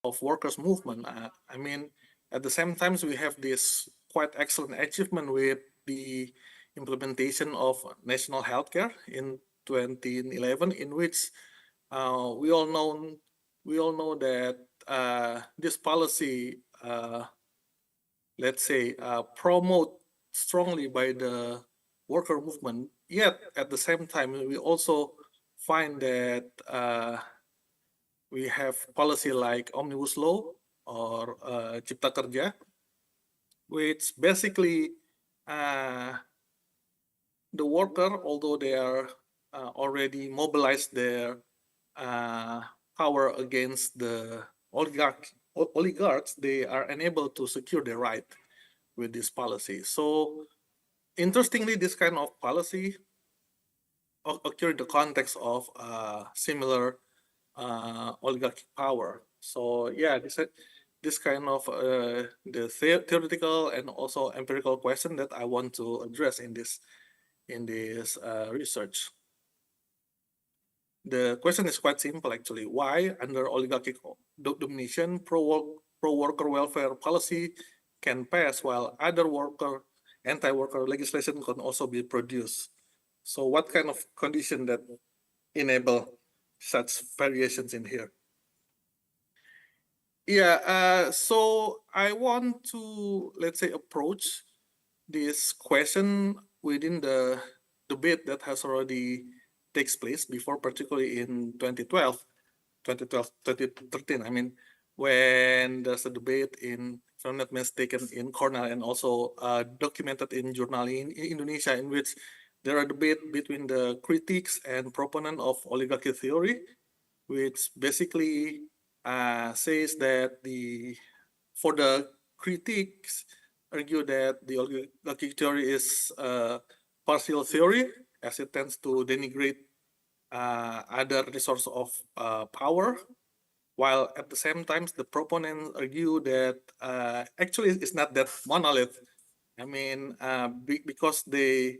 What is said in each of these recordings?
of workers' movement. I mean, at the same time, we have this quite excellent achievement with the implementation of national healthcare in 2011, in which we all know that this policy, let's say, promote strongly by the worker movement. Yet at the same time, we also find that we have policy like omnibus law or Cipta Kerja, which basically uh, the worker, although they are already mobilized their uh, power against the oligarchs, they are unable to secure their right with this policy. So interestingly, this kind of policy occur in the context of similar oligarchic power. So yeah, this kind of the theoretical and also empirical question that I want to address in this research. The question is quite simple actually. Why under oligarchic domination pro worker welfare policy can pass while other anti-worker legislation can also be produced? So what kind of condition that enable such variations in here? Yeah, so I want to, let's say, approach this question within the debate that has already takes place before, particularly in 2012, 2013. I mean, when there's a debate in, if I'm not mistaken, in Cornell and also documented in journal in Indonesia, in which there are debate between the critics and proponent of oligarchy theory, which basically says that for the critics argue that the oligarchy theory is a partial theory, as it tends to denigrate other resource of power, while at the same time the proponents argue that actually it's not that monolith. I mean, because they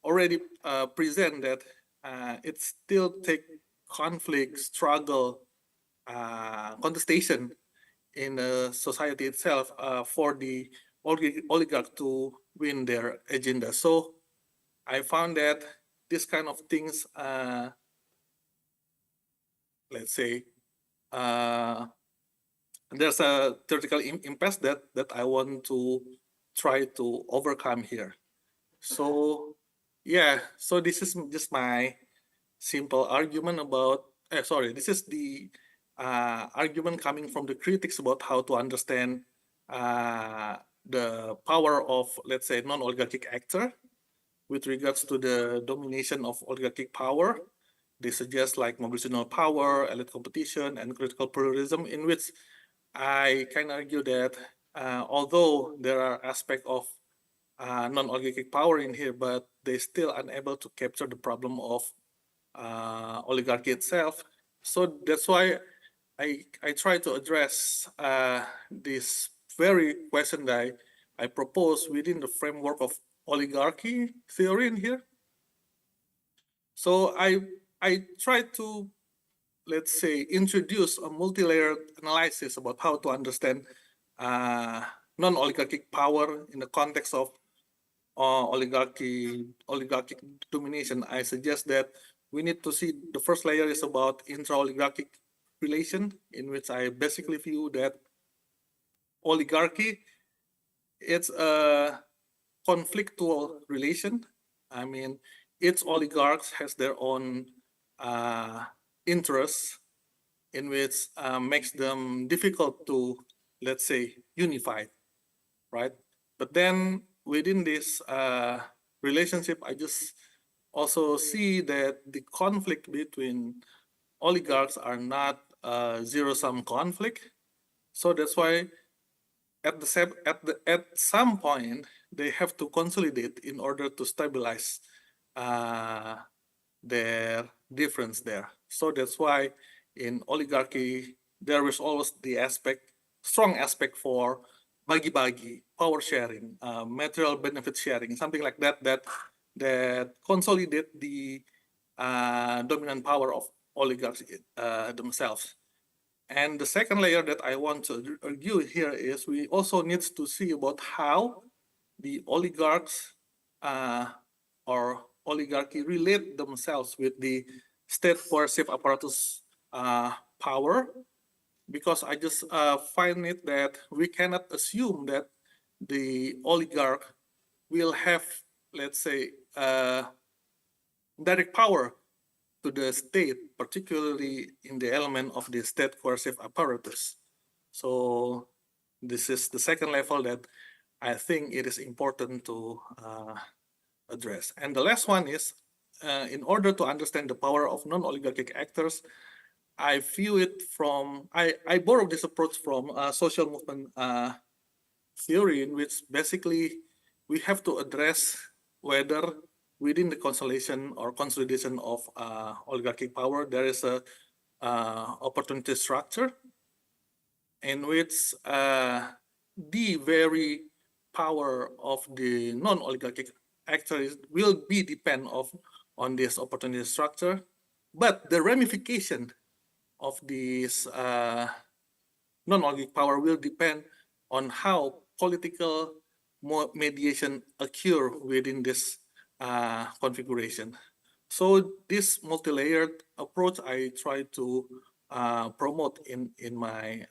already present that it still take conflict, struggle, contestation in the society itself for the oligarch to win their agenda. So I found that this kind of things, let's say, uh, there's a theoretical impasse that I want to try to overcome here. So yeah, so this is just my simple argument about. Sorry, this is the argument coming from the critics about how to understand the power of, let's say, non-oligarchic actor with regards to the domination of oligarchic power. They suggest like mobilizational power, elite competition, and critical pluralism, in which I can argue that although there are aspects of non-oligarchic power in here, but they still unable to capture the problem of oligarchy itself. So that's why I try to address this very question that I propose within the framework of oligarchy theory in here. So I try to, let's say, introduce a multi-layered analysis about how to understand non-oligarchic power in the context of oligarchic domination. I suggest that we need to see the first layer is about intra-oligarchic relation, in which I basically view that oligarchy, it's a conflictual relation. I mean, each oligarchs has their own uh, interests, in which makes them difficult to, let's say, unify, right? But then within this relationship, I just also see that the conflict between oligarchs are not zero-sum conflict. So that's why at some point they have to consolidate in order to stabilize uh, their difference there. So that's why in oligarchy there is always the strong aspect for bagi-bagi, power sharing, material benefit sharing, something like that consolidate the dominant power of oligarchs themselves. And the second layer that I want to argue here is we also need to see about how the oligarchs or oligarchy relate themselves with the state coercive apparatus power, because I just find it that we cannot assume that the oligarch will have, let's say, direct power to the state, particularly in the element of the state coercive apparatus. So this is the second level that I think it is important to address. And the last one is, in order to understand the power of non-oligarchic actors, I view it from, I borrow this approach from social movement theory, in which basically we have to address whether within the consolidation or consolidation of oligarchic power, there is a opportunity structure in which the very power of the non-oligarchic actors will be depend on this opportunity structure, but the ramification of this non-oligarchic power will depend on how political mediation occur within this configuration. So this multi-layered approach I try to promote in my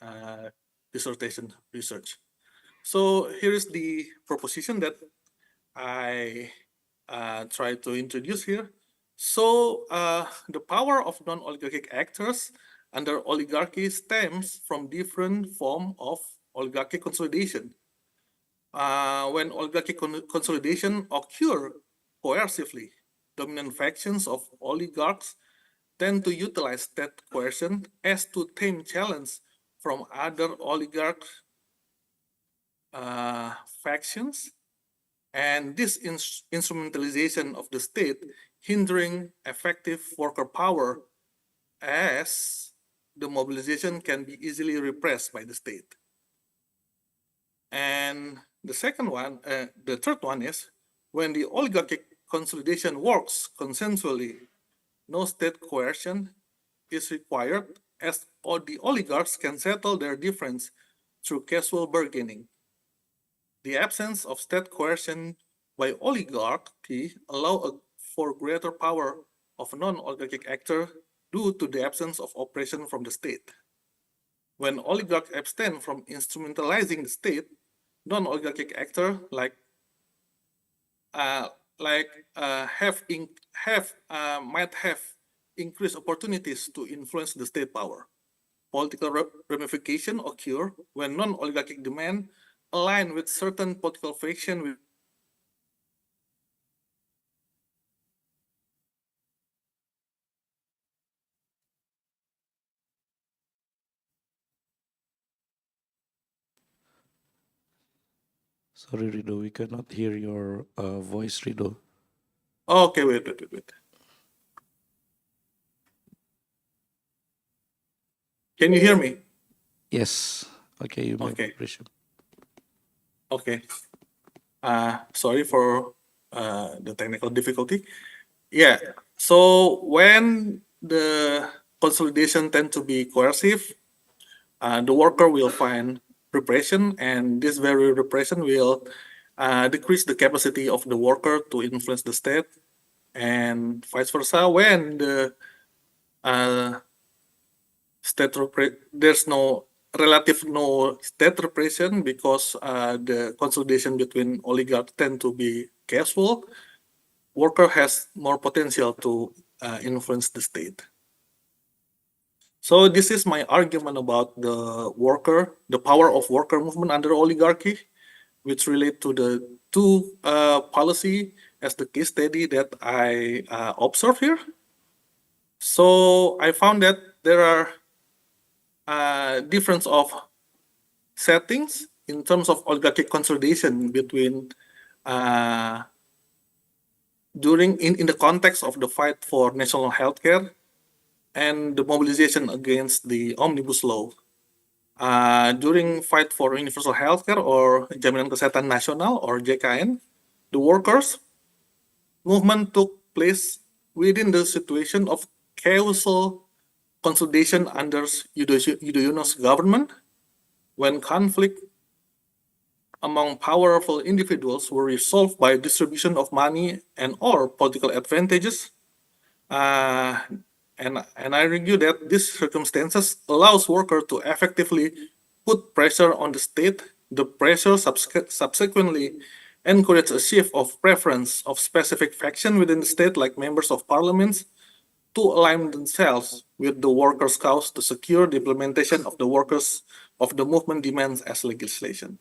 dissertation research. So here is the proposition that I try to introduce here. So the power of non-oligarchic actors under oligarchy stems from different form of oligarchic consolidation. When oligarchic consolidation occur coercively, dominant factions of oligarchs tend to utilize that coercion as to tame challenge from other oligarch factions, and this instrumentalization of the state hindering effective worker power, as the mobilization can be easily repressed by the state. And the third one is, when the oligarchic consolidation works consensually, no state coercion is required, as all the oligarchs can settle their difference through casual bargaining. The absence of state coercion by oligarchy allow for greater power of a non-oligarchic actor due to the absence of oppression from the state. When oligarchs abstain from instrumentalizing the state, non-oligarchic actor uh, might have increased opportunities to influence the state power. Political ramification occur when non-oligarchic demand align with certain political faction. Sorry, Rido, we cannot hear your voice, Rido. Okay, wait. Can you hear me? Yes. Okay, you may Okay. resume. Okay. Sorry for the technical difficulty. Yeah. So when the consolidation tend to be coercive, the worker will find repression, and this very repression will decrease the capacity of the worker to influence the state, and vice versa. When the uh, there's no state repression, because the consolidation between oligarchs tend to be casual, worker has more potential to influence the state. So this is my argument about the power of worker movement under oligarchy, which relate to the two policy as the case study that I observe here. So I found that there are difference of settings in terms of oligarchic consolidation between in the context of the fight for national healthcare and the mobilization against the omnibus law. During fight for universal healthcare or Jaminan Kesehatan Nasional or JKN, the workers movement took place within the situation of causal consolidation under Yudhoyono's government, when conflict among powerful individuals were resolved by distribution of money and or political advantages. Uh, and I argue that these circumstances allows workers to effectively put pressure on the state. The pressure subsequently encourage a shift of preference of specific faction within the state, like members of parliaments, to align themselves with the workers' cause to secure the implementation of the workers of the movement demands as legislation.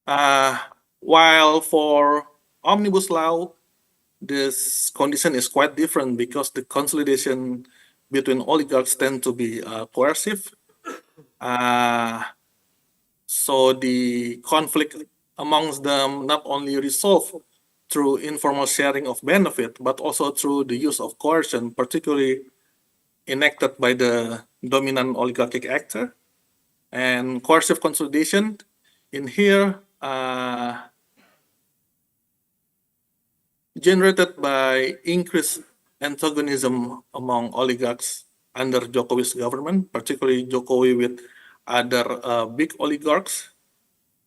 Uh, while for omnibus law, this condition is quite different because the consolidation between oligarchs tend to be coercive. Uh, so the conflict amongst them not only resolved through informal sharing of benefit, but also through the use of coercion, particularly enacted by the dominant oligarchic actor. And coercive consolidation in here generated by increased antagonism among oligarchs under Jokowi's government, particularly Jokowi with other big oligarchs.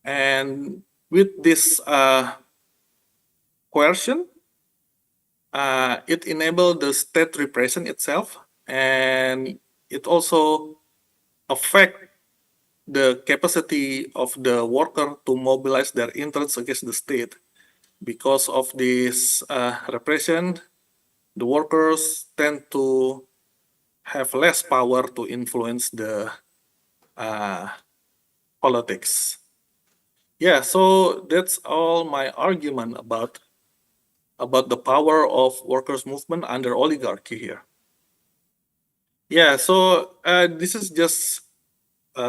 And with this coercion, it enabled the state repression itself, and it also affect the capacity of the worker to mobilize their interests against the state. Because of this repression, the workers tend to have less power to influence the uh, politics. Yeah, so that's all my argument about the power of workers' movement under oligarchy here. Yeah, so this is just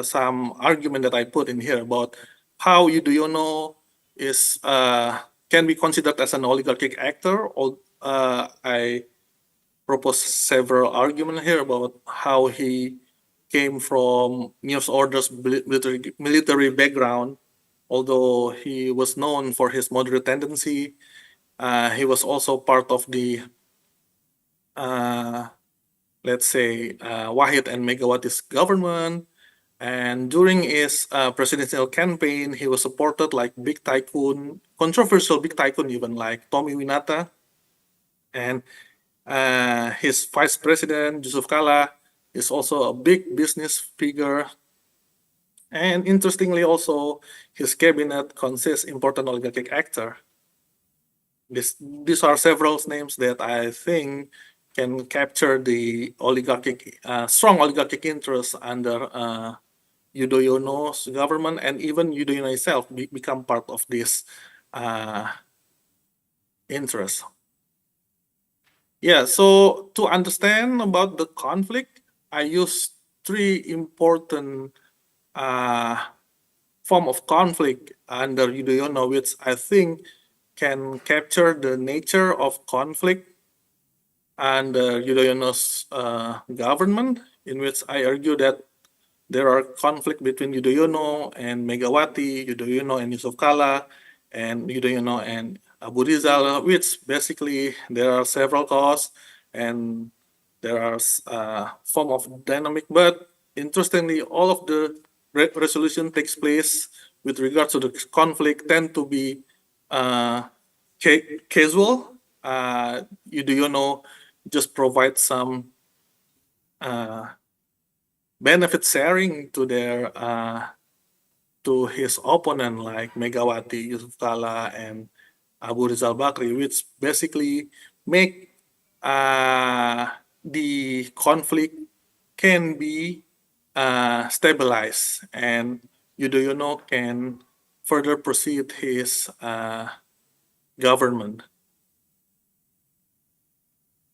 some argument that I put in here about how Yudhoyono is can be considered as an oligarchic actor. Or I propose several arguments here about how he came from news orders military background. Although he was known for his moderate tendency, he was also part of the uh, let's say Wahid and Megawati's government. And during his presidential campaign, he was supported like big tycoon, controversial big tycoon even like Tommy Winata, and his vice president Yusuf Kala is also a big business figure. And interestingly, also his cabinet consists important oligarchic actor. These are several names that I think can capture the oligarchic, strong oligarchic interest under Yudhoyono's government, and even Yudhoyono itself become part of this uh, interest. Yeah, so to understand about the conflict, I use three important uh, form of conflict under Yudhoyono, which I think can capture the nature of conflict under Yudhoyono's government, in which I argue that there are conflict between Yudhoyono and Megawati, Yudhoyono and Yusuf Kala, and Yudhoyono and Abu Rizal, which basically there are several causes and there are form of dynamic. But interestingly, all of the resolution takes place with regards to the conflict tend to be uh, casual. Yudhoyono just provide some uh, benefit sharing to their to his opponent like Megawati, Yusuf Kala, and Abu Rizal Bakri, which basically make the conflict can be stabilized, and Yudhoyono can further proceed his government.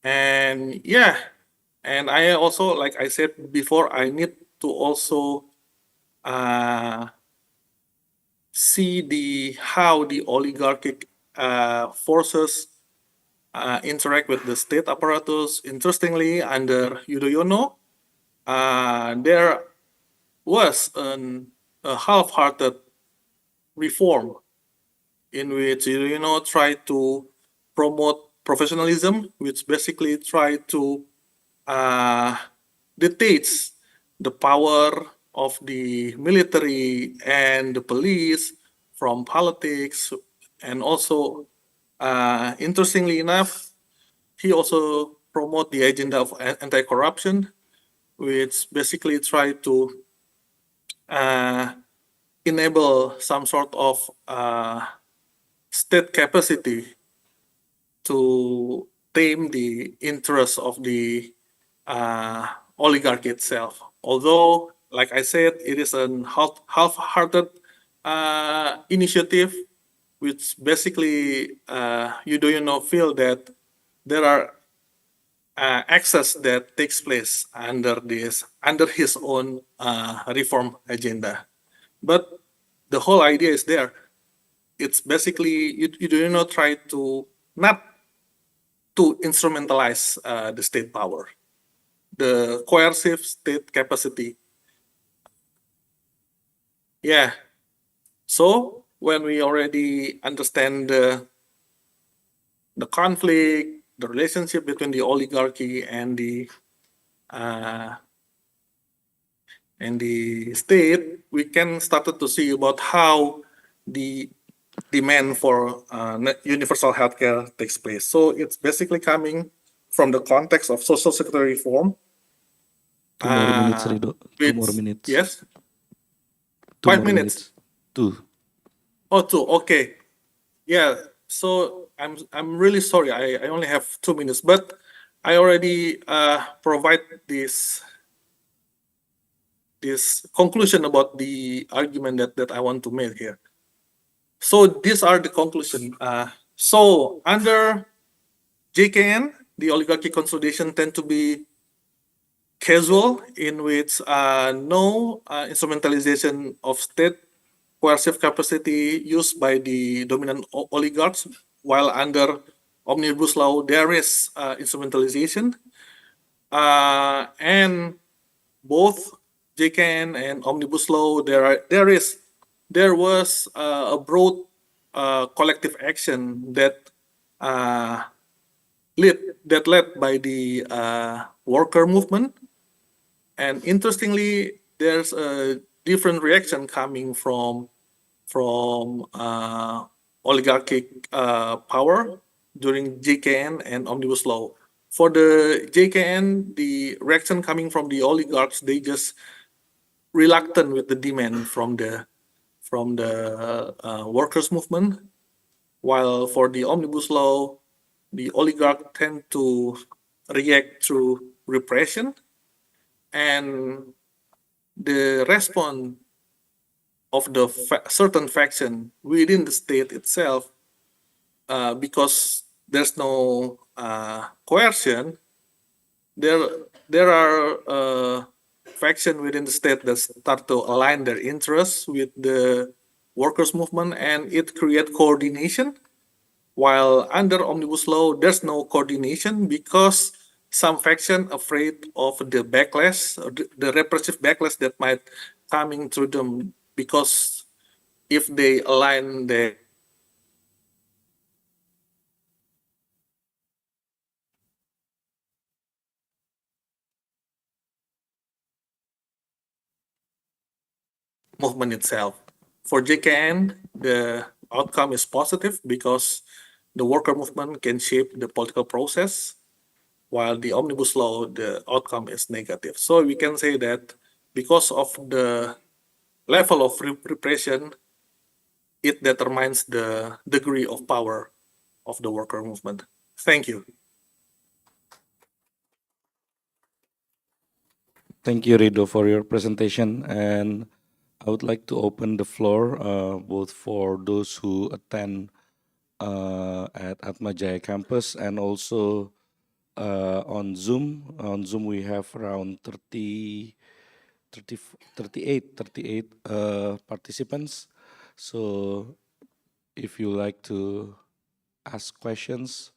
And yeah, and I also, like I said before, I need to also uh, see the how the oligarchic forces interact with the state apparatus. Interestingly, under Yudhoyono, there was a half-hearted reform in which Yudhoyono tried to promote professionalism, which basically tried to detaches the power of the military and the police from politics, and also, interestingly enough, he also promote the agenda of anti-corruption, which basically try to uh, enable some sort of state capacity to tame the interests of the uh, oligarchy itself. Although, like I said, it is an half-hearted initiative, which basically you do feel that there are access that takes place under his own reform agenda. But the whole idea is there. It's basically you do try to not to instrumentalize the state power, the coercive state capacity. Yeah. So when we already understand the conflict, the relationship between the oligarchy uh, and the state, we can start to see about how the demand for universal healthcare takes place. So it's basically coming from the context of social security reform. 2 more minutes, Uh, Rido. Two with more minutes. yes, Two five more minutes. minutes. Two. Oh, two. Okay. Yeah. So I'm really sorry. I only have 2 minutes, but I already provide this conclusion about the argument that I want to make here. So these are the conclusion. So under JKN, the oligarchy consolidation tend to be casual, in which no instrumentalization of state coercive capacity used by the dominant oligarchs, while under omnibus law there is instrumentalization, and both JKN and omnibus law there was a broad collective action uh, led led by the worker movement. And interestingly, there's a different reaction coming from oligarchic power during JKN and omnibus law. For the JKN, the reaction coming from the oligarchs, they just reluctant with the demand from the workers movement. While for the omnibus law, the oligarch tend to react through repression, and the response of the certain faction within the state itself, because there's no coercion, there there are faction within the state that start to align their interests with the workers movement, and it create coordination. While under omnibus law, there's no coordination because some faction afraid of the backlash, or the repressive backlash that might coming through them, because if they align the movement itself. For JKN, the outcome is positive because the worker movement can shape the political process, while the omnibus law, the outcome is negative. So we can say that because of the level of repression, it determines the degree of power of the worker movement. Thank you. Thank you, Rido, for your presentation. And I would like to open the floor both for those who attend at Atmajaya campus and also on Zoom. On Zoom, we have around 38 participants. So if you like to ask questions,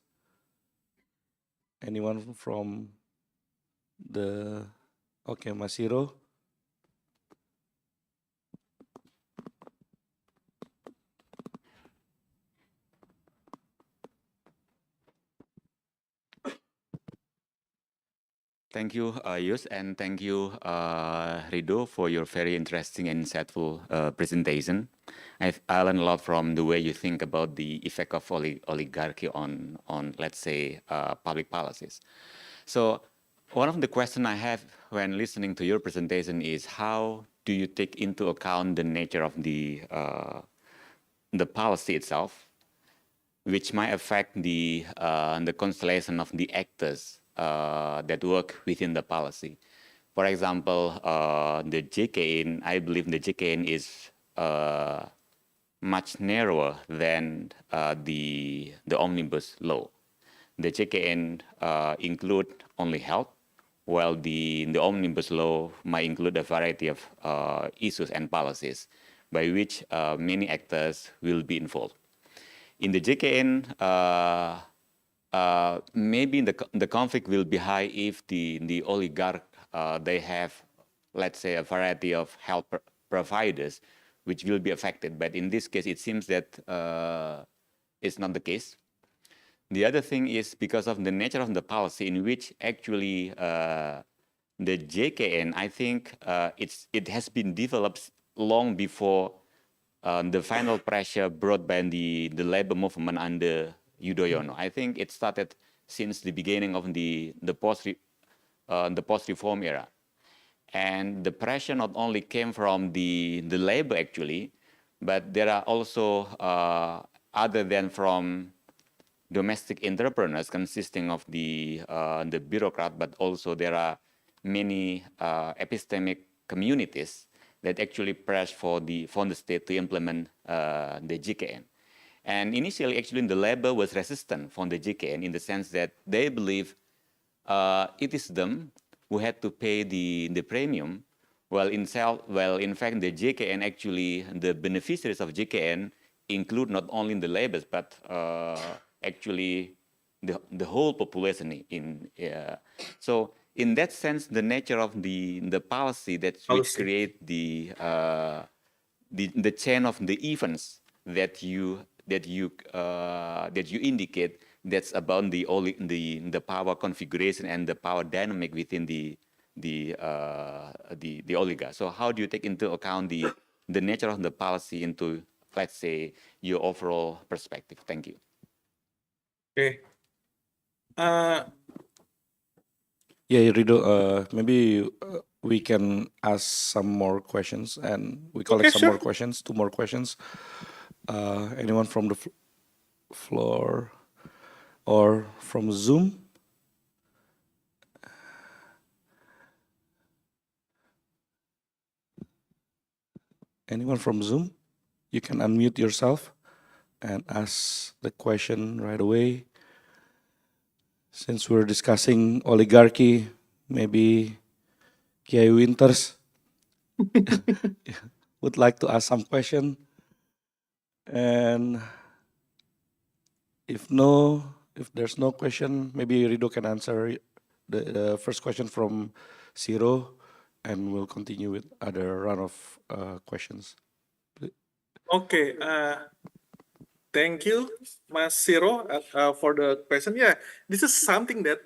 anyone from the... Okay, Masiro. Thank you, Yus, and thank you, Rido, for your very interesting and insightful presentation. I learned a lot from the way you think about the effect of oligarchy on let's say, public policies. So, one of the questions I have when listening to your presentation is how do you take into account the nature of the policy itself, which might affect the constellation of the actors that work within the policy. For example, the JKN, I believe the JKN is much narrower than the omnibus law. The JKN include only health, while the omnibus law might include a variety of issues and policies by which many actors will be involved. In the JKN, maybe the conflict will be high if the oligarch they have, let's say, a variety of health providers which will be affected. But in this case, it seems that it's not the case. The other thing is because of the nature of the policy in which actually the JKN, I think it has been developed long before the final pressure brought by the labor movement under Yudhoyono. I think it started since the beginning of the post-reform era. And the pressure not only came from the labor actually, but there are also other than from domestic entrepreneurs consisting of the bureaucrat, but also there are many epistemic communities that actually press for the state to implement the GKN. And initially, actually, the labor was resistant from the GKN in the sense that they believe it is them who had to pay the premium, while in fact, the GKN actually, the beneficiaries of GKN include not only the laborers, but actually the whole population. So in that sense, the nature of the policy which create the chain of the events that you indicate, that's about the power configuration and the power dynamic within the oligarch. So how do you take into account the nature of the policy into, let's say, your overall perspective? Thank you. Okay. Yeah, Rido, maybe we can ask some more questions and we collect some more questions, 2 more questions. Anyone from the floor or from Zoom? Anyone from Zoom? You can unmute yourself and ask the question right away. Since we're discussing oligarchy, maybe Kiai Winters would like to ask some question. And if there's no question, maybe Rido can answer the first question from Siro, and we'll continue with other round of questions. Okay. Thank you, Mas Siro, for the question. Yeah, this is something that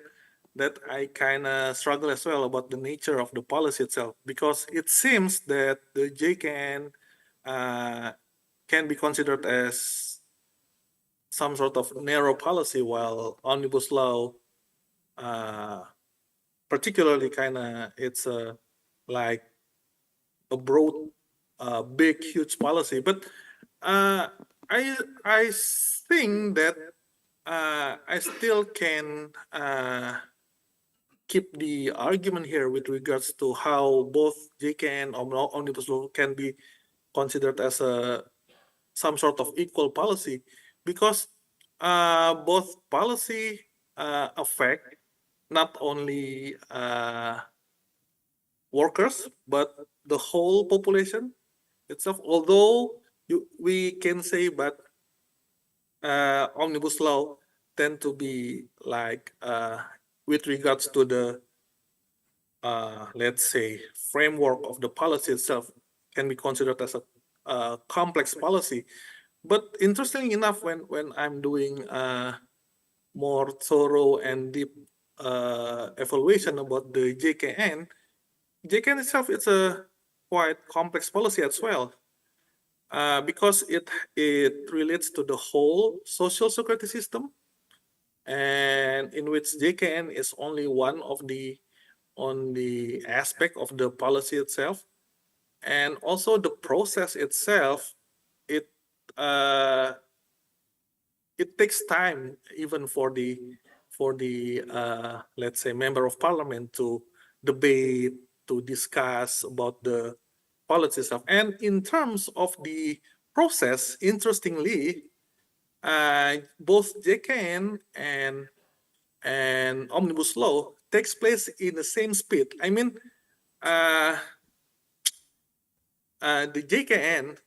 I kind of struggle as well about the nature of the policy itself, because it seems that the JKN can be considered as some sort of narrow policy, while omnibus law, particularly it's like a broad, big, huge policy. But I think that I still can keep the argument here with regards to how both JKN and omnibus law can be considered as some sort of equal policy, because both policy affect not only workers but the whole population itself. Although we can say, but omnibus law tend to be like with regards to the let's say framework of the policy itself can be considered as a complex policy. But interestingly enough, when I'm doing more thorough and deep evaluation about the JKN, JKN itself is a quite complex policy as well, because it relates to the whole social security system, and in which JKN is only one of the aspect of the policy itself, and also the process itself. It uh, it takes time even for the let's say member of parliament to debate, to discuss about the policy stuff. And in terms of the process, interestingly, both JKN and omnibus law takes place in the same speed. I mean, the JKN,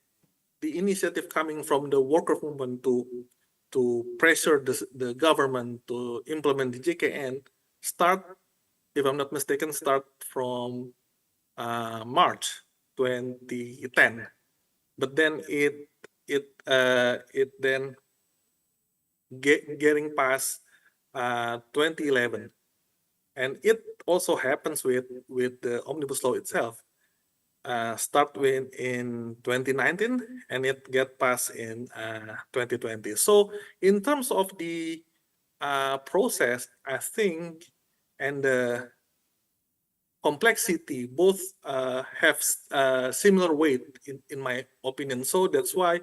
the initiative coming from the worker movement to pressure the government to implement the JKN start, if I'm not mistaken, start from March 2010, but then it then getting past 2011, and it also happens with the omnibus law itself. Start with in 2019 and it get passed in 2020. So in terms of the process, I think, and the complexity, both have similar weight in my opinion. So that's why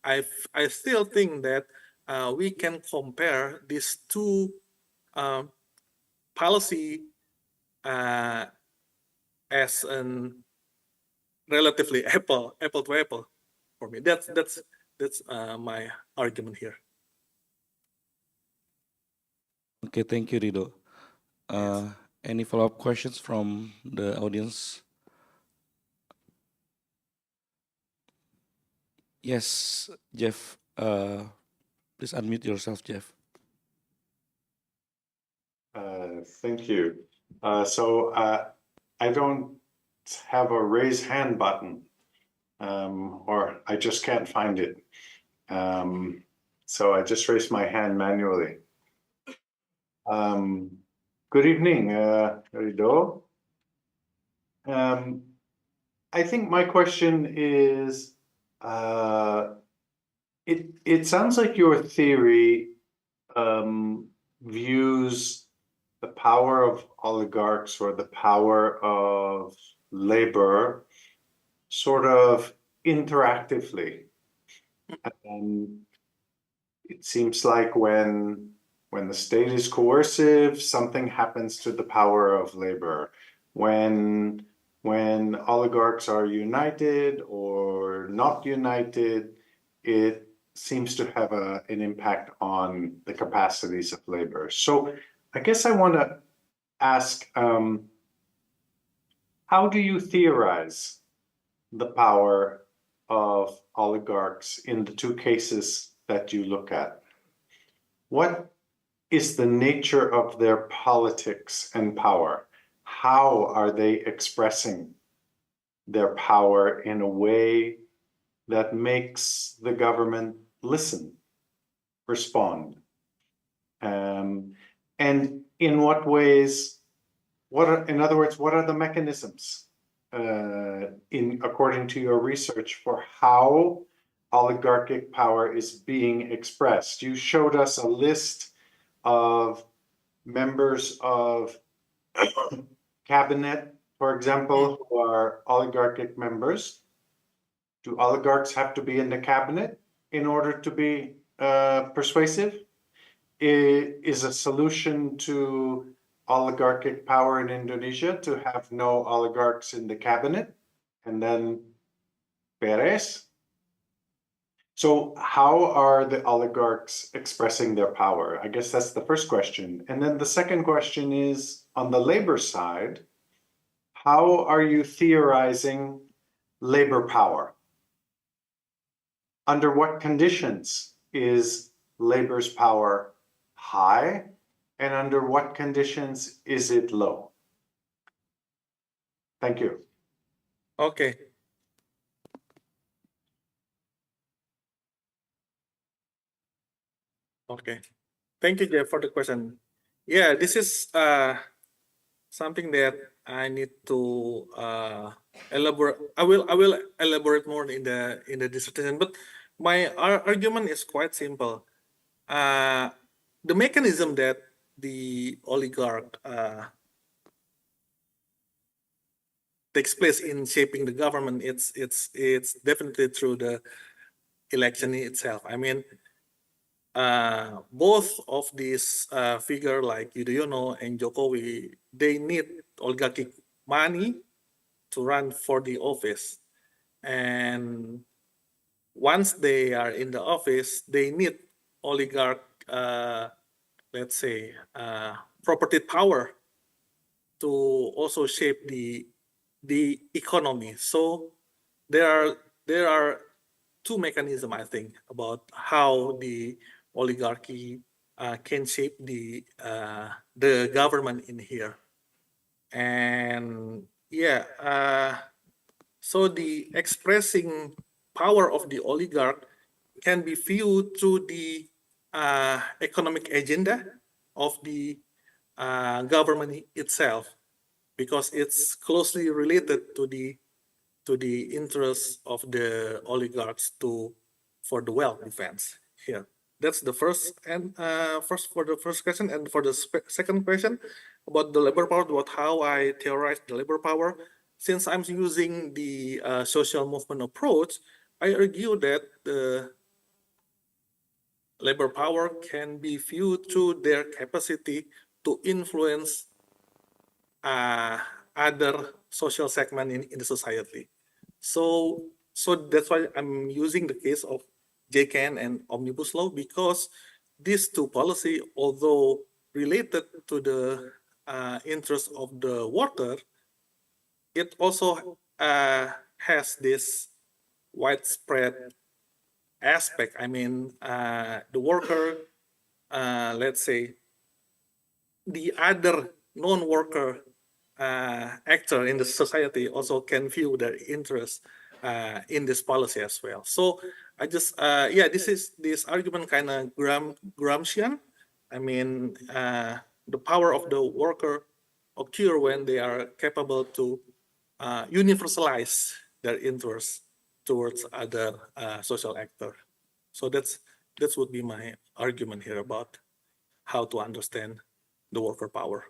I still think that we can compare these two policy as an relatively apple to apple for me. That's my argument here. Okay, thank you, Rido. Any follow-up questions from the audience? Yes, Jeff. Please unmute yourself, Jeff. Thank you. So I don't have a raise hand button, or I just can't find it. So I just raised my hand manually. Good evening, Rido. I think my question is, it sounds like your theory views the power of oligarchs or the power of labor sort of interactively. It seems like when the state is coercive, something happens to the power of labor. When oligarchs are united or not united, it seems to have an impact on the capacities of labor. So I guess I want to ask, how do you theorize the power of oligarchs in the two cases that you look at? What is the nature of their politics and power? How are they expressing their power in a way that makes the government listen, respond? And in what ways, in other words, what are the mechanisms according to your research for how oligarchic power is being expressed? You showed us a list of members of cabinet, for example, who are oligarchic members. Do oligarchs have to be in the cabinet in order to be persuasive? Is a solution to oligarchic power in Indonesia to have no oligarchs in the cabinet and then Perez? So how are the oligarchs expressing their power? I guess that's the first question. And then the second question is, on the labor side, how are you theorizing labor power? Under what conditions is labor's power high, and under what conditions is it low? Thank you. Okay. Okay. Thank you, Jeff, for the question. Yeah, this is something that I need to elaborate. I will elaborate more in the dissertation, but my argument is quite simple. The mechanism that the oligarch takes place in shaping the government, it's definitely through the election itself. I mean, both of these figure like Yudhoyono and Jokowi, they need oligarchic money to run for the office, and once they are in the office, they need oligarch, let's say, property power to also shape the economy. So there are two mechanisms, I think, about how the oligarchy can shape the government in here. And yeah, so the expressing power of the oligarch can be viewed through the economic agenda of the government itself, because it's closely related to the interests of the oligarchs to for the wealth defense here. That's the first, and first for the first question. And for the second question about the labor power, about how I theorize the labor power, since I'm using the social movement approach, I argue that the labor power can be viewed through their capacity to influence other social segment in the society. So that's why I'm using the case of JKN and Omnibus Law, because these two policy, although related to the interest of the worker, it also has this widespread aspect. I mean, the worker, let's say, the other non-worker actor in the society also can view their interest in this policy as well. So I just yeah, this argument kind of Gramscian. I mean, the power of the worker occur when they are capable to universalize their interest towards other social actor. So that would be my argument here about how to understand the worker power.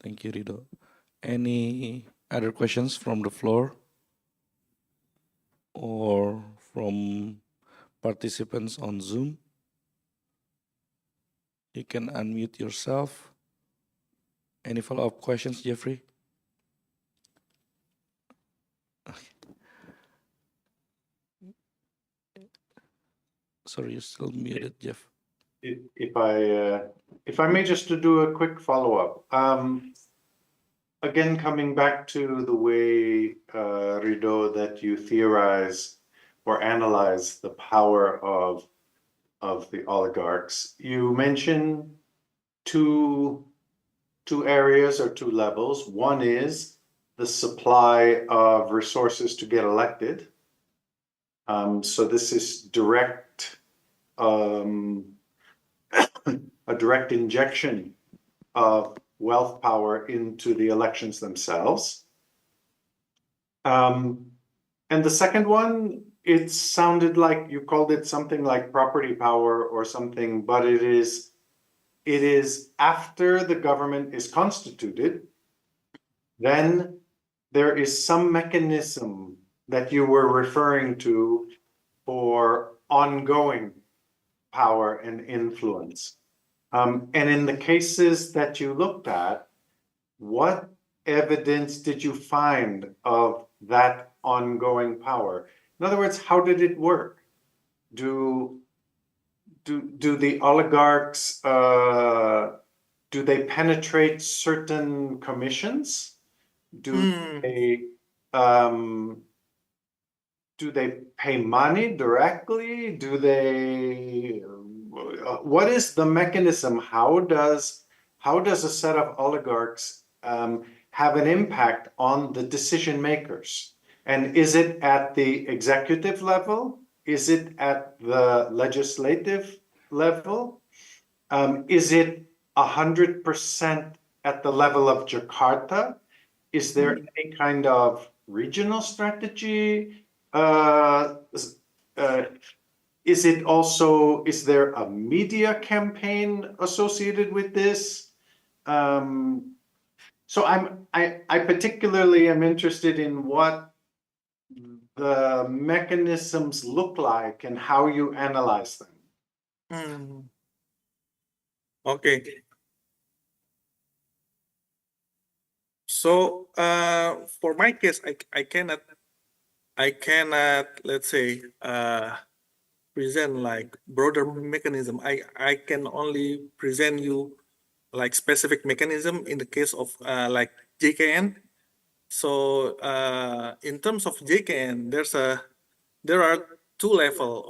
Thank you, Rido. Any other questions from the floor or from participants on Zoom? You can unmute yourself. Any follow-up questions, Jeffrey? Sorry, you're still muted, Jeff. If I may just to do a quick follow-up. Again, coming back to the way, Rido, that you theorize or analyze the power of the oligarchs, you mentioned two areas or two levels. One is the supply of resources to get elected. So this is direct, a direct injection of wealth power into the elections themselves. And the second one, it sounded like you called it something like property power or something, but it is after the government is constituted, then there is some mechanism that you were referring to for ongoing power and influence. And in the cases that you looked at, what evidence did you find of that ongoing power? In other words, how did it work? Do the oligarchs, do they penetrate certain commissions? Do they pay money directly? Do they? What is the mechanism? How does a set of oligarchs have an impact on the decision makers? And is it at the executive level? Is it at the legislative level? Is it 100% at the level of Jakarta? Is there any kind of regional strategy? Is there a media campaign associated with this? So I particularly am interested in what the mechanisms look like and how you analyze them. Okay. So for my case, I cannot let's say present like broader mechanism. I can only present you like specific mechanism in the case of like JKN. So in terms of JKN, there are two level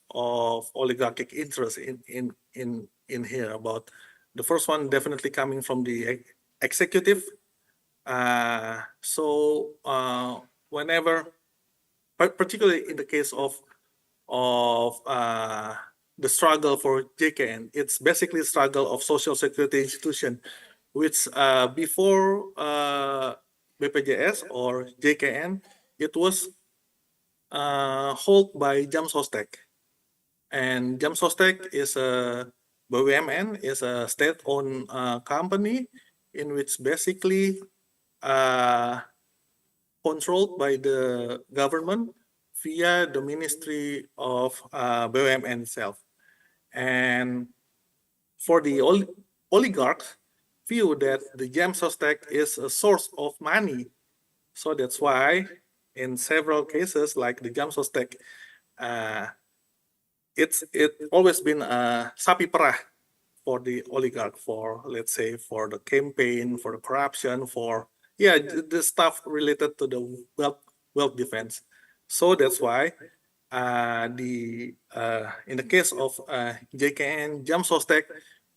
of oligarchic interest in here. About the first one definitely coming from the executive. So whenever, particularly in the case of the struggle for JKN, it's basically a struggle of social security institution, which before BPJS or JKN, it was held by Jam Sostek. And Jam Sostek is a BUMN, is a state-owned company in which basically controlled by the government via the Ministry of BUMN itself. And for the oligarchs, view that the Jam Sostek is a source of money. So that's why in several cases, like the Jam Sostek, it always been a sapi perah for the oligarch, for let's say for the campaign, for the corruption, for the stuff related to the wealth defense. So that's why in the case of JKN, Jam Sostek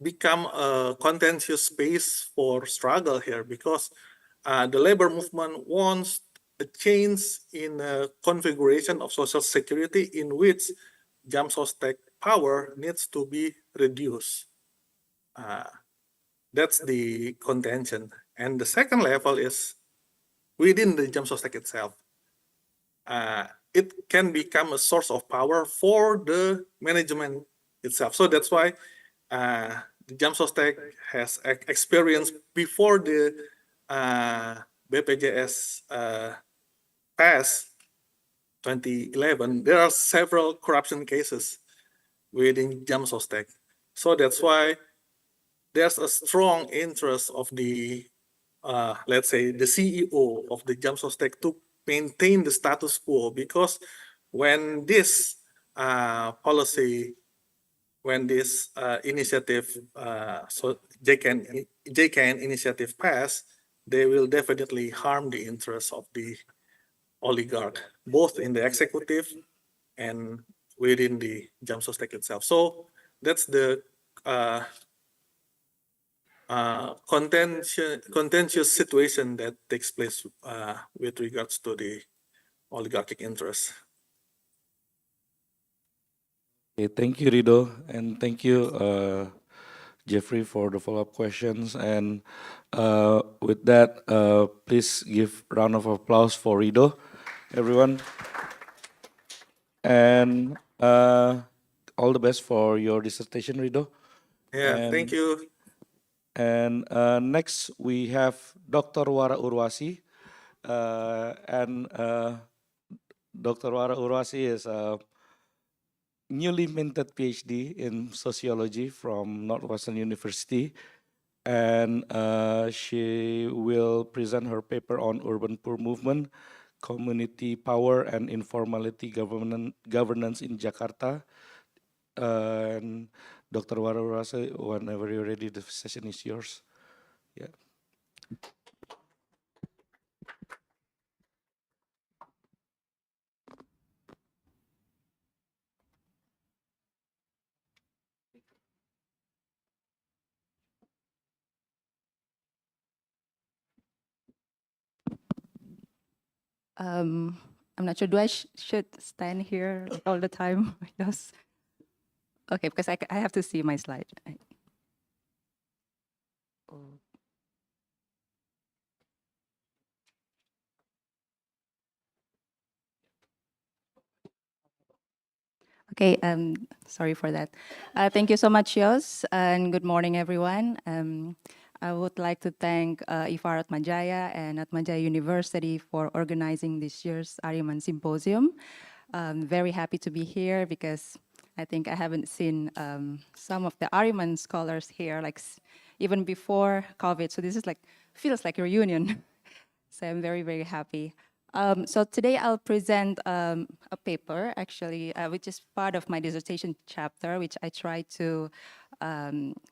become a contentious space for struggle here, because the labor movement wants a change in the configuration of social security in which Jam Sostek power needs to be reduced. That's the contention. And the second level is within the Jam Sostek itself. It can become a source of power for the management itself. So that's why the Jam Sostek has experienced before the BPJS passed 2011. There are several corruption cases within Jam Sostek. So that's why there's a strong interest of the let's say the CEO of the Jam Sostek to maintain the status quo, because when this policy, when this initiative, so JKN initiative pass, they will definitely harm the interests of the oligarch, both in the executive and within the Jam Sostek itself. So that's the contentious situation that takes place with regards to the oligarchic interests. Okay, thank you, Rido, and thank you, Jeffrey, for the follow-up questions. And with that, please give round of applause for Rido, everyone. And all the best for your dissertation, Rido. Yeah, thank you. And next we have Dr. Wara Urwasi. And Dr. Wara Urwasi is a newly minted PhD in sociology from Northwestern University. And she will present her paper on urban poor movement, community power, and informality governance in Jakarta. And Dr. Wara Urwasi, whenever you're ready, the session is yours. Yeah. I'm not sure, do I should stand here all the time? Yes. Okay, because I have to see my slide. Oh. Okay, sorry for that. Thank you so much, Yos, and good morning, everyone. I would like to thank Ifar Atmajaya and Atmajaya University for organizing this year's Ariman Symposium. I'm very happy to be here because I think I haven't seen some of the Ariman scholars here, like even before COVID. So this is like, feels like a reunion. So I'm very, very happy. So today I'll present a paper, actually, which is part of my dissertation chapter, which I try to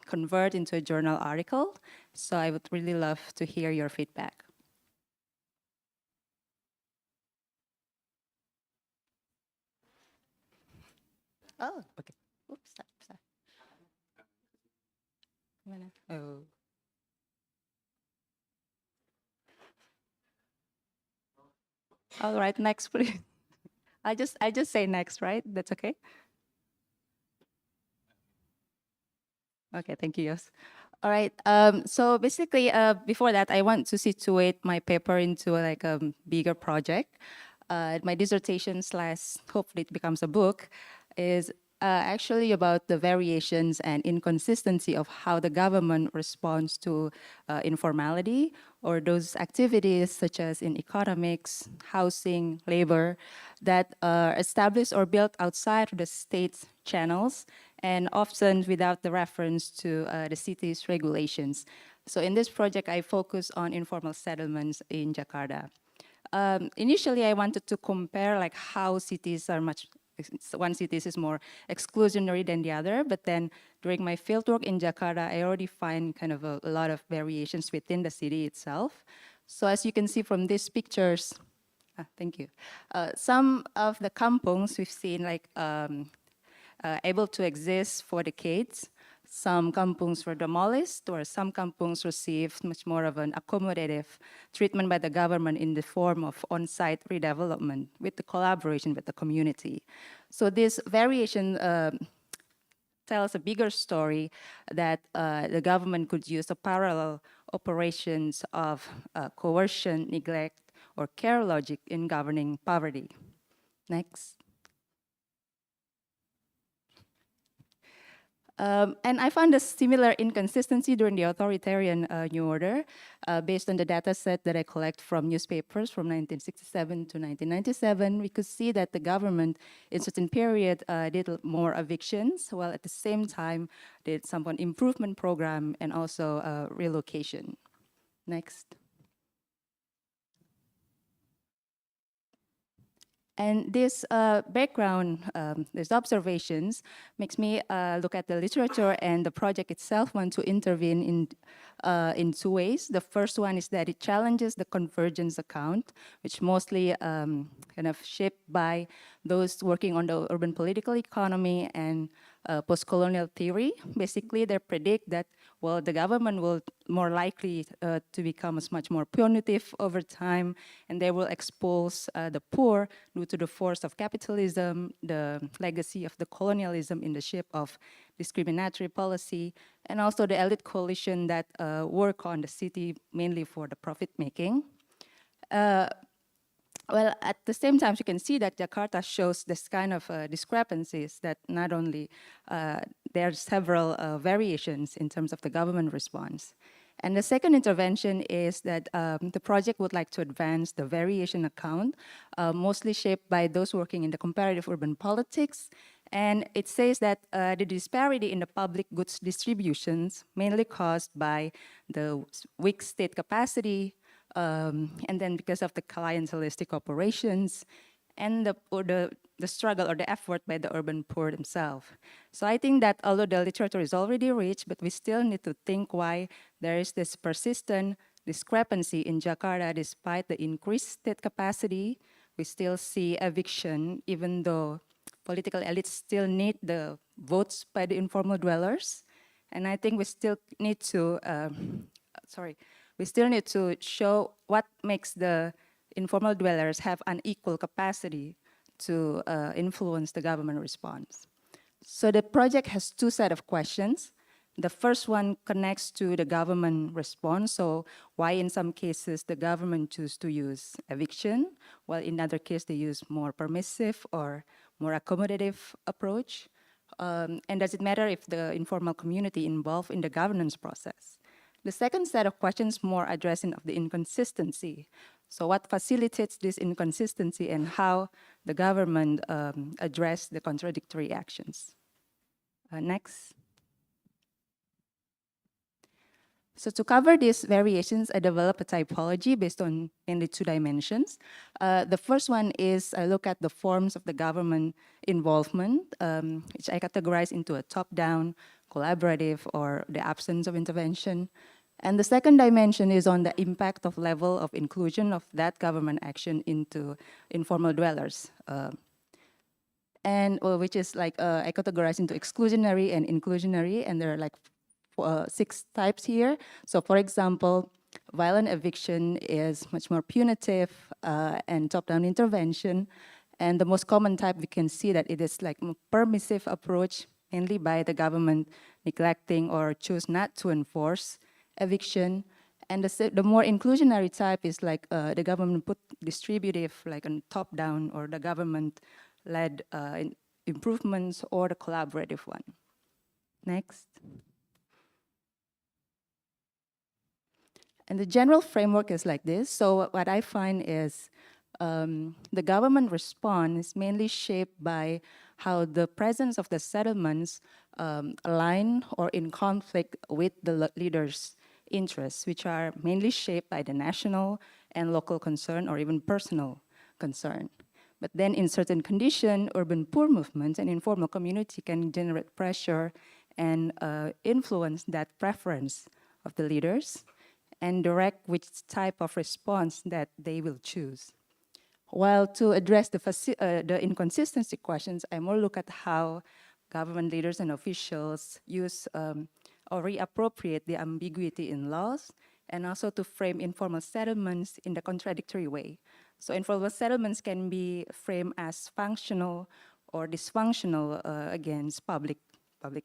convert into a journal article. So I would really love to hear your feedback. Oh, okay. Oops, sorry. Oh. All right, next, please. I just say next, right? That's okay. Okay, thank you, Yos. All right. So basically, before that, I want to situate my paper into like a bigger project. My dissertation slash hopefully it becomes a book is actually about the variations and inconsistency of how the government responds to informality or those activities such as in economics, housing, labor that are established or built outside of the state's channels and often without the reference to the city's regulations. So in this project, I focus on informal settlements in Jakarta. Initially, I wanted to compare like how cities are one city is more exclusionary than the other, but then during my fieldwork in Jakarta, I already find kind of a lot of variations within the city itself. So as you can see from these pictures, thank you. Some of the kampungs we've seen like able to exist for decades. Some kampungs were demolished, or some kampungs received much more of an accommodative treatment by the government in the form of on-site redevelopment with the collaboration with the community. So this variation tells a bigger story that the government could use the parallel operations of coercion, neglect, or care logic in governing poverty. Next. And I found a similar inconsistency during the authoritarian New Order, based on the data set that I collect from newspapers from 1967 to 1997. We could see that the government, in certain period, did more evictions, while at the same time did some improvement program and also relocation. Next. And this background, these observations, makes me look at the literature and the project itself want to intervene in two ways. The first one is that it challenges the convergence account, which mostly kind of shaped by those working on the urban political economy and post-colonial theory. Basically, they predict that, well, the government will more likely to become much more punitive over time, and they will expose the poor due to the force of capitalism, the legacy of the colonialism in the shape of discriminatory policy, and also the elite coalition that work on the city mainly for the profit making. Well, at the same time, you can see that Jakarta shows this kind of discrepancies that not only there are several variations in terms of the government response. And the second intervention is that the project would like to advance the variation account, mostly shaped by those working in the comparative urban politics. And it says that the disparity in the public goods distributions mainly caused by the weak state capacity, and then because of the clientelistic operations and the struggle or the effort by the urban poor themselves. So I think that although the literature is already rich, but we still need to think why there is this persistent discrepancy in Jakarta despite the increased state capacity. We still see eviction, even though political elites still need the votes by the informal dwellers. And I think we still need to, we still need to show what makes the informal dwellers have unequal capacity to influence the government response. So the project has two set of questions. The first one connects to the government response. So why in some cases the government choose to use eviction, while in other case they use more permissive or more accommodative approach. And does it matter if the informal community involved in the governance process? The second set of questions more addressing of the inconsistency. So what facilitates this inconsistency and how the government address the contradictory actions. Next. So to cover these variations, I developed a typology based on mainly 2 dimensions. The first one is I look at the forms of the government involvement, which I categorize into a top-down, collaborative, or the absence of intervention. And the second dimension is on the impact of level of inclusion of that government action into informal dwellers. Which is like I categorize into exclusionary and inclusionary, and there are like 6 types here. So for example, violent eviction is much more punitive and top-down intervention. And the most common type, we can see that it is like a permissive approach, mainly by the government neglecting or choose not to enforce eviction. And the more inclusionary type is like the government put distributive, like on top-down, or the government-led improvements, or the collaborative one. Next. And the general framework is like this. So what I find is the government response is mainly shaped by how the presence of the settlements align or in conflict with the leaders' interests, which are mainly shaped by the national and local concern or even personal concern. But then in certain conditions, urban poor movements and informal community can generate pressure and influence that preference of the leaders and direct which type of response that they will choose. While to address the inconsistency questions, I more look at how government leaders and officials use or reappropriate the ambiguity in laws, and also to frame informal settlements in the contradictory way. So informal settlements can be framed as functional or dysfunctional against public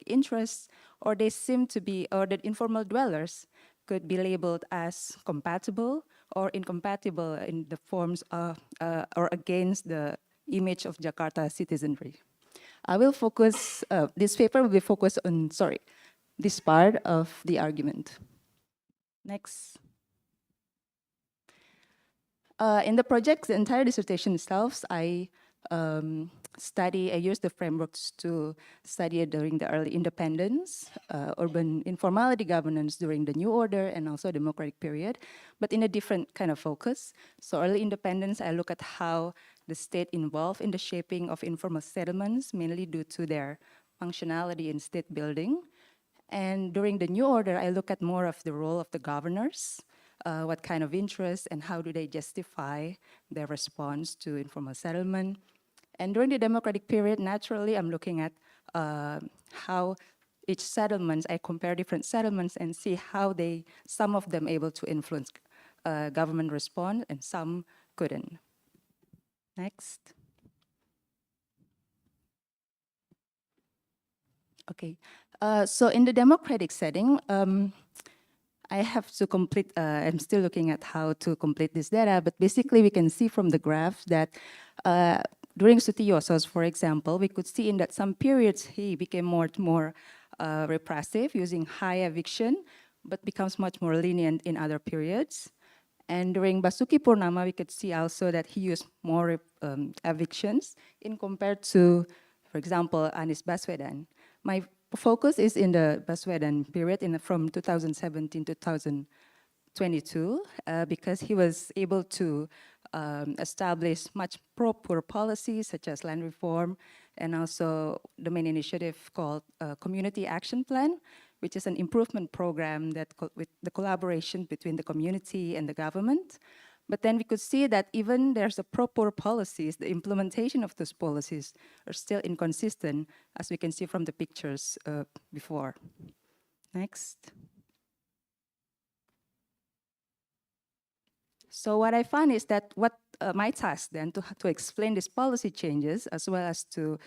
interests, or they seem to be, or that informal dwellers could be labeled as compatible or incompatible in the forms of, or against the image of Jakarta citizenry. I will focus, this paper will be focused on, this part of the argument. Next. In the project, the entire dissertation itself, I use the frameworks to study it during the early independence, urban informality governance during the New Order, and also democratic period, but in a different kind of focus. So early independence, I look at how the state involved in the shaping of informal settlements, mainly due to their functionality in state building. And during the New Order, I look at more of the role of the governors, what kind of interest and how do they justify their response to informal settlement. And during the democratic period, naturally, I'm looking at how each settlement, I compare different settlements and see how some of them able to influence government response and some couldn't. Next. Okay, so in the democratic setting, I have to complete, I'm still looking at how to complete this data, but basically we can see from the graph that during Sutioso's, for example, we could see in that some periods he became more repressive, using high eviction, but becomes much more lenient in other periods. And during Basuki Purnama, we could see also that he used more evictions in compared to, for example, Anies Baswedan. My focus is in the Baswedan period from 2017 to 2022 because he was able to establish much pro-poor policies such as land reform and also the main initiative called Community Action Plan, which is an improvement program that with the collaboration between the community and the government. But then we could see that even there's a pro-poor policies, the implementation of those policies are still inconsistent, as we can see from the pictures before. Next. So what I find is that what my task then to explain these policy changes as well as to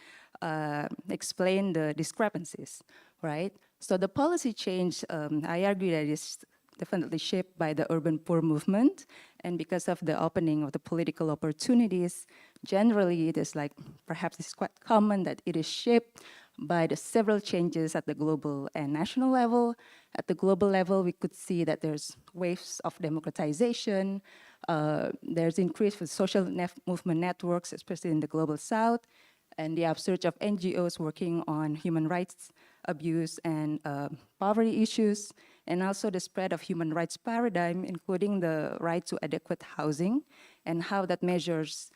explain the discrepancies, right? So the policy change, I argue that is definitely shaped by the urban poor movement. And because of the opening of the political opportunities, generally it is like, perhaps it's quite common that it is shaped by the several changes at the global and national level. At the global level, we could see that there's waves of democratization, there's increase for social movement networks, especially in the global south, and the upsurge of NGOs working on human rights abuse and poverty issues, and also the spread of human rights paradigm, including the right to adequate housing and how that measures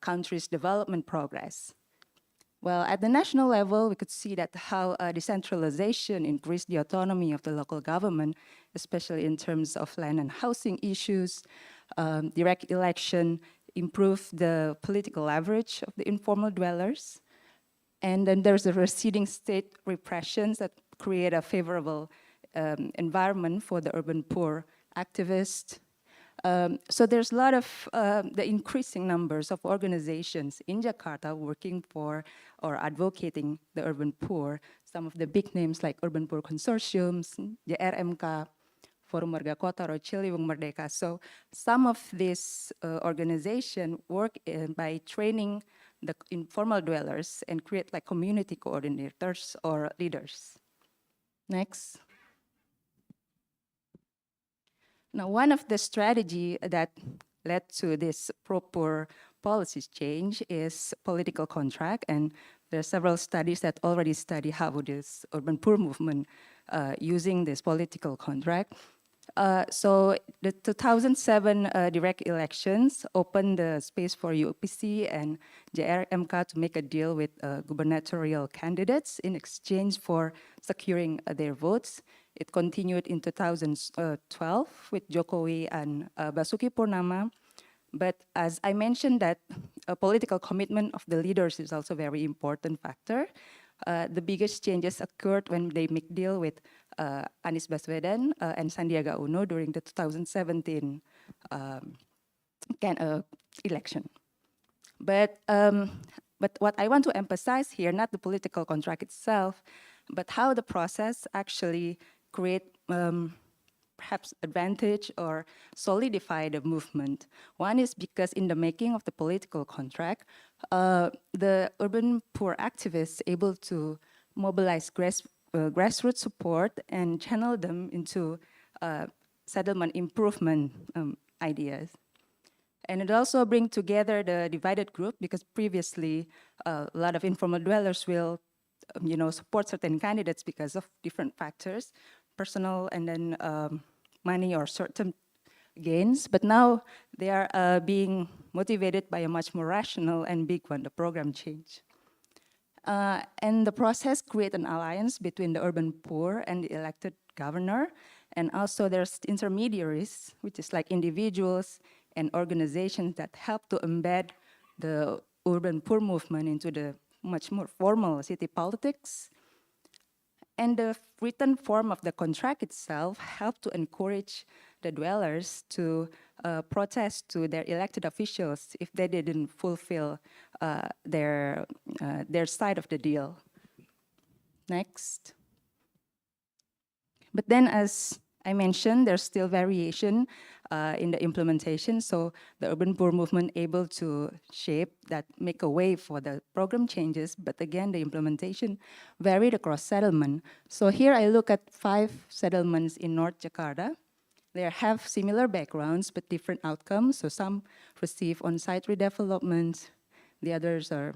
countries' development progress. Well, at the national level, we could see that how decentralization increased the autonomy of the local government, especially in terms of land and housing issues. Direct election improved the political leverage of the informal dwellers. And then there's the receding state repressions that create a favorable environment for the urban poor activists. So there's a lot of the increasing numbers of organizations in Jakarta working for or advocating the urban poor. Some of the big names like Urban Poor Consortiums, JRMK, Forum Warga Kota, or Ciliwung Merdeka. So some of these organizations work by training the informal dwellers and create like community coordinators or leaders. Next. Now, one of the strategy that led to this proper policy change is political contract, and there are several studies that already study how this urban poor movement using this political contract. So the 2007 direct elections opened the space for UPC and JRMK to make a deal with gubernatorial candidates in exchange for securing their votes. It continued in 2012 with Jokowi and Basuki Purnama. But as I mentioned that a political commitment of the leaders is also a very important factor. The biggest changes occurred when they make deal with Anies Baswedan and Sandiaga Uno during the 2017 election. But what I want to emphasize here, not the political contract itself, but how the process actually create perhaps advantage or solidify the movement. One is because in the making of the political contract, the urban poor activists able to mobilize grassroots support and channel them into settlement improvement ideas. And it also brings together the divided group because previously a lot of informal dwellers will support certain candidates because of different factors, personal and then money or short-term gains. But now they are being motivated by a much more rational and big one, the program change. And the process create an alliance between the urban poor and the elected governor. And also there's intermediaries, which is like individuals and organizations that help to embed the urban poor movement into the much more formal city politics. And the written form of the contract itself helped to encourage the dwellers to protest to their elected officials if they didn't fulfill their side of the deal. Next. But then, as I mentioned, there's still variation in the implementation. So the urban poor movement able to shape that, make a way for the program changes. But again, the implementation varied across settlement. So here I look at 5 settlements in North Jakarta. They have similar backgrounds, but different outcomes. So some receive on-site redevelopment. The others are,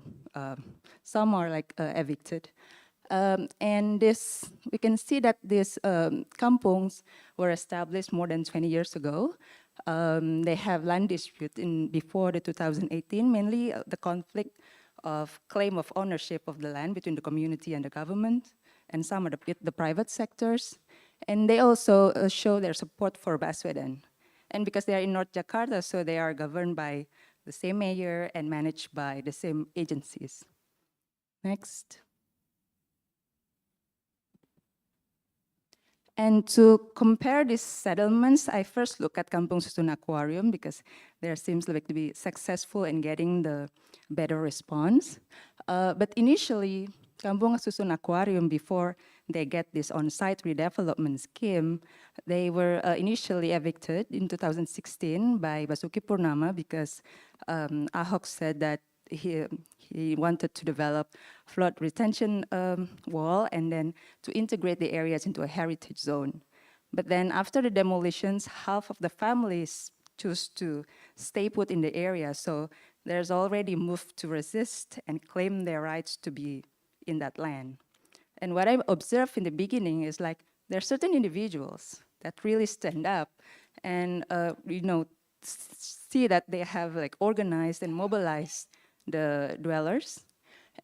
some are like evicted. And this, we can see that these kampungs were established more than 20 years ago. They have land dispute before the 2018, mainly the conflict of claim of ownership of the land between the community and the government, and some of the private sectors. And they also show their support for Baswedan. And because they are in North Jakarta, so they are governed by the same mayor and managed by the same agencies. Next. And to compare these settlements, I first look at Kampung Susun Aquarium because there seems like to be successful in getting the better response. But initially, Kampung Susun Aquarium, before they get this on-site redevelopment scheme, they were initially evicted in 2016 by Basuki Purnama because Ahok said that he wanted to develop flood retention wall and then to integrate the areas into a heritage zone. But then after the demolitions, half of the families choose to stay put in the area. So there's already move to resist and claim their rights to be in that land. And what I observed in the beginning is like there are certain individuals that really stand up and see that they have like organized and mobilized the dwellers,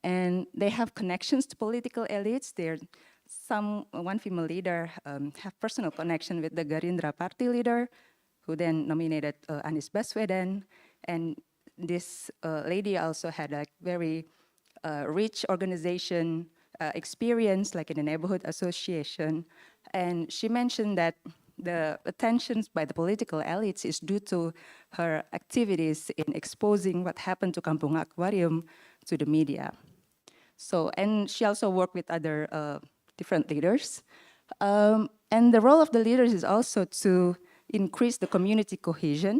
and they have connections to political elites. One female leader have personal connection with the Gerindra party leader, who then nominated Anies Baswedan, and this lady also had a very rich organization experience, like in a neighborhood association. And she mentioned that the attentions by the political elites is due to her activities in exposing what happened to Kampung Aquarium to the media. So, and she also worked with other different leaders. And the role of the leaders is also to increase the community cohesion.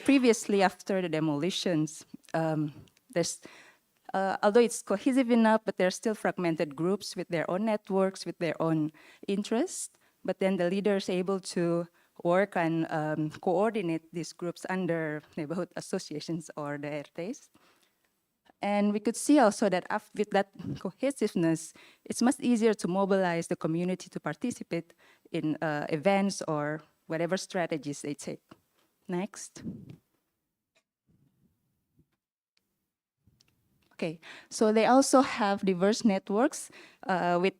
Previously, after the demolitions, although it's cohesive enough, but there are still fragmented groups with their own networks, with their own interests. But then the leaders able to work and coordinate these groups under neighborhood associations or the RTs. And we could see also that with that cohesiveness, it's much easier to mobilize the community to participate in events or whatever strategies they take. Next. Okay, so they also have diverse networks with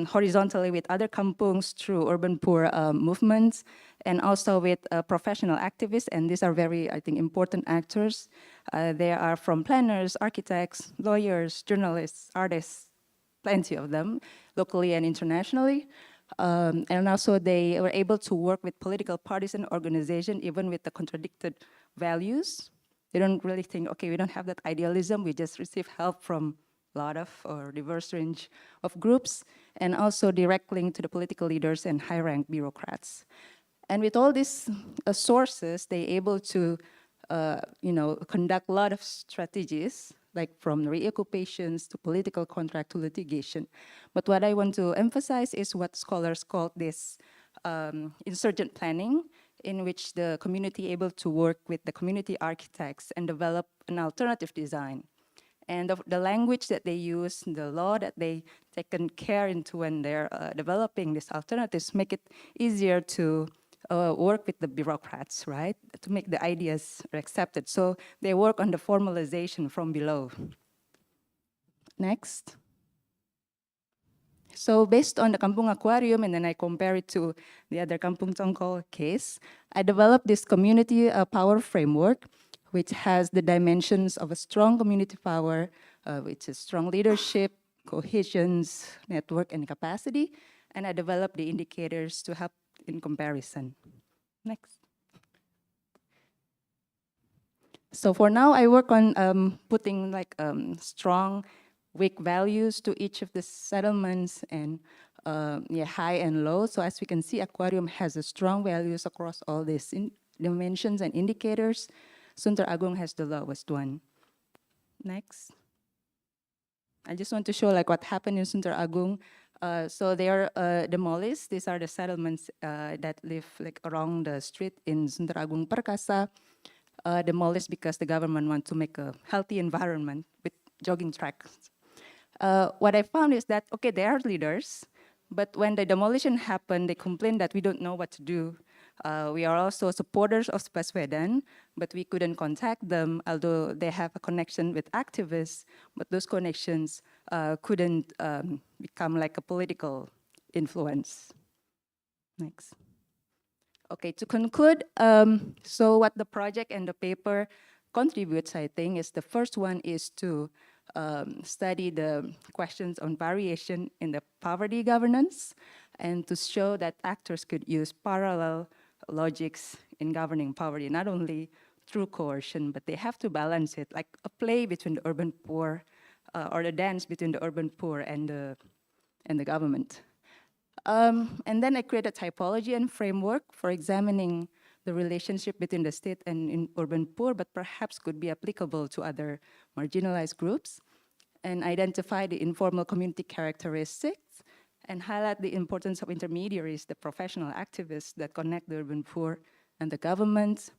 horizontally with other kampungs through urban poor movements, and also with professional activists, and these are very, I think, important actors. They are from planners, architects, lawyers, journalists, artists, plenty of them, locally and internationally. And also they were able to work with political parties and organizations, even with the contradicted values. They don't really think, okay, we don't have that idealism, we just receive help from a lot of or diverse range of groups, and also direct link to the political leaders and high-ranked bureaucrats. And with all these sources, they're able to conduct a lot of strategies, like from reoccupations to political contract to litigation. But what I want to emphasize is what scholars call this insurgent planning, in which the community able to work with the community architects and develop an alternative design. And the language that they use, the law that they taken care into when they're developing these alternatives, make it easier to work with the bureaucrats, right? To make the ideas accepted. So they work on the formalization from below. Next. So based on the Kampung Aquarium, and then I compare it to the other Kampung Tongkol case, I developed this community power framework, which has the dimensions of a strong community power, which is strong leadership, cohesions, network, and capacity. And I developed the indicators to help in comparison. Next. So for now, I work on putting like strong, weak values to each of the settlements, and high and low. So as we can see, Aquarium has a strong values across all these dimensions and indicators. Sunter Agung has the lowest one. Next. I just want to show like what happened in Sunter Agung. So they are demolished. These are the settlements that live like around the street in Sunter Agung Perkasa. Demolished because the government want to make a healthy environment with jogging tracks. What I found is that, okay, they are leaders, but when the demolition happened, they complained that we don't know what to do. We are also supporters of Baswedan, but we couldn't contact them, although they have a connection with activists, but those connections couldn't become like a political influence. Next. Okay, to conclude, so what the project and the paper contributes, I think, is the first one is to study the questions on variation in the poverty governance, and to show that actors could use parallel logics in governing poverty, not only through coercion, but they have to balance it, like a play between the urban poor, or the dance between the urban poor and the and the government. And then I created typology and framework for examining the relationship between the state and urban poor, but perhaps could be applicable to other marginalized groups, and identify the informal community characteristics, and highlight the importance of intermediaries, the professional activists that connect the urban poor and the government,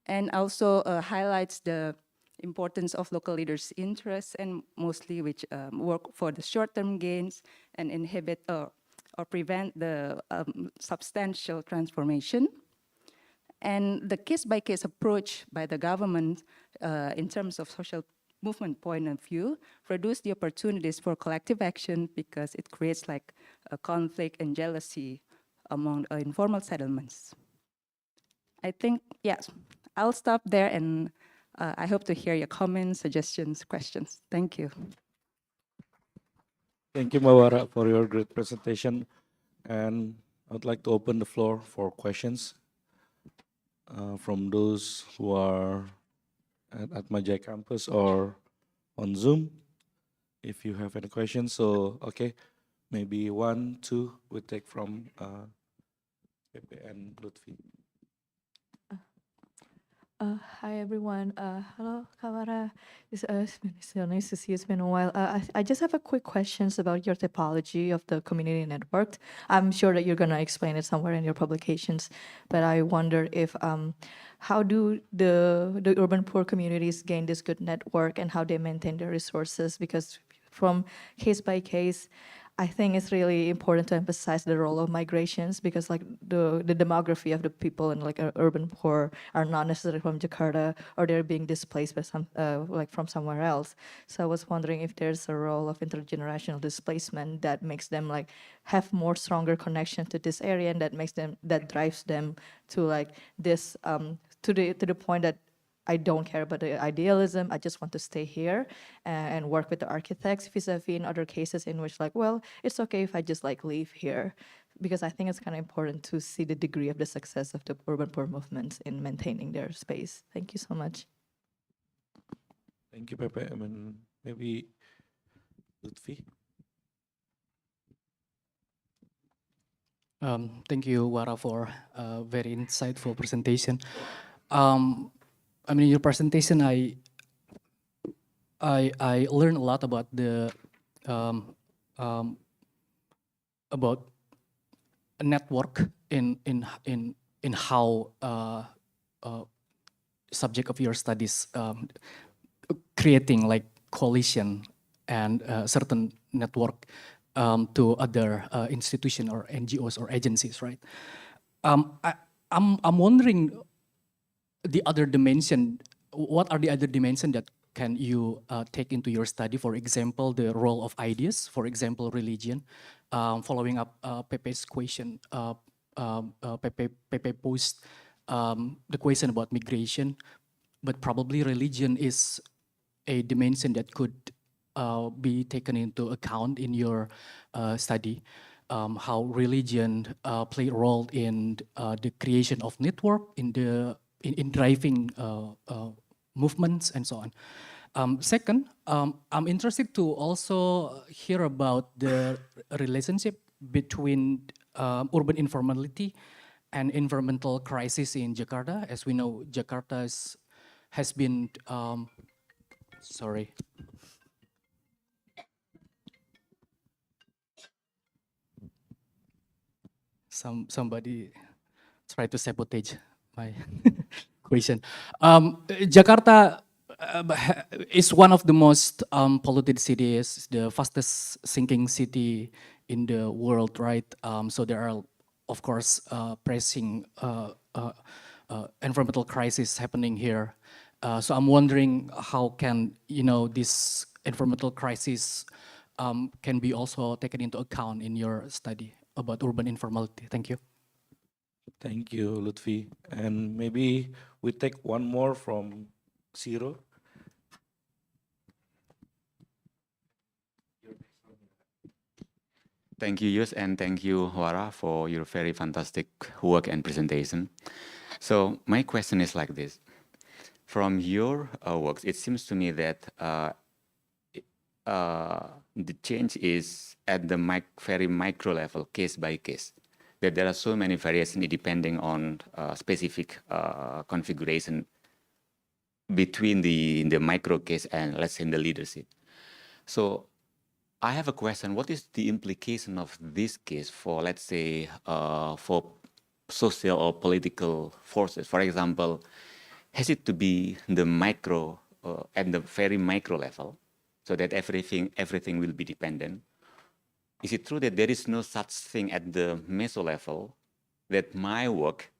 and also highlights the importance of local leaders' interests, and mostly which work for the short-term gains and inhibit or prevent the substantial transformation. And the case-by-case approach by the government in terms of social movement point of view reduce the opportunities for collective action because it creates like a conflict and jealousy among informal settlements. I think, yes, I'll stop there, and I hope to hear your comments, suggestions, questions. Thank you. Thank you, Mawara, for your great presentation. And I'd like to open the floor for questions from those who are at Atmajaya campus or on Zoom. If you have any questions, so okay, maybe 1, 2 we take from Pepe and Lutfi. Hi everyone. Hello, Kawara. It's been so nice to see you. It's been a while. I just have a quick questions about your typology of the community network. I'm sure that you're gonna explain it somewhere in your publications, but I wonder if how do the urban poor communities gain this good network and how they maintain their resources? Because from case by case, I think it's really important to emphasize the role of migrations because like the demography of the people in like urban poor are not necessarily from Jakarta or they're being displaced by some like from somewhere else. So I was wondering if there's a role of intergenerational displacement that makes them like have more stronger connection to this area and that drives them to like this to the point that I don't care about the idealism. I just want to stay here and work with the architects vis-a-vis in other cases in which like, well, it's okay if I just like leave here. Because I think it's kind of important to see the degree of the success of the urban poor movements in maintaining their space. Thank you so much. Thank you, Pepe. I mean, maybe Lutfi. Thank you, Wara, for a very insightful presentation. I mean, in your presentation, I learned a lot about the about a network in how subject of your studies creating like coalition and certain network to other institution or NGOs or agencies, right? I'm wondering the other dimension. What are the other dimensions that can you take into your study? For example, the role of ideas. For example, religion. Following up Pepe's question, Pepe posed the question about migration, but probably religion is a dimension that could be taken into account in your study. How religion play a role in the creation of network, in driving movements and so on. Second, I'm interested to also hear about the relationship between urban informality and environmental crisis in Jakarta. As we know, Jakarta has been, sorry. Somebody try to sabotage my question. Jakarta is one of the most polluted cities, the fastest sinking city in the world, right? So there are, of course, pressing environmental crisis happening here. So I'm wondering how can this environmental crisis can be also taken into account in your study about urban informality. Thank you. Thank you, Lutfi. And maybe we take one more from Zero. Thank you, Yus, and thank you, Wara, for your very fantastic work and presentation. So my question is like this. From your works, it seems to me that the change is at the very micro level, case by case. That there are so many variations depending on specific configuration between the micro case and let's say in the leadership. So I have a question. What is the implication of this case for, let's say, for social or political forces? For example, has it to be the micro at the very micro level, so that everything will be dependent? Is it true that there is no such thing at the meso level that my work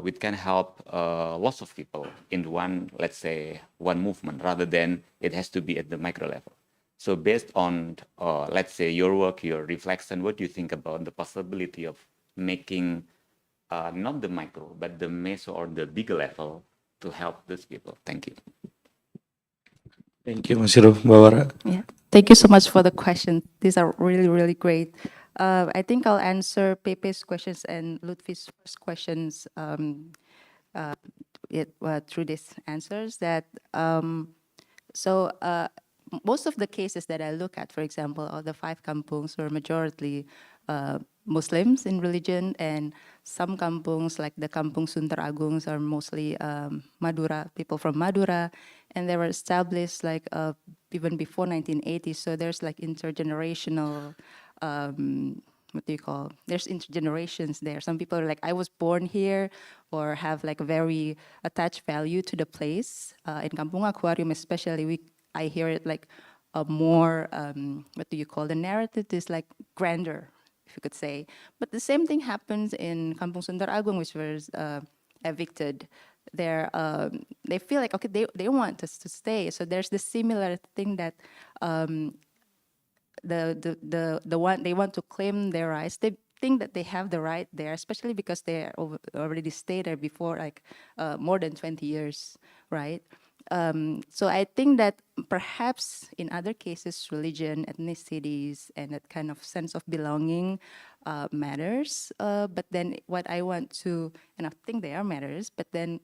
which can help lots of people in one, let's say, one movement, rather than it has to be at the micro level? So based on, let's say, your work, your reflection, what do you think about the possibility of making not the micro, but the meso or the bigger level to help those people? Thank you. Thank you, Mas Hiro. Mbak Wara. Yeah, thank you so much for the question. These are really, really great. I think I'll answer Pepe's questions and Lutfi's first questions through these answers. Most of the cases that I look at, for example, all the 5 kampungs were majority Muslims in religion, and some kampungs, like the Kampung Sunter Agungs, are mostly Madura, people from Madura, and they were established like even before 1980. So there's like intergenerational, there's intergenerations there. Some people are like, I was born here, or have like a very attached value to the place. In Kampung Aquarium especially, I hear it like a more, the narrative is like grander, if you could say. But the same thing happens in Kampung Sunter Agung, which was evicted. They feel like, okay, they want us to stay. So there's this similar thing that the one they want to claim their rights. They think that they have the right there, especially because they already stayed there before, like more than 20 years, right? So I think that perhaps in other cases, religion, ethnicities, and that kind of sense of belonging matters. But then what I want to, and I think they are matters, but then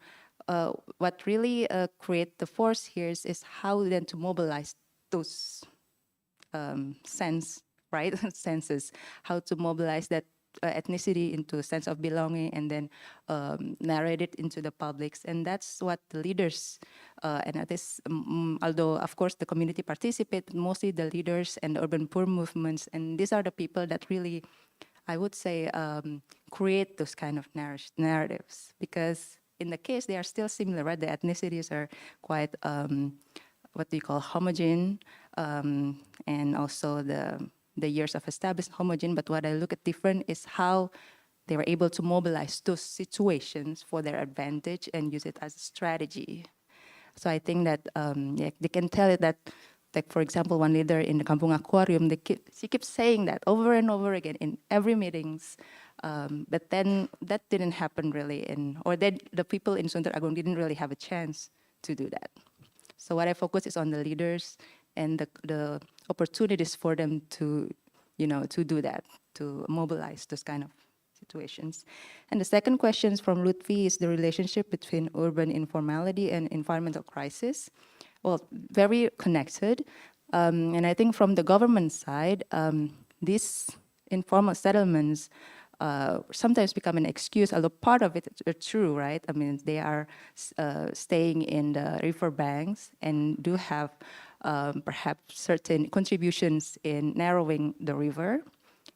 what really create the force here is how then to mobilize those senses, how to mobilize that ethnicity into a sense of belonging, and then narrate it into the publics. And that's what the leaders, and that is, although of course the community participate, mostly the leaders and the urban poor movements, and these are the people that really, I would say, create those kind of narratives. Because in the case, they are still similar, right? The ethnicities are quite, homogen, and also the years of establishment homogen. But what I look at different is how they were able to mobilize those situations for their advantage and use it as a strategy. So I think that they can tell it that, like for example, one leader in the Kampung Aquarium, she keeps saying that over and over again in every meetings. But then that didn't happen really, the people in Sunter Agung didn't really have a chance to do that. So what I focus is on the leaders and the opportunities for them to, to do that, to mobilize those kind of situations. And the second question from Lutfi is the relationship between urban informality and environmental crisis. Well, very connected. And I think from the government side, these informal settlements sometimes become an excuse, although part of it are true, right? I mean, they are staying in the river banks and do have perhaps certain contributions in narrowing the river.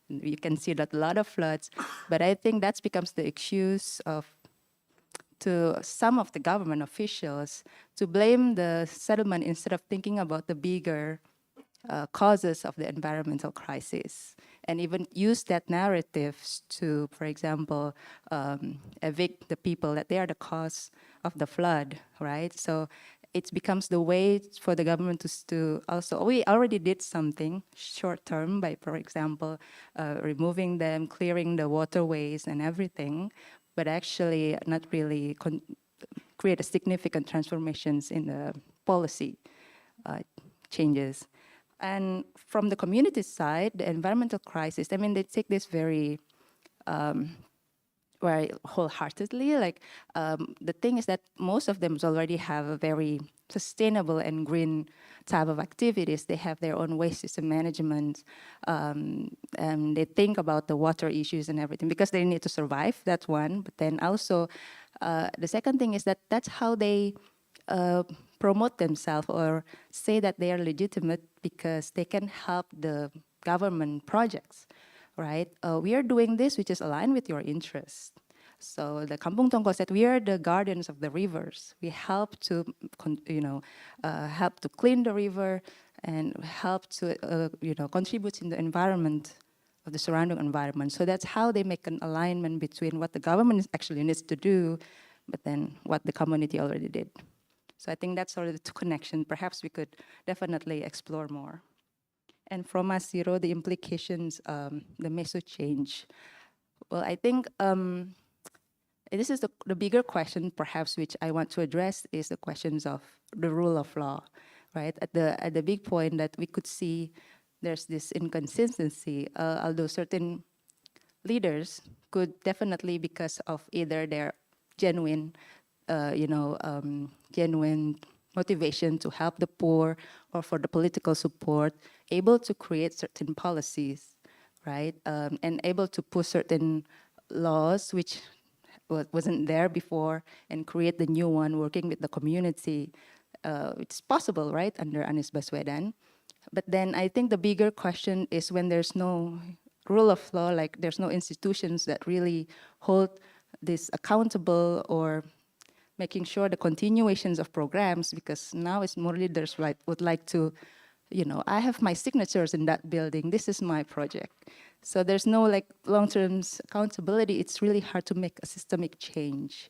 You can see that a lot of floods, but I think that becomes the excuse to some of the government officials to blame the settlement instead of thinking about the bigger causes of the environmental crisis, and even use that narrative to, for example, evict the people that they are the cause of the flood, right? So it becomes the way for the government to also, we already did something short term by, for example, removing them, clearing the waterways and everything, but actually not really create a significant transformations in the policy changes. And from the community side, the environmental crisis, I mean, they take this very wholeheartedly. Like the thing is that most of them already have a very sustainable and green type of activities. They have their own waste system management. And they think about the water issues and everything because they need to survive. That's one. But then also, the second thing is that that's how they promote themselves or say that they are legitimate because they can help the government projects, right? We are doing this, which is aligned with your interests. So the Kampung Tongko said, we are the guardians of the rivers. We help to, help to clean the river and help to, contribute in the environment of the surrounding environment. So that's how they make an alignment between what the government actually needs to do, but then what the community already did. So I think that's sort of the two connection. Perhaps we could definitely explore more. And from Masiro, the implications, the meso change. Well, I think this is the bigger question, perhaps, which I want to address is the questions of the rule of law, right? At the big point that we could see there's this inconsistency, although certain leaders could definitely, because of either their genuine, genuine motivation to help the poor or for the political support, able to create certain policies, right? And able to push certain laws which wasn't there before and create the new one working with the community. It's possible, right, under Anies Baswedan. But then I think the bigger question is when there's no rule of law, like there's no institutions that really hold this accountable or making sure the continuations of programs, because now it's more leaders would like to, I have my signatures in that building, this is my project. So there's no like long-term accountability. It's really hard to make a systemic change.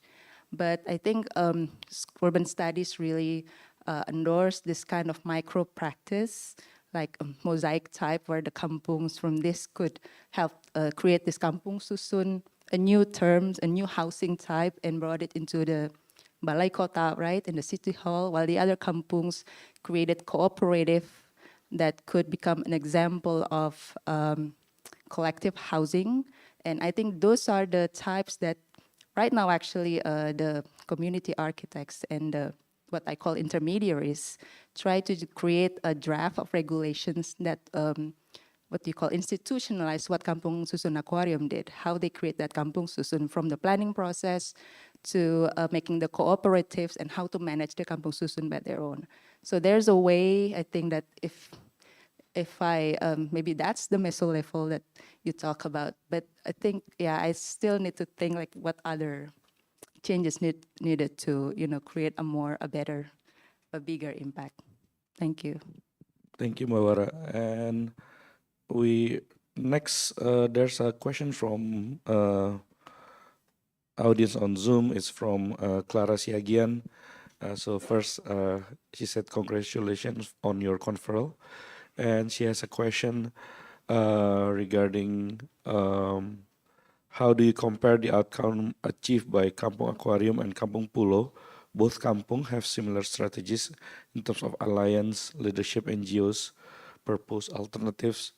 But I think urban studies really endorse this kind of micro practice, like a mosaic type where the kampungs from this could help create this kampung susun, a new terms, a new housing type, and brought it into the Balai Kota, right, in the city hall, while the other kampungs created cooperative that could become an example of collective housing. And I think those are the types that right now actually the community architects and what I call intermediaries try to create a draft of regulations that what you call institutionalize what Kampung Susun Aquarium did, how they create that Kampung Susun from the planning process to making the cooperatives and how to manage the Kampung Susun by their own. So there's a way, I think, that if I, maybe that's the meso level that you talk about, but I think, yeah, I still need to think like what other changes needed to, create a better, a bigger impact. Thank you. Thank you, Mawara. And next, there's a question from audience on Zoom. It's from Clara Siagian. So first, she said congratulations on your conferral. And she has a question regarding how do you compare the outcome achieved by Kampung Aquarium and Kampung Pulo? Both kampung have similar strategies in terms of alliance, leadership, NGOs, purpose, alternatives,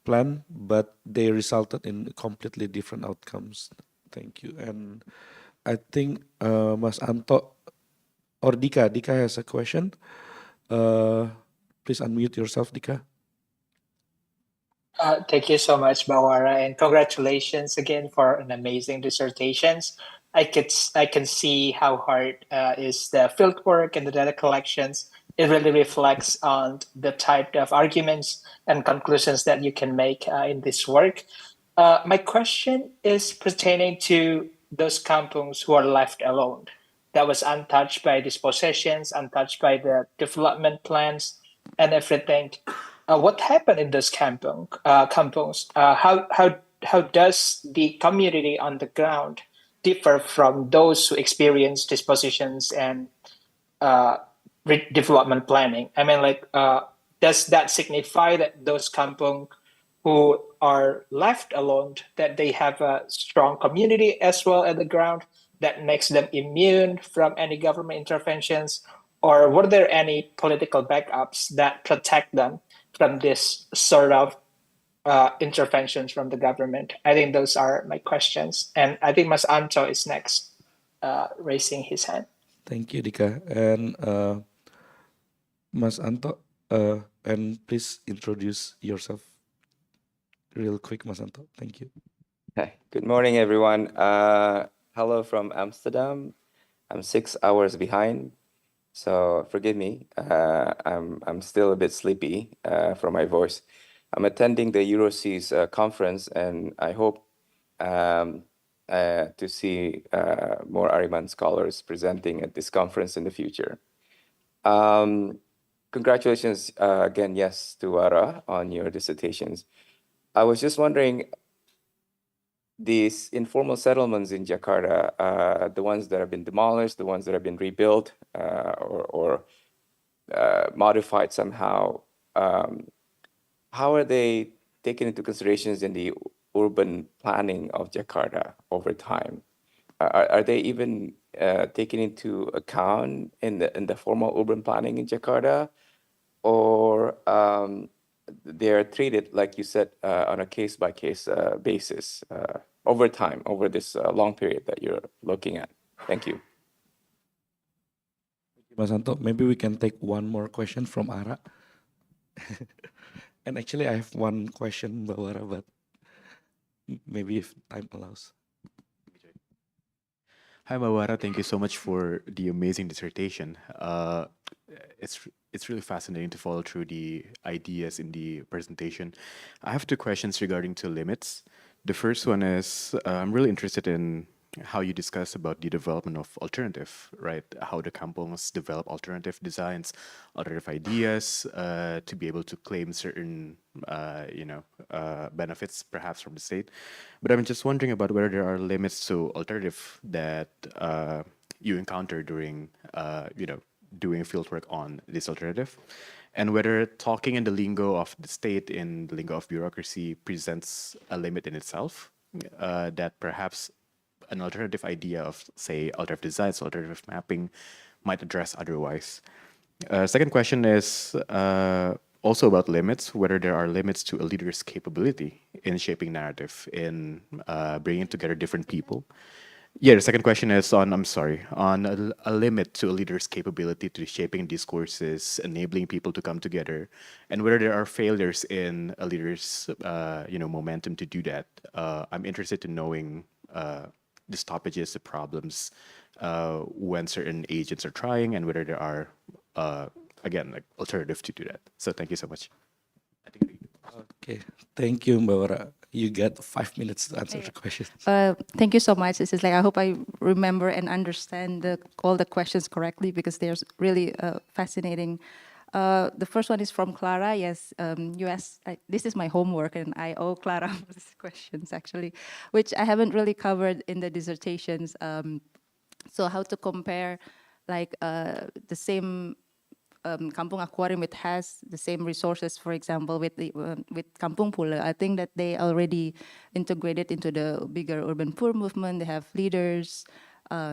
plan, but they resulted in completely different outcomes. Thank you. And I think Mas Anto or Dika has a question. Please unmute yourself, Dika. Thank you so much, Bawara, and congratulations again for an amazing dissertations. I can see how hard is the field work and the data collections. It really reflects on the type of arguments and conclusions that you can make in this work. My question is pertaining to those kampungs who are left alone, that was untouched by dispossessions, untouched by the development plans and everything. What happened in those kampungs? How does the community on the ground differ from those who experience dispositions and development planning? I mean, does that signify that those kampung who are left alone, that they have a strong community as well at the ground that makes them immune from any government interventions? Or were there any political backups that protect them from this sort of interventions from the government? I think those are my questions. And I think Mas Anto is next, raising his hand. Thank you, Dika. And Mas Anto, and please introduce yourself real quick, Mas Anto. Thank you. Hi, good morning, everyone. Hello from Amsterdam. I'm 6 hours behind, so forgive me. I'm still a bit sleepy from my voice. I'm attending the EuroSeas conference, and I hope to see more Ariman scholars presenting at this conference in the future. Congratulations again, yes, to Wara on your dissertations. I was just wondering, these informal settlements in Jakarta, the ones that have been demolished, the ones that have been rebuilt or modified somehow, how are they taken into considerations in the urban planning of Jakarta over time? Are they even taken into account in the formal urban planning in Jakarta, or they're treated, like you said, on a case-by-case basis over time, over this long period that you're looking at? Thank you. Mas Anto, maybe we can take one more question from Ara. And actually, I have one question, Mbak Wara, but maybe if time allows. Hi, Mawara. Thank you so much for the amazing dissertation. It's really fascinating to follow through the ideas in the presentation. I have two questions regarding to limits. The first one is I'm really interested in how you discuss about the development of alternative, right? How the kampungs develop alternative designs, alternative ideas to be able to claim certain, benefits perhaps from the state. But I'm just wondering about whether there are limits to alternative that you encounter during, doing fieldwork on this alternative, and whether talking in the lingo of the state, in the lingo of bureaucracy, presents a limit in itself that perhaps an alternative idea of, say, alternative designs, alternative mapping might address otherwise. Second question is also about limits, whether there are limits to a leader's capability in shaping narrative, in bringing together different people. Yeah, the second question is on, on a limit to a leader's capability to shaping discourses, enabling people to come together, and whether there are failures in a leader's, momentum to do that. I'm interested in knowing the stoppages, the problems when certain agents are trying, and whether there are, again, like alternatives to do that. So thank you so much. Okay, thank you, Mbak Wara. You get 5 minutes to answer the questions. Thank you so much. This is like, I hope I remember and understand all the questions correctly, because they're really fascinating. The first one is from Clara. Yes, you asked, this is my homework, and I owe Clara these questions actually, which I haven't really covered in the dissertations. So how to compare like the same Kampung Aquarium, it has the same resources, for example, with Kampung Pulau. I think that they already integrated into the bigger urban poor movement. They have leaders,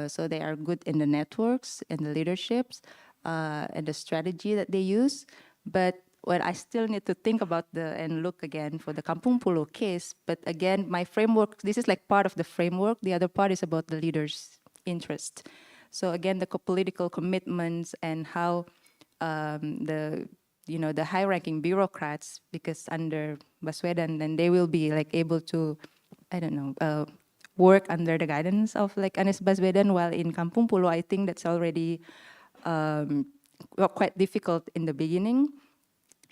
so they are good in the networks and the leaderships and the strategy that they use. But what I still need to think about and look again for the Kampung Pulau case. But again, my framework, this is like part of the framework. The other part is about the leaders' interest. So again, the political commitments and how the high-ranking bureaucrats, because under Baswedan, then they will be like able to, I don't know, work under the guidance of like Anies Baswedan, while in Kampung Pulau, I think that's already quite difficult in the beginning.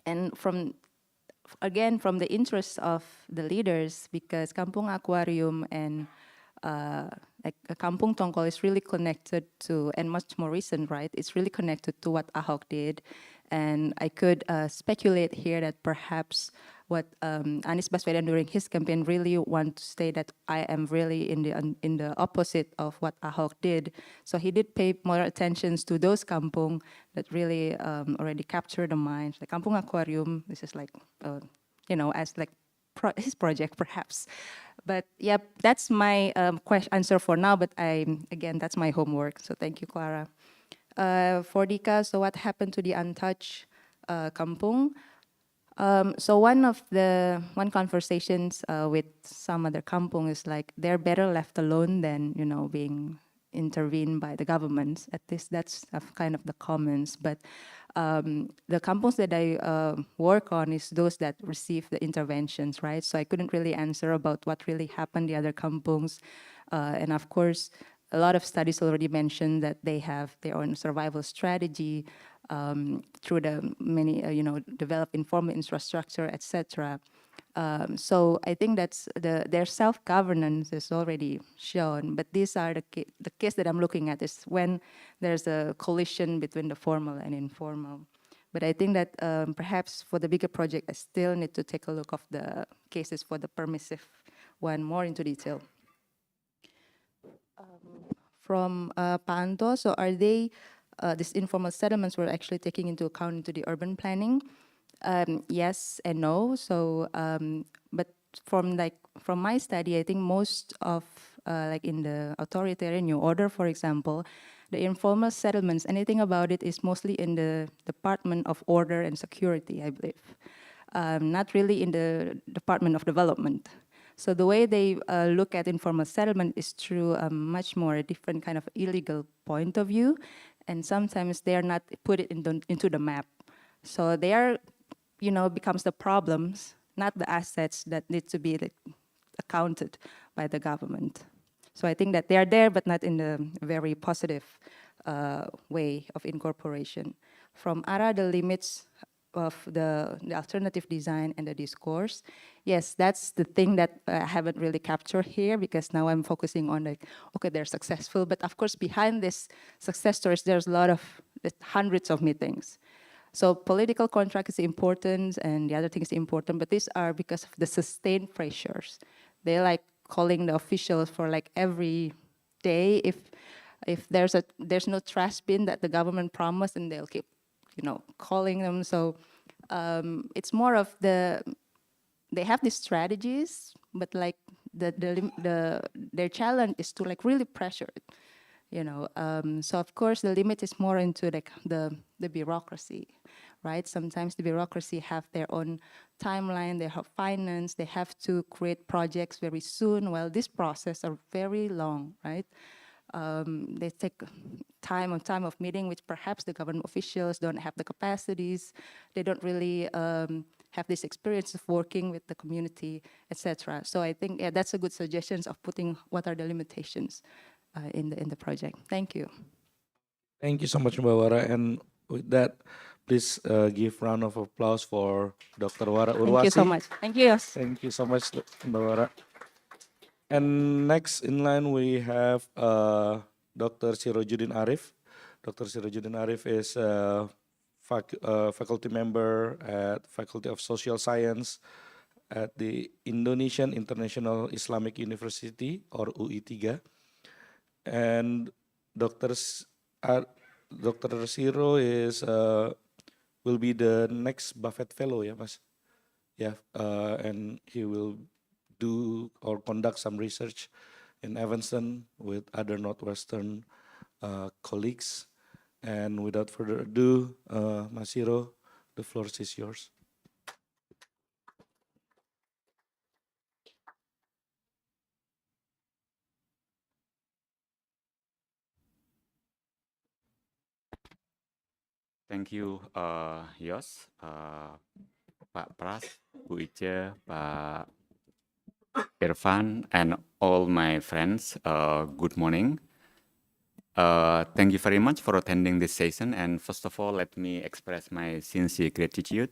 And from the interests of the leaders, because Kampung Aquarium and like Kampung Tongkol is really connected to, and much more recent, right? It's really connected to what Ahok did. And I could speculate here that perhaps what Anies Baswedan during his campaign really want to say that I am really in the opposite of what Ahok did. So he did pay more attention to those kampung that really already captured the minds. The Kampung Aquarium, this is like, as like his project perhaps. But yeah, that's my answer for now, but again, that's my homework. So thank you, Clara. For Dika, so what happened to the untouched kampung? So one conversations with some other kampung is like, they're better left alone than, being intervened by the government. At least that's kind of the comments. But the kampungs that I work on is those that receive the interventions, right? So I couldn't really answer about what really happened the other kampungs. And of course, a lot of studies already mentioned that they have their own survival strategy through the many, develop informal infrastructure, etc. So I think that's their self-governance is already shown, but these are the case that I'm looking at is when there's a collision between the formal and informal. But I think that perhaps for the bigger project, I still need to take a look of the cases for the permissive one more into detail. From Panto, so are they, these informal settlements were actually taking into account into the urban planning? Yes and no. So, but from my study, I think most of like in the authoritarian New Order, for example, the informal settlements, anything about it is mostly in the Department of Order and Security, I believe, not really in the Department of Development. So the way they look at informal settlement is through a much more different kind of illegal point of view, and sometimes they are not put it into the map. So they are, becomes the problems, not the assets that need to be accounted by the government. So I think that they are there, but not in a very positive way of incorporation. From ARA, the limits of the alternative design and the discourse, yes, that's the thing that I haven't really captured here, because now I'm focusing on okay, they're successful, but of course behind this success stories, there's a lot of hundreds of meetings. So political contract is important and the other thing is important, but these are because of the sustained pressures. They like calling the officials for like every day. If there's no trash bin that the government promised, and they'll keep, calling them. So it's more of they have these strategies, but like their challenge is to like really pressure it. So of course the limit is more into like the bureaucracy, right? Sometimes the bureaucracy have their own timeline, they have finance, they have to create projects very soon. Well, this process are very long, right? They take time of meeting, which perhaps the government officials don't have the capacities. They don't really have this experience of working with the community, etc. So I think that's a good suggestion of putting what are the limitations in the project. Thank you. Thank you so much, Mbak Wara. And with that, please give round of applause for Dr. Wara Urwasi. Thank you so much. Thank you, Yos. Thank you so much, Mbak Wara. And next in line we have Dr. Sirojudin Arif. Dr. Sirojudin Arif is a faculty member at Faculty of Social Science at the Indonesian International Islamic University, or UI3. And Dr. Siro is will be the next Buffett Fellow, ya Mas? Yeah, and he will do or conduct some research in Evanston with other Northwestern colleagues. And without further ado, Mas Siro, the floor is yours. Thank you, Yos, Pak Pras, Bu Ice, Pak Irfan, and all my friends. Good morning. Thank you very much for attending this session. And first of all, let me express my sincere gratitude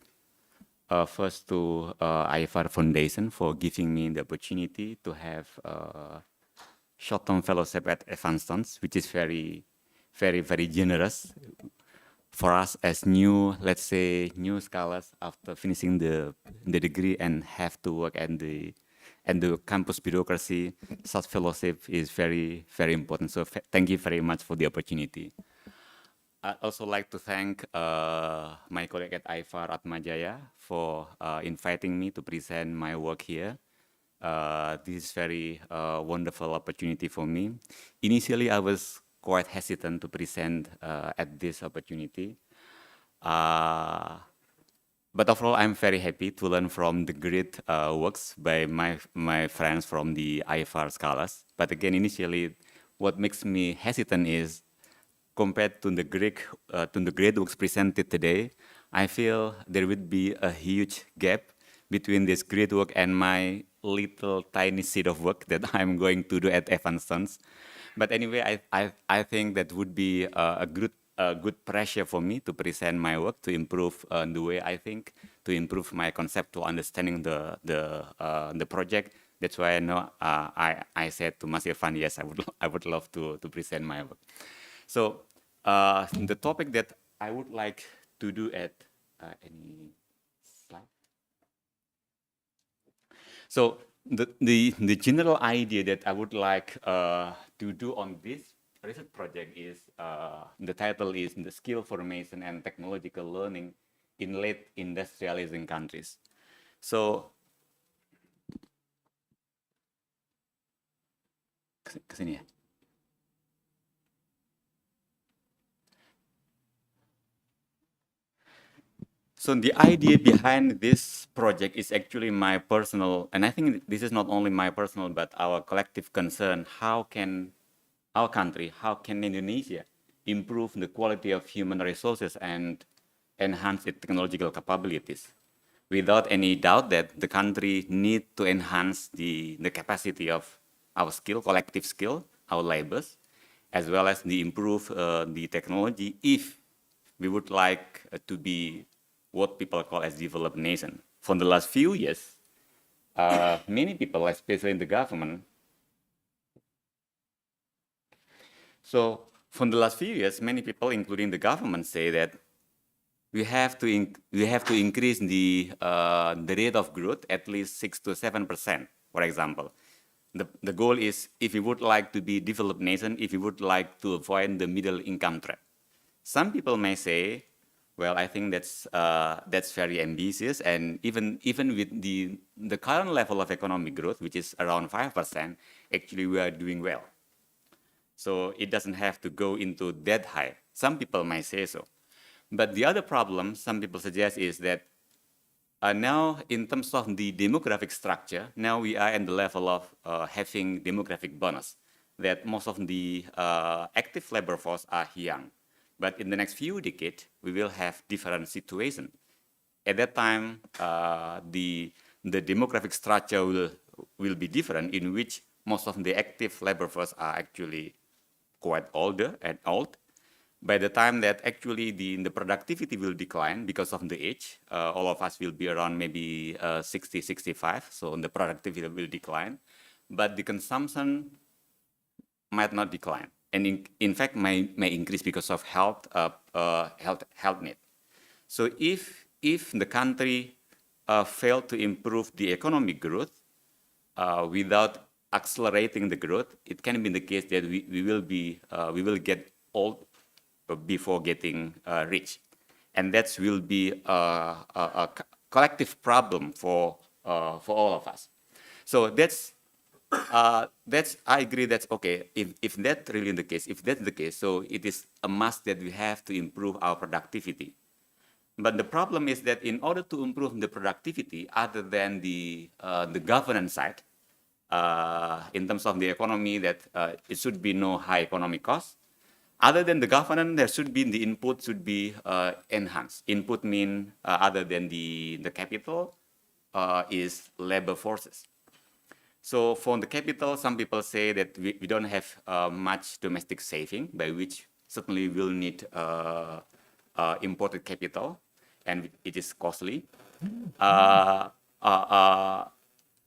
first to Ifar Foundation for giving me the opportunity to have short-term fellowship at Evanston, which is very, very, very generous for us as new, let's say, new scholars after finishing the degree and have to work at the campus bureaucracy. Such fellowship is very, very important. So thank you very much for the opportunity. I'd also like to thank my colleague at Ifar Atmajaya for inviting me to present my work here. This is very wonderful opportunity for me. Initially, I was quite hesitant to present at this opportunity. But overall, I'm very happy to learn from the great works by my friends from the Ifar scholars. But again, initially, what makes me hesitant is compared to the great works presented today, I feel there would be a huge gap between this great work and my little tiny seed of work that I'm going to do at Evanston's. But anyway, I think that would be a good pressure for me to present my work, to improve the way I think, to improve my conceptual understanding the project. That's why I know I said to Mas Irfan, yes, I would love to present my work. So the topic that I would like to do at any slide. So the general idea that I would like to do on this research project is, the title is the skill formation and technological learning in late industrializing countries. So kesini ya. So the idea behind this project is actually my personal, and I think this is not only my personal, but our collective concern. How can our country, how can Indonesia improve the quality of human resources and enhance its technological capabilities? Without any doubt that the country need to enhance the capacity of our skill, collective skill, our labors, as well as the improve the technology if we would like to be what people call as developed nation. For the last few years, many people, especially in the government, so from the last few years, many people, including the government, say that we have to increase the rate of growth at least 6 to 7%. For example, the goal is, if we would like to be developed nation, if we would like to avoid the middle income trap. Some people may say, well, I think that's very ambitious, and even with the current level of economic growth, which is around 5%, actually we are doing well. So it doesn't have to go into that high. Some people might say so. But the other problem some people suggest is that now, in terms of the demographic structure, now we are at the level of having demographic bonus, that most of the active labor force are young. But in the next few decades, we will have different situation. At that time, the demographic structure will be different, in which most of the active labor force are actually quite older and old. By the time that actually the productivity will decline because of the age, all of us will be around maybe 60, 65, so the productivity will decline, but the consumption might not decline, and in fact may increase because of health need. So if the country failed to improve the economic growth without accelerating the growth, it can be the case that we will get old before getting rich, and that will be a collective problem for all of us. So that's I agree. That's okay. If that's really the case, so it is a must that we have to improve our productivity. But the problem is that in order to improve the productivity, other than the governance side, in terms of the economy, that it should be no high economic cost. Other than the governance, there should be the input should be enhanced. Input mean other than the capital is labor forces. So for the capital, some people say that we don't have much domestic saving, by which certainly we'll need imported capital, and it is costly.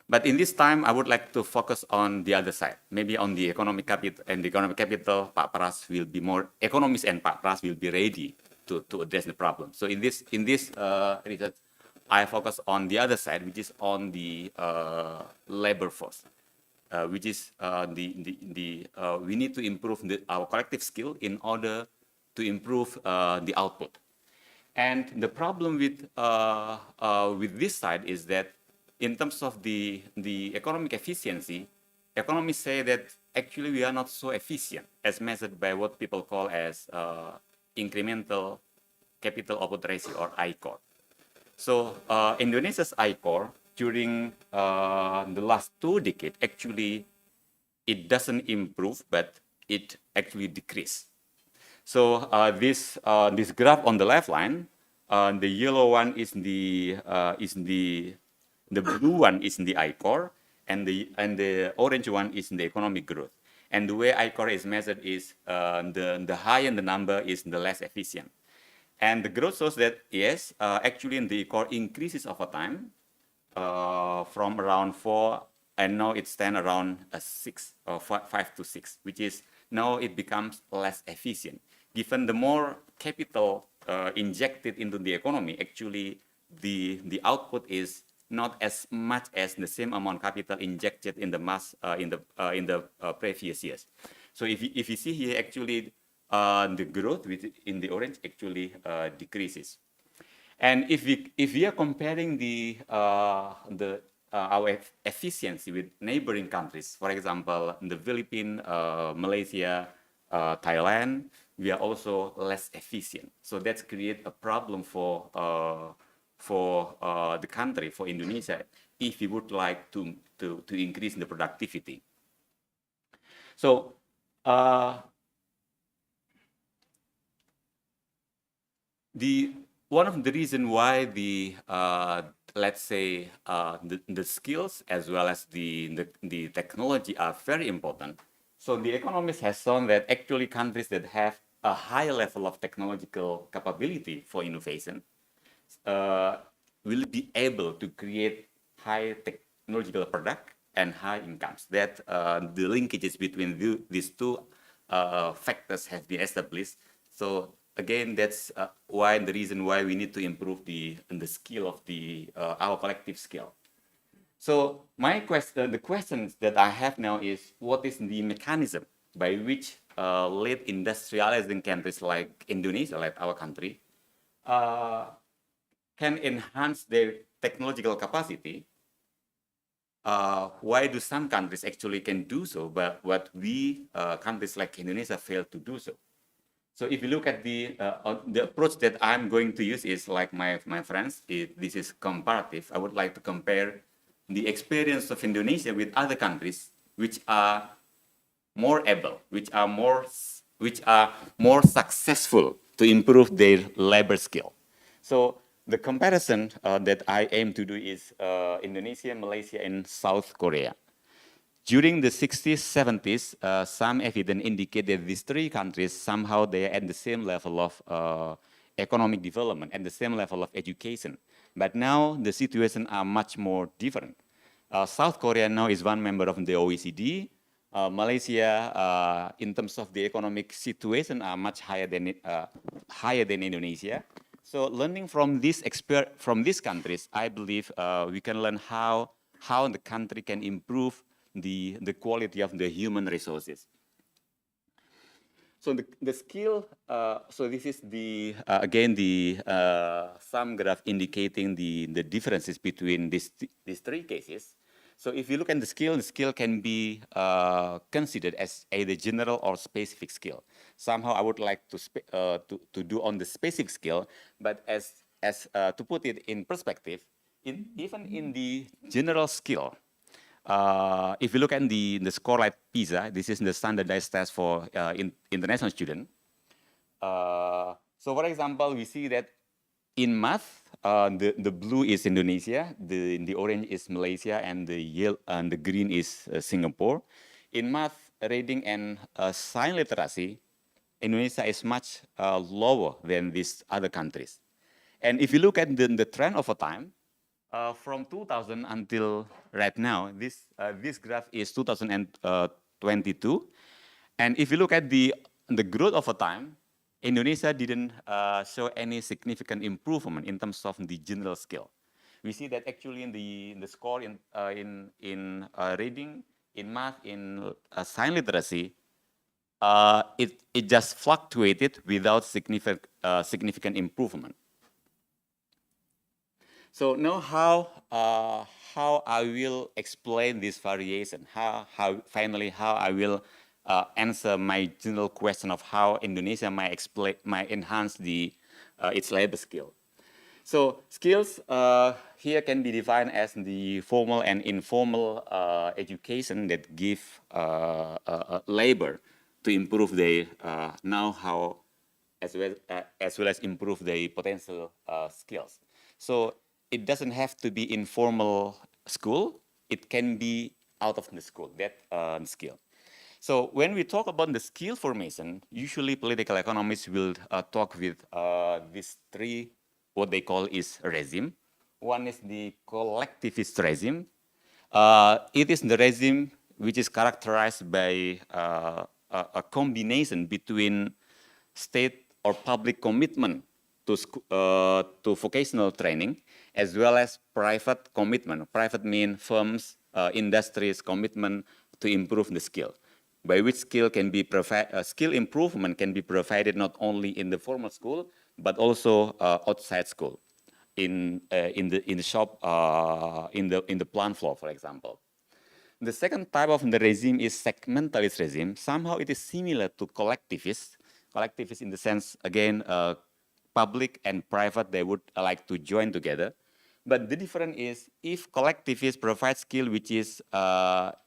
But in this time, I would like to focus on the other side, maybe on the economic capital. And the economic capital, Pak Pras will be more, economists and Pak Pras will be ready to address the problem. So in this research, I focus on the other side, which is on the labor force, which is we need to improve our collective skill in order to improve the output. And the problem with this side is that in terms of the economic efficiency, economists say that actually we are not so efficient as measured by what people call as incremental capital output ratio, or ICOR. So Indonesia's ICOR during the last 2 decades, actually it doesn't improve, but it actually decreased. So this graph on the left line, the yellow one is the blue one is in the I-core, and the orange one is in the economic growth. And the way I-core is measured is the higher the number is the less efficient. And the growth shows that yes, actually in the core increases over time from around 4, and now it stands around 6 or 5 to 6, which is now it becomes less efficient. Given the more capital injected into the economy, actually the output is not as much as the same amount capital injected in the previous years. So if you see here, actually the growth in the orange actually decreases. And if we are comparing our efficiency with neighboring countries, for example, the Philippines, Malaysia, Thailand, we are also less efficient. So that creates a problem for the country, for Indonesia, if we would like to increase the productivity. So one of the reasons why let's say the skills as well as the technology are very important. So the economists have shown that actually countries that have a high level of technological capability for innovation will be able to create high technological product and high incomes. That the linkages between these two factors have been established. So again, that's why the reason why we need to improve the skill of our collective skill. So the questions that I have now is, what is the mechanism by which late industrializing countries like Indonesia, like our country, can enhance their technological capacity? Why do some countries actually can do so, but what we countries like Indonesia fail to do so? So if you look at the approach that I'm going to use is like my friends, this is comparative. I would like to compare the experience of Indonesia with other countries which are more able, which are more successful to improve their labor skill. So the comparison that I aim to do is Indonesia, Malaysia, and South Korea. During the 60s, 70s, some evidence indicate that these three countries, somehow they are at the same level of economic development, at the same level of education. But now the situation are much more different. South Korea now is one member of the OECD. Malaysia, in terms of the economic situation, are much higher than Indonesia. So learning from these countries, I believe we can learn how the country can improve the quality of the human resources. So the skill, so this is again some graph indicating the differences between these three cases. So if you look at the skill can be considered as either general or specific skill. Somehow I would like to do on the specific skill, but as to put it in perspective, even in the general skill, if you look at the score like PISA, this is the standardized test for international students. So for example, we see that in math, the blue is Indonesia, the orange is Malaysia, and the yellow and the green is Singapore. In math, reading, and sign literacy, Indonesia is much lower than these other countries. And if you look at the trend over time, from 2000 until right now, this graph is 2022. And if you look at the growth over time, Indonesia didn't show any significant improvement in terms of the general skill. We see that actually in the score in reading, in math, in sign literacy, it just fluctuated without significant improvement. So now how I will explain this variation, how I will answer my general question of how Indonesia might enhance its labor skill. So skills here can be defined as the formal and informal education that give labor to improve their know-how as well as improve their potential skills. So it doesn't have to be in formal school. It can be out of the school, that skill. So when we talk about the skill formation, usually political economists will talk with these three, what they call is regime. One is the collectivist regime. It is the regime which is characterized by a combination between state or public commitment to vocational training, as well as private commitment. Private means firms, industries commitment to improve the skill, by which skill can be skill improvement can be provided not only in the formal school but also outside school, in the shop, in the plant floor, for example. The second type of the regime is segmentalist regime. Somehow it is similar to collectivist. Collectivist in the sense, again, public and private, they would like to join together. But the difference is, if collectivist provides skill which is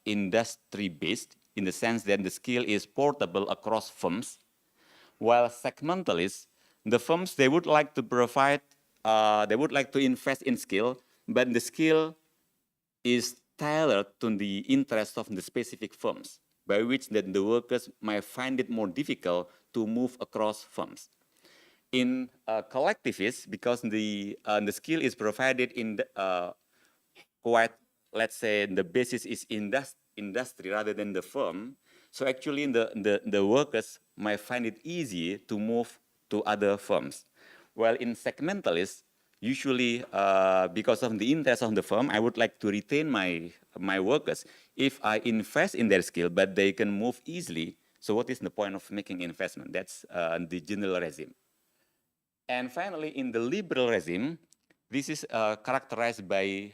industry-based, in the sense that the skill is portable across firms, while segmentalists, the firms, they would like to provide, they would like to invest in skill, but the skill is tailored to the interest of the specific firms, by which that the workers might find it more difficult to move across firms. In collectivists, because the skill is provided in the, quite, let's say, the basis is industry rather than the firm, so actually the workers might find it easy to move to other firms. While in segmentalists, usually because of the interest of the firm, I would like to retain my workers. If I invest in their skill, but they can move easily, so what is the point of making investment? That's the general regime. And finally, in the liberal regime, this is characterized by,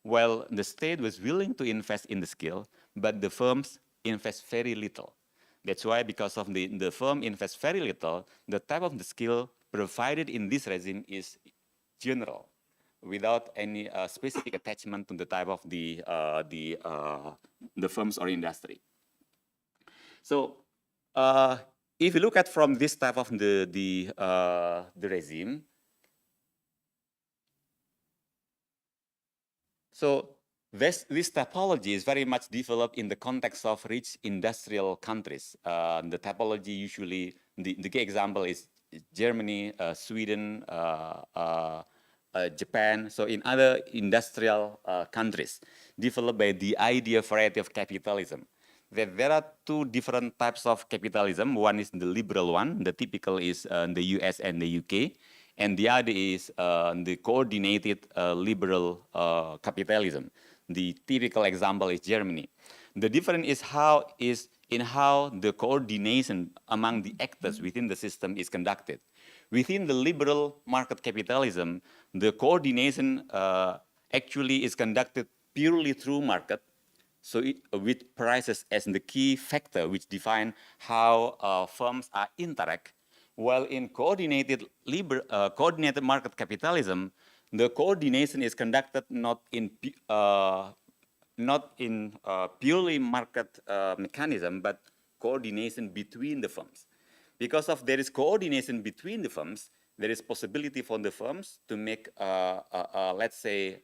well, the state was willing to invest in the skill, but the firms invest very little. That's why, because of the firm invests very little, the type of the skill provided in this regime is general, without any specific attachment to the type of the firms or industry. So if you look at from this type of the regime, so this typology is very much developed in the context of rich industrial countries. The typology usually, the key example is Germany, Sweden, Japan. So in other industrial countries, developed by the idea variety of capitalism. That there are two different types of capitalism. One is the liberal one, the typical is the US and the UK. And the other is the coordinated liberal capitalism. The typical example is Germany. The difference is in how the coordination among the actors within the system is conducted. Within the liberal market capitalism, the coordination actually is conducted purely through market. So with prices as the key factor which define how firms are interact. While in coordinated market capitalism, the coordination is conducted not in purely market mechanism, but coordination between the firms. Because of there is coordination between the firms, there is possibility for the firms to make, let's say,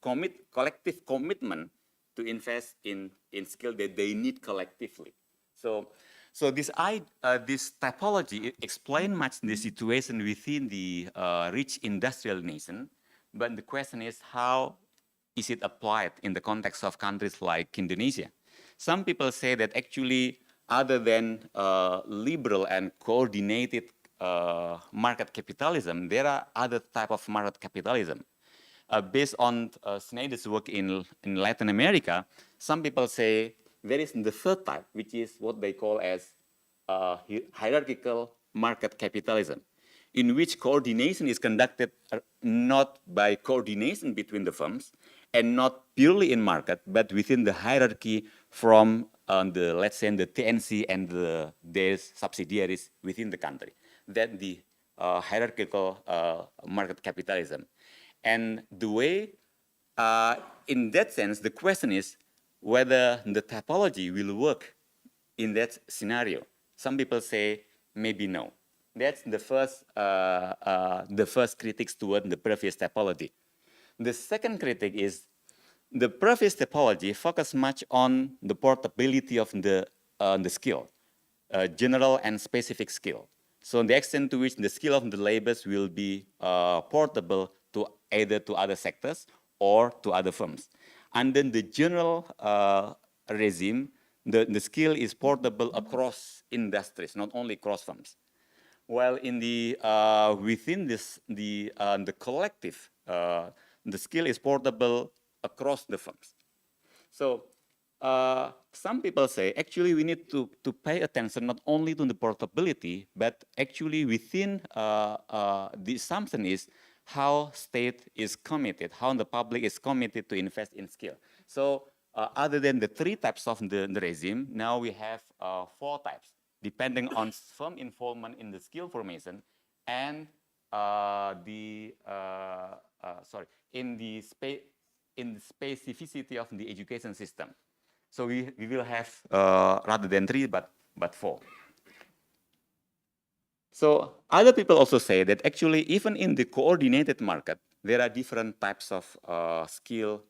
collective commitment to invest in skill that they need collectively. So this typology explains much the situation within the rich industrial nation, but the question is, how is it applied in the context of countries like Indonesia? Some people say that actually, other than liberal and coordinated market capitalism, there are other type of market capitalism. Based on Snyder's work in Latin America, some people say there is the third type, which is what they call as hierarchical market capitalism, in which coordination is conducted not by coordination between the firms and not purely in market, but within the hierarchy from the, let's say, the TNC and their subsidiaries within the country. That the hierarchical market capitalism. And the way, in that sense, the question is whether the typology will work in that scenario? Some people say maybe no. That's the first critiques toward the previous typology. The second critique is the previous typology focused much on the portability of the skill, general and specific skill. So the extent to which the skill of the laborers will be portable to either to other sectors or to other firms. And then the general regime, the skill is portable across industries, not only across firms. While in the within this the collective, the skill is portable across the firms. So some people say actually we need to pay attention not only to the portability, but actually within the assumption is how state is committed, how the public is committed to invest in skill. So other than the three types of the regime, now we have four types, depending on firm involvement in the skill formation and in the specificity of the education system. So we will have rather than three, but four. So other people also say that actually even in the coordinated market, there are different types of skill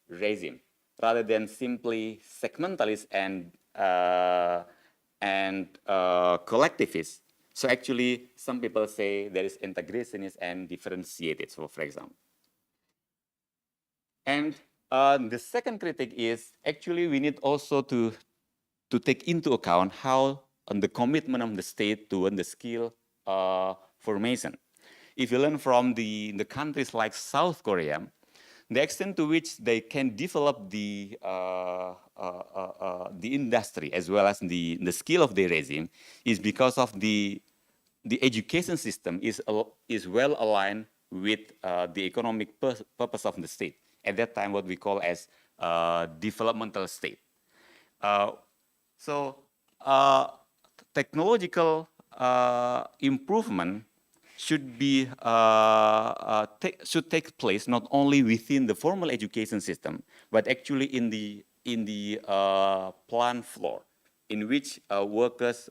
regime, rather than simply segmentalist and collectivist. So actually, some people say there is integrationist and differentiated, so for example. And the second critique is actually we need also to take into account how the commitment of the state to the skill formation. If you learn from the countries like South Korea, the extent to which they can develop the industry as well as the skill of their regime is because of the education system is well aligned with the economic purpose of the state. At that time, what we call as developmental state. So technological improvement should be should take place not only within the formal education system, but actually in the plant floor, in which workers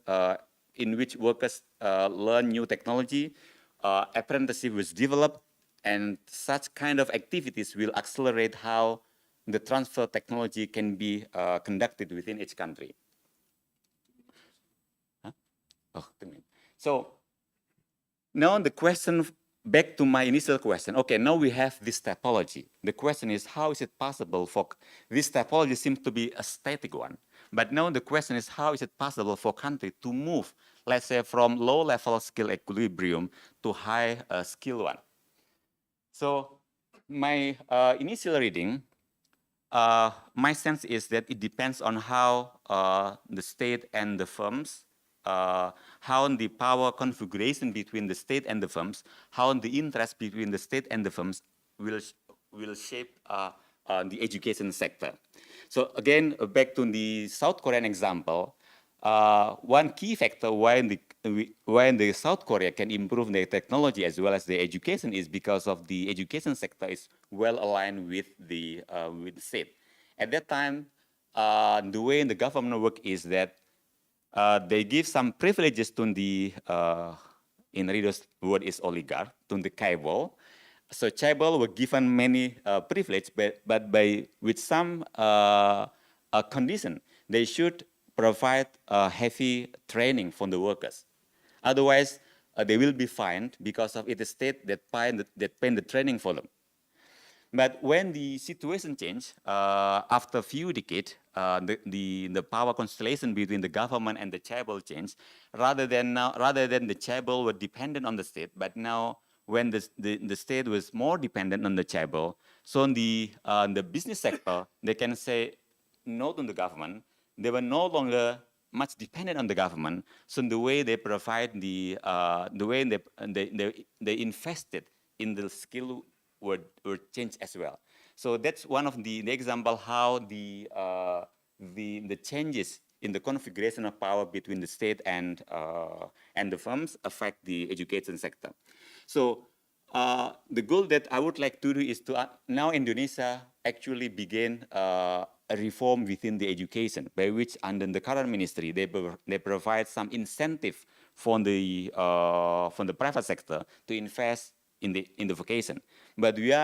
learn new technology, apprenticeship was developed, and such kind of activities will accelerate how the transfer technology can be conducted within each country. Huh? Oh, so now the question, back to my initial question. Okay, now we have this typology. The question is, how is it possible for this typology seems to be a static one, but now the question is, how is it possible for country to move, let's say, from low-level skill equilibrium to high skill one? So my initial reading, my sense is that it depends on how the state and the firms, how the power configuration between the state and the firms, how the interest between the state and the firms will shape the education sector. So again, back to the South Korean example, one key factor why the South Korea can improve their technology as well as their education is because of the education sector is well aligned with the state. At that time, the way the government work is that they give some privileges to the in Rido's word is oligarch, to the chaebol. So chaebol were given many privileges, but with some condition. They should provide heavy training for the workers. Otherwise, they will be fined because of it is state that pay the training for them. But when the situation changed, after a few decades, the power constellation between the government and the chaebol changed. Rather than the chaebol were dependent on the state, but now when the state was more dependent on the chaebol, so in the business sector, they can say no to the government. They were no longer much dependent on the government. So in the way they provide the way they invested in the skill were changed as well. So that's one of the example how the changes in the configuration of power between the state and the firms affect the education sector. So the goal that I would like to do is to now Indonesia actually begin a reform within the education, by which under the current ministry, they provide some incentive from the private sector to invest in the vocation. But we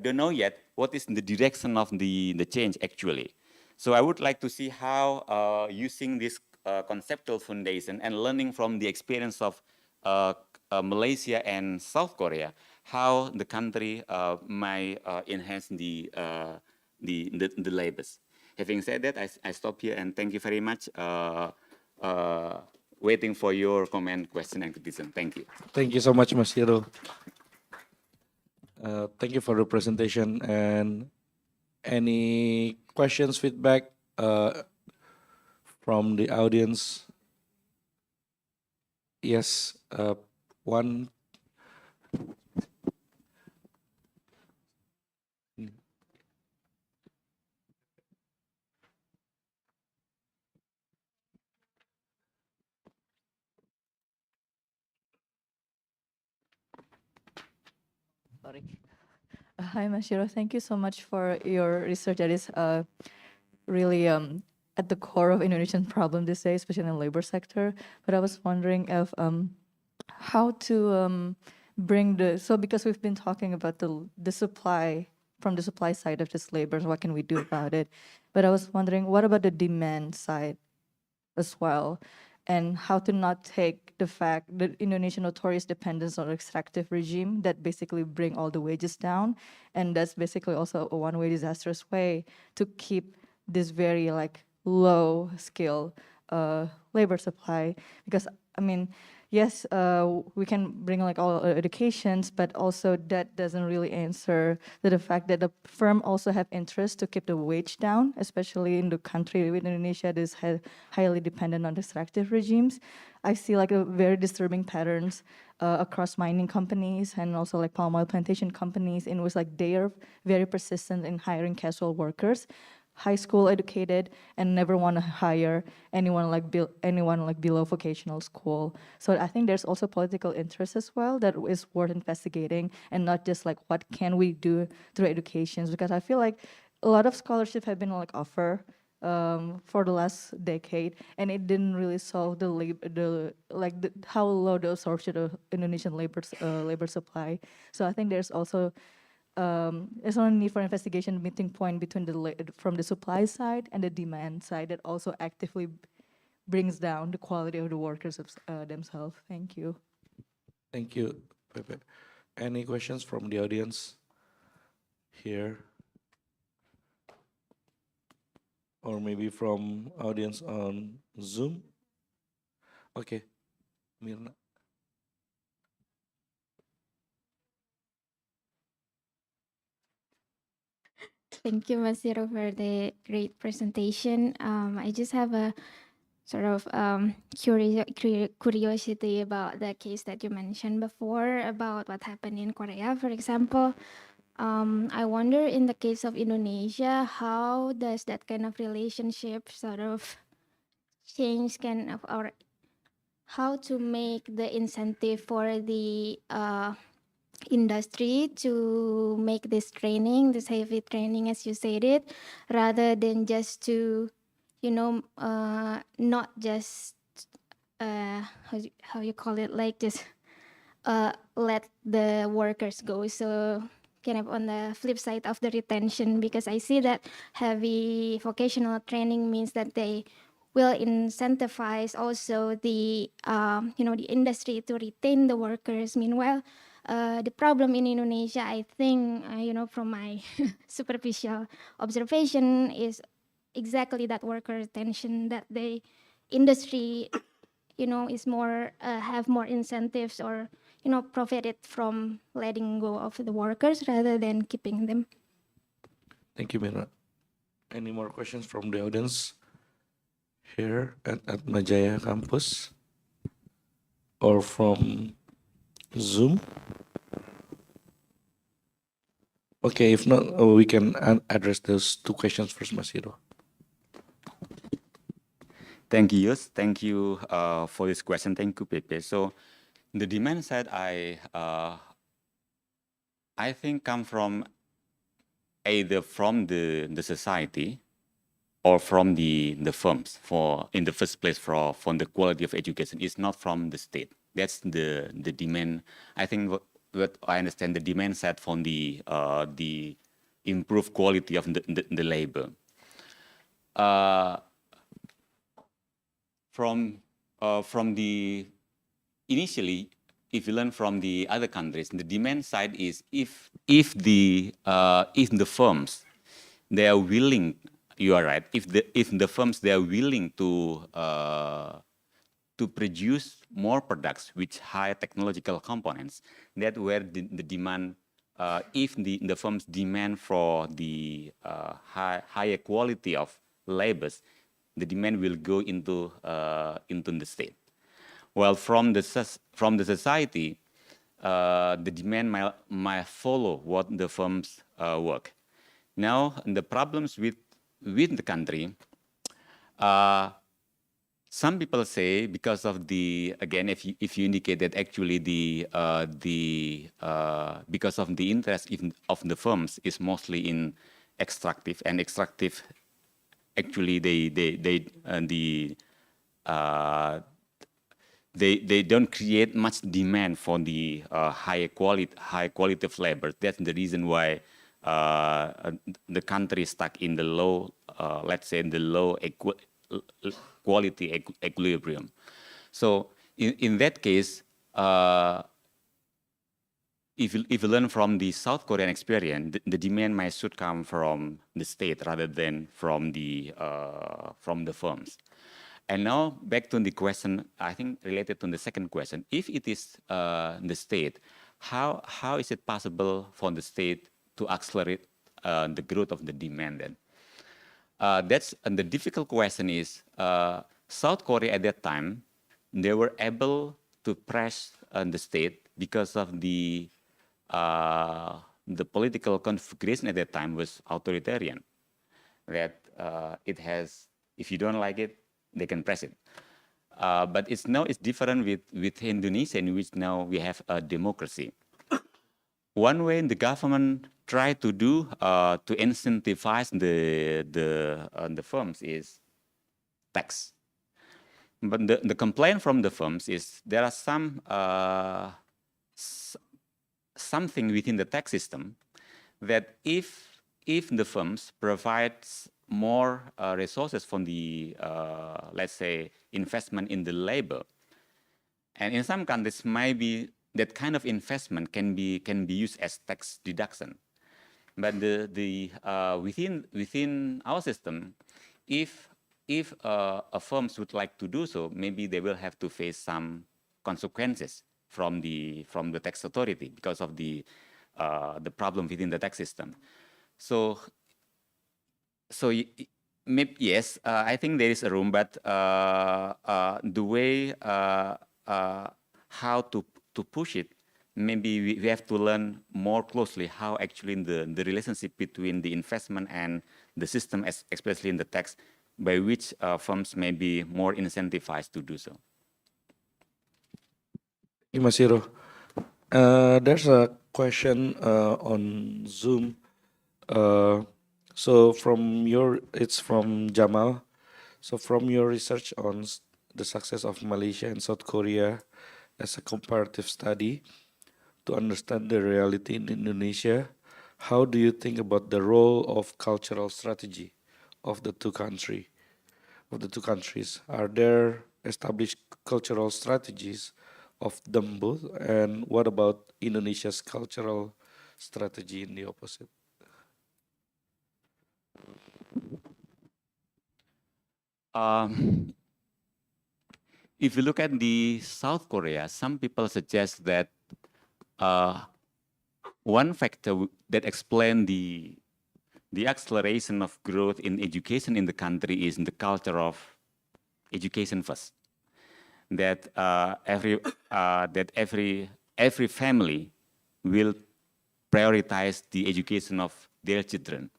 don't know yet what is the direction of the change actually. So I would like to see how using this conceptual foundation and learning from the experience of Malaysia and South Korea, how the country might enhance the labors. Having said that, I stop here and thank you very much. Waiting for your comment, question, and criticism. Thank you. Thank you so much, Mas Hiro. Thank you for the presentation. And any questions, feedback from the audience? Yes, one. Sorry. Hi, Mashiro. Thank you so much for your research that is really at the core of Indonesian problem these days, especially in the labor sector. But I was wondering if how to bring because we've been talking about the supply from the supply side of this labor, what can we do about it? But I was wondering, what about the demand side as well? And how to not take the fact that Indonesian notorious dependence on extractive regime that basically bring all the wages down. And that's basically also a one-way disastrous way to keep this very like low skill labor supply. Because I mean, yes, we can bring like all educations, but also that doesn't really answer the fact that the firm also have interest to keep the wage down, especially in the country with Indonesia that is highly dependent on extractive regimes. I see like a very disturbing patterns across mining companies and also like palm oil plantation companies in which like they are very persistent in hiring casual workers, high school educated, and never want to hire anyone like below vocational school. So I think there's also political interest as well that is worth investigating, and not just like what can we do through education, because I feel like a lot of scholarships have been like offered for the last decade, and it didn't really solve how low the absorption of Indonesian labor supply. So I think there's also there's no need for investigation meeting point between from the supply side and the demand side that also actively brings down the quality of the workers themselves. Thank you. Thank you, Pepe. Any questions from the audience here? Or maybe from audience on Zoom? Okay, Mirna. Thank you, Mas Zero, for the great presentation. I just have a sort of curiosity about the case that you mentioned before about what happened in Korea, for example. I wonder in the case of Indonesia, how does that kind of relationship sort of change or how to make the incentive for the industry to make this training, this heavy training, as you said it, rather than just to, not just how you call it, like just let the workers go. So kind of on the flip side of the retention, because I see that heavy vocational training means that they will incentivize also the the industry to retain the workers. Meanwhile, the problem in Indonesia, I think, from my superficial observation, is exactly that worker retention, that the industry, is more have more incentives or profited from letting go of the workers rather than keeping them. Thank you, Mirna. Any more questions from the audience here at Majaya campus or from Zoom? Okay, if not, we can address those two questions first, Mas Hiro. Thank you, Yus. Thank you for this question. Thank you, Pepe. So the demand side, I think come from either from the society or from the firms for in the first place for the quality of education. It's not from the state. That's the demand. I think what I understand, the demand side from the improved quality of the labor. From the initially, if you learn from the other countries, the demand side is if the firms, they are willing. You are right. If the firms, they are willing to produce more products with high technological components, that's where the demand. If the firms demand for the higher quality of labors, the demand will go into the state. Well, from the society, the demand might follow what the firms work. Now, the problems with the country, some people say because of the, again, if you indicate that actually because of the interest of the firms is mostly in extractive, and extractive actually they don't create much demand for the high quality of labor. That's the reason why the country is stuck in the low, let's say, the low quality equilibrium. So in that case, if you learn from the South Korean experience, the demand should come from the state rather than from the firms. And now back to the question, I think related to the second question, if it is the state, how is it possible for the state to accelerate the growth of the demand then? That's and the difficult question is, South Korea at that time, they were able to press the state because of the political configuration at that time was authoritarian. That it has, if you don't like it, they can press it. But it's different with Indonesia, in which now we have a democracy. One way the government try to do to incentivize the firms is tax. But the complaint from the firms is there are something within the tax system that if the firms provides more resources from the let's say investment in the labor, and in some countries maybe that kind of investment can be used as tax deduction. But within our system, if a firms would like to do so, maybe they will have to face some consequences from the tax authority because of the problem within the tax system. So maybe, yes, I think there is a room, but the way how to push it, maybe we have to learn more closely how actually the relationship between the investment and the system, especially in the tax, by which firms may be more incentivized to do so. Thank you, Mas Hiro. There's a question on Zoom. So it's from Jamal. So from your research on the success of Malaysia and South Korea as a comparative study to understand the reality in Indonesia, how do you think about the role of cultural strategy of the two countries? Are there established cultural strategies of them both? And what about Indonesia's cultural strategy in the opposite? If you look at the South Korea, some people suggest that one factor that explains the acceleration of growth in education in the country is the culture of education first. That every family will prioritize the education of their children.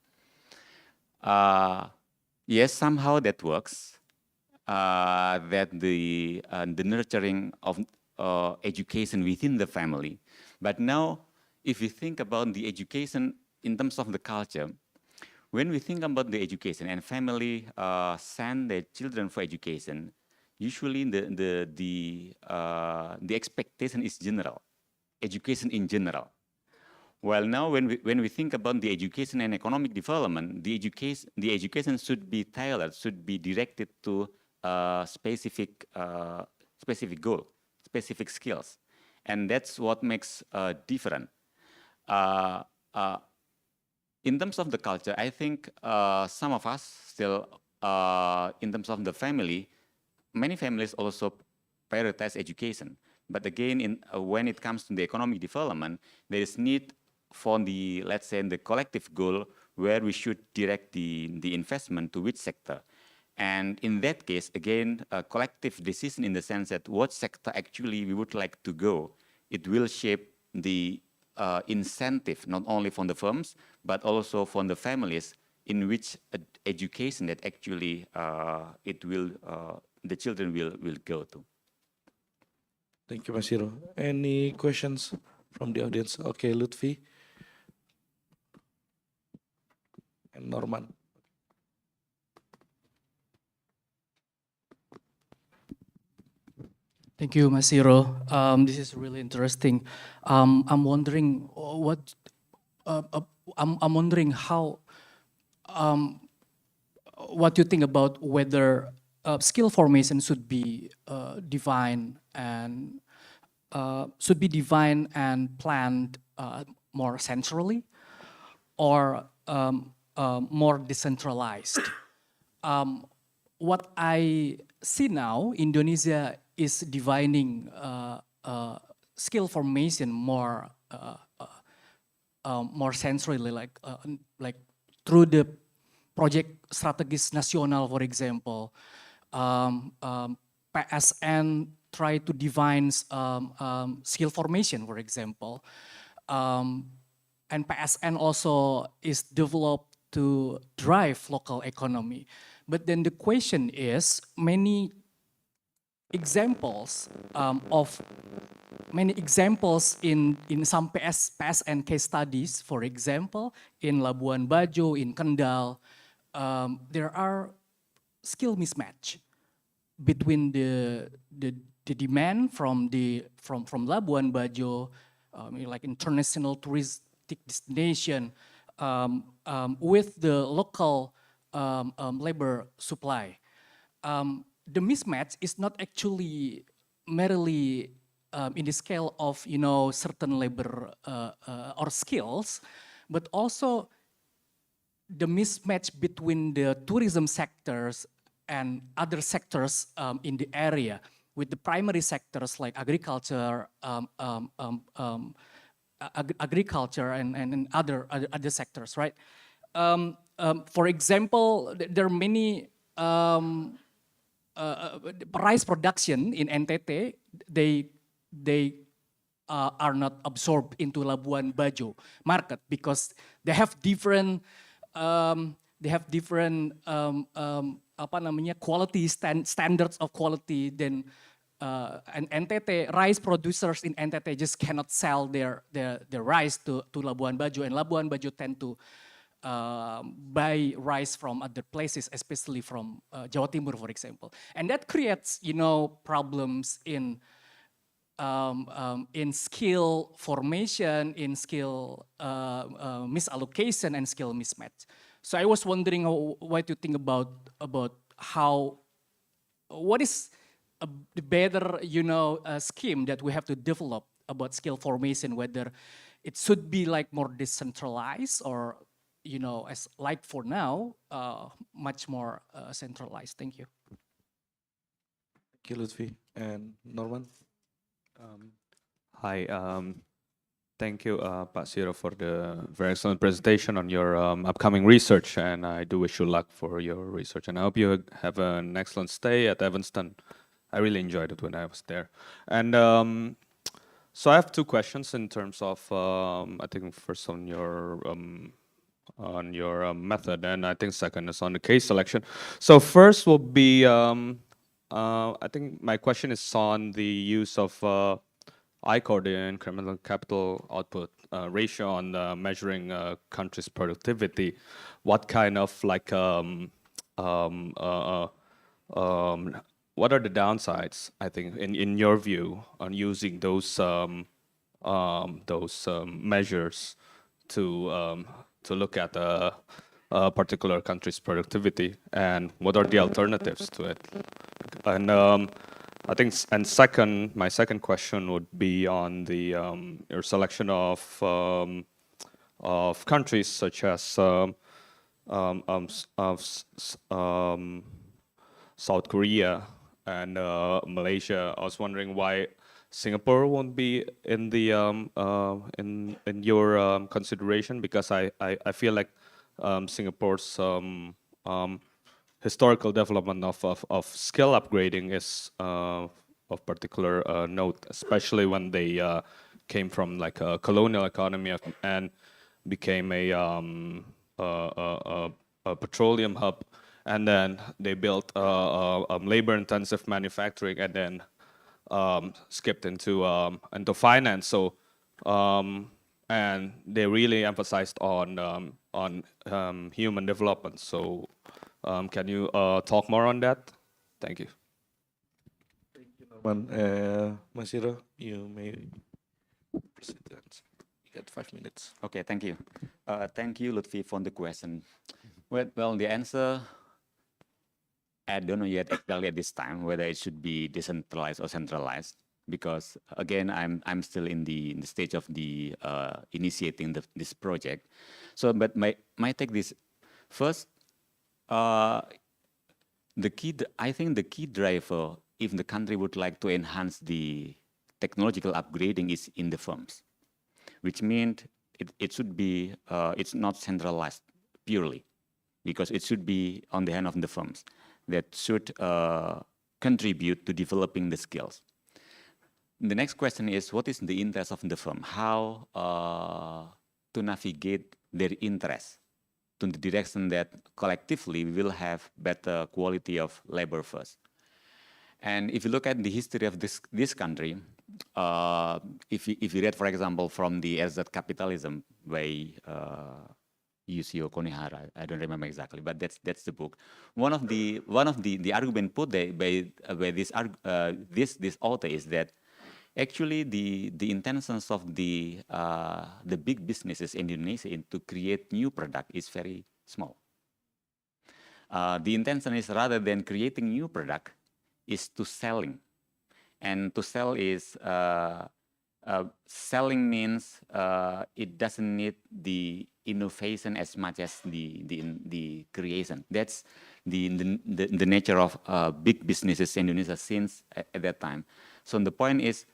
Yes, somehow that works. That the nurturing of education within the family. But now, if you think about the education in terms of the culture, when we think about the education and family send their children for education, usually the expectation is general, education in general. Well, now when we think about the education and economic development, the education should be tailored, should be directed to specific goal, specific skills, and that's what makes different. In terms of the culture, I think some of us still, in terms of the family, many families also prioritize education. But again, when it comes to the economic development, there is need for the, let's say, the collective goal where we should direct the investment to which sector. And in that case, again, a collective decision in the sense that what sector actually we would like to go, it will shape the incentive, not only from the firms, but also from the families in which education that actually the children will go to. Thank you, Mas Hiro. Any questions from the audience? Okay, Lutfi and Norman. Thank you, Mas Hiro. This is really interesting. I'm wondering I'm wondering how what you think about whether skill formation should be defined and planned more centrally or more decentralized. What I see now, Indonesia is defining skill formation more centrally, like through the project strategis nasional, for example. PSN try to define skill formation, for example. And PSN also is developed to drive local economy. But then the question is, many examples in some PSN case studies, for example, in Labuan Bajo, in Kendal, there are skill mismatch between the demand from Labuan Bajo, like international touristic destination, with the local labor supply. The mismatch is not actually merely in the scale of certain labor or skills, but also the mismatch between the tourism sectors and other sectors in the area, with the primary sectors like agriculture, agriculture and other sectors, right? For example, there are many rice production in NTT. They are not absorbed into Labuan Bajo market because they have different quality standards of quality than and NTT rice producers in NTT just cannot sell their rice to Labuan Bajo, and Labuan Bajo tend to buy rice from other places, especially from Jawa Timur, for example, and that creates problems in skill formation, in skill misallocation, and skill mismatch. So I was wondering what you think about what is the better scheme that we have to develop about skill formation, whether it should be like more decentralized or as like for now much more centralized. Thank you. Thank you, Lutfi and Norman. Hi, thank you, Pak Siro, for the very excellent presentation on your upcoming research, and I do wish you luck for your research, and I hope you have an excellent stay at Evanston. I really enjoyed it when I was there. And so I have two questions in terms of, I think first on your method, and I think second is on the case selection. So first will be, I think my question is on the use of ICOR, the incremental capital output ratio, on measuring countries' productivity, what kind of like what are the downsides, I think, in your view, on using those measures to look at a particular country's productivity, and what are the alternatives to it? And I think, and second, my second question would be on the your selection of countries such as South Korea and Malaysia. I was wondering why Singapore won't be in the in your consideration, because I feel like Singapore's historical development of skill upgrading is of particular note, especially when they came from like a colonial economy and became a petroleum hub, and then they built labor-intensive manufacturing, and then skipped into finance. So and they really emphasized on human development. So can you talk more on that? Thank you. Masiro, you may proceed. You got 5 minutes. Okay, thank you. Thank you, Lutfi, for the question. Well, the answer, I don't know yet exactly at this time whether it should be decentralized or centralized, because again, I'm still in the stage of the initiating this project. So, but my take this first. I think the key driver, if the country would like to enhance the technological upgrading, is in the firms, which means it should be, it's not centralized purely, because it should be on the hand of the firms that should contribute to developing the skills. The next question is, what is the interest of the firm? How to navigate their interest to the direction that collectively we will have better quality of labor first. And if you look at the history of this country, if you read, for example, from the RZ Capitalism by Yusio Konihara, I don't remember exactly, but that's the book. One of the argument put by this author is that actually the intentions of the big businesses in Indonesia to create new product is very small. The intention is, rather than creating new product, is to selling, and to sell is selling means it doesn't need the innovation as much as the creation. That's the nature of big businesses in Indonesia since at that time. So the point is,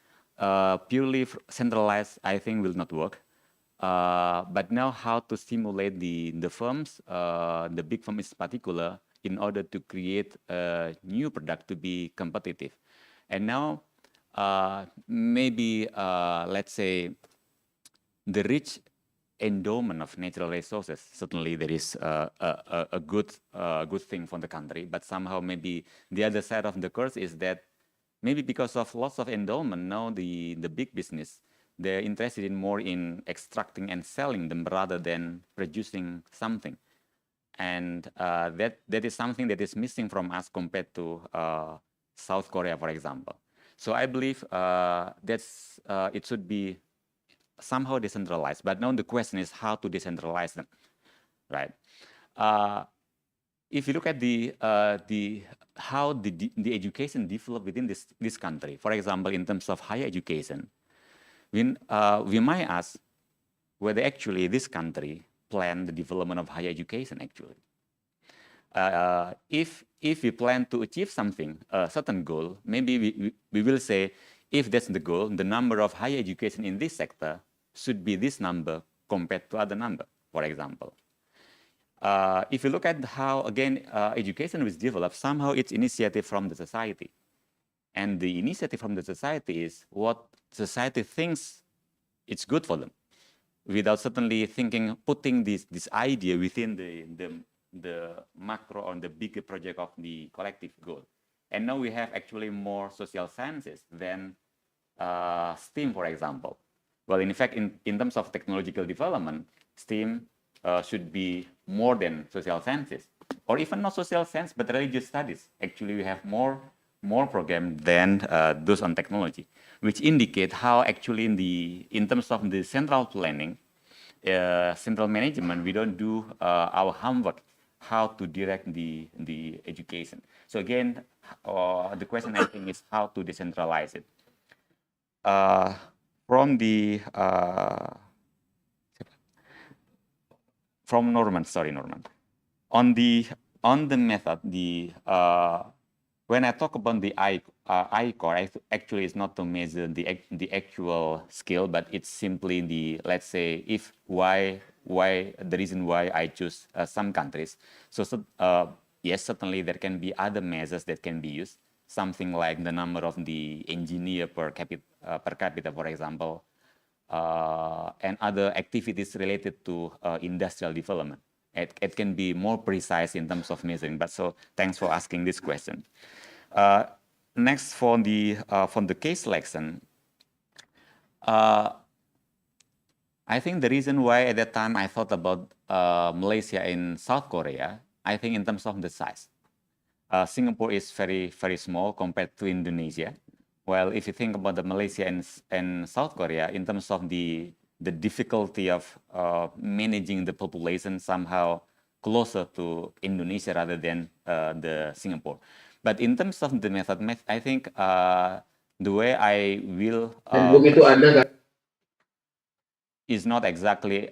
purely centralized, I think, will not work. But now, how to stimulate the firms, the big firms in particular, in order to create a new product to be competitive. And now, maybe, let's say, the rich endowment of natural resources, certainly there is a good thing for the country, but somehow maybe the other side of the curse is that maybe because of lots of endowment, now the big business, they're interested in more in extracting and selling them rather than producing something. And that is something that is missing from us compared to South Korea, for example. So I believe it should be somehow decentralized. But now the question is how to decentralize them, right? If you look at how the education developed within this country, for example, in terms of higher education, we might ask whether actually this country planned the development of higher education actually. If we plan to achieve something, a certain goal, maybe we will say, if that's the goal, the number of higher education in this sector should be this number compared to other number, for example. If you look at how, again, education was developed, somehow it's initiative from the society. And the initiative from the society is what society thinks it's good for them, without certainly putting this idea within the macro or the bigger project of the collective goal. And now we have actually more social sciences than STEAM, for example. Well, in fact, in terms of technological development, STEAM should be more than social sciences, or even not social science, but religious studies. Actually, we have more programs than those on technology, which indicate how actually in terms of the central planning, central management, we don't do our homework, how to direct the education. So again, the question I think is how to decentralize it. From the from Norman, sorry, Norman. On the method, when I talk about the I-core, actually it's not to measure the actual skill, but it's simply the, let's say, if why the reason why I choose some countries. So yes, certainly there can be other measures that can be used, something like the number of the engineer per capita, for example, and other activities related to industrial development. It can be more precise in terms of measuring. But so thanks for asking this question. Next, for the case selection, I think the reason why at that time I thought about Malaysia and South Korea, I think in terms of the size. Singapore is very, very small compared to Indonesia. Well, if you think about the Malaysia and South Korea, in terms of the difficulty of managing the population, somehow closer to Indonesia rather than the Singapore. But in terms of the method, I think the way I will is not exactly,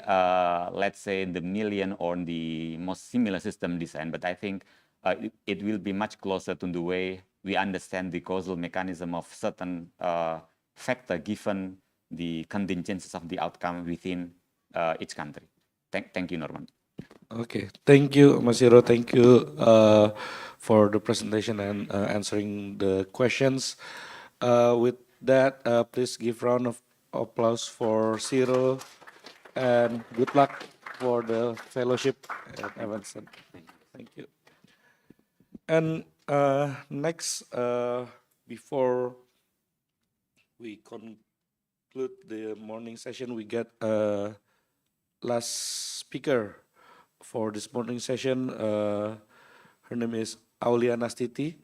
let's say, the million or the most similar system design, but I think it will be much closer to the way we understand the causal mechanism of certain factor given the contingencies of the outcome within each country. Thank you, Norman. Okay, thank you, Mas Hiro. Thank you for the presentation and answering the questions. With that, please give round of applause for Ciro, and good luck for the fellowship at Evanston. Thank you. And next, before we conclude the morning session, we get a last speaker for this morning session. Her name is Aulia Nastiti,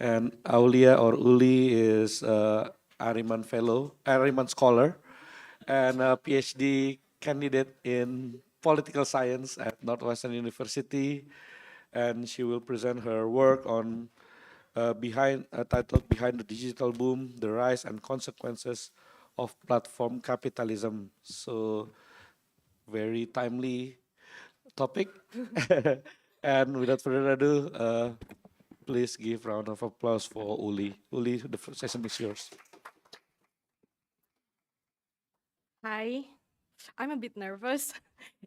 and Aulia or Uli is Ariman Fellow, Ariman Scholar, and a PhD candidate in political science at Northwestern University, and she will present her work on titled "Behind the Digital Boom: The Rise and Consequences of Platform Capitalism." So, very timely topic. And without further ado, please give round of applause for Uli. Uli, the session is yours. Hi, I'm a bit nervous.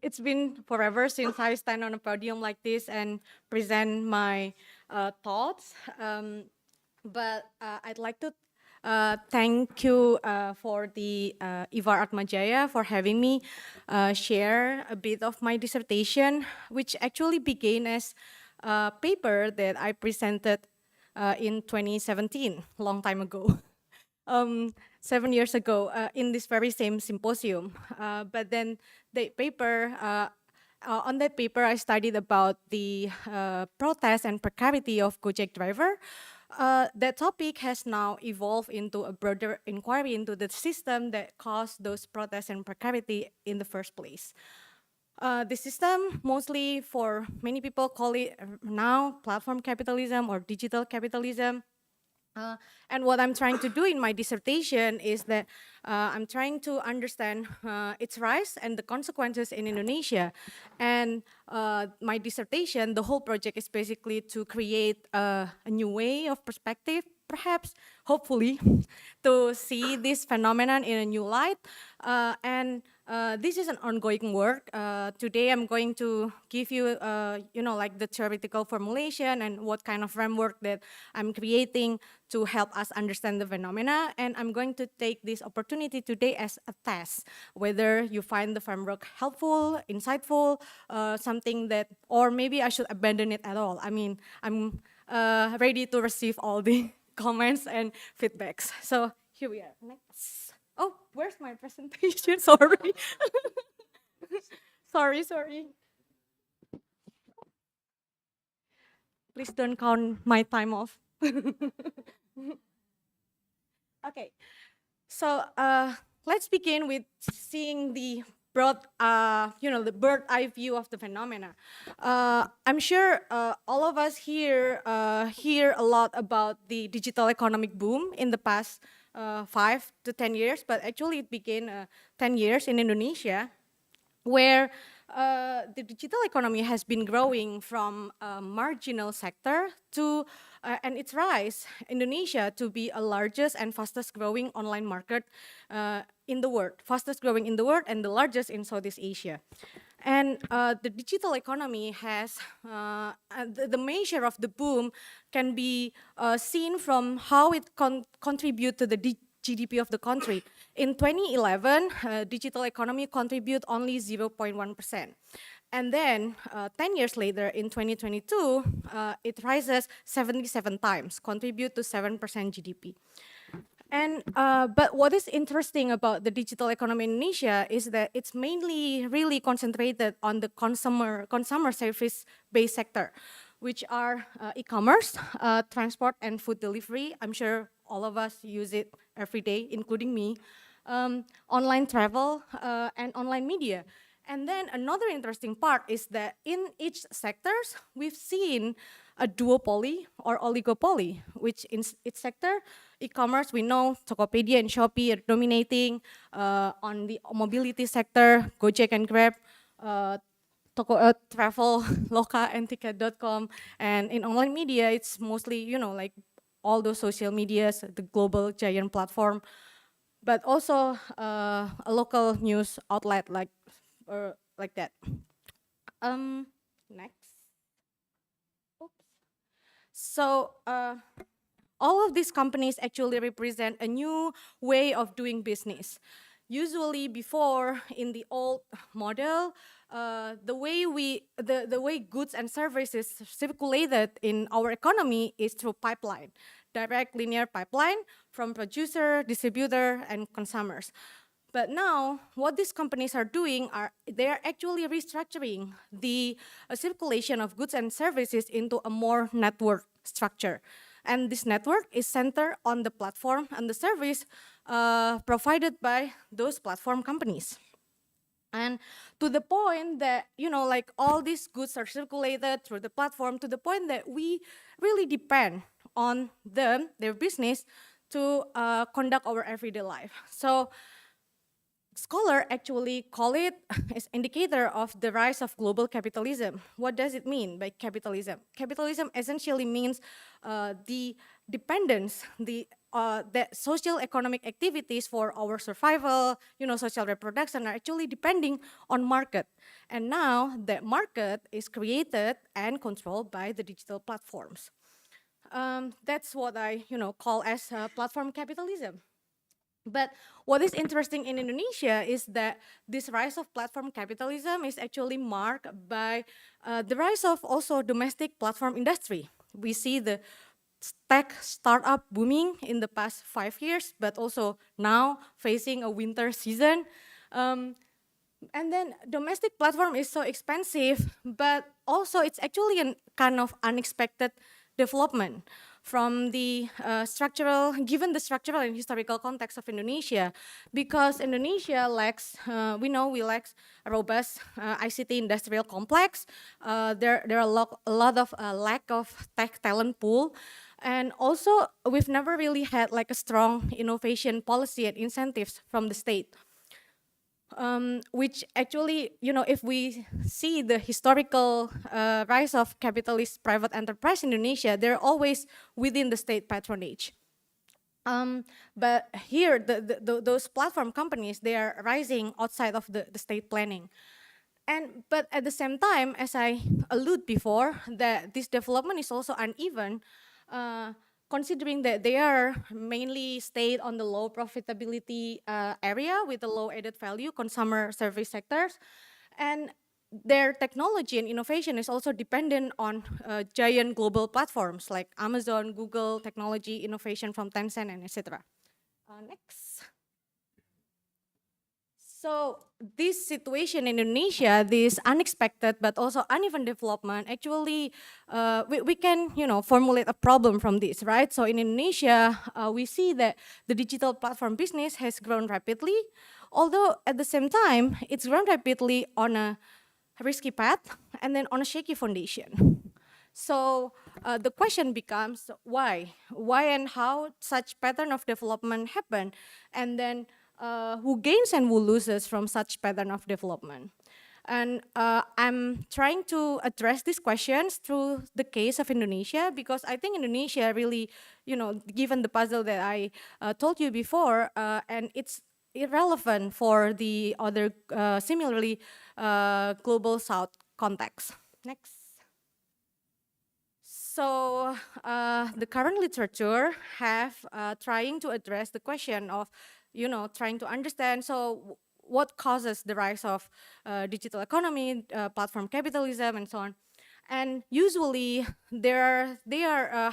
It's been forever since I stand on a podium like this and present my thoughts. But I'd like to thank you for the Ifar Atmajaya for having me share a bit of my dissertation, which actually began as a paper that I presented in 2017, long time ago. 7 years ago in this very same symposium. But then the paper, on that paper, I studied about the protest and precarity of Gojek driver. That topic has now evolved into a broader inquiry into the system that caused those protests and precarity in the first place. The system, mostly for many people call it now platform capitalism or digital capitalism. And what I'm trying to do in my dissertation is that I'm trying to understand its rise and the consequences in Indonesia. And my dissertation, the whole project is basically to create a new way of perspective, perhaps, hopefully, to see this phenomenon in a new light. And this is an ongoing work. Today I'm going to give you, like the theoretical formulation and what kind of framework that I'm creating to help us understand the phenomena. And I'm going to take this opportunity today as a test, whether you find the framework helpful, insightful, something that, or maybe I should abandon it at all. I mean, I'm ready to receive all the comments and feedbacks. So here we are. Next. Oh, where's my presentation? Sorry. Sorry. Please don't count my time off. Okay. So let's begin with seeing the the bird eye view of the phenomena. I'm sure all of us here hear a lot about the digital economic boom in the past 5 to 10 years, but actually it began 10 years in Indonesia, where the digital economy has been growing from a marginal sector to, and its rise, Indonesia to be a largest and fastest growing online market in the world, fastest growing in the world and the largest in Southeast Asia. And the digital economy has, the measure of the boom can be seen from how it contribute to the GDP of the country. In 2011, digital economy contribute only 0.1%. And then 10 years later, in 2022, it rises 77 times, contribute to 7% GDP. And but what is interesting about the digital economy in Indonesia is that it's mainly really concentrated on the consumer service-based sector, which are e-commerce, transport, and food delivery. I'm sure all of us use it every day, including me. Online travel and online media. And then another interesting part is that in each sectors, we've seen a duopoly or oligopoly, which in its sector, e-commerce, we know Tokopedia and Shopee are dominating. On the mobility sector, Gojek and Grab, travel, Loka and Ticket.com. And in online media, it's mostly, like all those social medias, the global giant platform, but also a local news outlet like that. Next. Oops. So all of these companies actually represent a new way of doing business. Usually before, in the old model, the way goods and services circulated in our economy is through pipeline, direct linear pipeline from producer, distributor, and consumers. But now, what these companies are doing they are actually restructuring the circulation of goods and services into a more network structure. And this network is centered on the platform and the service provided by those platform companies. And to the point that, like all these goods are circulated through the platform, to the point that we really depend on their business to conduct our everyday life. So scholars actually call it as indicator of the rise of global capitalism. What does it mean by capitalism? Capitalism essentially means the dependence, the social economic activities for our survival, social reproduction are actually depending on market. And now that market is created and controlled by the digital platforms. That's what I, call as platform capitalism. But what is interesting in Indonesia is that this rise of platform capitalism is actually marked by the rise of also domestic platform industry. We see the tech startup booming in the past 5 years, but also now facing a winter season. And then domestic platform is so expensive, but also it's actually a kind of unexpected development from the given the structural and historical context of Indonesia, because Indonesia lacks, we lack a robust ICT industrial complex. There are a lot of lack of tech talent pool. And also, we've never really had like a strong innovation policy and incentives from the state. Which actually, if we see the historical rise of capitalist private enterprise in Indonesia, they're always within the state patronage. But here, those platform companies, they are rising outside of the state planning. But at the same time, as I alluded before, that this development is also uneven, considering that they are mainly stayed on the low profitability area with the low added value consumer service sectors. And their technology and innovation is also dependent on giant global platforms like Amazon, Google, technology, innovation from Tencent, and etc. Next. So this situation in Indonesia, this unexpected but also uneven development, actually, we can formulate a problem from this, right? So in Indonesia, we see that the digital platform business has grown rapidly, although at the same time, it's grown rapidly on a risky path and then on a shaky foundation. So the question becomes why? Why and how such pattern of development happen? And then who gains and who loses from such pattern of development? And I'm trying to address these questions through the case of Indonesia, because I think Indonesia really, given the puzzle that I told you before, and it's irrelevant for the other similarly global South context. Next. So the current literature have trying to address the question of, trying to understand, so what causes the rise of digital economy, platform capitalism, and so on. And usually they are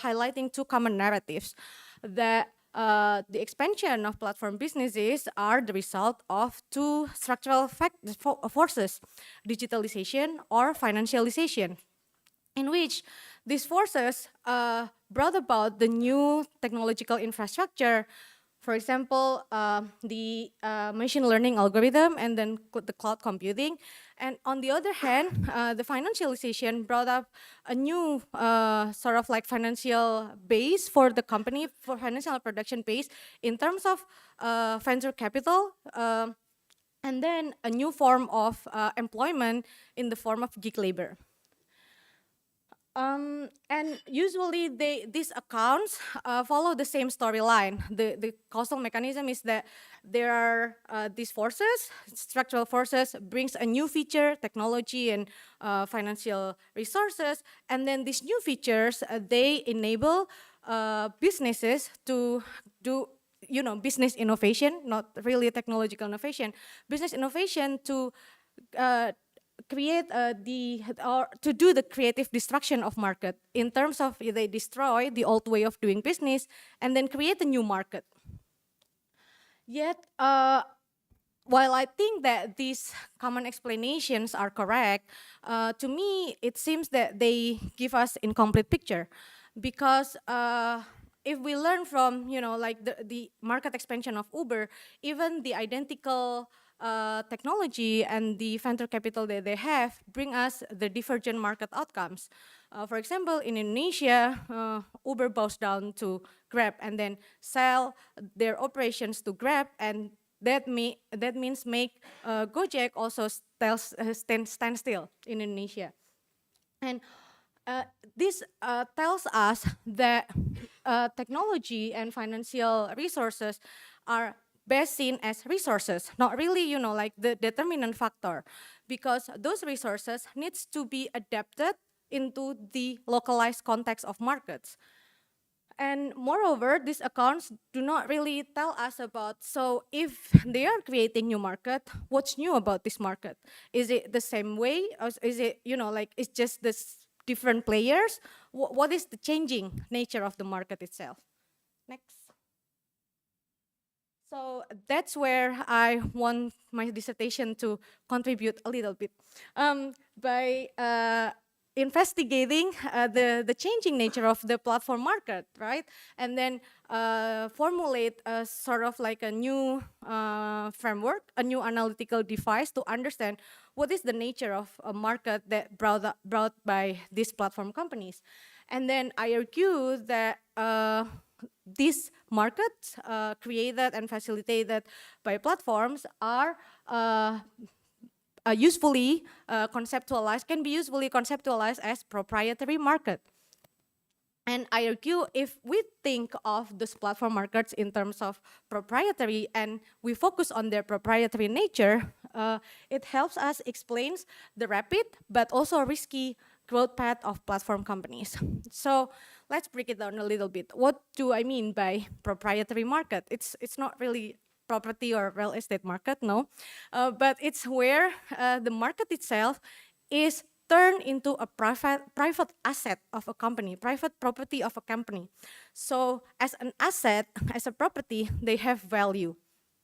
highlighting two common narratives, that the expansion of platform businesses are the result of two structural forces, digitalization or financialization, in which these forces brought about the new technological infrastructure. For example, the machine learning algorithm and then the cloud computing. And on the other hand, the financialization brought up a new sort of like financial base for the company, for financial production base in terms of venture capital, and then a new form of employment in the form of gig labor. And usually these accounts follow the same storyline. The causal mechanism is that there are these forces, structural forces, brings a new feature, technology and financial resources, and then these new features, they enable businesses to do business innovation, not really technological innovation, business innovation to create to do the creative destruction of market, in terms of they destroy the old way of doing business and then create a new market. Yet, while I think that these common explanations are correct, to me it seems that they give us incomplete picture, because if we learn from like the market expansion of Uber, even the identical technology and the venture capital that they have bring us the divergent market outcomes. For example, in Indonesia, Uber bows down to Grab and then sell their operations to Grab, and that means make Gojek also stand still in Indonesia. And this tells us that technology and financial resources are best seen as resources, not really, like the determinant factor, because those resources needs to be adapted into the localized context of markets. And moreover, these accounts do not really tell us about, so if they are creating new market, what's new about this market? Is it the same way? Or is it, like it's just this different players? What is the changing nature of the market itself? Next. So that's where I want my dissertation to contribute a little bit, by investigating the changing nature of the platform market, right? And then formulate a sort of like a new framework, a new analytical device to understand what is the nature of a market that brought by these platform companies. And then I argue that these markets created and facilitated by platforms are usefully conceptualized, can be usefully conceptualized as proprietary market. And I argue if we think of those platform markets in terms of proprietary and we focus on their proprietary nature, it helps us explain the rapid but also risky growth path of platform companies. So let's break it down a little bit. What do I mean by proprietary market? It's not really property or real estate market, no, but it's where the market itself is turn into a private asset of a company, private property of a company. So as an asset, as a property, they have value,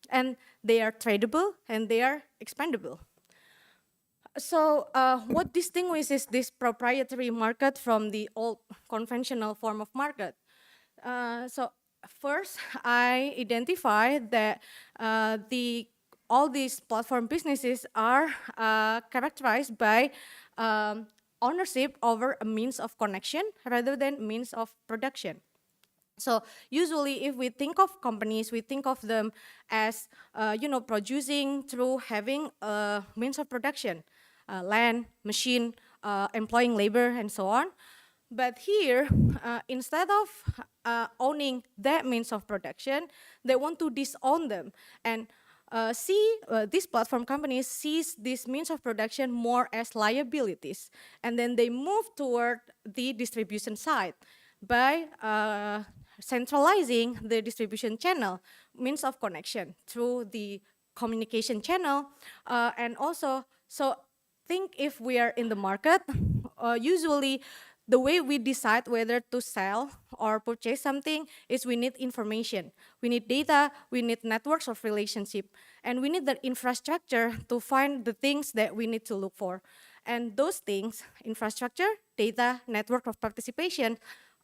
and they are tradable and they are expandable. So what distinguishes this proprietary market from the old conventional form of market? So first, I identify that all these platform businesses are characterized by ownership over a means of connection rather than means of production. So usually, if we think of companies, we think of them as producing through having a means of production, land, machine, employing labor, and so on. But here, instead of owning that means of production, they want to disown them and these platform companies sees this means of production more as liabilities, and then they move toward the distribution side by centralizing the distribution channel, means of connection through the communication channel, and also, so think if we are in the market, usually the way we decide whether to sell or purchase something is we need information, we need data, we need networks of relationship, and we need the infrastructure to find the things that we need to look for. And those things, infrastructure, data, network of participation,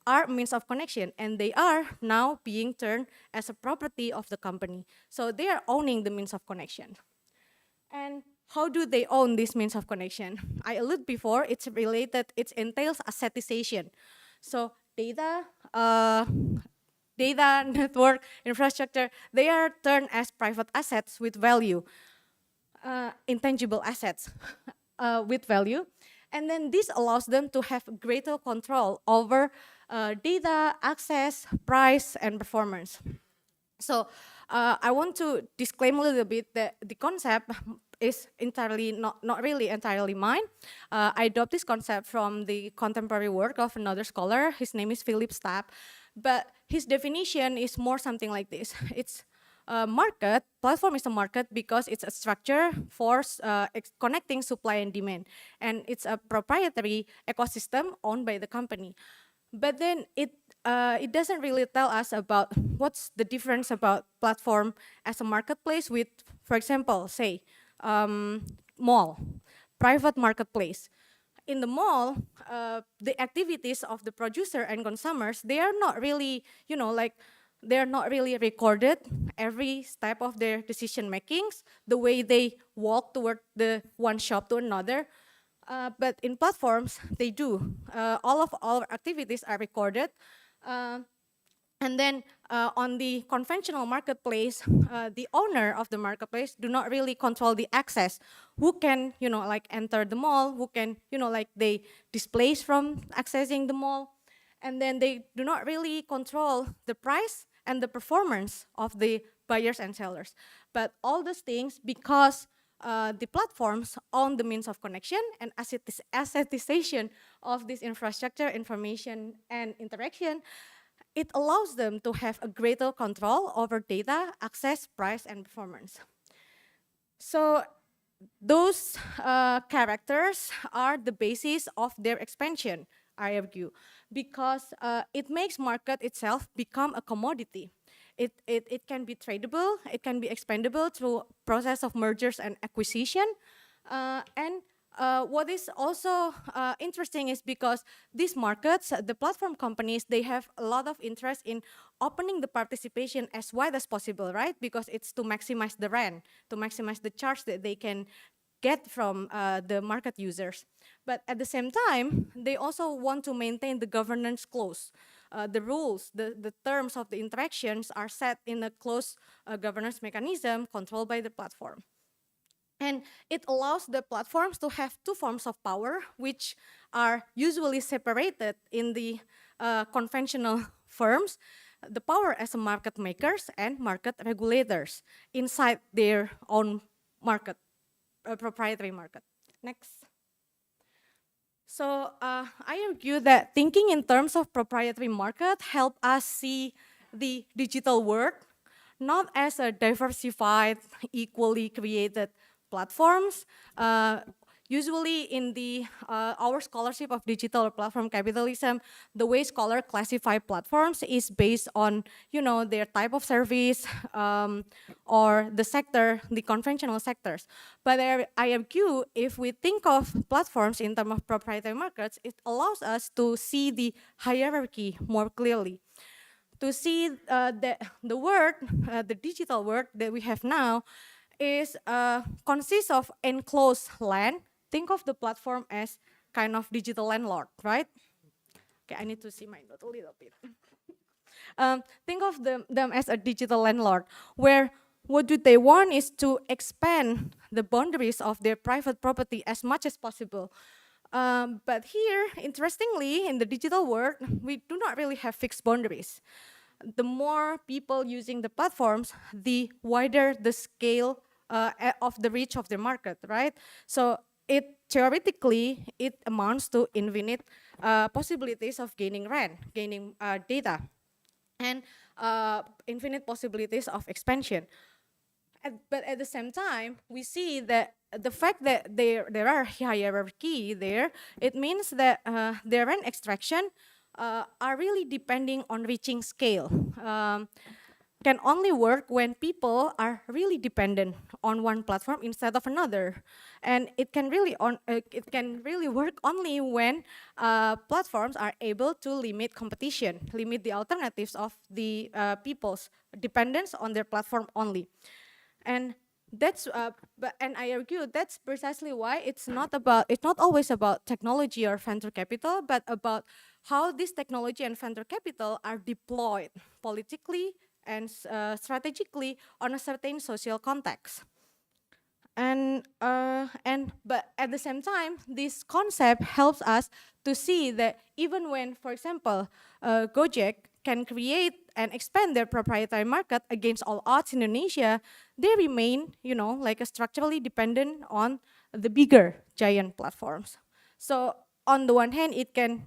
are means of connection, and they are now being turned as a property of the company. So they are owning the means of connection. And how do they own this means of connection? I alluded before, it entails assetization. So data, network, infrastructure, they are turned as private assets with value, intangible assets with value. And then this allows them to have greater control over data, access, price, and performance. So I want to disclaim a little bit that the concept is entirely not really entirely mine. I adopted this concept from the contemporary work of another scholar. His name is Philip Stapp, but his definition is more something like this. It's a market, platform is a market because it's a structure for connecting supply and demand. And it's a proprietary ecosystem owned by the company. But then it doesn't really tell us about what's the difference about platform as a marketplace with, for example, say, mall, private marketplace. In the mall, the activities of the producer and consumers, they are not really, they're not really recorded every step of their decision makings, the way they walk toward the one shop to another. But in platforms, they do. All of our activities are recorded. And then on the conventional marketplace, the owner of the marketplace do not really control the access. Who can, enter the mall? Who can, they displace from accessing the mall? And then they do not really control the price and the performance of the buyers and sellers. But all those things, because the platforms own the means of connection and assetization of this infrastructure, information, and interaction, it allows them to have a greater control over data, access, price, and performance. So those characters are the basis of their expansion, I argue, because it makes market itself become a commodity. It can be tradable, it can be expandable through process of mergers and acquisition. And what is also interesting is because these markets, the platform companies, they have a lot of interest in opening the participation as wide as possible, right? Because it's to maximize the rent, to maximize the charge that they can get from the market users. But at the same time, they also want to maintain the governance close. The rules, the terms of the interactions are set in a close governance mechanism controlled by the platform. And it allows the platforms to have two forms of power, which are usually separated in the conventional firms, the power as a market makers and market regulators inside their own market, proprietary market. Next. So I argue that thinking in terms of proprietary market help us see the digital world not as a diversified, equally created platforms, usually in the our scholarship of digital platform capitalism, the way scholar classify platforms is based on, their type of service or the sector, the conventional sectors. But I argue if we think of platforms in terms of proprietary markets, it allows us to see the hierarchy more clearly, to see the world, the digital world that we have now is consists of enclosed land. Think of the platform as kind of digital landlord, right? Okay, I need to see my note a little bit. Think of them as a digital landlord, where what do they want is to expand the boundaries of their private property as much as possible. But here, interestingly, in the digital world, we do not really have fixed boundaries. The more people using the platforms, the wider the scale of the reach of the market, right? So theoretically, it amounts to infinite possibilities of gaining rent, gaining data, and infinite possibilities of expansion. But at the same time, we see that the fact that there are hierarchy there, it means that their rent extraction are really depending on reaching scale. Can only work when people are really dependent on one platform instead of another, and it can really work only when platforms are able to limit competition, limit the alternatives of the people's dependence on their platform only. And and I argue that's precisely why it's not always about technology or venture capital, but about how this technology and venture capital are deployed politically and strategically on a certain social context. But at the same time, this concept helps us to see that even when, for example, Gojek can create and expand their proprietary market against all odds in Indonesia, they remain, structurally dependent on the bigger giant platforms. So on the one hand, it can,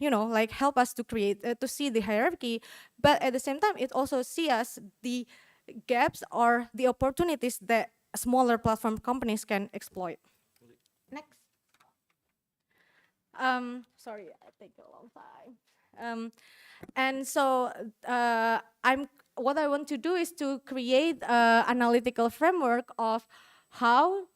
help us to create, to see the hierarchy, but at the same time, it also see us the gaps or the opportunities that smaller platform companies can exploit. Next. Sorry, I take a long time. And so what I want to do is to create an analytical framework of how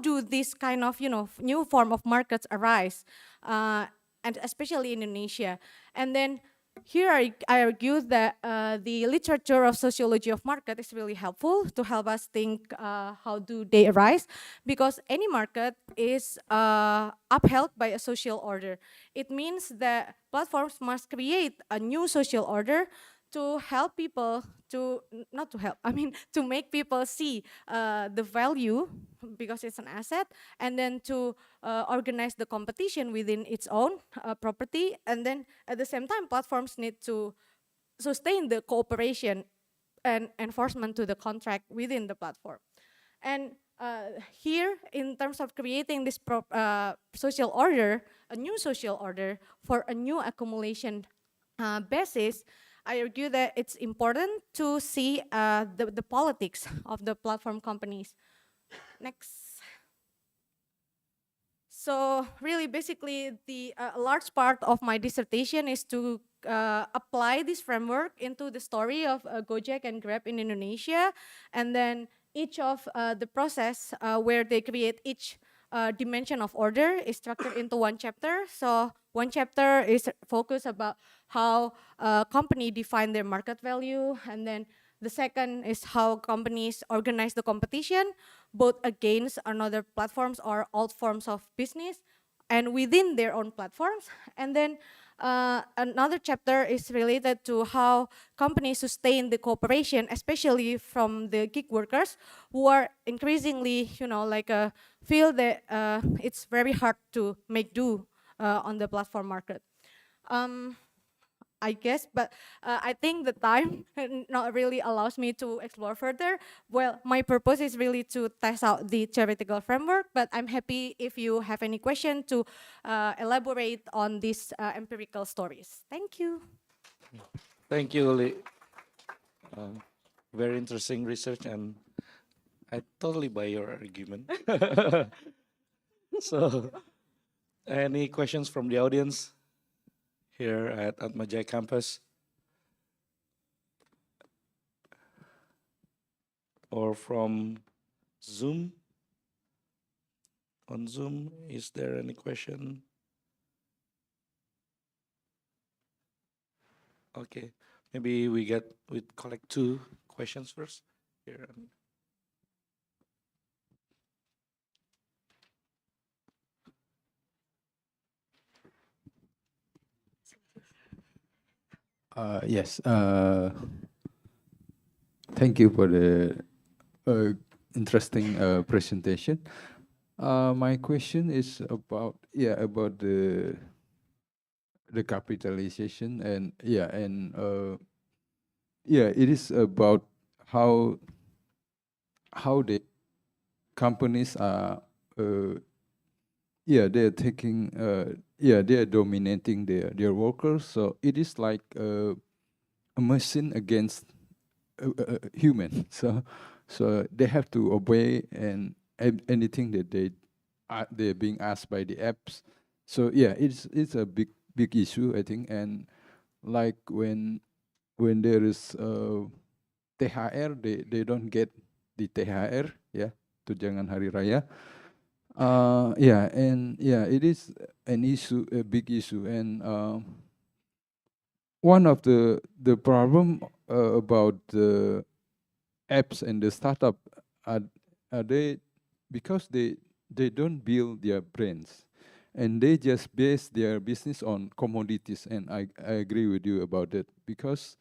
do this kind of new form of markets arise, and especially in Indonesia. And then here I argue that the literature of sociology of market is really helpful to help us think how do they arise, because any market is upheld by a social order. It means that platforms must create a new social order to help people to, not to help, I mean, to make people see the value because it's an asset, and then to organize the competition within its own property. And then at the same time, platforms need to sustain the cooperation and enforcement to the contract within the platform. And here, in terms of creating this social order, a new social order for a new accumulation basis, I argue that it's important to see the politics of the platform companies. Next. So really, basically, the large part of my dissertation is to apply this framework into the story of Gojek and Grab in Indonesia, and then each of the process where they create each dimension of order is structured into one chapter. So one chapter is focused about how company define their market value, and then the second is how companies organize the competition, both against another platforms or all forms of business, and within their own platforms. And then another chapter is related to how companies sustain the cooperation, especially from the gig workers who are increasingly, feel that it's very hard to make do on the platform market. I guess, but I think the time not really allows me to explore further. Well, my purpose is really to test out the theoretical framework, but I'm happy if you have any question to elaborate on these empirical stories. Thank you. Thank you, Uli. Very interesting research, and I totally buy your argument. So, any questions from the audience here at Atmajaya campus or from Zoom? On Zoom, is there any question? Okay, maybe we collect two questions first here. Yes. Thank you for the interesting presentation. My question is about the capitalization and it is about how the companies are they're taking they're dominating their workers, so it is like a machine against human. So they have to obey and anything that they're being asked by the apps. So yeah, it's a big issue, I think. And like when there is THR, they don't get the THR, yeah, tunjangan hari raya. It is an issue, a big issue, and one of the problem about the apps and the startup are they, because they don't build their brains, and they just base their business on commodities. And I agree with you about that, because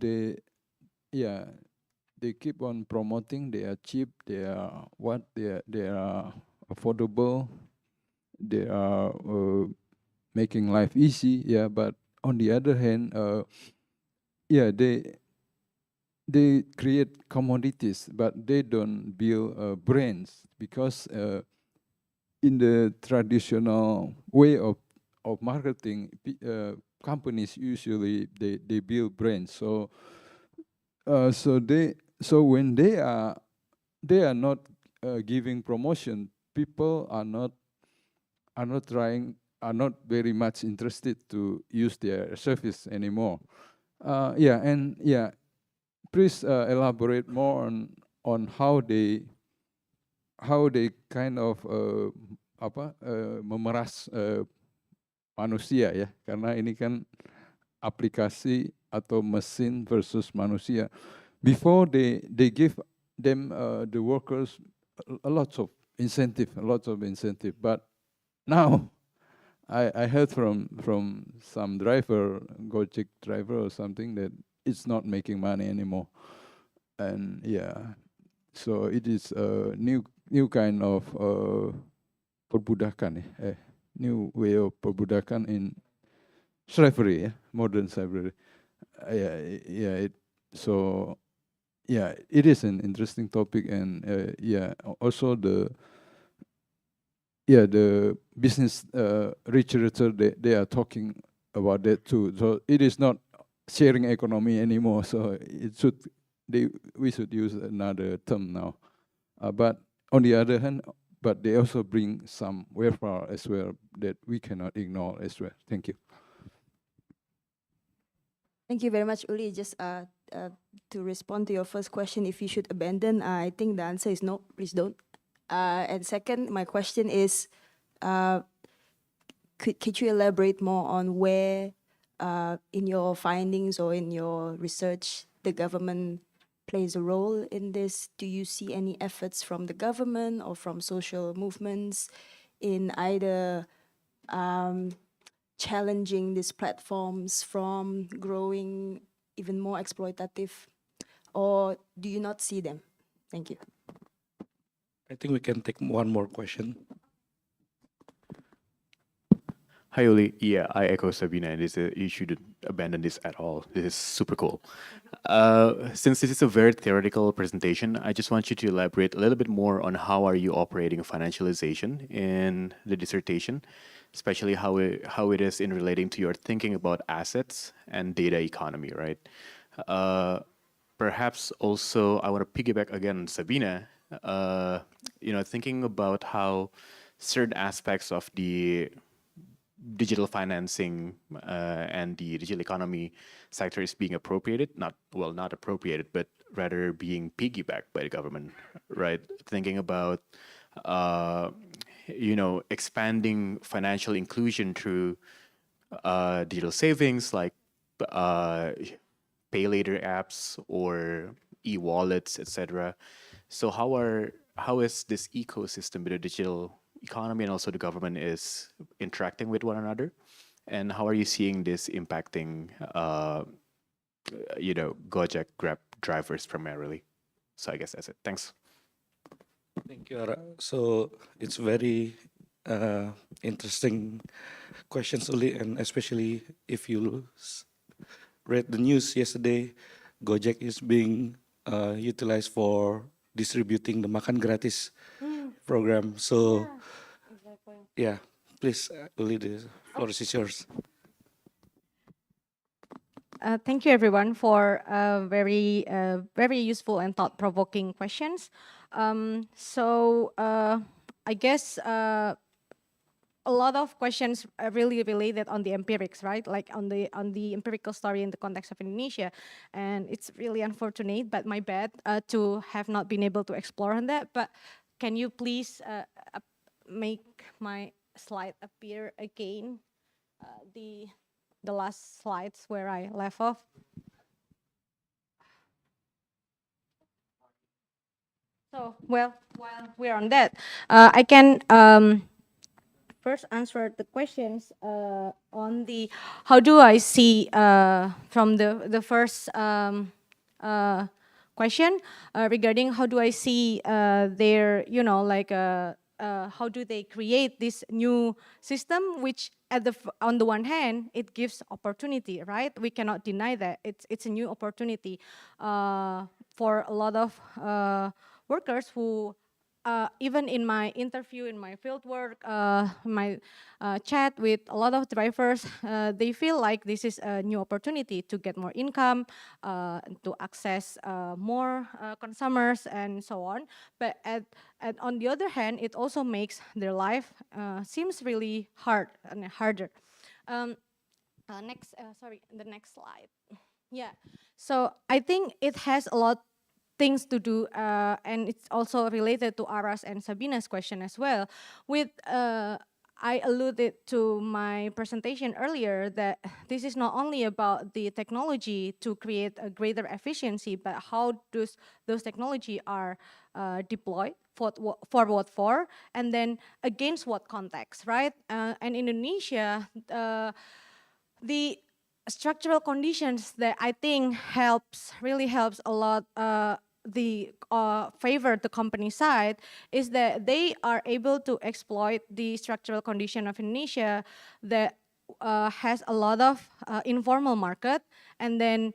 they they keep on promoting they are cheap, they are they are affordable, they are making life easy, yeah. But on the other hand, yeah, they create commodities, but they don't build brands, because in the traditional way of marketing, companies usually they build brands. So when they are not giving promotion, people are not very much interested to use their service anymore. Please elaborate more on how they kind of memeras manusia, ya, karena ini kan aplikasi atau mesin versus manusia. Before they give them the workers a lots of incentive, but now I heard from some driver, Gojek driver or something, that it's not making money anymore. And so it is a new kind of perbudakan, new way of perbudakan in slavery, modern slavery. So it is an interesting topic, and also the business literature, they are talking about that too. So it is not sharing economy anymore. So we should use another term now. But on the other hand, but they also bring some welfare as well that we cannot ignore as well. Thank you. Thank you very much, Uli. Just to respond to your first question, if you should abandon, I think the answer is no, please don't. And second, my question is, could you elaborate more on where, in your findings or in your research, the government plays a role in this? Do you see any efforts from the government or from social movements in either challenging these platforms from growing even more exploitative, or do you not see them? Thank you. I think we can take one more question. Hi, Uli. Yeah, I echo Sabina. You shouldn't abandon this at all. This is super cool. Since this is a very theoretical presentation, I just want you to elaborate a little bit more on how are you operating financialization in the dissertation, especially how it is in relating to your thinking about assets and data economy, right? Perhaps also I want to piggyback again on Sabina. thinking about how certain aspects of the digital financing and the digital economy sector is being appropriated, not appropriated, but rather being piggybacked by the government, right? Thinking about, expanding financial inclusion through digital savings like uh, pay later apps or e-wallets, etc. So how is this ecosystem with the digital economy and also the government is interacting with one another? And how are you seeing this impacting, Gojek, Grab drivers primarily? So I guess that's it. Thanks. Thank you, Ara. So it's very interesting questions, Uli, and especially if you read the news yesterday, Gojek is being utilized for distributing the makan gratis program. So yeah, please, Uli, the floor is yours. Thank you, everyone, for very useful and thought-provoking questions. I guess a lot of questions are really related on the empirics, right? Like on the empirical story in the context of Indonesia, and it's really unfortunate, but my bad to have not been able to explore on that. But can you please make my slide appear again? The last slides where I left off. So, well, while we're on that, I can first answer the questions on the how do I see from the first question regarding how do I see their, how do they create this new system, which on the one hand, it gives opportunity, right? We cannot deny that. It's a new opportunity for a lot of workers who even in my interview, in my field work, my chat with a lot of drivers, they feel like this is a new opportunity to get more income, to access more consumers and so on. But on the other hand, it also makes their life seems really hard and harder. The next slide. Yeah, so I think it has a lot things to do, and it's also related to Ara's and Sabina's question as well. With I alluded to my presentation earlier that this is not only about the technology to create a greater efficiency, but how those technology are deployed for what for, and then against what context, right? And Indonesia, the structural conditions that I think really helps a lot favor the company side is that they are able to exploit the structural condition of Indonesia that has a lot of informal market and then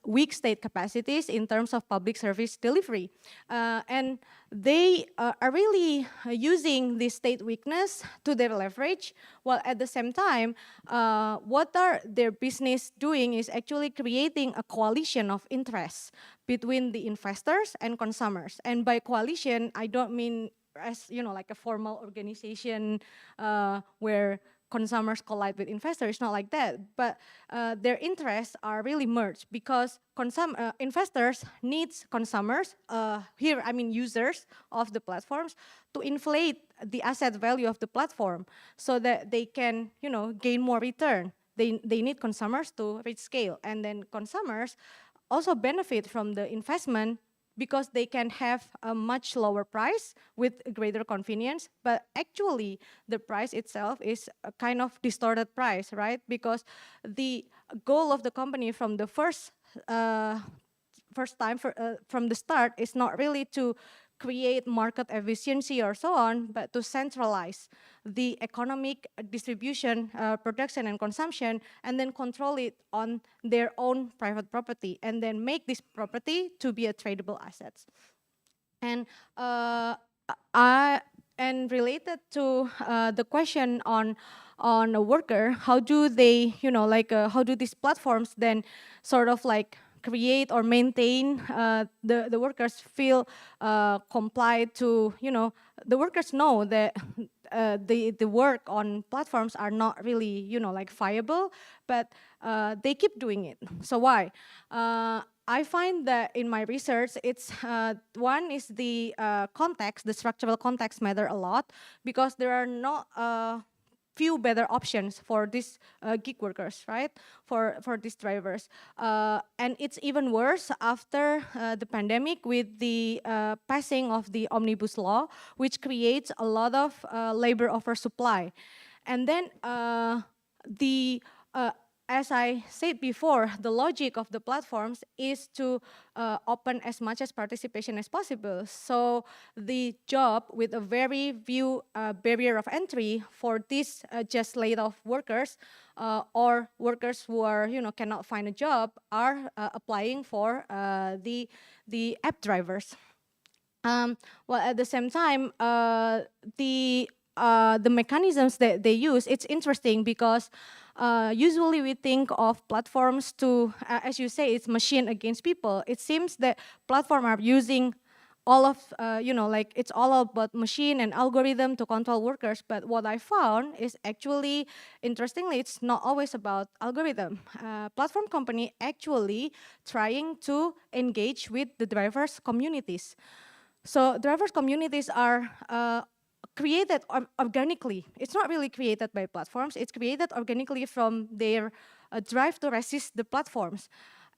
weak state capacities in terms of public service delivery. And they are really using this state weakness to their leverage, while at the same time, what are their business doing is actually creating a coalition of interests between the investors and consumers. And by coalition, I don't mean as, like a formal organization where consumers collide with investors, not like that, but their interests are really merged because investors needs consumers, here I mean users of the platforms, to inflate the asset value of the platform so that they can, gain more return. They need consumers to reach scale, and then consumers also benefit from the investment because they can have a much lower price with greater convenience, but actually the price itself is a kind of distorted price, right? Because the goal of the company from the first time from the start is not really to create market efficiency or so on, but to centralize the economic distribution, production and consumption, and then control it on their own private property, and then make this property to be a tradable assets. And related to the question on a worker, how do they, how do these platforms then sort of like create or maintain the workers feel complied to, the workers know that the work on platforms are not really, like viable, but they keep doing it. So why? I find that in my research, it's one is the context, the structural context matter a lot, because there are not few better options for these gig workers, right? For these drivers. And it's even worse after the pandemic with the passing of the Omnibus Law, which creates a lot of labor oversupply. And then the as I said before, the logic of the platforms is to open as much as participation as possible. So the job with a very few barrier of entry for these just laid off workers or workers who are, cannot find a job are applying for the app drivers. Well, at the same time, the mechanisms that they use, it's interesting because usually we think of platforms to, as you say, it's machine against people. It seems that platforms are using all of, like it's all about machine and algorithm to control workers. But what I found is actually, interestingly, it's not always about algorithm. Platform company actually trying to engage with the drivers' communities. So drivers' communities are created organically. It's not really created by platforms. It's created organically from their drive to resist the platforms.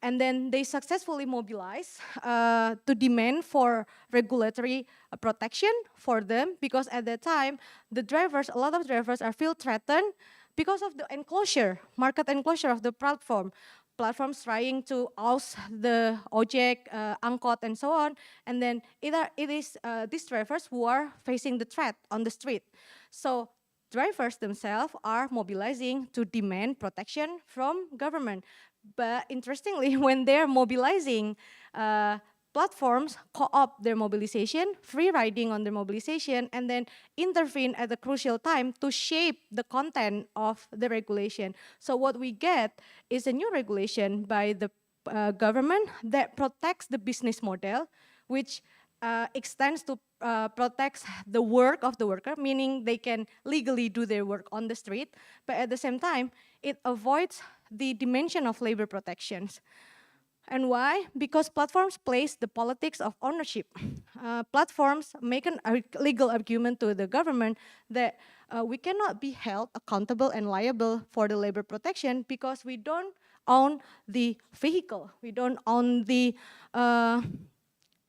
And then they successfully mobilize to demand for regulatory protection for them, because at that time, the drivers, a lot of drivers are feel threatened because of the enclosure, market enclosure of the platform. Platforms trying to oust the ojek, angkot, and so on, and then either it is these drivers who are facing the threat on the street. So drivers themselves are mobilizing to demand protection from government. But interestingly, when they're mobilizing, platforms co-opt their mobilization, free riding on their mobilization, and then intervene at a crucial time to shape the content of the regulation. So what we get is a new regulation by the government that protects the business model, which extends to protects the work of the worker, meaning they can legally do their work on the street, but at the same time, it avoids the dimension of labor protections. And why? Because platforms place the politics of ownership. Platforms make a legal argument to the government that we cannot be held accountable and liable for the labor protection because we don't own the vehicle, we don't own the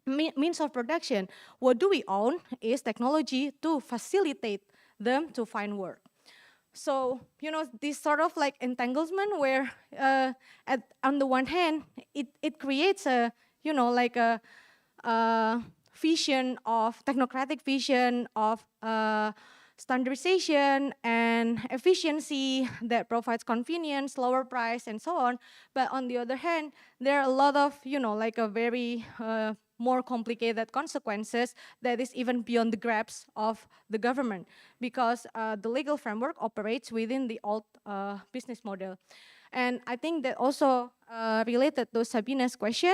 means of production. What do we own is technology to facilitate them to find work. So, this sort of like entanglement where on the one hand, it creates a, like a vision of, technocratic vision of standardization and efficiency that provides convenience, lower price, and so on. But on the other hand, there are a lot of, like a very more complicated consequences that is even beyond the grasp of the government, because the legal framework operates within the old business model. And I think that also related to Sabina's question,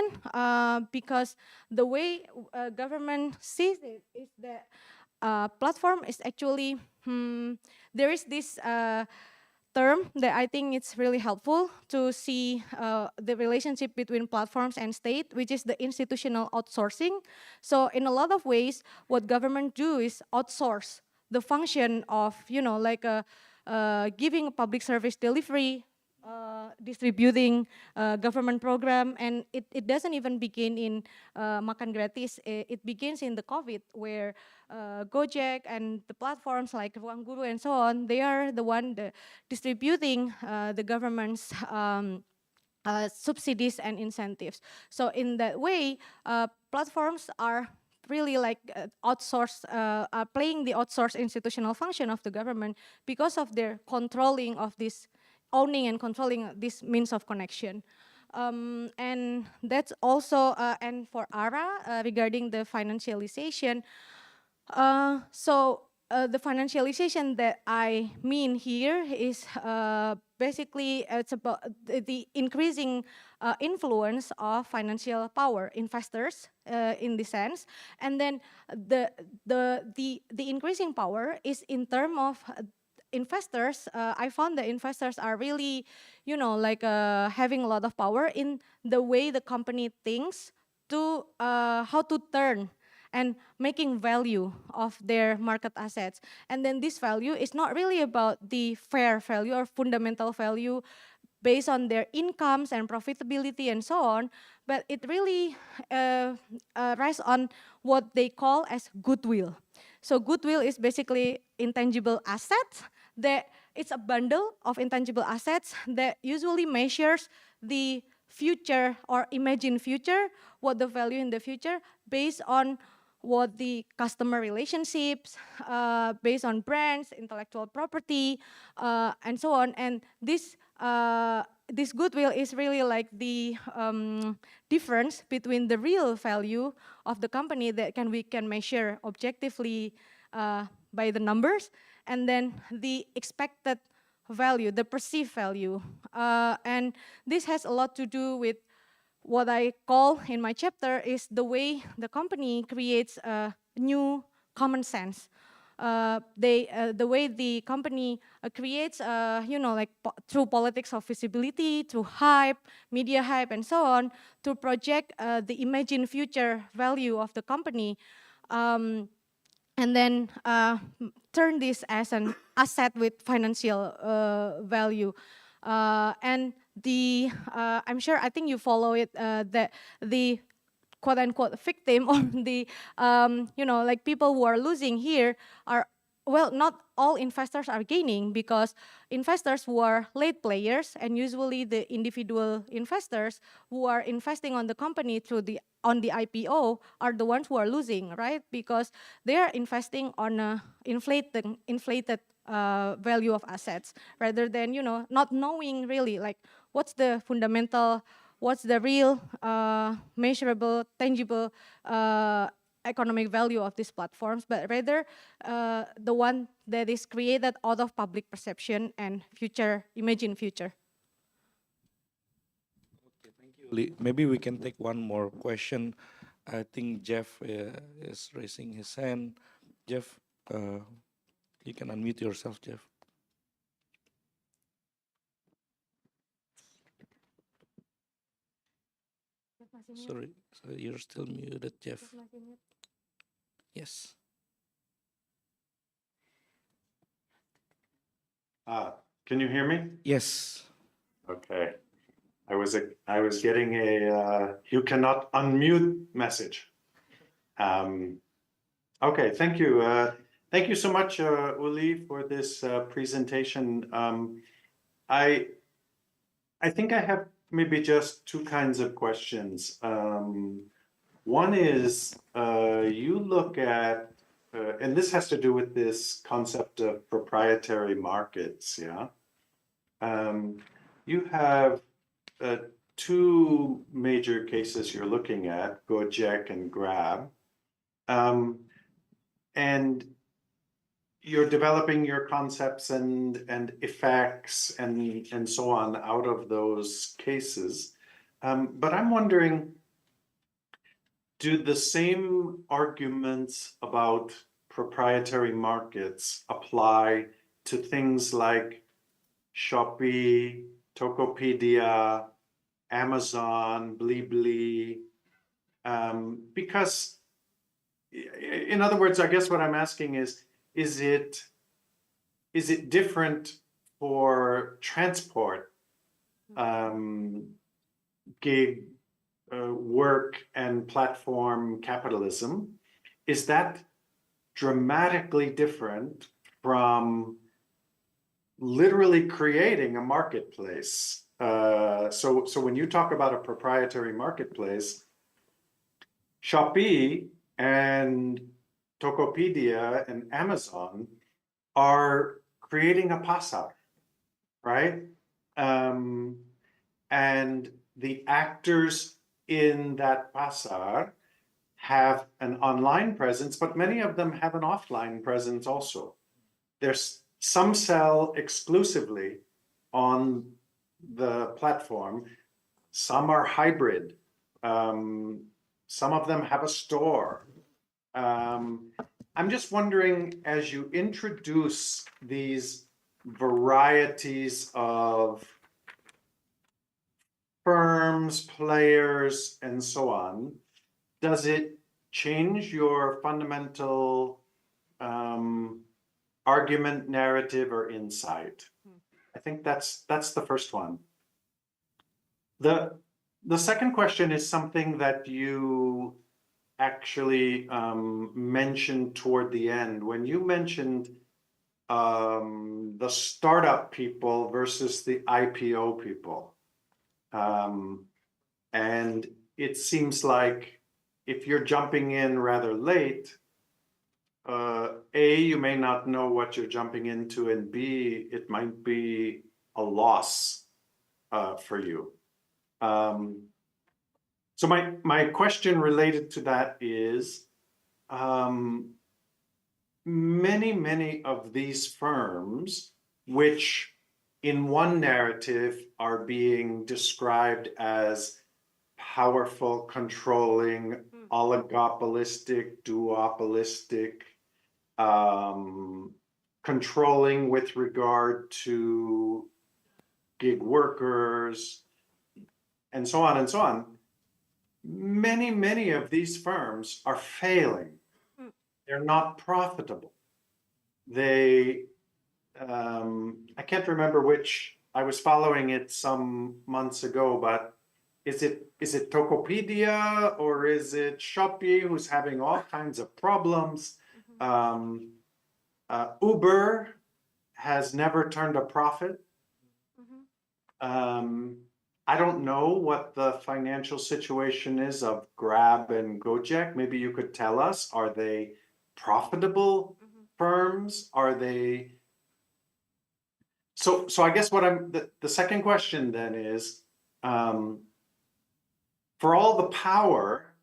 because the way government sees it is that platform is actually, there is this term that I think it's really helpful to see the relationship between platforms and state, which is the institutional outsourcing. So in a lot of ways, what government do is outsource the function of, like giving a public service delivery, distributing government program, and it doesn't even begin in makan gratis. It begins in the COVID, where Gojek and the platforms like Ruang Guru and so on, they are the one distributing the government's subsidies and incentives. So in that way, platforms are really like are playing the outsourced institutional function of the government because of their controlling of this, owning and controlling this means of connection. And that's also, and for ARA, regarding the financialization, so the financialization that I mean here is basically it's about the increasing influence of financial power investors in this sense, and then the increasing power is in terms of investors. I found that investors are really, like having a lot of power in the way the company thinks to how to turn and making value of their market assets. And then this value is not really about the fair value or fundamental value based on their incomes and profitability and so on, but it really rests on what they call as goodwill. So goodwill is basically intangible assets that it's a bundle of intangible assets that usually measures the future or imagined future, what the value in the future based on what the customer relationships, based on brands, intellectual property, and so on. And this goodwill is really like the difference between the real value of the company that we can measure objectively by the numbers, and then the expected value, the perceived value. And this has a lot to do with what I call in my chapter is the way the company creates a new common sense. The way the company creates, like through politics of visibility, through hype, media hype, and so on, to project the imagined future value of the company, and then turn this as an asset with financial value. And I'm sure, I think you follow it, that the quote unquote victim or the, like people who are losing here are, well, not all investors are gaining, because investors who are late players, and usually the individual investors who are investing on the company on the IPO are the ones who are losing, right? Because they are investing on a inflated value of assets, rather than, not knowing really like what's the fundamental, what's the real measurable, tangible economic value of these platforms, but rather the one that is created out of public perception and imagined future. Okay, thank you. Maybe we can take one more question. I think Jeff is raising his hand. Jeff, you can unmute yourself, Jeff. Sorry, so you're still muted, Jeff. Yes. Can you hear me? Yes. Okay. I was getting a you cannot unmute message. Okay, thank you. Thank you so much, Uli, for this presentation. I think I have maybe just two kinds of questions. One is you look at, and this has to do with this concept of proprietary markets, yeah? You have two major cases you're looking at, Gojek and Grab. And you're developing your concepts and effects and so on out of those cases. But I'm wondering, do the same arguments about proprietary markets apply to things like Shopee, Tokopedia, Amazon, Blibli? Because, in other words, I guess what I'm asking is it different for transport, gig work and platform capitalism? Is that dramatically different from literally creating a marketplace? So when you talk about a proprietary marketplace, Shopee and Tokopedia and Amazon are creating a pasar, right? And the actors in that pasar have an online presence, but many of them have an offline presence also. There's some sell exclusively on the platform. Some are hybrid. Some of them have a store. I'm just wondering, as you introduce these varieties of firms, players, and so on, does it change your fundamental argument, narrative, or insight? I think that's the first one. The second question is something that you actually mentioned toward the end. When you mentioned the startup people versus the IPO people. And it seems like if you're jumping in rather late, A, you may not know what you're jumping into, and B, it might be a loss for you. So my question related to that is, many of these firms, which in one narrative are being described as powerful, controlling, oligopolistic, duopolistic, controlling with regard to gig workers, and so on and so on. Many of these firms are failing. They're not profitable. They, I can't remember which, I was following it some months ago, but is it Tokopedia or is it Shopee who's having all kinds of problems? Uber has never turned a profit. I don't know what the financial situation is of Grab and Gojek. Maybe you could tell us, are they profitable firms? Are they? So I guess what the second question then is, for all the power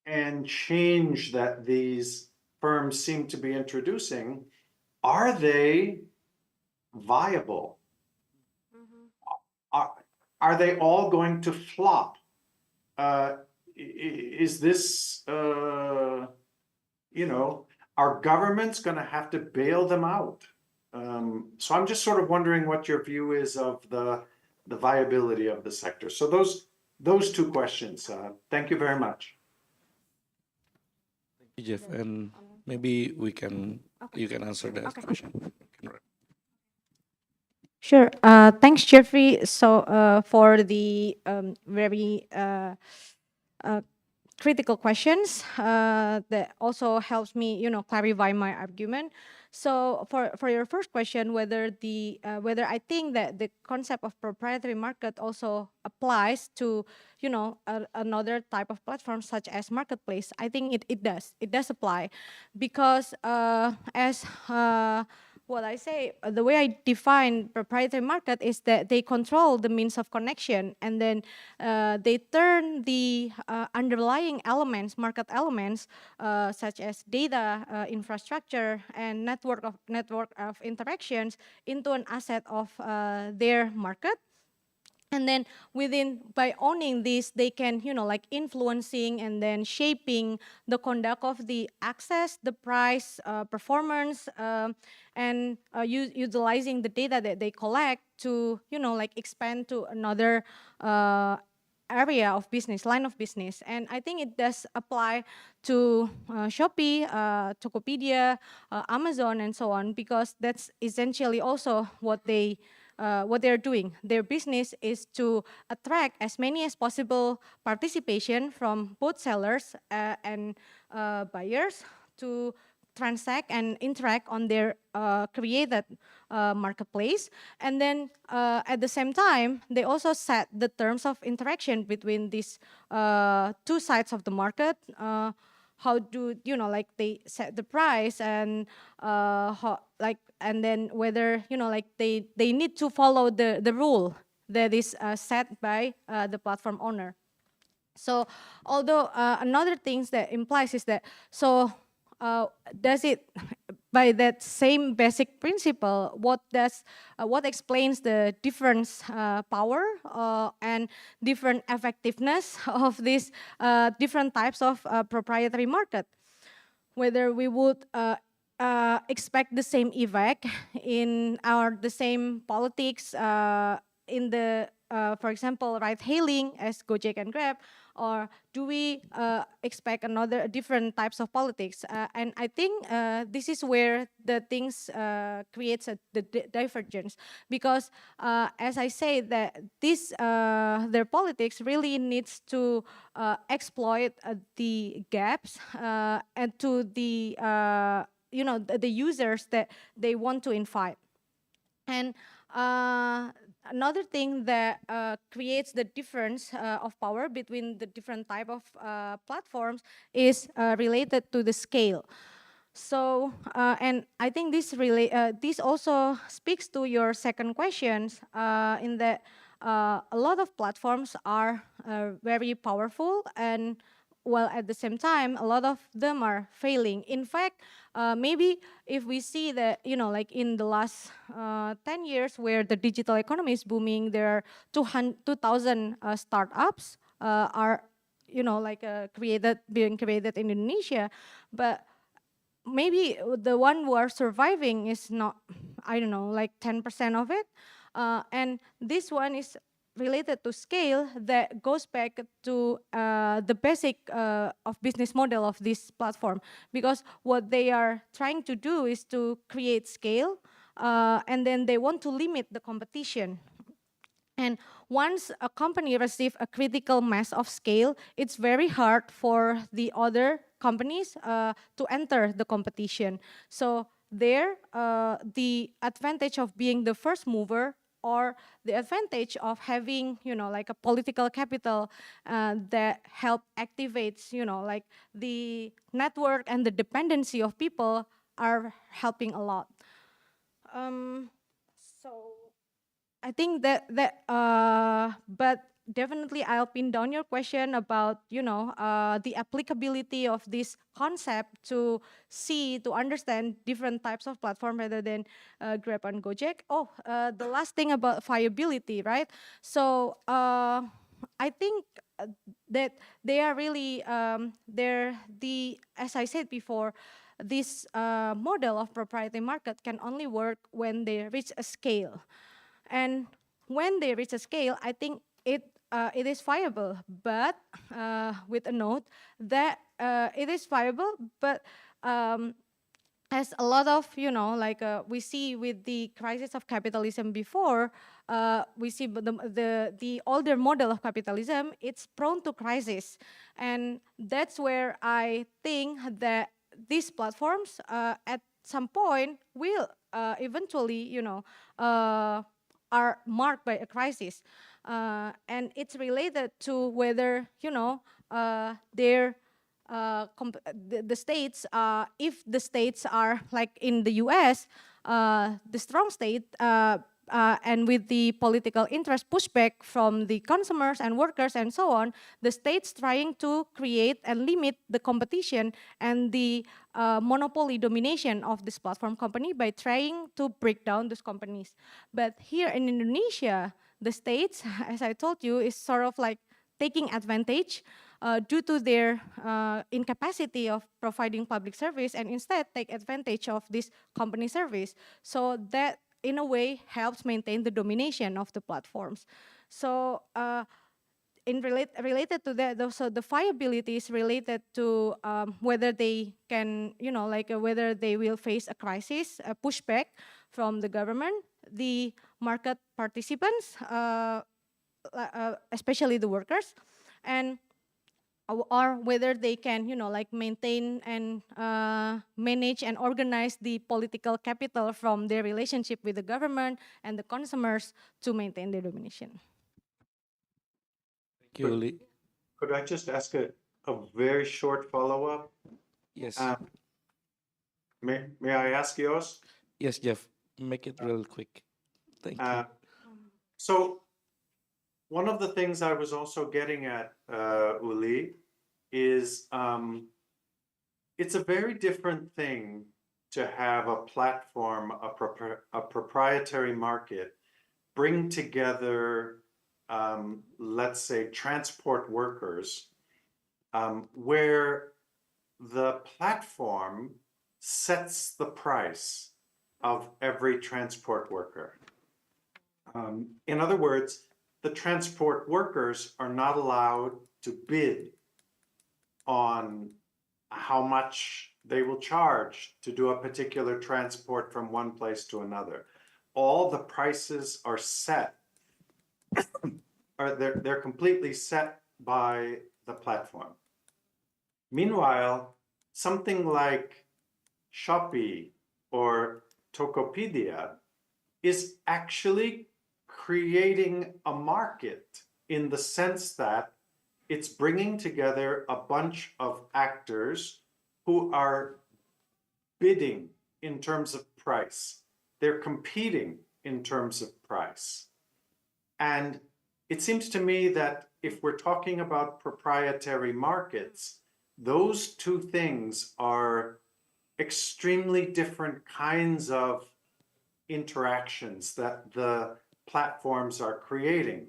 and change that these firms seem to be introducing, are they viable? Are they all going to flop? Is this, are governments going to have to bail them out? So I'm just sort of wondering what your view is of the viability of the sector. So those two questions. Thank you very much. Thank you, Jeff. And maybe you can answer that question. Sure. Thanks, Jeffrey. So for the very critical questions that also helps me, clarify my argument. So for your first question, whether whether I think that the concept of proprietary market also applies to, another type of platform such as marketplace, I think it does apply, because as what I say, the way I define proprietary market is that they control the means of connection, and then they turn the underlying elements, market elements, such as data, infrastructure, and network of interactions into an asset of their market. And then by owning this, they can, influencing and then shaping the conduct of the access, the price, performance, and utilizing the data that they collect to, expand to another area of business, line of business. And I think it does apply to Shopee, Tokopedia, Amazon, and so on, because that's essentially also what they're doing. Their business is to attract as many as possible participation from both sellers and buyers to transact and interact on their created marketplace. And then at the same time, they also set the terms of interaction between these two sides of the market. How do they set the price, and and then whether they need to follow the rule that is set by the platform owner. So although another thing that implies is that, so does it by that same basic principle, what explains the different power and different effectiveness of these different types of proprietary market? Whether we would expect the same effect in the same politics in the, for example, ride-hailing as Gojek and Grab, or do we expect different types of politics? And I think this is where the things creates the divergence, because as I say, that their politics really needs to exploit the gaps and to the the users that they want to invite. And another thing that creates the difference of power between the different type of platforms is related to the scale. So, and I think this also speaks to your second questions in that a lot of platforms are very powerful, and while at the same time, a lot of them are failing. In fact, maybe if we see that, like in the last 10 years where the digital economy is booming, there are 2,000 startups are, being created in Indonesia, but maybe the one who are surviving is not, I don't know, like 10% of it. And this one is related to scale that goes back to the basic of business model of this platform, because what they are trying to do is to create scale, and then they want to limit the competition. And once a company receives a critical mass of scale, it's very hard for the other companies to enter the competition. So there, the advantage of being the first mover, or the advantage of having, like a political capital that help activates, like the network and the dependency of people, are helping a lot. So I think but definitely I'll pin down your question about, the applicability of this concept to understand different types of platform rather than Grab and Gojek. Oh, the last thing about viability, right? So I think that they are really, as I said before, this model of proprietary market can only work when they reach a scale. And when they reach a scale, I think it is viable, but with a note that it is viable, but as a lot of, we see with the crisis of capitalism before, we see the older model of capitalism, it's prone to crisis. And that's where I think that these platforms at some point will eventually, are marked by a crisis. And it's related to whether, the states, if the states are like in the US, the strong state, and with the political interest pushback from the consumers and workers and so on, the states trying to create and limit the competition and the monopoly domination of this platform company by trying to break down those companies. But here in Indonesia, the states, as I told you, is sort of like taking advantage due to their incapacity of providing public service, and instead take advantage of this company service. So that, in a way, helps maintain the domination of the platforms. So related to that, so the viability is related to whether they can, whether they will face a crisis, a pushback from the government, the market participants, especially the workers, and or whether they can, maintain and manage and organize the political capital from their relationship with the government and the consumers to maintain their domination. Thank you, Uli. Could I just ask a very short follow-up? Yes. May I ask yours? Yes, Jeff. Make it real quick. Thank you. So one of the things I was also getting at, Uli, is it's a very different thing to have a platform, a proprietary market, bring together, let's say, transport workers, where the platform sets the price of every transport worker. In other words, the transport workers are not allowed to bid on how much they will charge to do a particular transport from one place to another. All the prices are set, or they're completely set by the platform. Meanwhile, something like Shopee or Tokopedia is actually creating a market in the sense that it's bringing together a bunch of actors who are bidding in terms of price. They're competing in terms of price. And it seems to me that if we're talking about proprietary markets, those two things are extremely different kinds of interactions that the platforms are creating.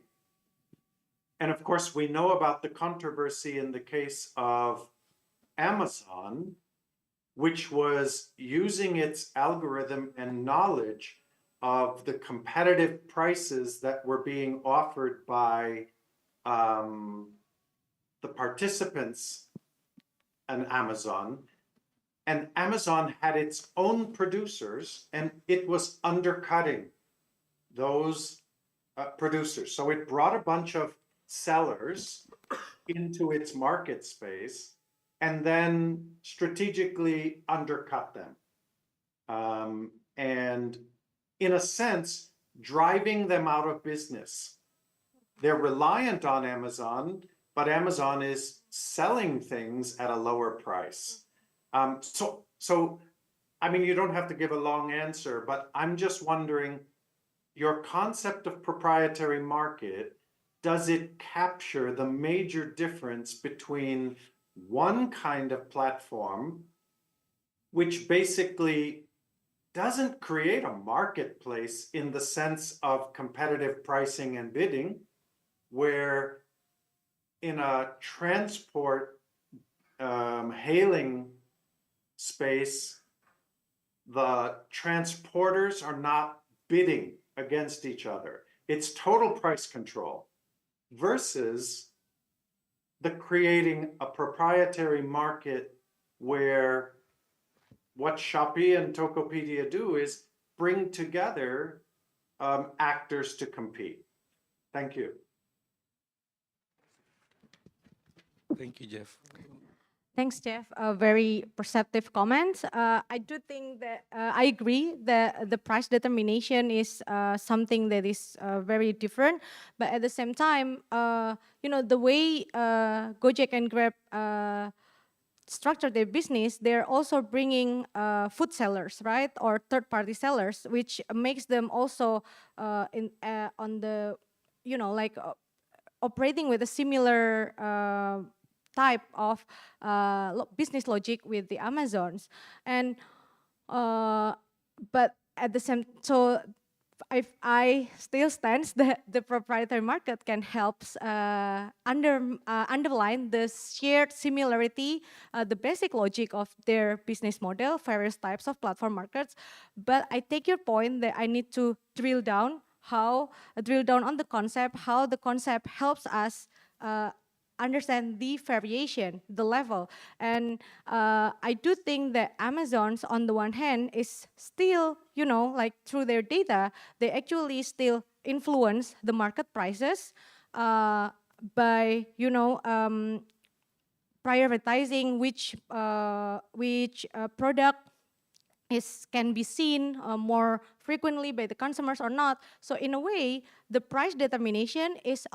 And of course, we know about the controversy in the case of Amazon, which was using its algorithm and knowledge of the competitive prices that were being offered by the participants in Amazon. And Amazon had its own producers, and it was undercutting those producers. So it brought a bunch of sellers into its market space and then strategically undercut them. And in a sense, driving them out of business. They're reliant on Amazon, but Amazon is selling things at a lower price. So, I mean, you don't have to give a long answer, but I'm just wondering, your concept of proprietary market, does it capture the major difference between one kind of platform, which basically doesn't create a marketplace in the sense of competitive pricing and bidding, where in a transport hailing space, the transporters are not bidding against each other. It's total price control versus the creating a proprietary market where what Shopee and Tokopedia do is bring together actors to compete. Thank you. Thank you, Jeff. Thanks, Jeff. Very perceptive comments. I do think that I agree that the price determination is something that is very different. But at the same time, the way Gojek and Grab structure their business, they're also bringing food sellers, right, or third-party sellers, which makes them also on the, operating with a similar type of business logic with the Amazons. And but at the same, so I still stands that the proprietary market can help underline the shared similarity, the basic logic of their business model, various types of platform markets. But I take your point that I need to drill down on the concept, how the concept helps us understand the variation, the level. And I do think that Amazon's, on the one hand, is still, through their data, they actually still influence the market prices by, prioritizing which product can be seen more frequently by the consumers or not. So in a way, the price determination is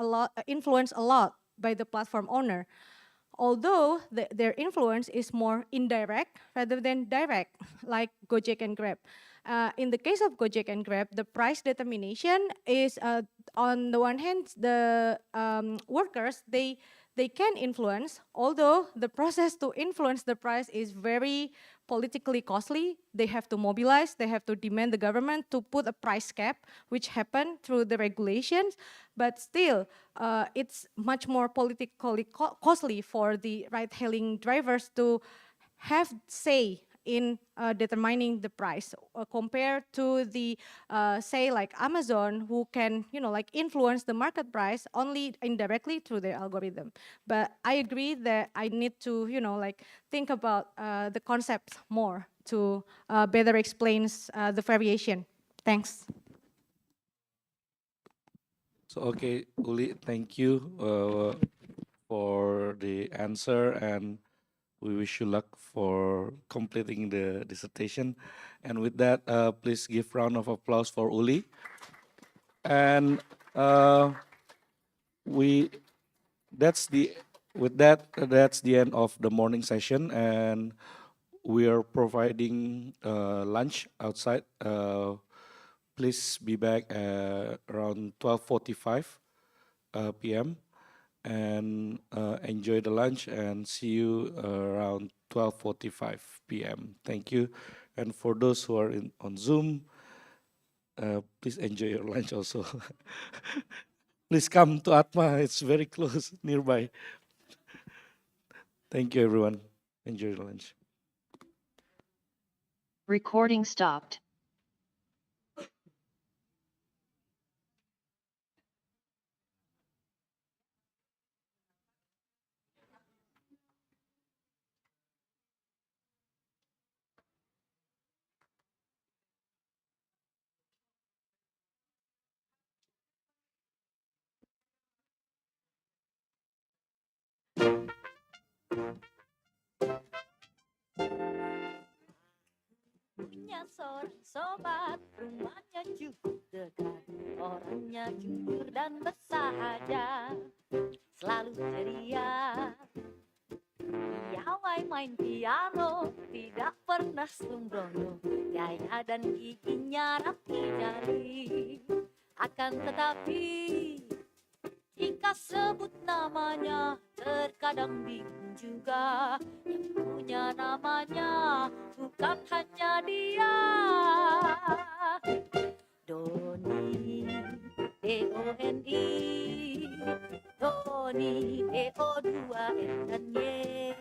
influenced a lot by the platform owner, although their influence is more indirect rather than direct, like Gojek and Grab. In the case of Gojek and Grab, the price determination is, on the one hand, the workers, they they can influence, although the process to influence the price is very politically costly. They have to mobilize, they have to demand the government to put a price cap, which happen through the regulations, but still, it's much more politically costly for the ride-hailing drivers to have say in determining the price compared to the say like Amazon, who can like influence the market price only indirectly through their algorithm. But I agree that I need to like think about the concepts more to better explains the variation. Thanks. So, okay, Uli, thank you for the answer, and we wish you luck for completing the dissertation. And with that, please give round of applause for Uli. And we that's the with that that's the end of the morning session, and we are providing lunch outside. Please be back around 12:45 p.m. and enjoy the lunch, and see you around 12:45 p.m. Thank you. And for those who are on Zoom, please enjoy your lunch also. Please come to Atma, it's very close nearby. Thank you, everyone. Enjoy your lunch. Recording stopped. Punya seorang sobat, rumahnya cukup dekat, orangnya jujur dan bersahaja, selalu ceria. Piawai main piano, tidak pernah sembrono, gaya dan giginya rapi jari. Akan tetapi, jika sebut namanya, terkadang bingung juga. Yang punya namanya bukan hanya dia. Doni, D-O-N-I, Doni, D-O-2-N dan Y,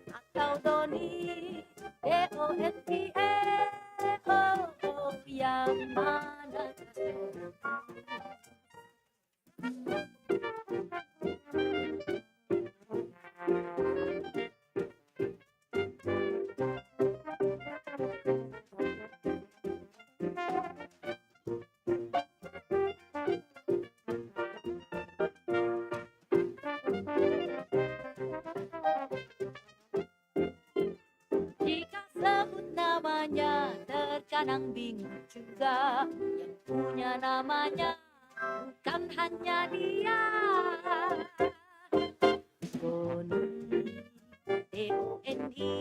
atau Doni, D-O-N-I-E, oh, yang mana jika sebut namanya, terkadang bingung juga. Yang punya namanya bukan hanya dia. Doni, D-O-N-I,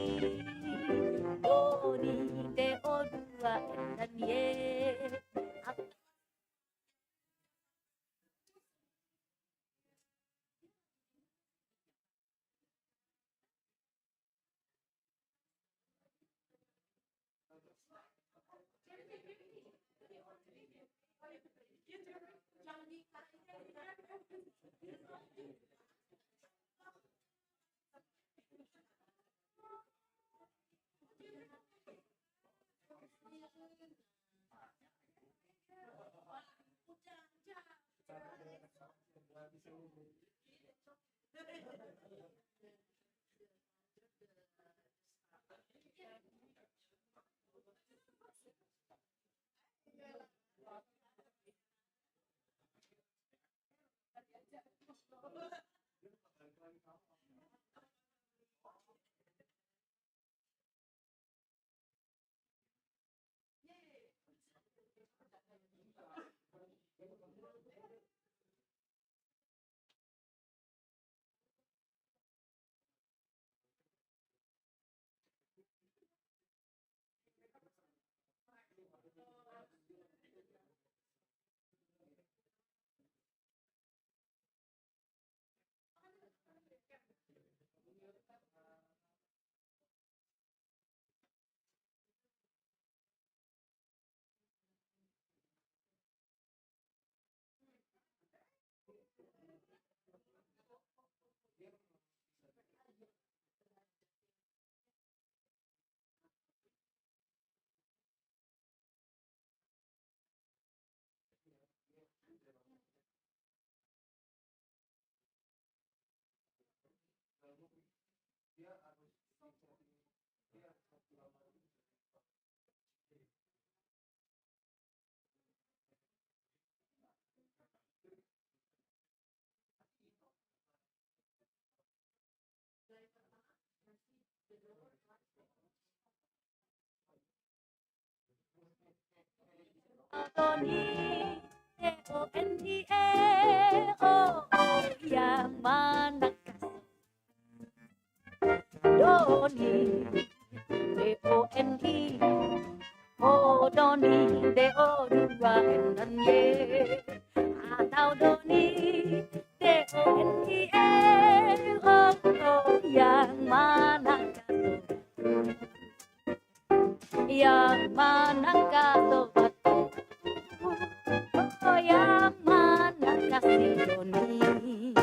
Doni, D-O-2-N dan Y. Doni, D-O-N-I-E, oh, oh, yang manakah Doni, D-O-N-I, oh Doni, D-O dua N dan Y, atau Doni, D-O-N-I-E, oh, oh, yang manakah yang manakah sobatku, oh yang manakah si Doni.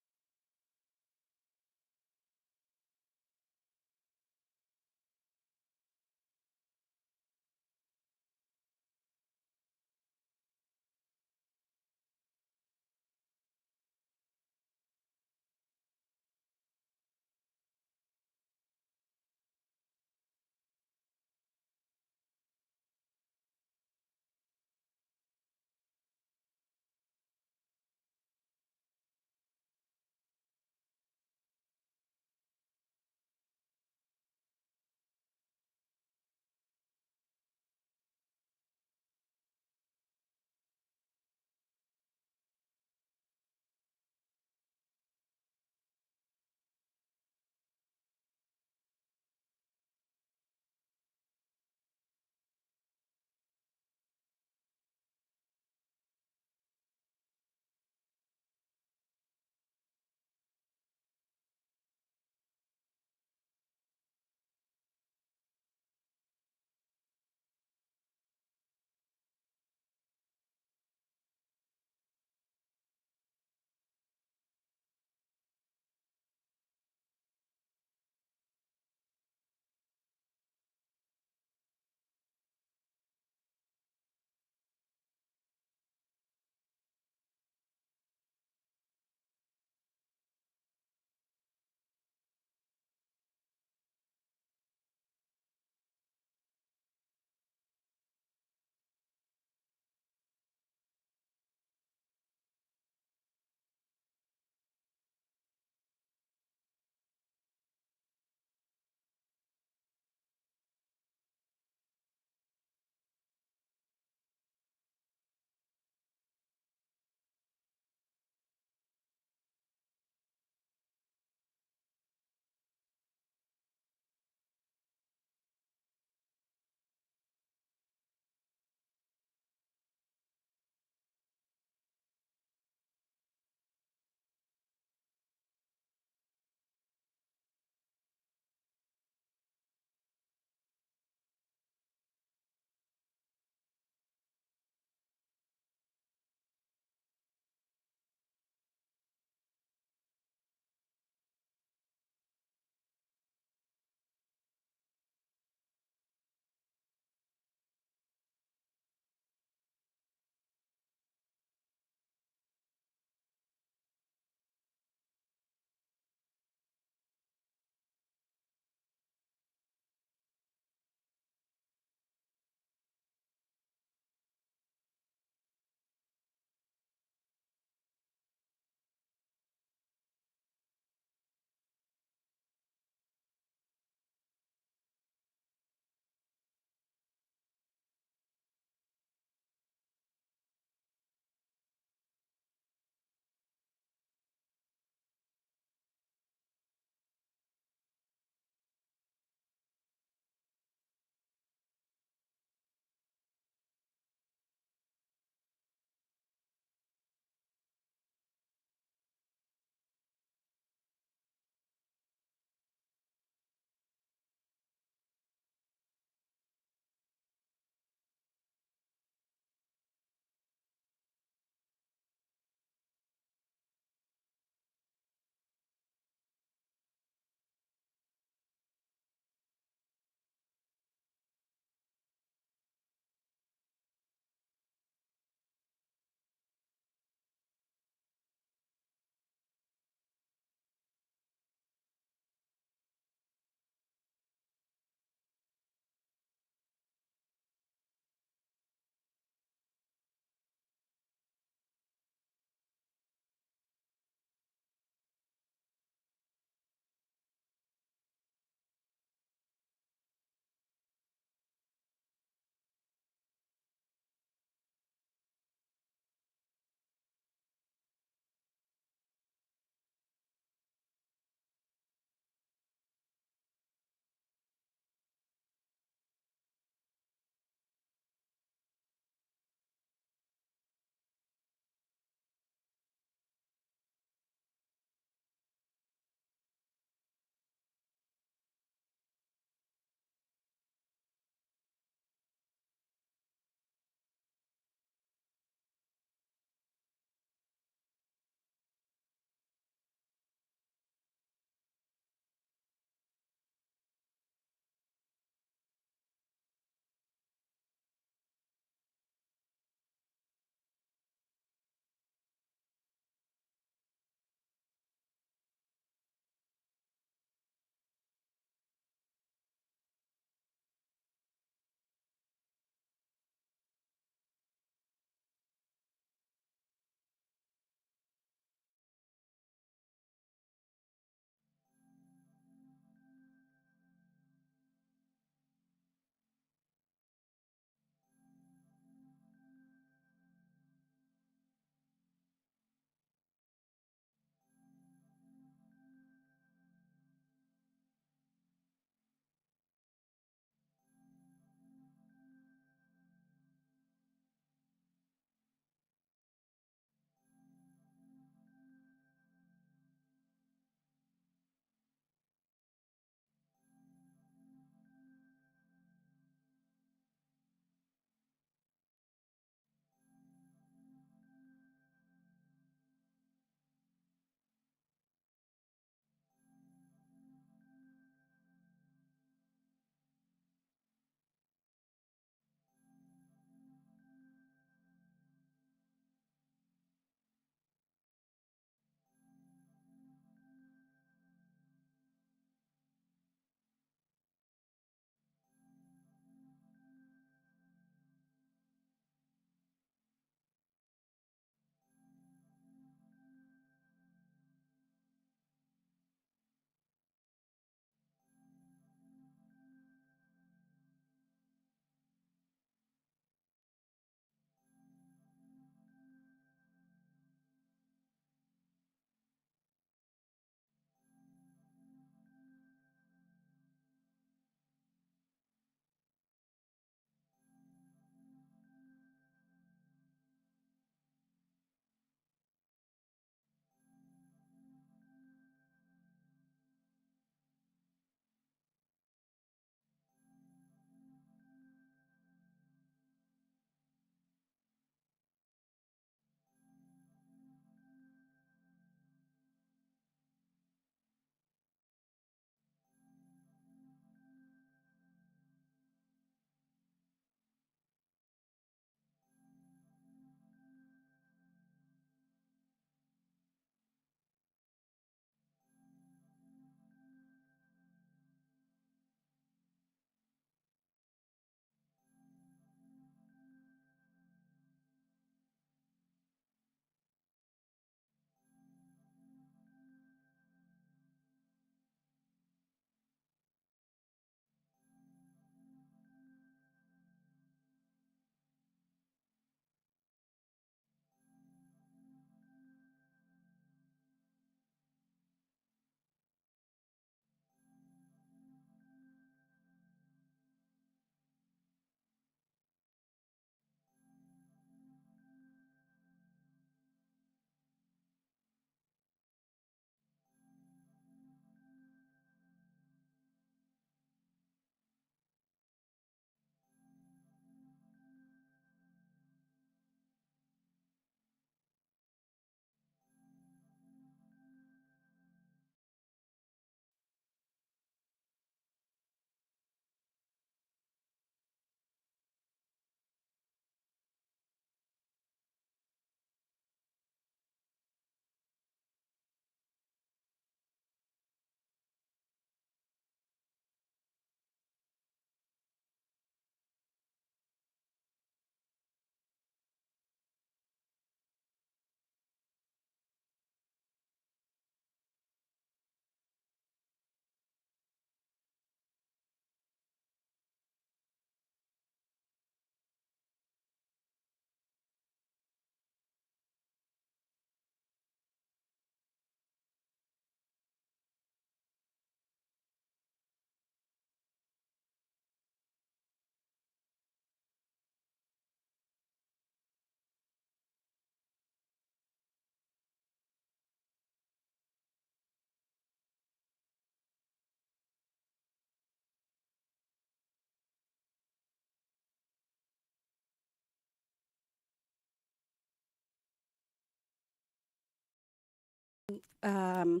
to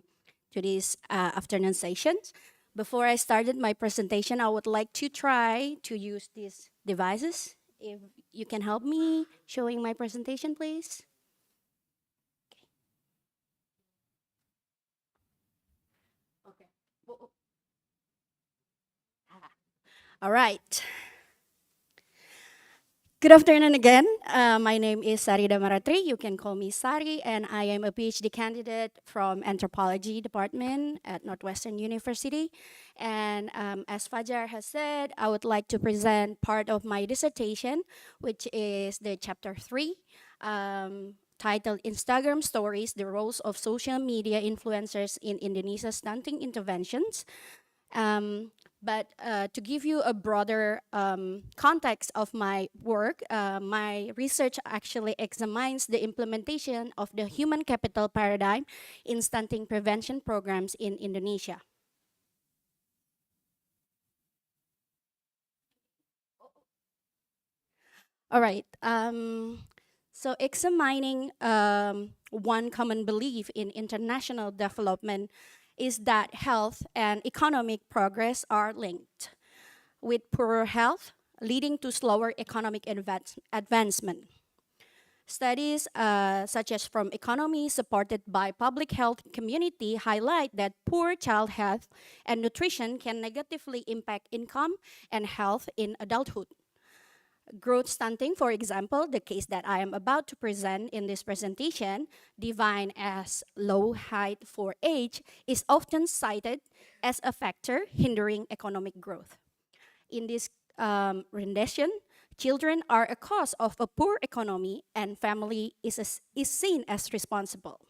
this afternoon session. Before I started my presentation, I would like to try to use these devices. If you can help me showing my presentation, please. Okay. All right. Good afternoon again. My name is Sari Damaratri. You can call me Sari, and I am a PhD candidate from Anthropology Department at Northwestern University. And as Fajar has said, I would like to present part of my dissertation, which is the chapter 3, titled Instagram Stories, the Roles of Social Media Influencers in Indonesia's Stunting Interventions. But to give you a broader context of my work, my research actually examines the implementation of the human capital paradigm in stunting prevention programs in Indonesia. All right. So examining one common belief in international development is that health and economic progress are linked, with poorer health leading to slower economic advancement. Studies such as from economy supported by public health community highlight that poor child health and nutrition can negatively impact income and health in adulthood. Growth stunting, for example, the case that I am about to present in this presentation, defined as low height for age, is often cited as a factor hindering economic growth. In this rendition, children are a cause of a poor economy and family is seen as responsible.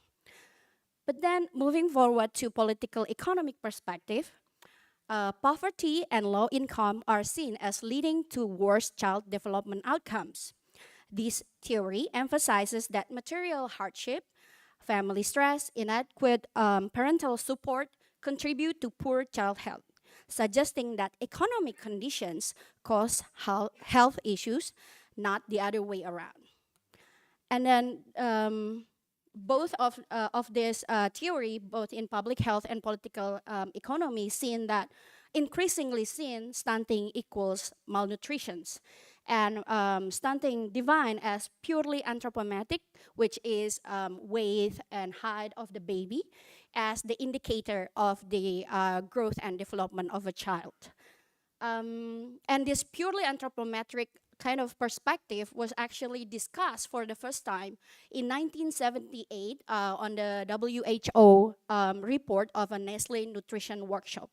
But then moving forward to political economic perspective, poverty and low income are seen as leading to worse child development outcomes. This theory emphasizes that material hardship, family stress, inadequate parental support contribute to poor child health, suggesting that economic conditions cause health issues, not the other way around. And then both of this theory, both in public health and political economy, seen that increasingly seen stunting equals malnutrition, and stunting defined as purely anthropometric, which is weight and height of the baby, as the indicator of the growth and development of a child. And this purely anthropometric kind of perspective was actually discussed for the first time in 1978 on the WHO report of a Nestle nutrition workshop.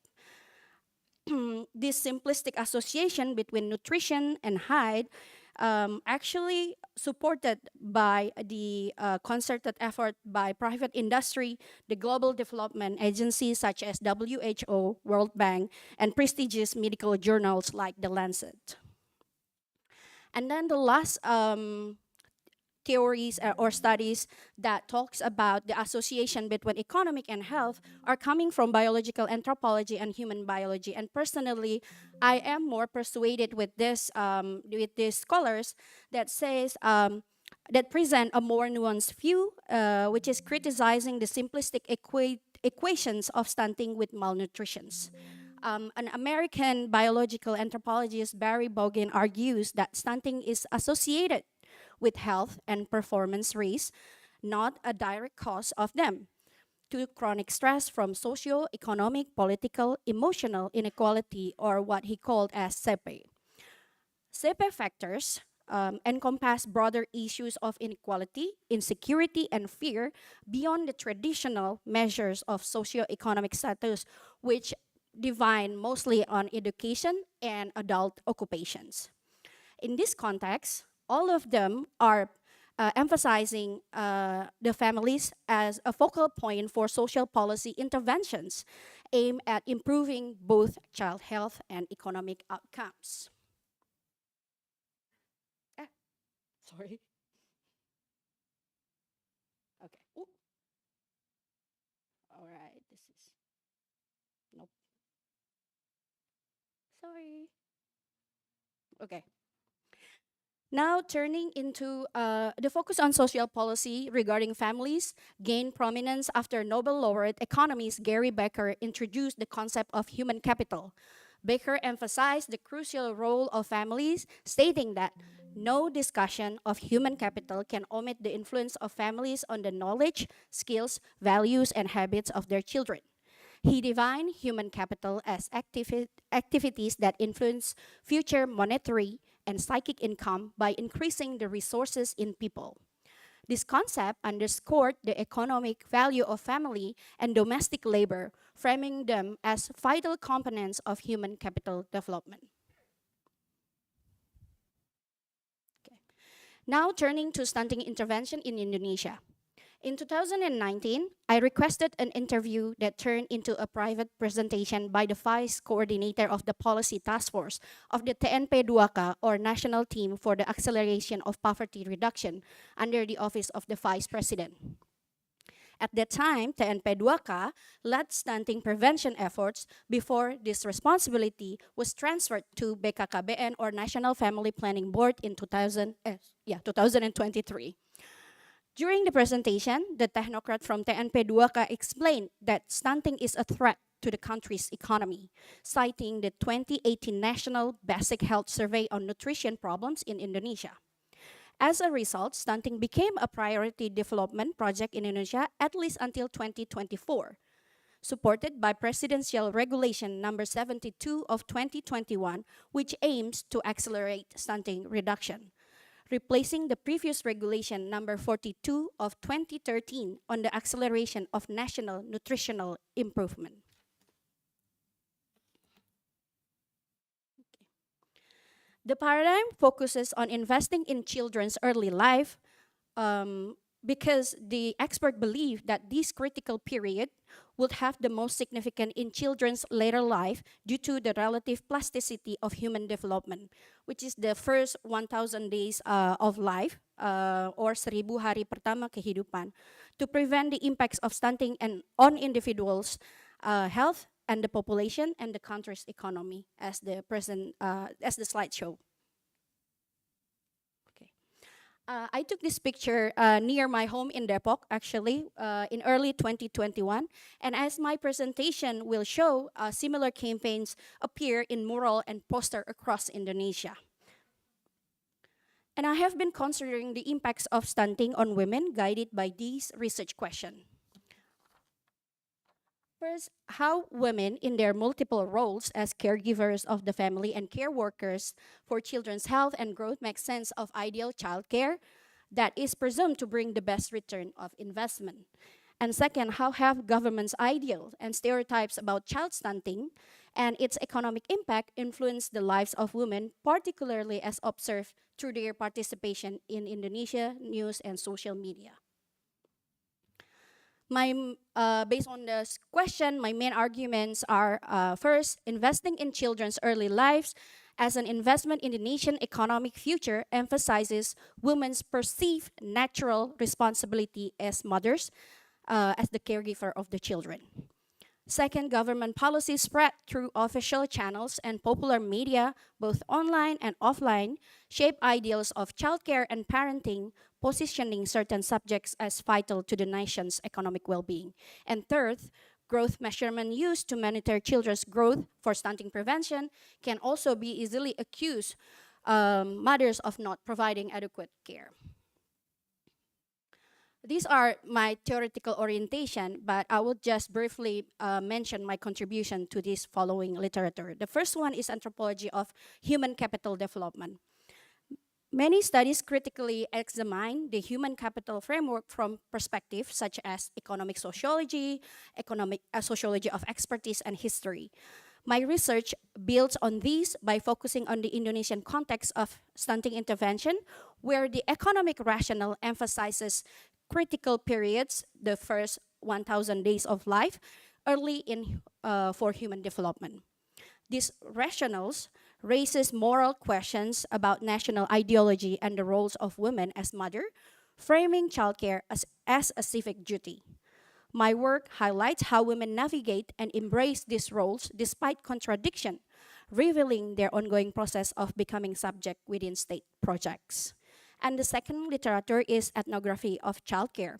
This simplistic association between nutrition and height actually supported by the concerted effort by private industry, the global development agencies such as WHO, World Bank, and prestigious medical journals like The Lancet. And then the last theories or studies that talks about the association between economic and health are coming from biological anthropology and human biology. And personally, I am more persuaded with this with these scholars that says that present a more nuanced view, which is criticizing the simplistic equations of stunting with malnutrition. An American biological anthropologist, Barry Bogan, argues that stunting is associated with health and performance risks, not a direct cause of them, to chronic stress from socio-economic, political, emotional inequality, or what he called as SEPE. SEPE factors encompass broader issues of inequality, insecurity, and fear beyond the traditional measures of socio-economic status, which define mostly on education and adult occupations. In this context, all of them are emphasizing the families as a focal point for social policy interventions aimed at improving both child health and economic outcomes. Sorry. Okay. Ooh. All right. This is nope. Sorry. Okay. Now, turning into the focus on social policy regarding families gained prominence after Nobel laureate economist Gary Becker introduced the concept of human capital. Becker emphasized the crucial role of families, stating that no discussion of human capital can omit the influence of families on the knowledge, skills, values, and habits of their children. He defined human capital as activities that influence future monetary and psychic income by increasing the resources in people. This concept underscored the economic value of family and domestic labor, framing them as vital components of human capital development. Now turning to stunting intervention in Indonesia. In 2019, I requested an interview that turned into a private presentation by the Vice Coordinator of the Policy Task Force of the TNP2K, or National Team for the Acceleration of Poverty Reduction, under the Office of the Vice President. At that time, TNP2K led stunting prevention efforts before this responsibility was transferred to BKKBN, or National Family Planning Board, in 2023. During the presentation, the technocrat from TNP2K explained that stunting is a threat to the country's economy, citing the 2018 National Basic Health Survey on nutrition problems in Indonesia. As a result, stunting became a priority development project in Indonesia at least until 2024, supported by Presidential Regulation Number 72 of 2021, which aims to accelerate stunting reduction, replacing the previous regulation number 42 of 2013 on the acceleration of national nutritional improvement. The paradigm focuses on investing in children's early life because the expert believe that this critical period would have the most significant in children's later life due to the relative plasticity of human development, which is the first 1,000 days of life, or 1,000 hari pertama kehidupan, to prevent the impacts of stunting and on individuals' health and the population and the country's economy, as the slide show. I took this picture near my home in Depok, actually, in early 2021. And as my presentation will show, similar campaigns appear in mural and poster across Indonesia. And I have been considering the impacts of stunting on women, guided by these research questions. First, how women in their multiple roles as caregivers of the family and care workers for children's health and growth make sense of ideal childcare that is presumed to bring the best return of investment. And second, how have governments' ideals and stereotypes about child stunting and its economic impact influenced the lives of women, particularly as observed through their participation in Indonesia news and social media. Based on this question, my main arguments are first, investing in children's early lives as an investment in the nation's economic future emphasizes women's perceived natural responsibility as mothers, as the caregiver of the children. Second, government policies spread through official channels and popular media, both online and offline, shape ideals of childcare and parenting, positioning certain subjects as vital to the nation's economic well-being. And third, growth measurement used to monitor children's growth for stunting prevention can also be easily accused mothers of not providing adequate care. These are my theoretical orientation, but I will just briefly mention my contribution to this following literature. The first one is Anthropology of Human Capital Development. Many studies critically examine the human capital framework from perspectives such as economic sociology, sociology of expertise, and history. My research builds on these by focusing on the Indonesian context of stunting intervention, where the economic rationale emphasizes critical periods, the first 1,000 days of life, early in for human development. These rationales raises moral questions about national ideology and the roles of women as mother, framing childcare as a civic duty. My work highlights how women navigate and embrace these roles despite contradiction, revealing their ongoing process of becoming subject within state projects. And the second literature is ethnography of childcare.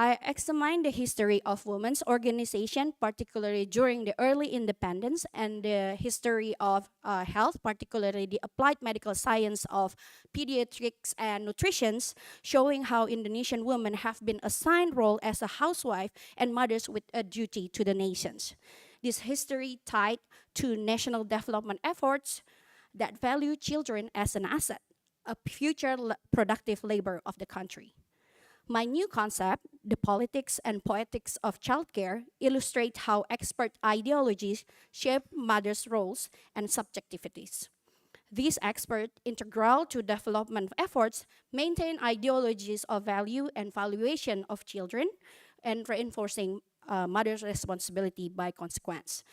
I examined the history of women's organization, particularly during the early independence, and the history of health, particularly the applied medical science of pediatrics and nutrition, showing how Indonesian women have been assigned role as a housewife and mothers with a duty to the nations. This history tied to national development efforts that value children as an asset, a future productive labor of the country. My new concept, the politics and poetics of childcare, illustrate how expert ideologies shape mothers' roles and subjectivities. These experts, integral to development efforts, maintain ideologies of value and valuation of children and reinforcing mother's responsibility by consequence.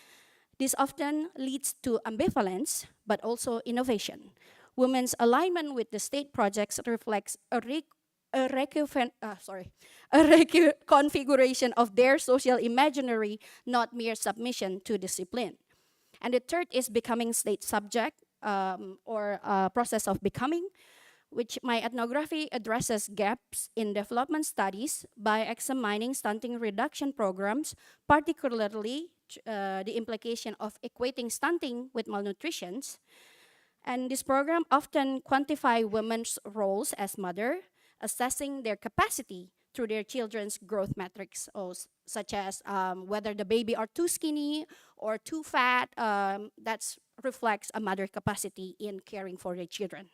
This often leads to ambivalence, but also innovation. Women's alignment with the state projects reflects a reconfiguration of their social imaginary, not mere submission to discipline. And the third is becoming state subject or process of becoming, which my ethnography addresses gaps in development studies by examining stunting reduction programs, particularly the implication of equating stunting with malnutrition. And this program often quantify women's roles as mother, assessing their capacity through their children's growth metrics, such as whether the baby are too skinny or too fat. That reflects a mother capacity in caring for their children.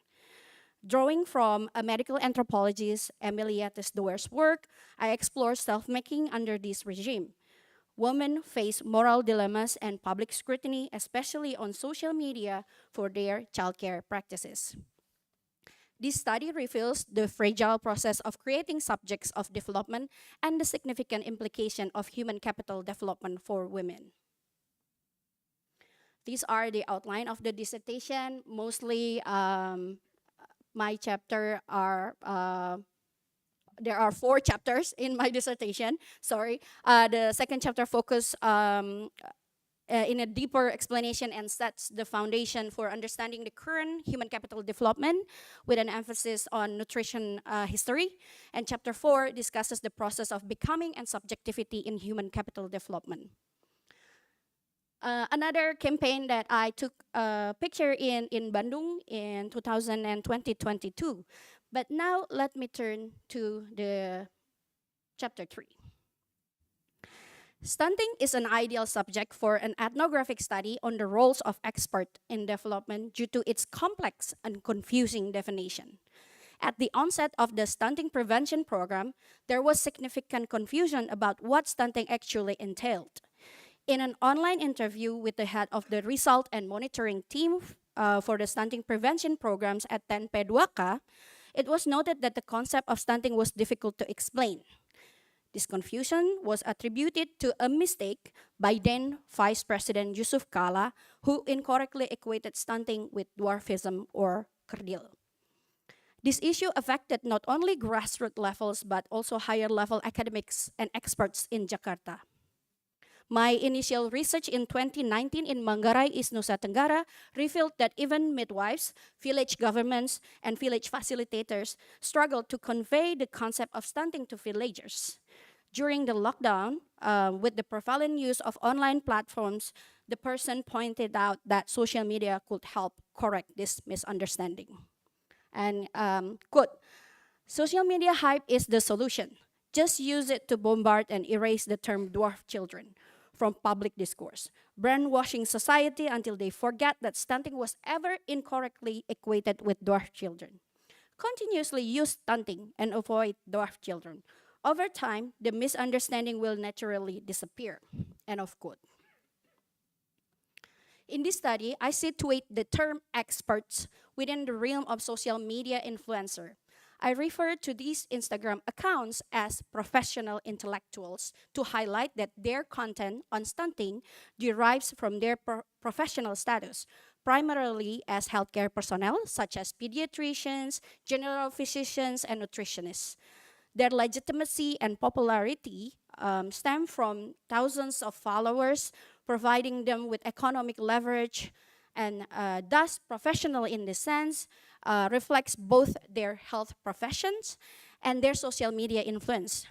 Drawing from a medical anthropologist, Emilia Tesdoer's work, I explore self-making under this regime. Women face moral dilemmas and public scrutiny, especially on social media, for their childcare practices. This study reveals the fragile process of creating subjects of development and the significant implication of human capital development for women. These are the outline of the dissertation. Mostly, my chapter are there are 4 chapters in my dissertation. Sorry. The second chapter focus in a deeper explanation and sets the foundation for understanding the current human capital development with an emphasis on nutrition history. And chapter 4 discusses the process of becoming and subjectivity in human capital development. Another campaign that I took a picture in Bandung in 2022. But now let me turn to the chapter 3. Stunting is an ideal subject for an ethnographic study on the roles of expert in development due to its complex and confusing definition. At the onset of the stunting prevention program, there was significant confusion about what stunting actually entailed. In an online interview with the head of the result and monitoring team for the stunting prevention programs at TNP2K, it was noted that the concept of stunting was difficult to explain. This confusion was attributed to a mistake by then Vice President Yusuf Kala, who incorrectly equated stunting with dwarfism or kerdil. This issue affected not only grassroots levels, but also higher level academics and experts in Jakarta. My initial research in 2019 in Manggarai, East Nusa Tenggara, revealed that even midwives, village governments, and village facilitators struggled to convey the concept of stunting to villagers. During the lockdown, with the prevalent use of online platforms, the person pointed out that social media could help correct this misunderstanding. And quote, social media hype is the solution. Just use it to bombard and erase the term dwarf children from public discourse, brainwashing society until they forget that stunting was ever incorrectly equated with dwarf children. Continuously use stunting and avoid dwarf children. Over time, the misunderstanding will naturally disappear. End of quote. In this study, I situate the term experts within the realm of social media influencer. I refer to these Instagram accounts as professional intellectuals to highlight that their content on stunting derives from their professional status, primarily as healthcare personnel, such as pediatricians, general physicians, and nutritionists. Their legitimacy and popularity stem from thousands of followers, providing them with economic leverage, And thus, professional in this sense reflects both their health professions and their social media influence.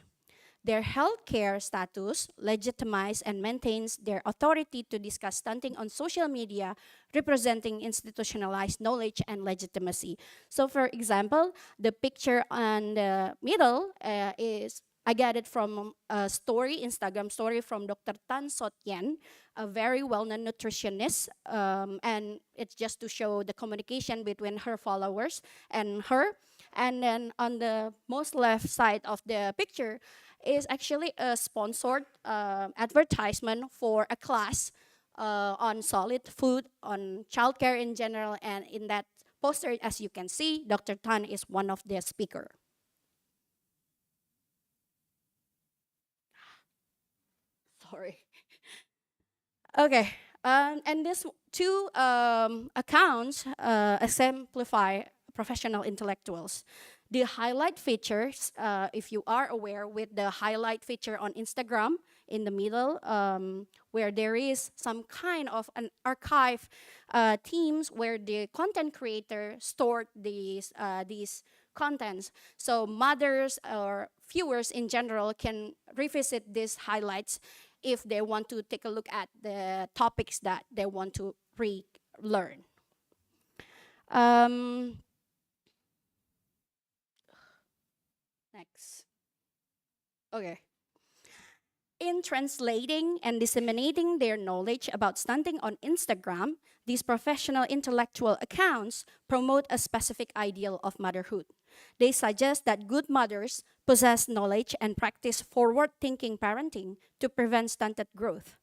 Their healthcare status legitimizes and maintains their authority to discuss stunting on social media, representing institutionalized knowledge and legitimacy. So, for example, the picture on the middle is I got it from a story, Instagram story from Dr. Tan Sot Yen, a very well-known nutritionist, and it's just to show the communication between her followers and her. And then on the most left side of the picture is actually a sponsored advertisement for a class on solid food, on childcare in general, and in that poster, as you can see, Dr. Tan is one of the speaker. Sorry. Okay, and these two accounts exemplify professional intellectuals. The highlight features, if you are aware with the highlight feature on Instagram in the middle, where there is some kind of an archive teams where the content creator stored these contents. So mothers or viewers in general can revisit these highlights if they want to take a look at the topics that they want to relearn. Next. Okay. In translating and disseminating their knowledge about stunting on Instagram, these professional intellectual accounts promote a specific ideal of motherhood. They suggest that good mothers possess knowledge and practice forward-thinking parenting to prevent stunted growth.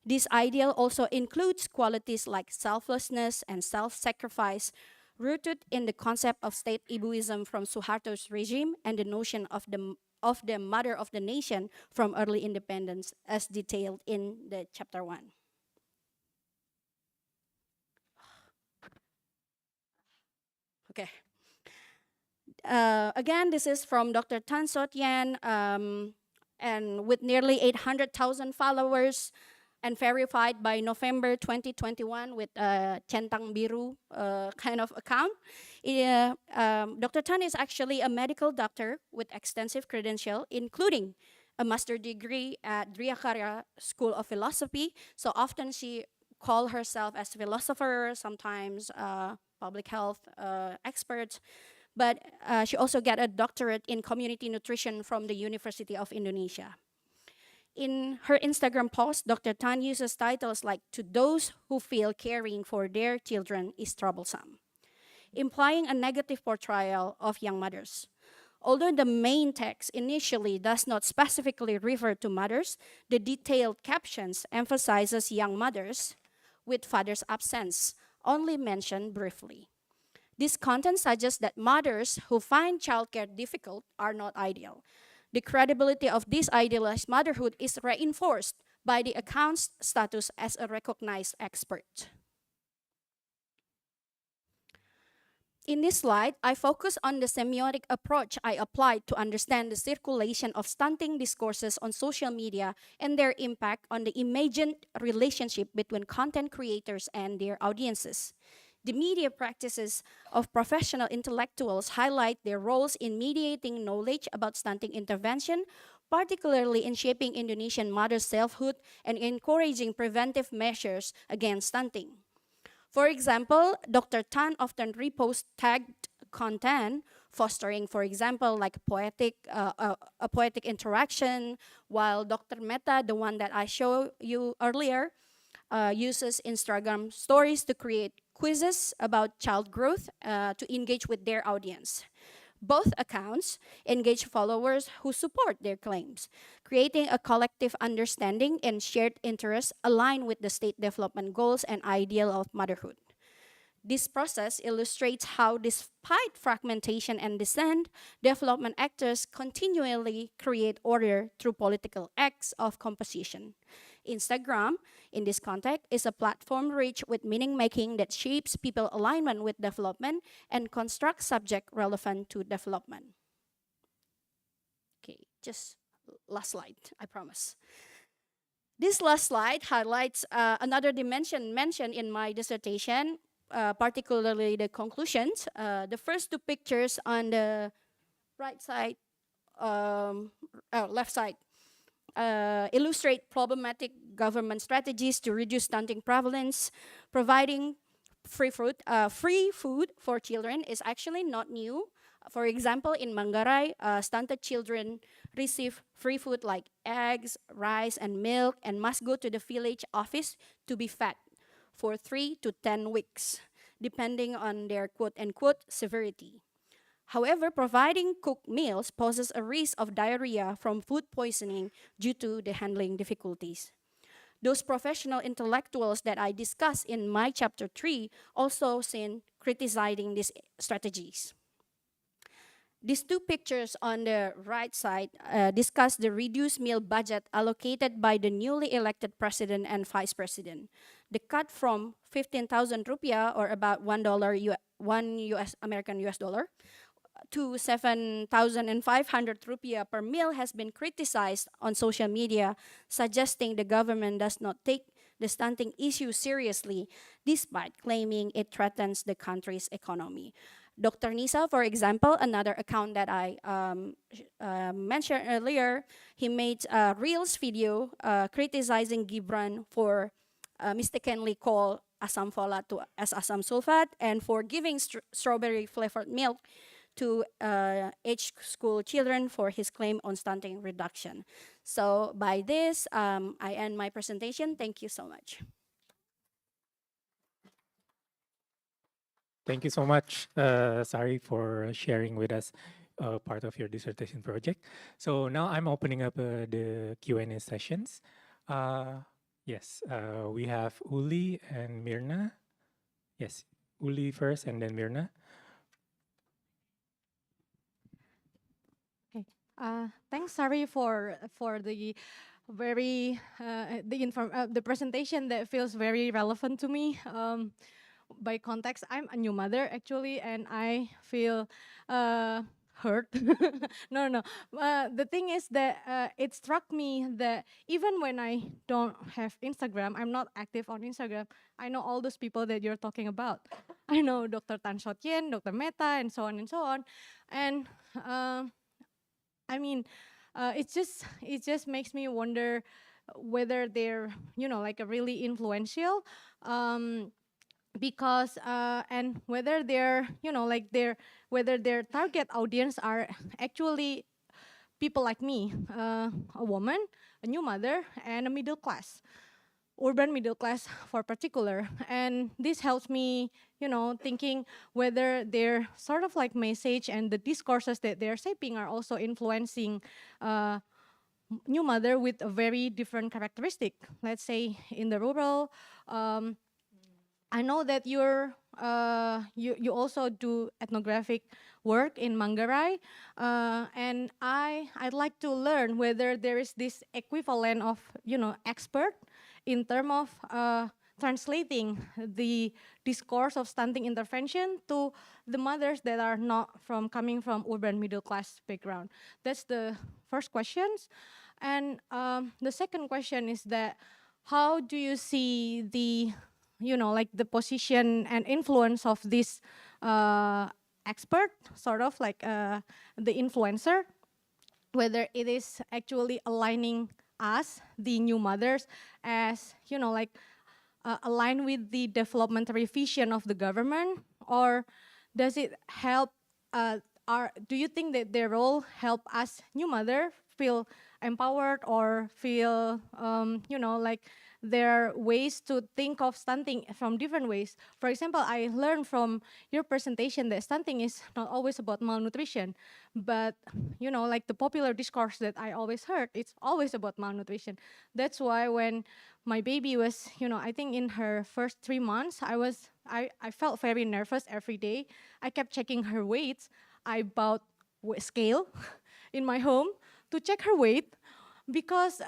This ideal also includes qualities like selflessness and self-sacrifice, rooted in the concept of state ibuism from Suharto's regime and the notion of the mother of the nation from early independence, as detailed in the chapter 1. Okay. Again, this is from Dr. Tan Sot Yen, and with nearly 800,000 followers and verified by November 2021 with Centang Biru kind of account. Dr. Tan is actually a medical doctor with extensive credential, including a master's degree at Driakarya School of Philosophy. So often she call herself as philosopher, sometimes public health expert. But she also got a doctorate in community nutrition from the University of Indonesia. In her Instagram post, Dr. Tan uses titles like, "To those who feel caring for their children is troublesome," implying a negative portrayal of young mothers. Although the main text initially does not specifically refer to mothers, the detailed captions emphasizes young mothers with father's absence, only mentioned briefly. This content suggests that mothers who find childcare difficult are not ideal. The credibility of this idealized motherhood is reinforced by the account's status as a recognized expert. In this slide, I focus on the semiotic approach I applied to understand the circulation of stunting discourses on social media and their impact on the imagined relationship between content creators and their audiences. The media practices of professional intellectuals highlight their roles in mediating knowledge about stunting intervention, particularly in shaping Indonesian mother selfhood and encouraging preventive measures against stunting. For example, Dr. Tan often reposts tagged content, fostering, for example, like a poetic interaction, while Dr. Meta, the one that I showed you earlier, uses Instagram stories to create quizzes about child growth to engage with their audience. Both accounts engage followers who support their claims, creating a collective understanding and shared interests aligned with the state development goals and ideal of motherhood. This process illustrates how, despite fragmentation and dissent, development actors continually create order through political acts of composition. Instagram, in this context, is a platform rich with meaning making that shapes people's alignment with development and constructs subject relevant to development. Okay, just last slide, I promise. This last slide highlights another dimension mentioned in my dissertation, particularly the conclusions. The first two pictures on the right side, left side, illustrate problematic government strategies to reduce stunting prevalence. Providing free food for children is actually not new. For example, in Manggarai, stunted children receive free food like eggs, rice, and milk, and must go to the village office to be fed for 3 to 10 weeks, depending on their quote unquote severity. However, providing cooked meals poses a risk of diarrhea from food poisoning due to the handling difficulties. Those professional intellectuals that I discussed in my chapter 3 also seen criticizing these strategies. These two pictures on the right side discuss the reduced meal budget allocated by the newly elected president and vice president. The cut from 15,000 rupiah, or about $1 US dollar, to 7,500 rupiah per meal has been criticized on social media, suggesting the government does not take the stunting issue seriously, despite claiming it threatens the country's economy. Dr. Nisa, for example, another account that I mentioned earlier, he made a Reels video criticizing Gibran for mistakenly called asam folat as asam sulfat, and for giving strawberry flavored milk to age school children for his claim on stunting reduction. So by this, I end my presentation. Thank you so much. Thank you so much, Sari, for sharing with us part of your dissertation project. So now I'm opening up the Q&A sessions. Yes, we have Uli and Mirna. Yes, Uli first and then Mirna. Okay. Thanks, Sari, for the very the presentation that feels very relevant to me. By context, I'm a new mother actually, and I feel hurt. No. The thing is that it struck me that even when I don't have Instagram, I'm not active on Instagram, I know all those people that you're talking about. I know Dr. Tan Shotien, Dr. Mehta, and so on and so on. And I mean, it just makes me wonder whether they're like a really influential. Because and whether they're whether their target audience are actually people like me, a woman, a new mother, and a middle class, urban middle class for particular. And this helps me thinking whether their sort of like message and the discourses that they're shaping are also influencing new mother with a very different characteristic. Let's say in the rural, I know that you also do ethnographic work in Manggarai, and I'd like to learn whether there is this equivalent of expert in terms of translating the discourse of stunting intervention to the mothers that are not coming from urban middle class background. That's the first questions, and the second question is that how do you see the like the position and influence of this expert, sort of like the influencer, whether it is actually aligning us, the new mothers, as like align with the developmentary vision of the government, or does it help? Do you think that their role help us new mother feel empowered or feel like there are ways to think of stunting from different ways? For example, I learned from your presentation that stunting is not always about malnutrition, but like the popular discourse that I always heard, it's always about malnutrition. That's why when my baby was, I think in her first 3 months, I felt very nervous every day. I kept checking her weights. I bought scale in my home to check her weight, because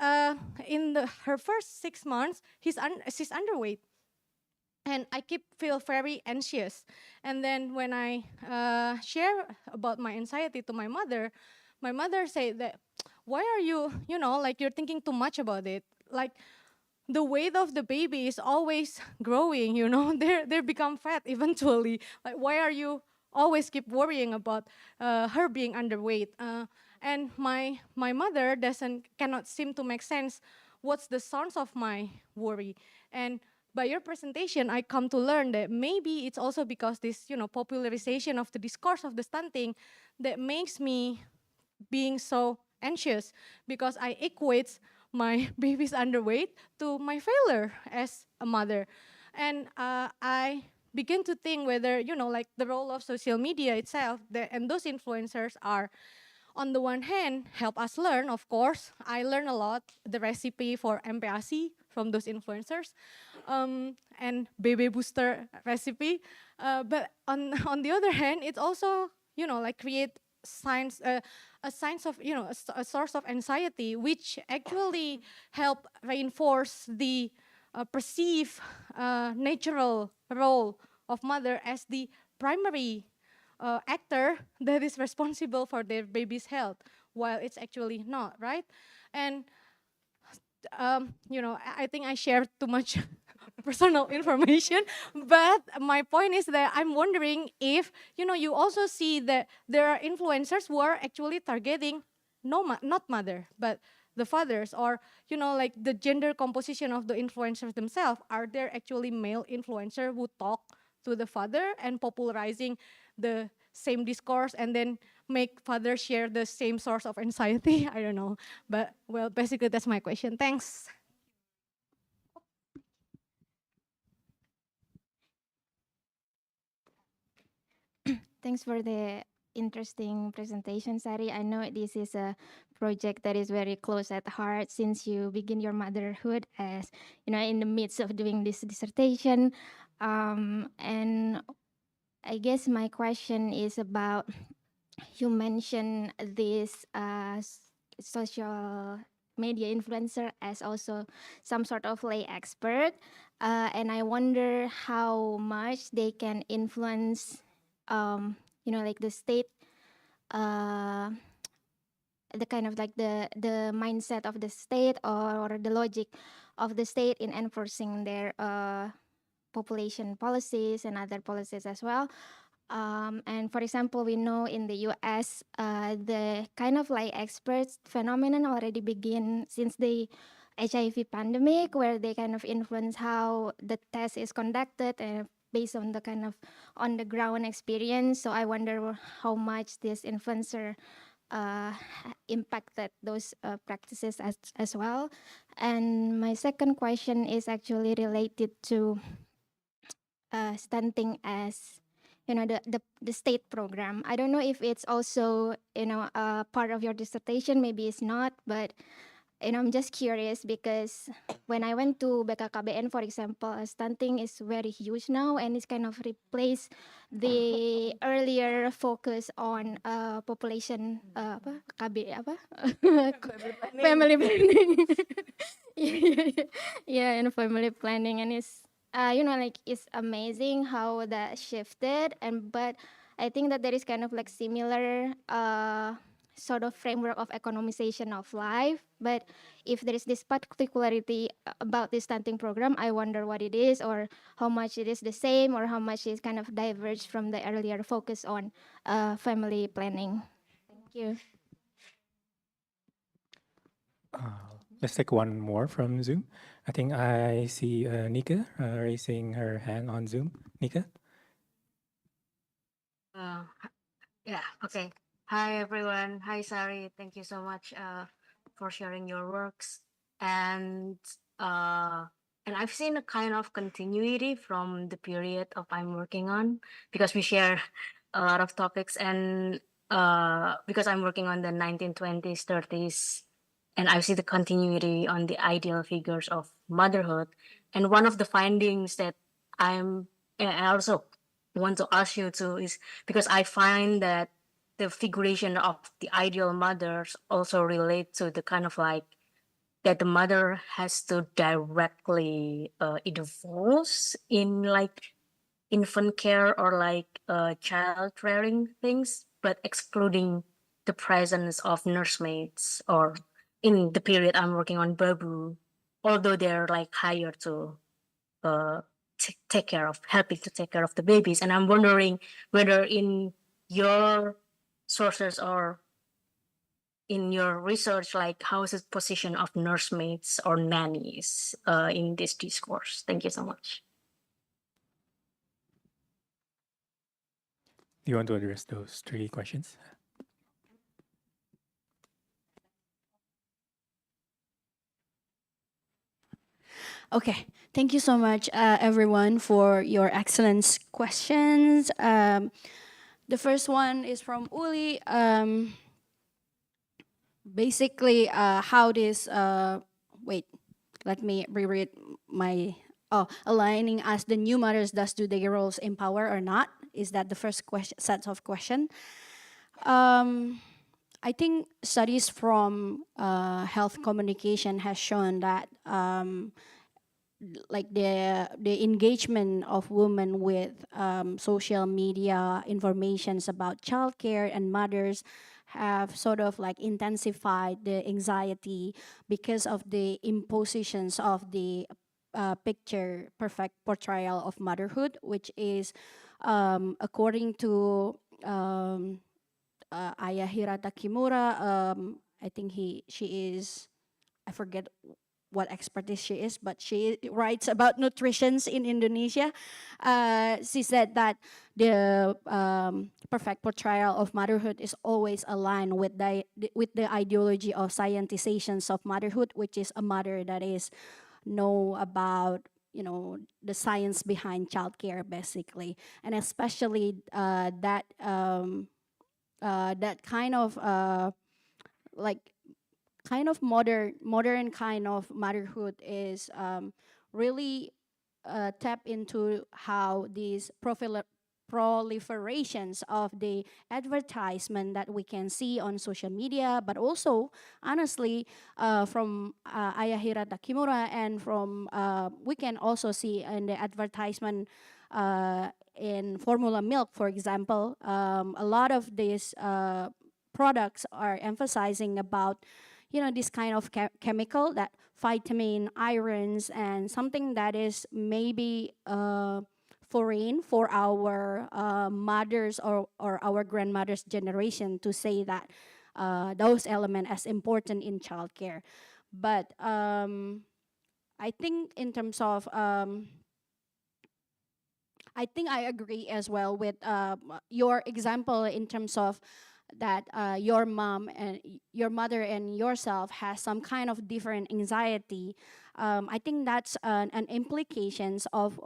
in her first 6 months, she's underweight. And I feel very anxious. And then when I share about my anxiety to my mother said that, why are you, like you're thinking too much about it? Like, the weight of the baby is always growing, you know, they become fat eventually. Like, why are you always keep worrying about her being underweight? And my mother cannot seem to make sense what's the source of my worry. And by your presentation, I come to learn that maybe it's also because this, you know, popularization of the discourse of the stunting that makes me being so anxious, because I equate my baby's underweight to my failure as a mother. And I begin to think whether, you know, like the role of social media itself and those influencers are, on the one hand, help us learn. Of course, I learn a lot, the recipe for MPASI from those influencers, and baby booster recipe. But on the other hand, it also, you know, like create signs, a signs of, you know, a source of anxiety, which actually help reinforce the perceived natural role of mother as the primary actor that is responsible for their baby's health, while it's actually not, right? And you know, I think I shared too much personal information, but my point is that I'm wondering if, you know, you also see that there are influencers who are actually targeting not mother, but the fathers, or, you know, like the gender composition of the influencers themselves. Are there actually male influencers who talk to the father and popularizing the same discourse and then make father share the same source of anxiety? I don't know, but well, basically that's my question. Thanks. Thanks for the interesting presentation, Sari. I know this is a project that is very close at heart since you begin your motherhood as, you know, in the midst of doing this dissertation. And I guess my question is about, you mentioned this social media influencer as also some sort of lay expert, and I wonder how much they can influence, you know, like the state, uh, the kind of like the mindset of the state, or the logic of the state in enforcing their population policies and other policies as well. And for example, we know in the US, the kind of like experts phenomenon already begin since the HIV pandemic, where they kind of influence how the test is conducted and based on the kind of on the ground experience. So I wonder how much this influencer impacted those practices as well. And my second question is actually related to stunting as, you know, the state program. I don't know if it's also, you know, part of your dissertation, maybe it's not, but, you know, I'm just curious because when I went to BKKBN, for example, stunting is very huge now, and it's kind of replaced the earlier focus on population apa KB apa family planning. Yeah, yeah, and family planning, and it's you know, like it's amazing how that shifted, and but I think that there is kind of like similar sort of framework of economization of life. But if there is this particularity about this stunting program, I wonder what it is, or how much it is the same, or how much is kind of diverged from the earlier focus on family planning. Thank you. Let's take one more from Zoom. I think I see Nika raising her hand on Zoom. Nika? Uh, yeah, okay. Hi, everyone. Hi, Sari. Thank you so much for sharing your works. Uh, and I've seen a kind of continuity from the period of I'm working on, because we share a lot of topics, and because I'm working on the 1920s, 30s, and I see the continuity on the ideal figures of motherhood. And one of the findings that and I also want to ask you to is, because I find that the figuration of the ideal mothers also relate to the kind of like that the mother has to directly involve in like infant care or like child rearing things, but excluding the presence of nursemaids, or in the period I'm working on Babu, although they're like hired to take care of, helping to take care of the babies. And I'm wondering whether in your sources or in your research, like how is the position of nursemaids or nannies in this discourse? Thank you so much. Do you want to address those three questions? Okay, thank you so much, everyone, for your excellent questions. The first one is from Uli. Basically, how this, wait, let me reread my, aligning as the new mothers does do their roles empower or not? Is that the first question, set of question? I think studies from health communication has shown that like the engagement of women with social media informations about childcare and mothers have sort of like intensified the anxiety because of the impositions of the picture perfect portrayal of motherhood, which is according to Aya Hirata Kimura. I think she is, I forget what expertise she is, but she writes about nutrition in Indonesia. She said that the perfect portrayal of motherhood is always aligned with the ideology of scientizations of motherhood, which is a mother that is know about the science behind childcare basically, and especially that kind of like kind of modern kind of motherhood is really tap into how these proliferations of the advertisement that we can see on social media, but also honestly from Ayahira Takimura, and from we can also see in the advertisement in formula milk, for example. A lot of these products are emphasizing about this kind of chemical, that vitamin, irons, and something that is maybe foreign for our mothers or our grandmothers generation to say that those elements as important in childcare. But I think in terms of I think I agree as well with your example in terms of that your mom and your mother and yourself has some kind of different anxiety. I think that's an implications of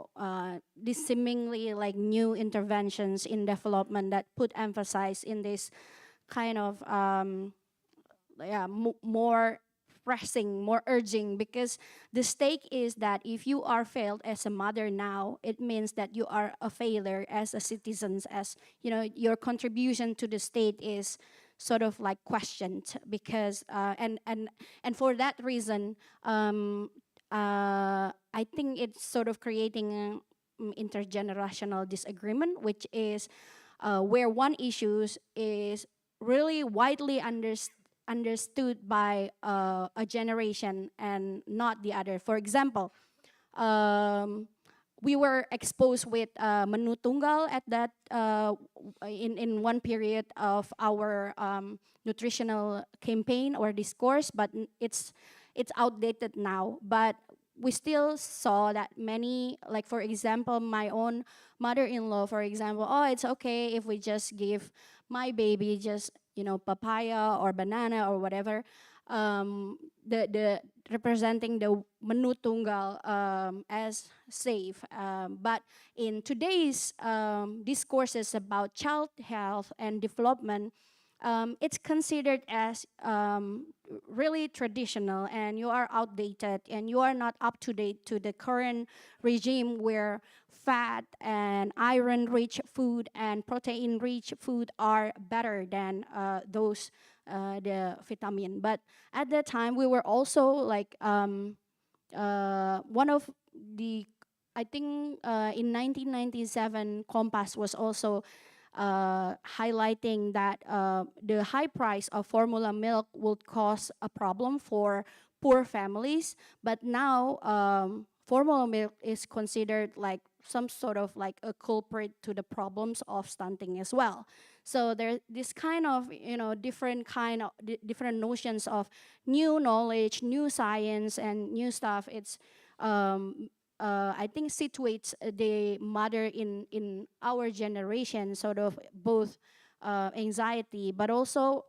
this seemingly like new interventions in development that put emphasis in this kind of more pressing, more urging, because the stake is that if you are failed as a mother now, it means that you are a failure as a citizen, as your contribution to the state is sort of like questioned, because and for that reason I think it's sort of creating intergenerational disagreement, which is where one issue is really widely understood by a generation and not the other. For example, we were exposed with menu tunggal at that in one period of our nutritional campaign or discourse, but it's outdated now. But we still saw that many, like for example, my own mother-in-law, for example, oh, it's okay if we just give my baby just papaya or banana or whatever. The representing the menu tunggal as safe, but in today's discourses about child health and development, it's considered as really traditional, and you are outdated and you are not up to date to the current regime where fat and iron rich food and protein rich food are better than those the vitamin. But at that time we were also like one of the, I think in 1997 Compass was also highlighting that the high price of formula milk would cause a problem for poor families, but now formula milk is considered like some sort of like a culprit to the problems of stunting as well. So there this kind of different notions of new knowledge, new science, and new stuff. It's I think situates the mother in our generation sort of both anxiety, but also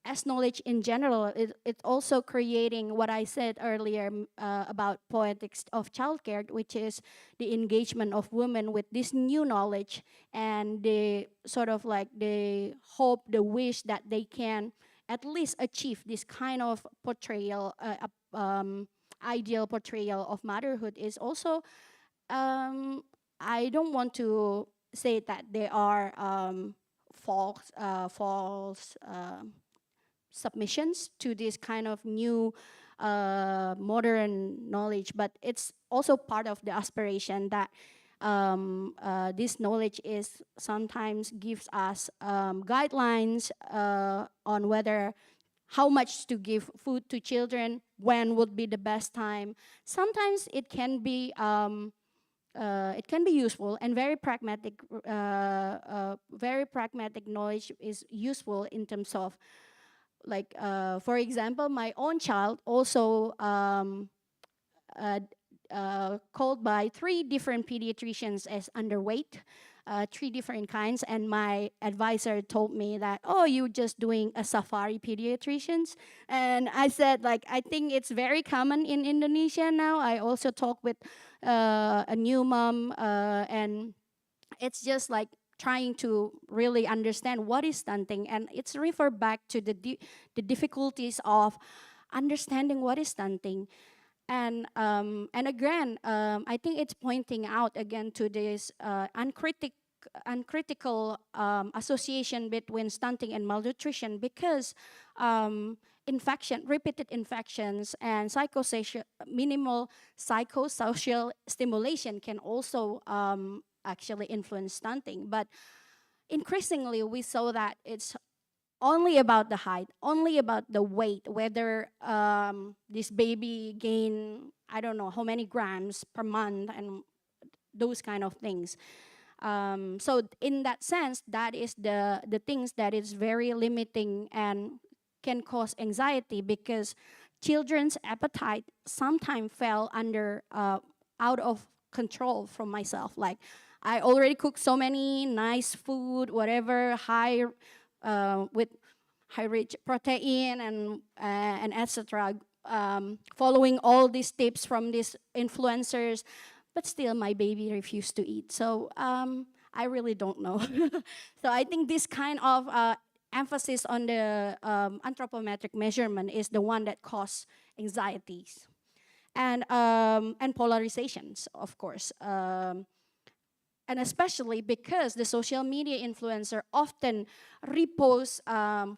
as knowledge in general, it's also creating what I said earlier about poetics of childcare, which is the engagement of women with this new knowledge and the sort of like the hope, the wish that they can at least achieve this kind of portrayal, ideal portrayal of motherhood is also, I don't want to say that they are false submissions to this kind of new modern knowledge, but it's also part of the aspiration that this knowledge is sometimes gives us guidelines on whether how much to give food to children, when would be the best time. Sometimes it can be useful and very pragmatic knowledge is useful in terms of like, for example, my own child also uh, called by 3 different pediatricians as underweight, 3 different kinds, and my advisor told me that, oh, you're just doing a safari pediatricians. And I said, like, I think it's very common in Indonesia now. I also talked with a new mom, and it's just like trying to really understand what is stunting, and it's refer back to the difficulties of understanding what is stunting. And again, I think it's pointing out again to this uncritical association between stunting and malnutrition, because repeated infections and minimal psychosocial stimulation can also actually influence stunting. But increasingly, we saw that it's only about the height, only about the weight, whether this baby gain, I don't know how many grams per month, and those kind of things. So in that sense, that is the things that is very limiting and can cause anxiety, because children's appetite sometimes fell under out of control from myself. Like, I already cooked so many nice food, whatever, high with high rich protein and etc. Following all these tips from these influencers, but still my baby refused to eat. So I really don't know. So I think this kind of emphasis on the anthropometric measurement is the one that causes anxieties and polarizations, of course. And especially because the social media influencer often repost,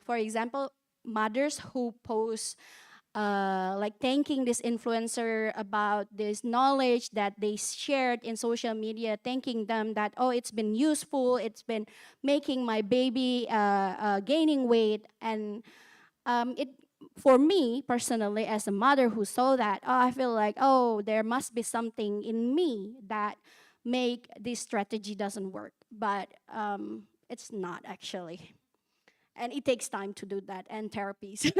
for example, mothers who post like thanking this influencer about this knowledge that they shared in social media, thanking them that, oh, it's been useful, it's been making my baby gaining weight. And it, for me personally, as a mother who saw that, oh, I feel like, oh, there must be something in me that make this strategy doesn't work. But it's not actually. And it takes time to do that, and therapies.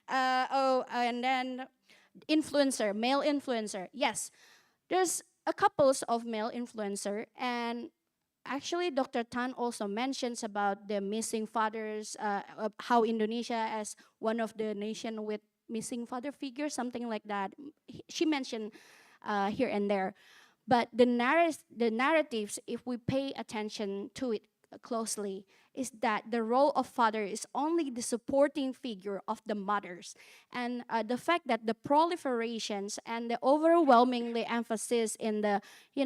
And then influencer, male influencer. Yes, there's a couples of male influencer, and actually Dr. Tan also mentions about the missing fathers, of how Indonesia as one of the nation with missing father figures, something like that. She mentioned here and there. But the narratives, if we pay attention to it closely, is that the role of father is only the supporting figure of the mothers. And the fact that the proliferations and the overwhelmingly emphasis in the, the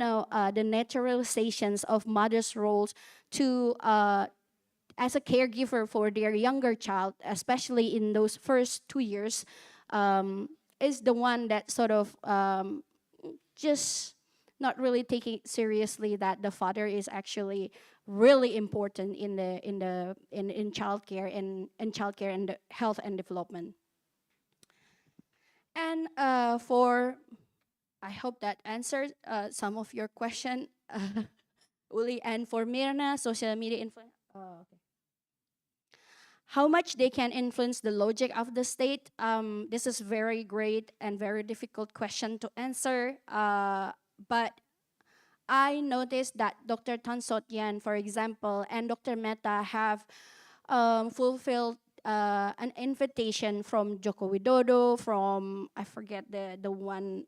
naturalizations of mothers' roles to as a caregiver for their younger child, especially in those first 2 years, is the one that sort of just not really taking it seriously, that the father is actually really important in childcare and in childcare and the health and development. And I hope that answered some of your question, Uli. And for Mirna, social media influence. How much they can influence the logic of the state? This is very great and very difficult question to answer. But I noticed that Dr. Tan Sot Yan, for example, and Dr. Mehta have fulfilled an invitation from Joko Widodo, from, I forget the one,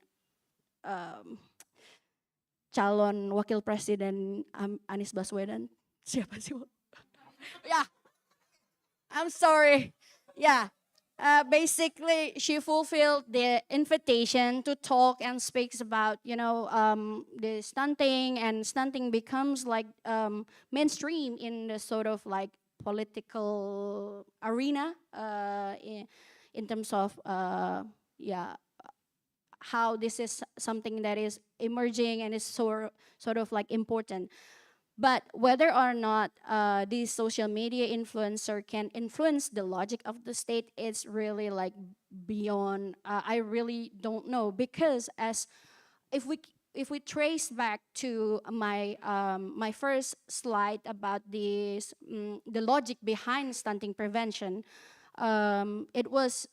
calon wakil presiden, Anies Baswedan. Siapa sih? Yeah, I'm sorry. Yeah. Basically, she fulfilled the invitation to talk and speaks about, the stunting, and stunting becomes like mainstream in the sort of like political arena, in terms of, yeah, how this is something that is emerging and is sort of like important. But whether or not these social media influencer can influence the logic of the state, it's really like beyond. I really don't know, because if we trace back to my first slide about this, the logic behind stunting prevention, it was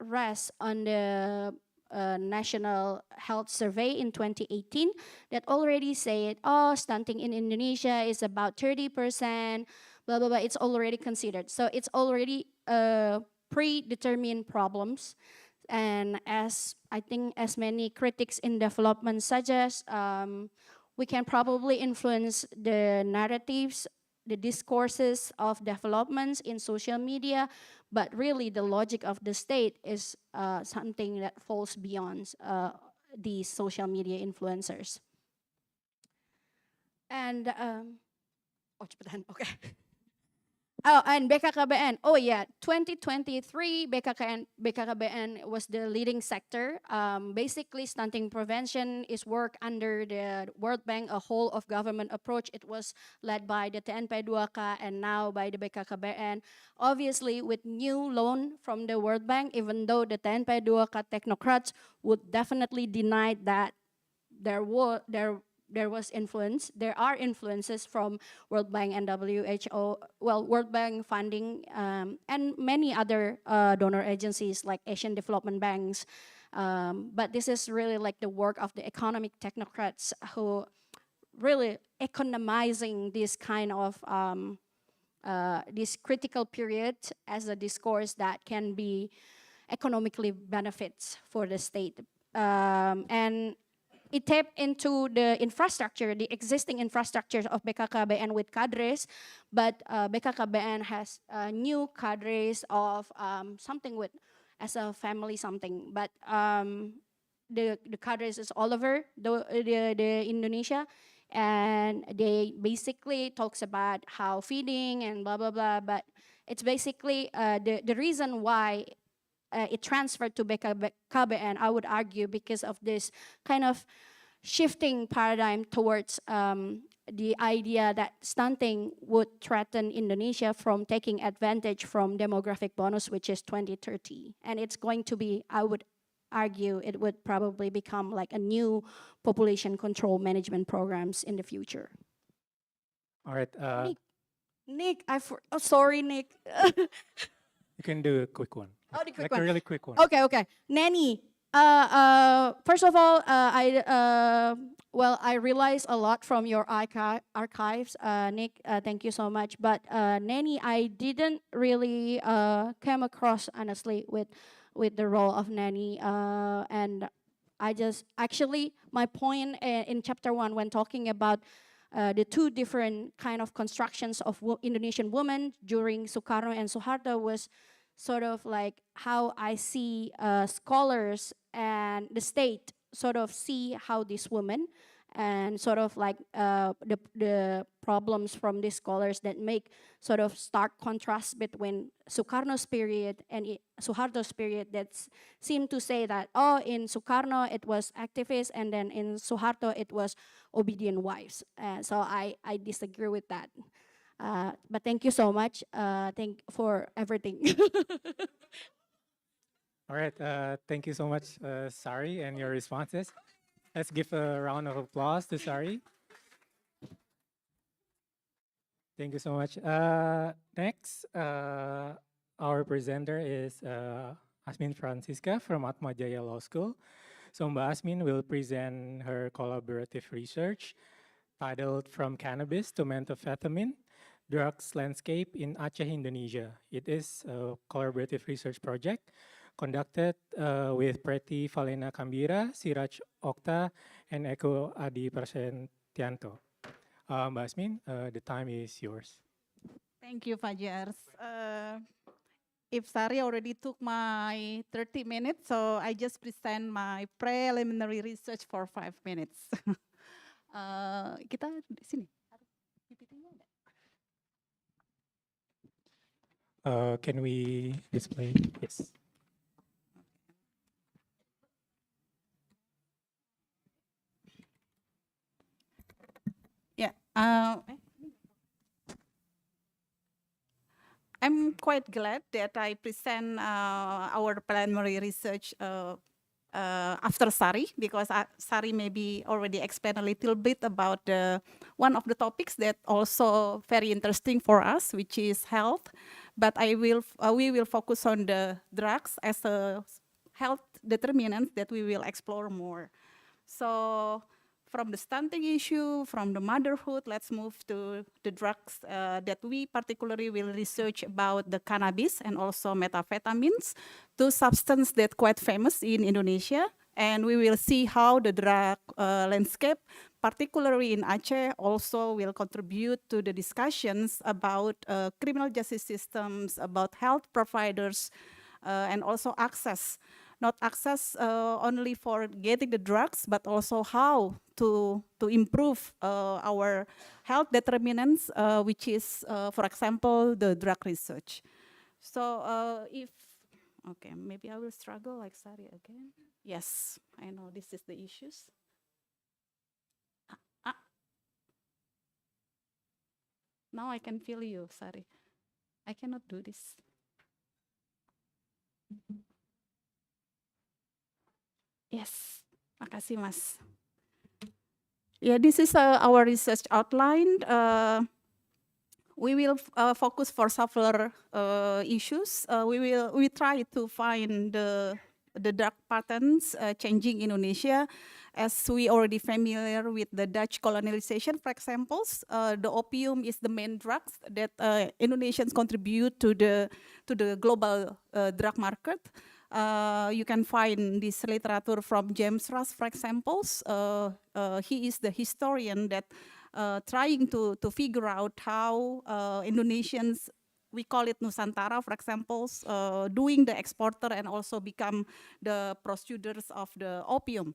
rest on the National Health Survey in 2018 that already said, oh, stunting in Indonesia is about 30%, blah, blah, blah. It's already considered. So it's already predetermined problems. And as I think as many critics in development suggest, we can probably influence the narratives, the discourses of developments in social media, but really the logic of the state is something that falls beyond these social media influencers. And oh, cepetan, okay. Oh, and BKKBN. Oh yeah, 2023 BKKBN was the leading sector. Basically, stunting prevention is work under the World Bank, a whole of government approach. It was led by the TNP2K and now by the BKKBN. Obviously, with new loan from the World Bank, even though the TNP2K technocrats would definitely deny that there was influence. There are influences from World Bank and WHO, well, World Bank funding, and many other donor agencies like Asian Development Banks. But this is really like the work of the economic technocrats who really economizing this kind of this critical period as a discourse that can be economically benefits for the state. And it tapped into the infrastructure, the existing infrastructure of BKKBN with cadres, but BKKBN has new cadres of something with as a family something, but the cadres is all over the Indonesia, and they basically talks about how feeding and blah blah blah, but it's basically the reason why it transferred to BKKBN, I would argue, because of this kind of shifting paradigm towards the idea that stunting would threaten Indonesia from taking advantage from demographic bonus, which is 2030. And it's going to be, I would argue, it would probably become like a new population control management programs in the future. All right. Nick, oh, sorry, Nick. You can do a quick one. Oh, the quick like one. a really quick one. Okay. Nanny. First of all, I realized a lot from your archives, Nick. Thank you so much. But Nanny, I didn't really come across honestly with the role of Nanny, and I just actually my point in chapter 1 when talking about the two different kind of constructions of Indonesian women during Sukarno and Suharto was sort of like how I see scholars and the state sort of see how these women, and sort of like the problems from these scholars that make sort of stark contrast between Sukarno's period and Suharto's period that seem to say that, oh, in Sukarno it was activists and then in Suharto it was obedient wives. So I disagree with that. But thank you so much. Thank for everything. All right. Thank you so much, Sari, and your responses. Let's give a round of applause to Sari. Thank you so much. Next, our presenter is Asmin Francisca from Atma Jaya Law School. So Mbak Asmin will present her collaborative research titled From Cannabis to Methamphetamine, Drugs Landscape in Aceh, Indonesia. It is a collaborative research project conducted with Preti Valena Kambira, Siraj Okta, and Eko Adi Prasentianto. Mbak Asmin, the time is yours. Thank you, Fajers. If Sari already took my 30 minutes, so I just present my preliminary research for 5 minutes. Kita di sini. PPT-nya ada? Can we display? Yes. Yeah. I'm quite glad that I present our preliminary research after Sari, because Sari maybe already explained a little bit about one of the topics that also very interesting for us, which is health. But we will focus on the drugs as a health determinant that we will explore more. So from the stunting issue, from the motherhood, let's move to the drugs that we particularly will research about the cannabis and also methamphetamines, two substances that quite famous in Indonesia. And we will see how the drug landscape, particularly in Aceh, also will contribute to the discussions about criminal justice systems, about health providers, and also access. Not access only for getting the drugs, but also how to improve our health determinants, which is, for example, the drug research. So okay, maybe I will struggle like Sari again. Yes, I know this is the issues. Now I can feel you, Sari. I cannot do this. Yes, makasih Mas. Yeah, this is our research outline. We will focus for several issues. We try to find the drug patterns changing Indonesia, as we already familiar with the Dutch colonization, for example. The opium is the main drugs that Indonesians contribute to the global drug market. You can find this literature from James Russ, for example. He is the historian that trying to figure out how Indonesians, we call it Nusantara, for example, doing the exporter and also become the producers of the opium.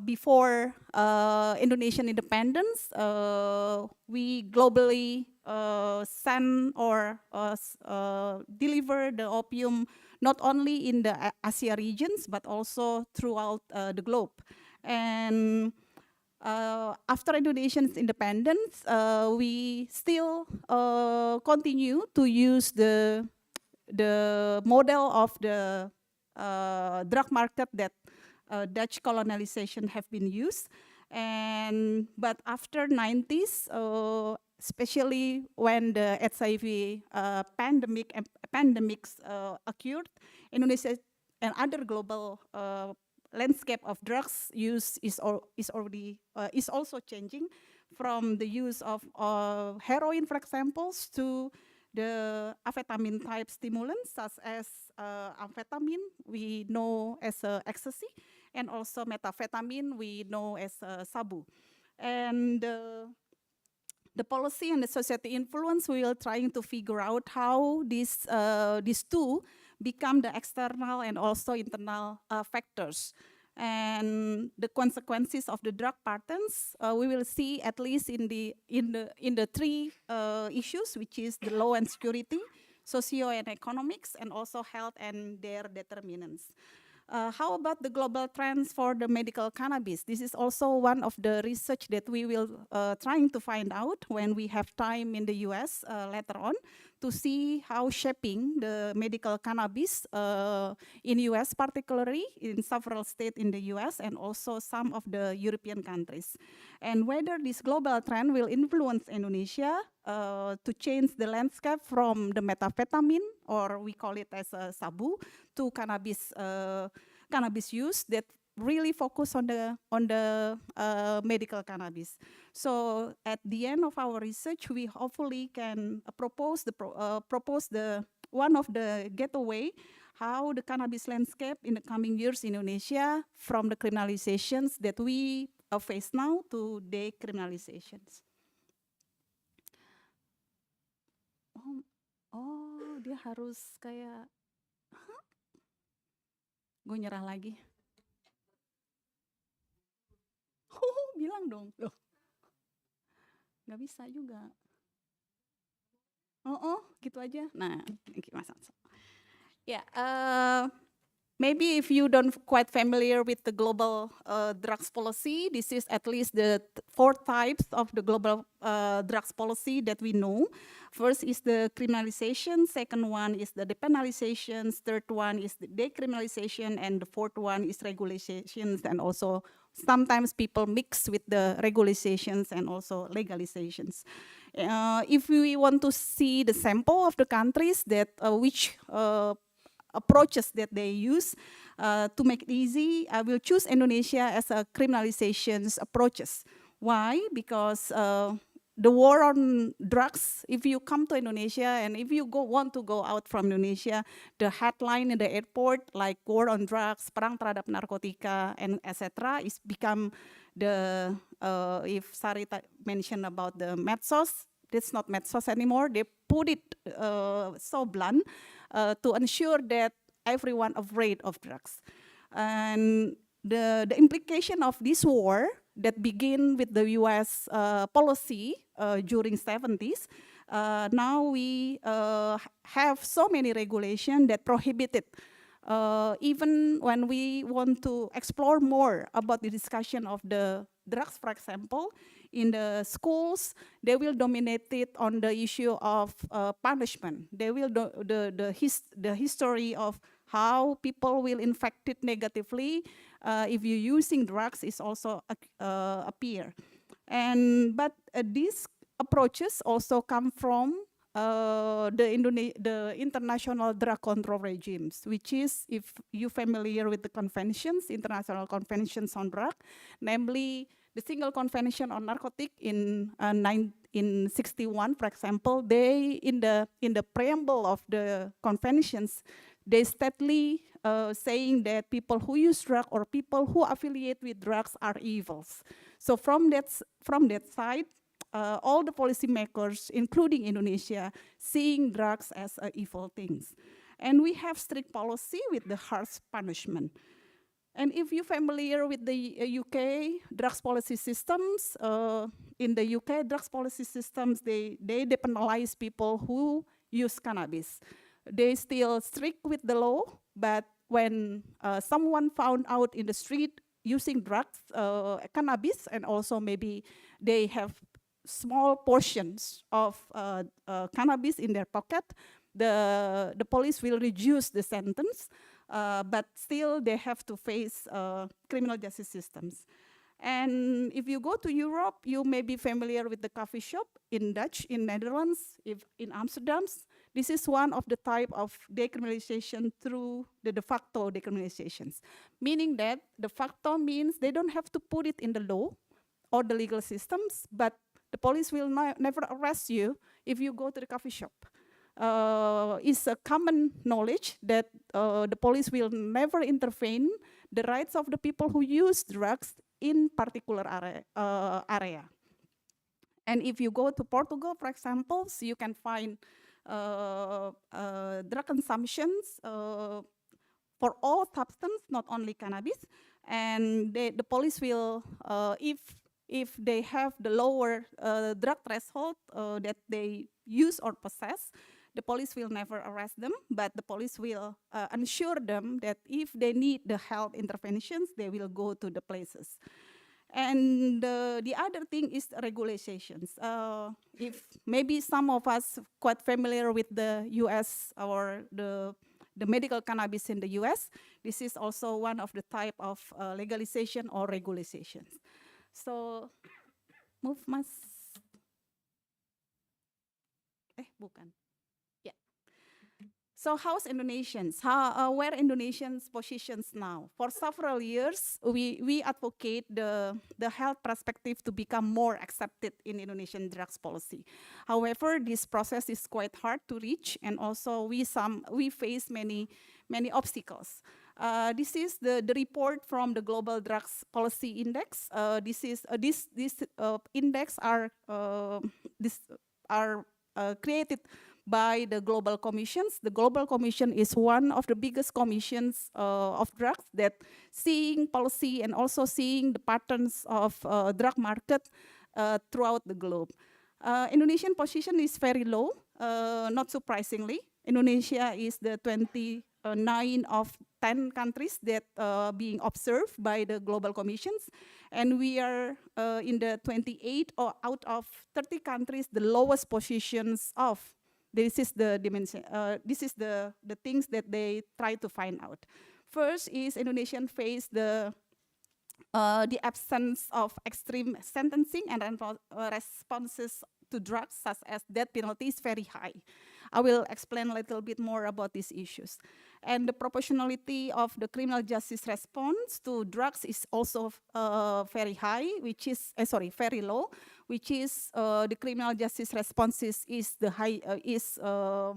Before Indonesian independence, we globally send or deliver the opium not only in the Asia regions, but also throughout the globe. And after Indonesia's independence, we still continue to use the model of the drug market that Dutch colonization have been used. But after 90s, especially when the HIV pandemics occurred, Indonesia and other global landscape of drugs use is also changing, from the use of heroin, for example, to the amphetamine type stimulants, such as amphetamine, we know as ecstasy, and also methamphetamine, we know as sabu. And the policy and the society influence, we are trying to figure out how these two become the external and also internal factors. And the consequences of the drug patterns, we will see at least in the three issues, which is the law and security, socio and economics, and also health and their determinants. How about the global trends for the medical cannabis? This is also one of the research that we will trying to find out when we have time in the US later on, to see how shaping the medical cannabis in US particularly, in several states in the US and also some of the European countries. And whether this global trend will influence Indonesia to change the landscape from the methamphetamine, or we call it as a sabu, to cannabis use that really focus on the medical cannabis. So at the end of our research, we hopefully can propose the one of the getaway how the cannabis landscape in the coming years in Indonesia from the criminalizations that we face now to decriminalizations. Oh, dia harus kayak, gue nyerah lagi. Bilang dong. Loh. Nggak bisa juga. Gitu aja. Nah, thank you, Mas Anso. Yeah, maybe if you don't quite familiar with the global drugs policy, this is at least the 4 types of the global drugs policy that we know. First is the criminalization, second one is the depenalization, third one is the decriminalization, and the fourth one is regulations, and also sometimes people mix with the regulations and also legalizations. If we want to see the sample of the countries that which approaches that they use to make it easy, I will choose Indonesia as a criminalizations approaches. Why? Because the war on drugs, if you come to Indonesia and if you want to go out from Indonesia, the headline in the airport, like war on drugs, perang terhadap narkotika, and etc., is become the, if Sarita mentioned about the medsos, it's not medsos anymore, they put it so blunt to ensure that everyone afraid of drugs. And the implication of this war that began with the US policy during 70s, now we have so many regulations that prohibit it. Even when we want to explore more about the discussion of the drugs, for example, in the schools, they will dominate it on the issue of punishment. They will the history of how people will infect it negatively if you're using drugs is also appear. But these approaches also come from the international drug control regimes, which is, if you're familiar with the conventions, international conventions on drug, namely the single convention on narcotic in 1961, for example, they in the preamble of the conventions, they steadily saying that people who use drugs or people who affiliate with drugs are evils. So from that side, all the policymakers, including Indonesia, seeing drugs as evil things. And we have strict policy with the harsh punishment. And if you're familiar with the UK drugs policy systems, in the UK drugs policy systems, they depenalize people who use cannabis. They still strict with the law, but when someone found out in the street using drugs, cannabis, and also maybe they have small portions of cannabis in their pocket, the police will reduce the sentence, but still they have to face criminal justice systems. And if you go to Europe, you may be familiar with the coffee shop in Dutch, in Netherlands, in Amsterdam. This is one of the type of decriminalization through the de facto decriminalizations, meaning that de facto means they don't have to put it in the law or the legal systems, but the police will never arrest you if you go to the coffee shop. It's a common knowledge that the police will never intervene the rights of the people who use drugs in particular area. And if you go to Portugal, for example, so you can find drug consumptions for all substance, not only cannabis. And the police will, if they have the lower drug threshold that they use or possess, the police will never arrest them, but the police will ensure them that if they need the health interventions, they will go to the places. And the other thing is regulations. If maybe some of us quite familiar with the US or the medical cannabis in the US, this is also one of the type of legalization or regulations. So, move mas. Bukan. Yeah. So how's Indonesians? Where Indonesians positions now? For several years, we advocate the health perspective to become more accepted in Indonesian drugs policy. However, this process is quite hard to reach, and also we face many obstacles. This is the report from the Global Drugs Policy Index. This index are created by the Global Commissions. The Global Commission is one of the biggest commissions of drugs that seeing policy and also seeing the patterns of drug market throughout the globe. Indonesian position is very low, not surprisingly. Indonesia is the 29 of 10 countries that being observed by the global commissions, and we are in the 28 or out of 30 countries, the lowest positions of. This is the dimension. This is the things that they try to find out. First is Indonesian face the absence of extreme sentencing and responses to drugs such as death penalty is very high. I will explain a little bit more about these issues. And the proportionality of the criminal justice response to drugs is also very high, which is, very low, which is the criminal justice responses is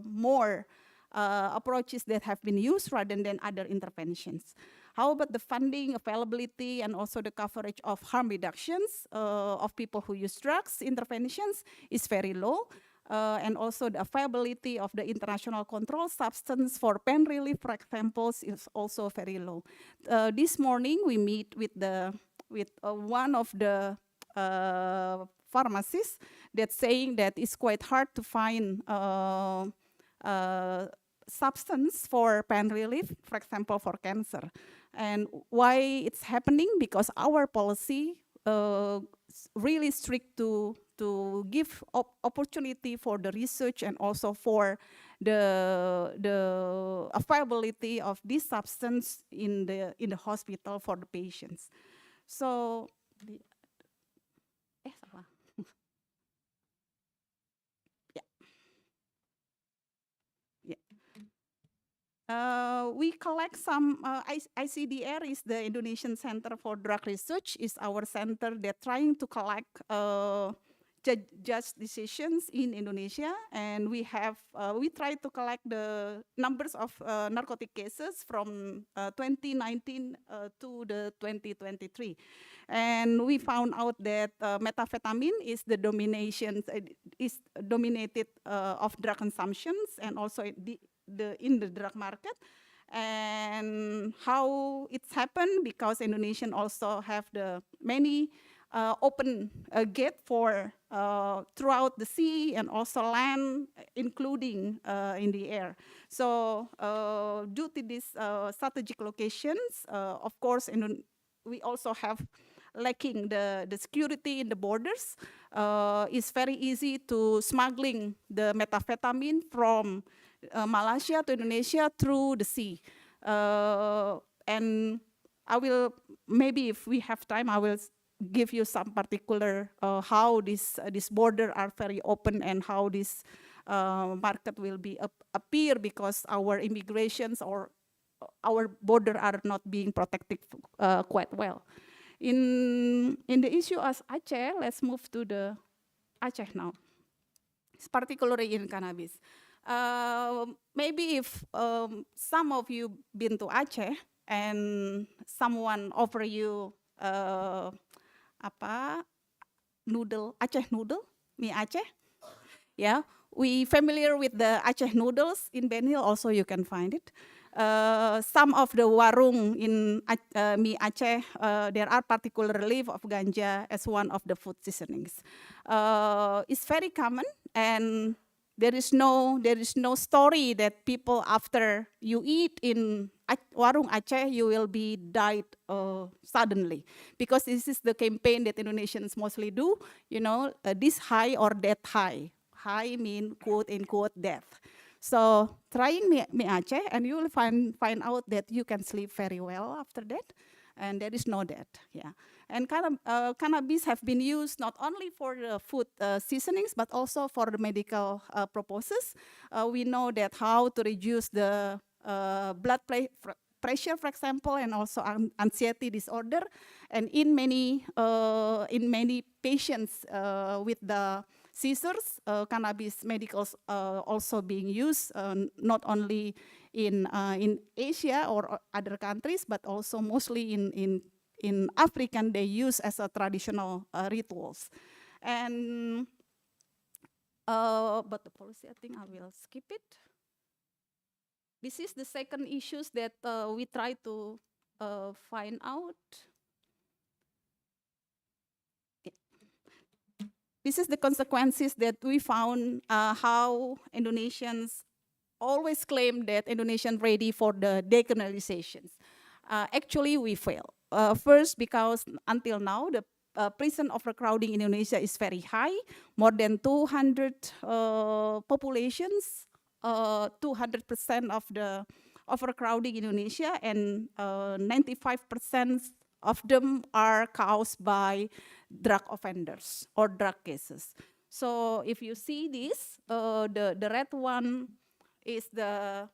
more approaches that have been used rather than other interventions. How about the funding, availability, and also the coverage of harm reductions of people who use drugs interventions is very low. And also the availability of the international control substance for pain relief, for example, is also very low. This morning we meet with one of the pharmacists that's saying that it's quite hard to find substance for pain relief, for example, for cancer. And why it's happening? Because our policy really strict to give opportunity for the research and also for the availability of this substance in the hospital for the patients. So, salah. We collect some, ICDR is the Indonesian Center for Drug Research, is our center that trying to collect judge decisions in Indonesia, and we try to collect the numbers of narcotic cases from 2019 to the 2023. And we found out that methamphetamine is the dominated of drug consumptions and also in the drug market. And how it's happened because Indonesian also have the many open gate for throughout the sea and also land, including in the air. So due to these strategic locations, of course, we also have lacking the security in the borders. It's very easy to smuggling the methamphetamine from Malaysia to Indonesia through the sea. And I will, maybe if we have time, I will give you some particular how this border are very open and how this market will be appear because our immigrations or our border are not being protected quite well. In the issue of Aceh, let's move to the Aceh now. It's particularly in cannabis. Maybe if some of you been to Aceh and someone offer you noodle, Aceh noodle, mie Aceh, yeah, we familiar with the Aceh noodles in Ben Hill. Also, you can find it. Some of the warung in mie Aceh, there are particular leaf of ganja as one of the food seasonings. It's very common, and there is no story that people after you eat in Warung Aceh, you will be died suddenly, because this is the campaign that Indonesians mostly do. You know, this high or that high. High mean quote unquote death. So trying Mi Aceh, and you will find out that you can sleep very well after that, and there is no death. Yeah, and cannabis have been used not only for the food seasonings but also for the medical purposes. We know that how to reduce the blood pressure, for example, and also anxiety disorder, and in many patients with the seizures, cannabis medicals also being used not only in Asia or other countries, but also mostly in African, they use as a traditional rituals. And but the policy, I think I will skip it. This is the second issues that we try to find out. This is the consequences that we found, how Indonesians always claim that Indonesian ready for the decriminalizations. Actually, we fail. First, because until now, the prison overcrowding in Indonesia is very high, more than 200 populations, 200% of the overcrowding in Indonesia, and 95% of them are caused by drug offenders or drug cases. So if you see this, the red one is the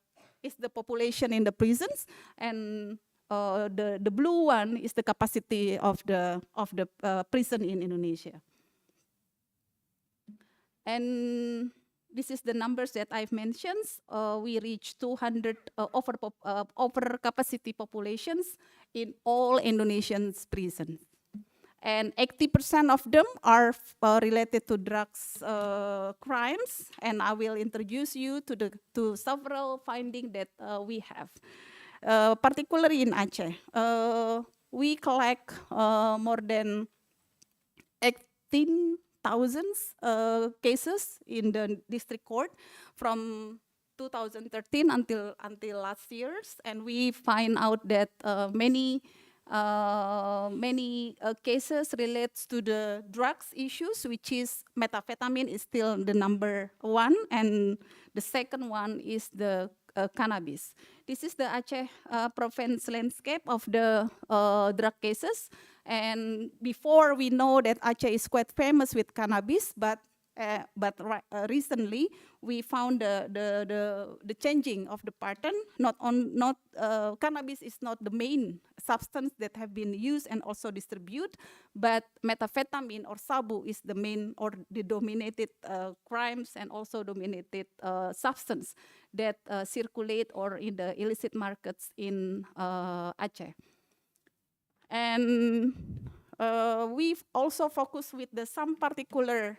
population in the prisons, and the blue one is the capacity of the prison in Indonesia. And this is the numbers that I've mentioned. We reach 200 over capacity populations in all Indonesian prisons. And 80% of them are related to drugs crimes. And I will introduce you to several findings that we have. Particularly in Aceh, we collect more than 18,000 cases in the district court from 2013 until last year's, and we find out that many cases relates to the drugs issues, which is methamphetamine is still the number one, and the second one is the cannabis. This is the Aceh province landscape of the drug cases. And before, we know that Aceh is quite famous with cannabis, but recently we found the changing of the pattern. Cannabis is not the main substance that have been used and also distributed, but methamphetamine or sabu is the main or the dominated crimes and also dominated substance that circulate or in the illicit markets in Aceh. And we've also focused with some particular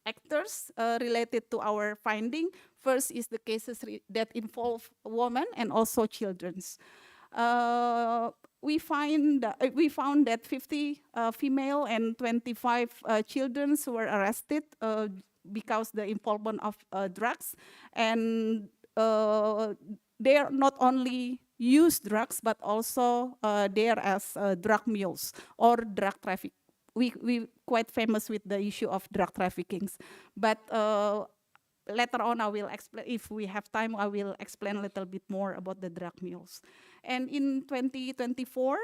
actors related to our finding. First is the cases that involve women and also children. We found that 50 female and 25 children were arrested because the involvement of drugs, and they are not only use drugs, but also there as drug mules or drug traffic. We quite famous with the issue of drug trafficking. But later on, I will explain, if we have time, I will explain a little bit more about the drug mules. And in 2024,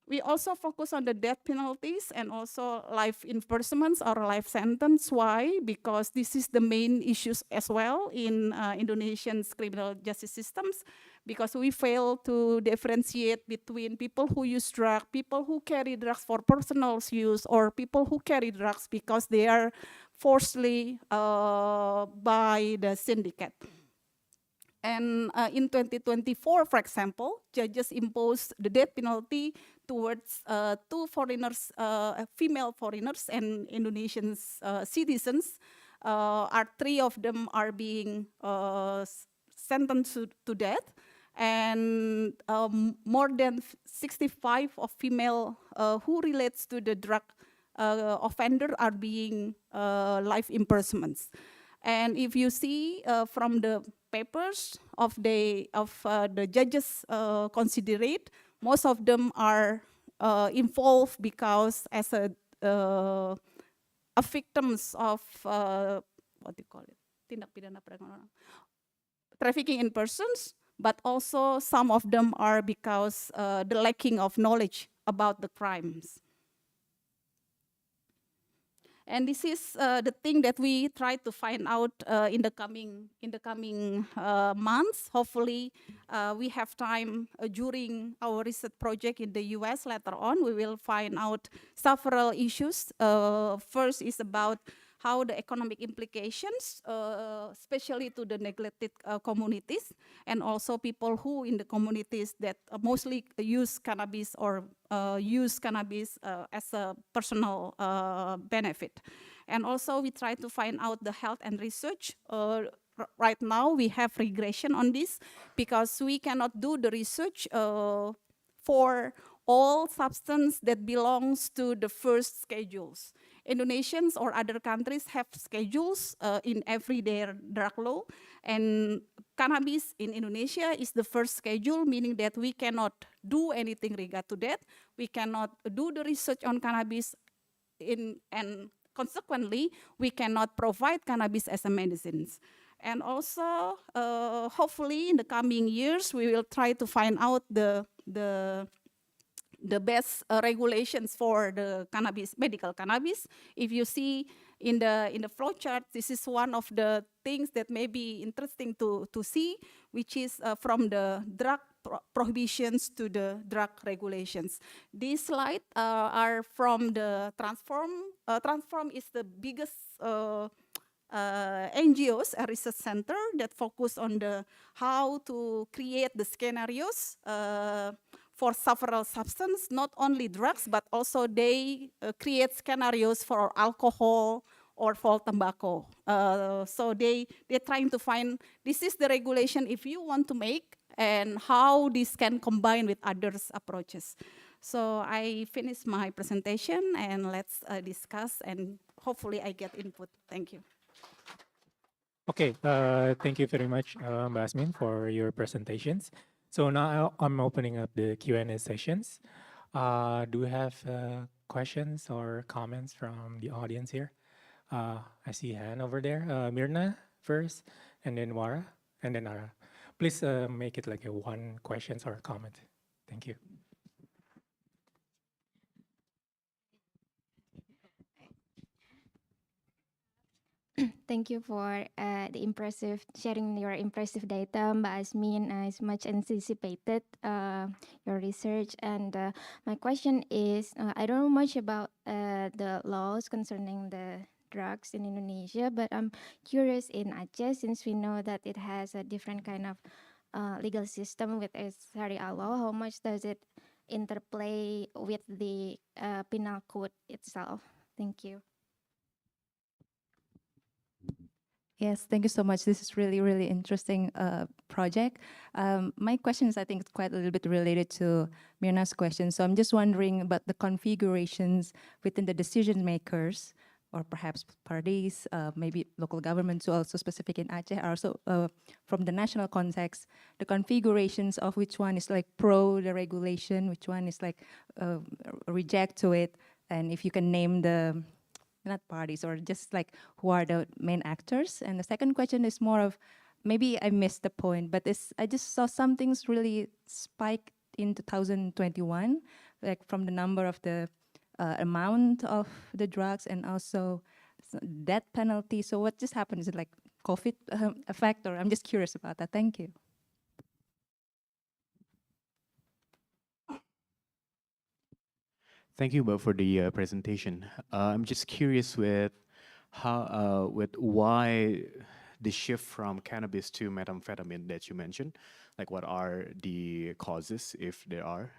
we also focus on the death penalties and also life imprisonments or life sentence. Why? Because this is the main issues as well in Indonesian's criminal justice systems, because we fail to differentiate between people who use drugs, people who carry drugs for personal use, or people who carry drugs because they are forcibly by the syndicate. And in 2024, for example, judges imposed the death penalty towards two foreigners, female foreigners and Indonesian citizens. Three of them are being sentenced to death, and more than 65 of female who relates to the drug offender are being life imprisonments. And if you see from the papers of the judges considerate, most of them are involved because as a victims of what do you call it? Tindak pidana perdagangan orang. Trafficking in persons, but also some of them are because the lacking of knowledge about the crimes. And this is the thing that we try to find out in the coming months. Hopefully, we have time during our research project in the US later on. We will find out several issues. First is about how the economic implications, especially to the neglected communities, and also people who in the communities that mostly use cannabis or use cannabis as a personal benefit. And also we try to find out the health and research. Right now we have regression on this because we cannot do the research for all substance that belongs to the first schedules. Indonesians or other countries have schedules in every their drug law, and cannabis in Indonesia is the first schedule, meaning that we cannot do anything regard to that. We cannot do the research on cannabis and consequently, we cannot provide cannabis as a medicine. And also, hopefully in the coming years, we will try to find out the best regulations for the cannabis, medical cannabis. If you see in the flow chart, this is one of the things that may be interesting to see, which is from the drug prohibitions to the drug regulations. These slides are from the Transform. Transform is the biggest NGOs, a research center that focus on how to create the scenarios for several substances, not only drugs, but also they create scenarios for alcohol or for tobacco. So they're trying to find, this is the regulation if you want to make, and how this can combine with others' approaches. So I finished my presentation, and let's discuss, and hopefully I get input. Thank you. Okay, thank you very much, Basmin, for your presentations. So now I'm opening up the Q&A sessions. Do we have questions or comments from the audience here? I see a hand over there. Mirna first, and then Wara, and then Ara. Please make it like a one question or comment. Thank you. Thank you for sharing your impressive data, Mbak Asmin. It's much anticipated, your research. And my question is, I don't know much about the laws concerning the drugs in Indonesia, but I'm curious in Aceh, since we know that it has a different kind of legal system with its Sharia law, how much does it interplay with the penal code itself? Thank you. Yes, thank you so much. This is really, really interesting project. My question is, I think, it's quite a little bit related to Mirna's question. So I'm just wondering about the configurations within the decision makers, or perhaps parties, maybe local governments, also specific in Aceh, also from the national context, the configurations of which one is like pro the regulation, which one is like reject to it, and if you can name the not parties, or just like who are the main actors. And the second question is more of, maybe I missed the point, but I just saw some things really spike in 2021, like from the number of the amount of the drugs and also death penalty. So what just happened? Is it like COVID effect, or I'm just curious about that. Thank you. Thank you, Bob, for the presentation. I'm just curious with why the shift from cannabis to methamphetamine that you mentioned. Like, what are the causes, if there are?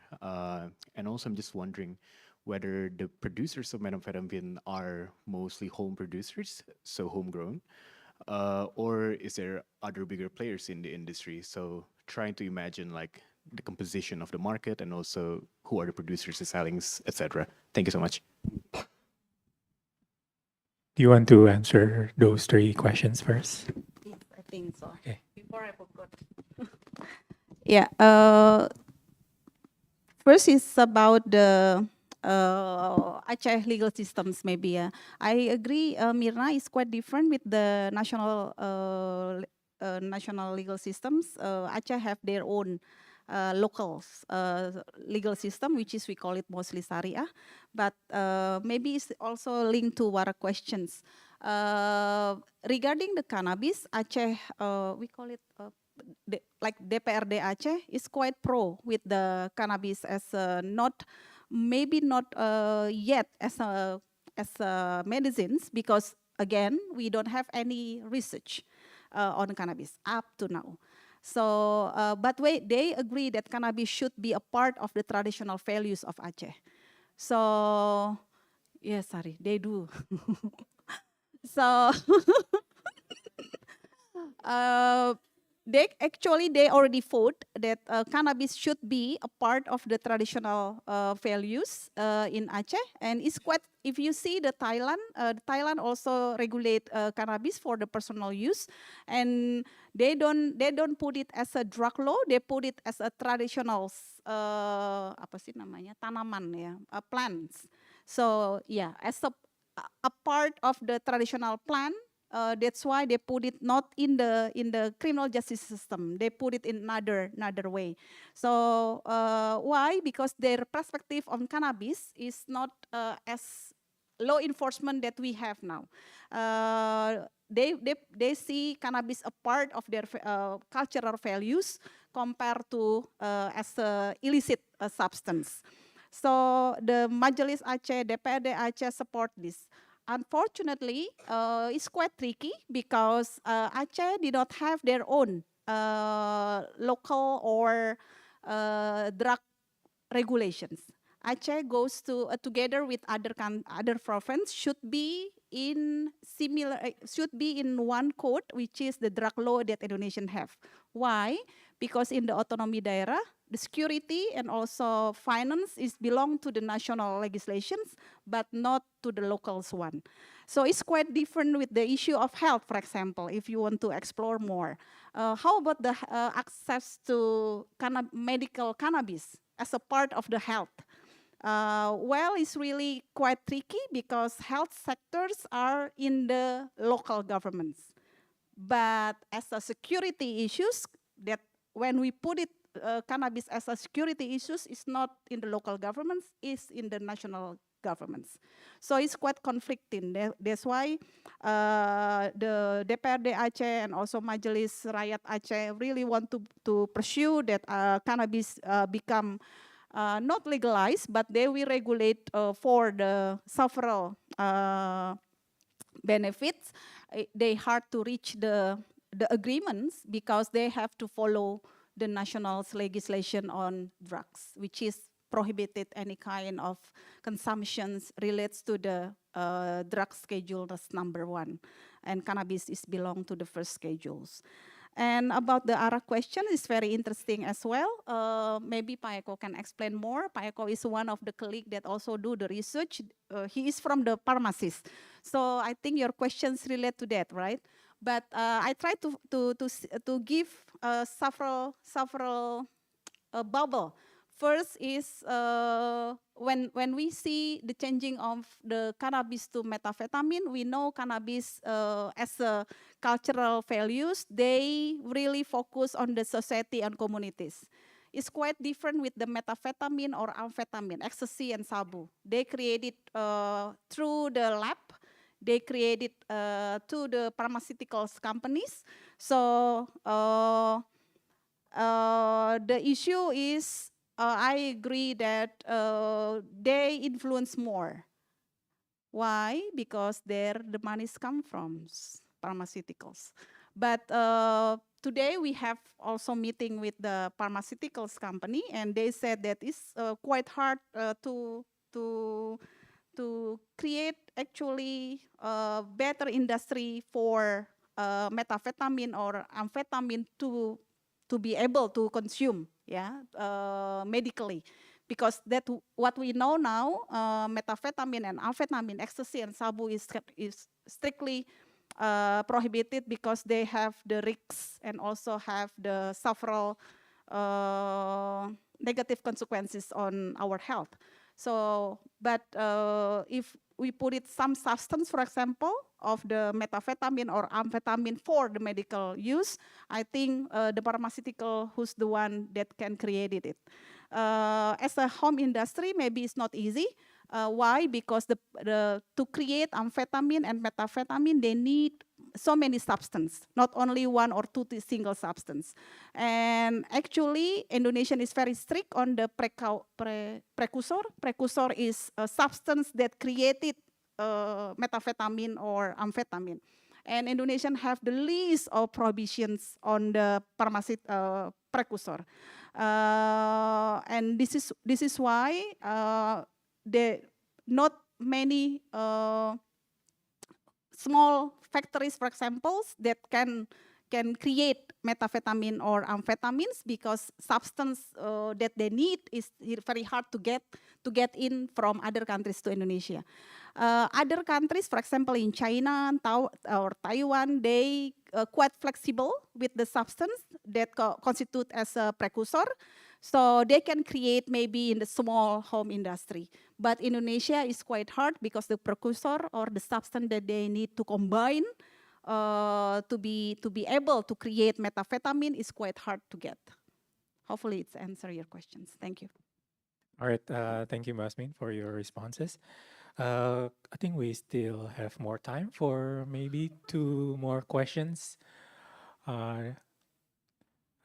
And also, I'm just wondering whether the producers of methamphetamine are mostly home producers, so homegrown, or is there other bigger players in the industry? So trying to imagine like the composition of the market and also who are the producers, the sellings, etc. Thank you so much. Do you want to answer those three questions first? Yes, I think so. Okay. Before I forgot. Yeah. First is about the Aceh legal systems, maybe. I agree, Mirna is quite different with the national legal systems. Aceh have their own local legal system, which is we call it mostly Syariah, but maybe it's also linked to our questions. Regarding the cannabis, Aceh, we call it like DPRD Aceh is quite pro with the cannabis as maybe not yet as medicines, because again we don't have any research on cannabis up to now. So, but they agree that cannabis should be a part of the traditional values of Aceh. So, yes, sorry, they do. So, they already vote that cannabis should be a part of the traditional values in Aceh, and it's quite. If you see Thailand also regulate cannabis for the personal use, and they don't put it as a drug law. They put it as a traditional apa sih namanya, tanaman ya, plants. So yeah, as a part of the traditional plant. That's why they put it not in the criminal justice system. They put it in another way. So why? Because their perspective on cannabis is not as law enforcement that we have now. They see cannabis a part of their cultural values compared to as a illicit substance. So the Majelis Aceh, DPRD Aceh support this. Unfortunately, it's quite tricky because Aceh did not have their own local or drug regulations. Aceh goes together with other province should be in one code, which is the drug law that Indonesian have. Why? Because in the autonomy daerah, the security and also finance is belong to the national legislations, but not to the locals one. So it's quite different with the issue of health, for example, if you want to explore more. How about the access to medical cannabis as a part of the health? Well, it's really quite tricky because health sectors are in the local governments. But as a security issues, that when we put it cannabis as a security issues, is not in the local governments, is in the national governments. So it's quite conflicting. That's why the DPRD Aceh and also Majelis Rakyat Aceh really want to pursue that cannabis become not legalized, but they will regulate for the several benefits. They hard to reach the agreements because they have to follow the national legislation on drugs, which is prohibited any kind of consumptions relates to the drug schedule as number 1, and cannabis is belong to the first schedules. And about the ARA question is very interesting as well. Maybe Pak Eko can explain more. Pak Eko is one of the colleagues that also do the research. He is from the pharmacist. So I think your questions relate to that, right? But I try to give several bubble. First is when we see the changing of the cannabis to methamphetamine, we know cannabis as a cultural values, they really focus on the society and communities. It's quite different with the methamphetamine or amphetamine, ecstasy and sabu. They created through the lab, they created to the pharmaceuticals companies. So the issue is, I agree that they influence more. Why? Because there the monies come from pharmaceuticals. But today we have also meeting with the pharmaceuticals company, and they said that it's quite hard to create actually a better industry for methamphetamine or amphetamine to be able to consume, yeah, medically, because what we know now, methamphetamine and amphetamine, ecstasy and sabu is strictly prohibited because they have the risks and also have the several negative consequences on our health. So, but if we put it some substance, for example, of the methamphetamine or amphetamine for the medical use, I think the pharmaceutical who's the one that can create it. As a home industry, maybe it's not easy. Why? Because to create amphetamine and methamphetamine, they need so many substances, not only one or two single substance. And actually, Indonesia is very strict on the precursor. Precursor is a substance that created methamphetamine or amphetamine. And Indonesians have the least of prohibitions on the precursor. And this is why not many small factories, for example, that can create methamphetamine or amphetamines, because substance that they need is very hard to get in from other countries to Indonesia. Other countries, for example, in China or Taiwan, they quite flexible with the substance that constitute as a precursor. So they can create maybe in the small home industry. But Indonesia is quite hard because the precursor or the substance that they need to combine to be able to create methamphetamine is quite hard to get. Hopefully it's answer your questions. Thank you. All right, thank you, Masmin, for your responses. I think we still have more time for maybe 2 more questions.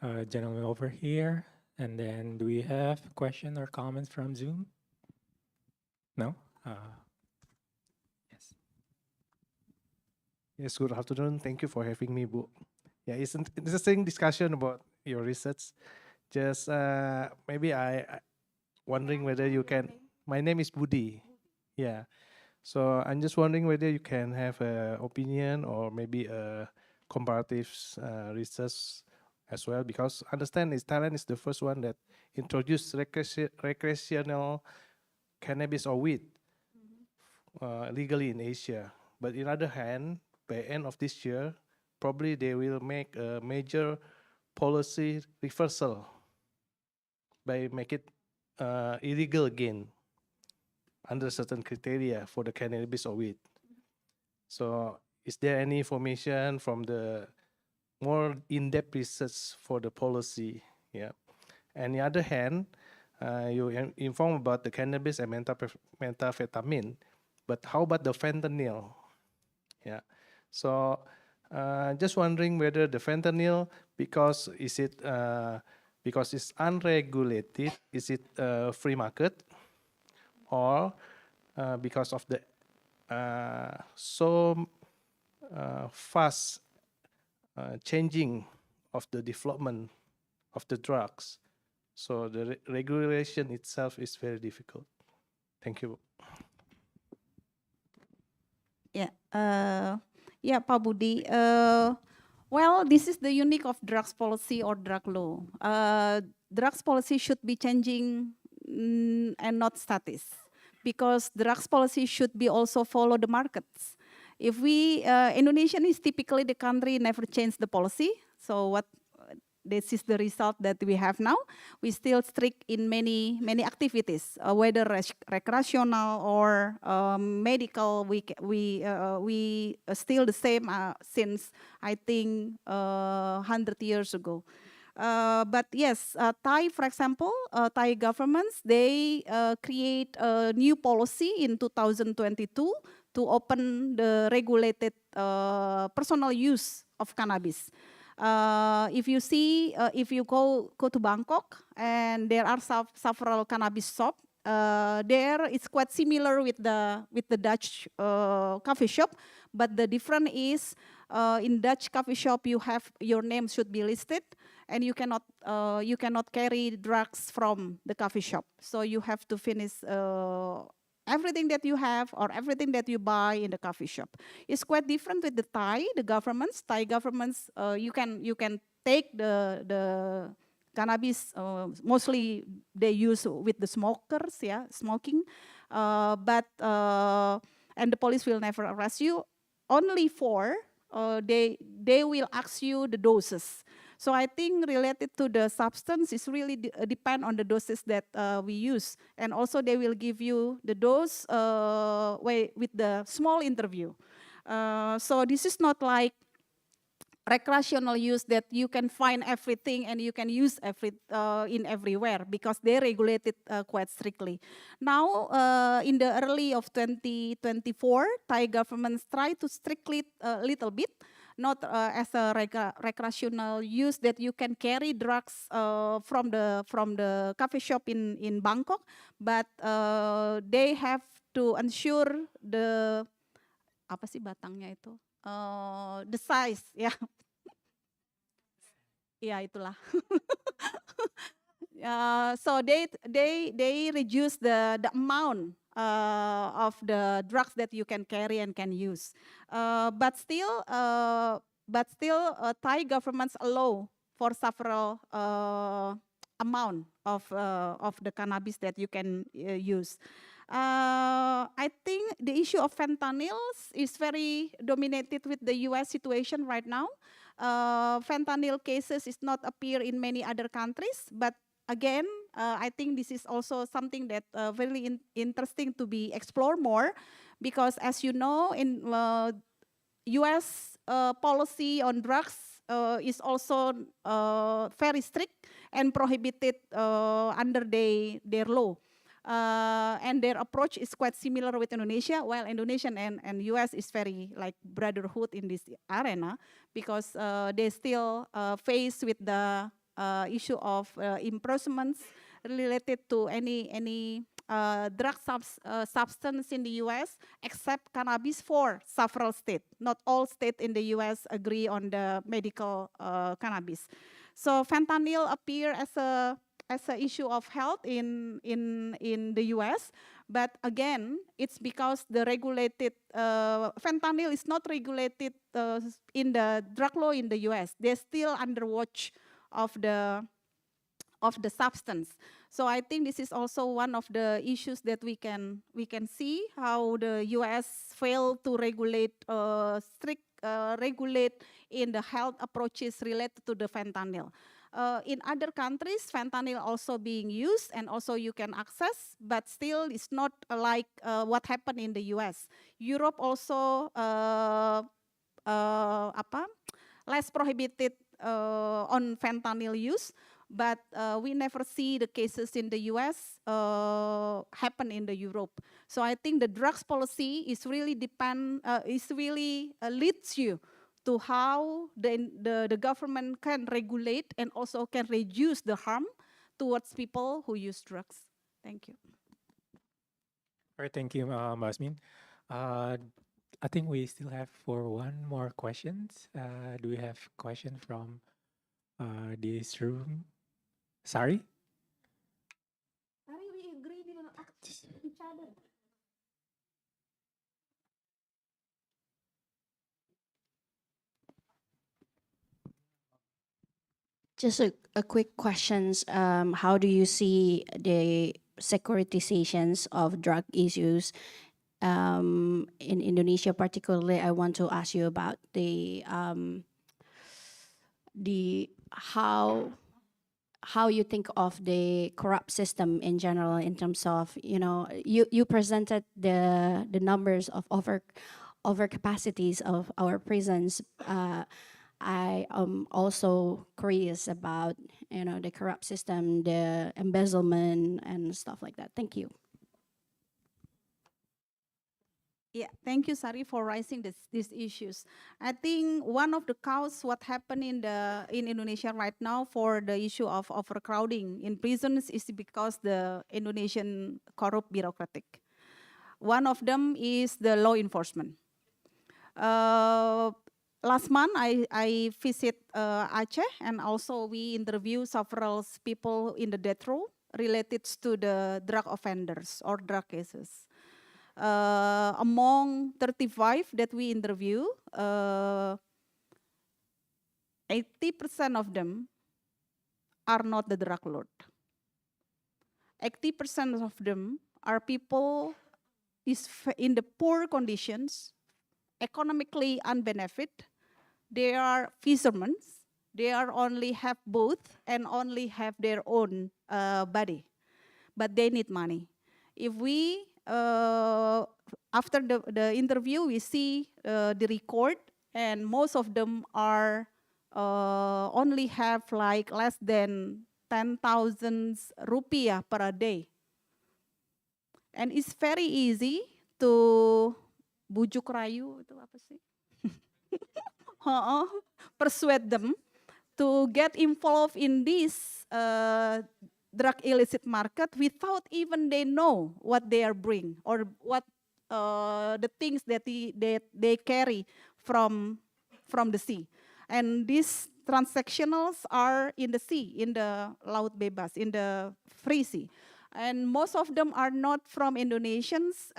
Gentleman over here, and then do we have a question or comments from Zoom? No? Yes. Yes, good afternoon. Thank you for having me, Bu. Yeah, it's an interesting discussion about your research. Just maybe I wondering whether you can. My name is Budi. Yeah. So I'm just wondering whether you can have an opinion or maybe a comparative research as well, because I understand Thailand is the first one that introduced recreational cannabis or weed legally in Asia. But in other hand, by end of this year, probably they will make a major policy reversal by make it illegal again under certain criteria for the cannabis or weed. So is there any information from the more in-depth research for the policy? Yeah. And the other hand, you inform about the cannabis and methamphetamine, but how about the fentanyl? Yeah. So just wondering whether the fentanyl, because it's unregulated, is it free market, or because of the so fast changing of the development of the drugs, so the regulation itself is very difficult. Thank you. Yeah, Pak Budi. Well, this is the unique of drugs policy or drug law. Drugs policy should be changing and not static, because drugs policy should be also follow the markets. If Indonesia is typically the country never change the policy. So this is the result that we have now. We still strict in many activities, whether recreational or medical. We still the same since I think 100 years ago. But yes, Thai, for example, Thai governments, they create a new policy in 2022 to open the regulated personal use of cannabis. If you see, if you go to Bangkok, and there are several cannabis shops, there it's quite similar with the Dutch coffee shop, but the difference is in Dutch coffee shop your name should be listed, and you cannot carry drugs from the coffee shop. So you have to finish everything that you have or everything that you buy in the coffee shop. It's quite different with the Thai governments. You can take the cannabis, mostly they use with the smokers, yeah, smoking. And the police will never arrest you. Only for they will ask you the doses. So I think related to the substance is really depend on the doses that we use, and also they will give you the dose with the small interview. So this is not like recreational use that you can find everything and you can use in everywhere, because they regulate it quite strictly. Now, in the early of 2024, Thai governments try to strictly a little bit, not as a recreational use that you can carry drugs from the coffee shop in Bangkok, but they have to ensure the apa sih batangnya itu? The size, ya. Ya itulah. So they reduce the amount of the drugs that you can carry and can use, but still Thai governments allow for several amount of the cannabis that you can use. I think the issue of fentanyl is very dominated with the US situation right now. Fentanyl cases is not appear in many other countries, but again, I think this is also something that very interesting to be explored more, because as you know, in US policy on drugs is also very strict and prohibited under their law. And their approach is quite similar with Indonesia, while Indonesian and US is very like brotherhood in this arena, because they still face with the issue of imprisonments related to any drug substance in the US, except cannabis for several states. Not all states in the US agree on the medical cannabis. So fentanyl appear as an issue of health in the US, but again, it's because the regulated fentanyl is not regulated in the drug law in the US. They're still under watch of the substance. So I think this is also one of the issues that we can see how the US failed to regulate regulate in the health approaches related to the fentanyl. In other countries, fentanyl also being used and also you can access, but still it's not like what happened in the US. Europe also less prohibited on fentanyl use, but we never see the cases in the US happen in the Europe. So I think the drugs policy is really leads you to how the government can regulate and also can reduce the harm towards people who use drugs. Thank you. All right, thank you, Basmin. I think we still have for one more questions. Do we have question from this room? Sorry? We agree each other. Just a quick questions. How do you see the securitizations of drug issues in Indonesia? Particularly, I want to ask you about the how you think of the corrupt system in general, in terms of, you presented the numbers of over capacities of our prisons. I am also curious about, the corrupt system, the embezzlement and stuff like that. Thank you. Yeah, thank you, Sari, for raising these issues. I think one of the causes what happened in Indonesia right now for the issue of overcrowding in prisons is because the Indonesian corrupt bureaucratic. One of them is the law enforcement. Last month, I visit Aceh, and also we interview several people in the death row related to the drug offenders or drug cases. Among 35 that we interview, 80% of them are not the drug lord. 80% of them are people in the poor conditions, economically unbenefit. They are fishermen. They are only have boat and only have their own body, but they need money. If we, after the interview, we see the record, and most of them are only have like less than 10,000 rupiah per day. And it's very easy to bujuk rayu, itu apa sih? Persuade them to get involved in this drug illicit market without even they know what they are bring or what the things that they carry from the sea. And these transactionals are in the sea, in the Laut Bebas, in the free sea. And most of them are not from Indonesians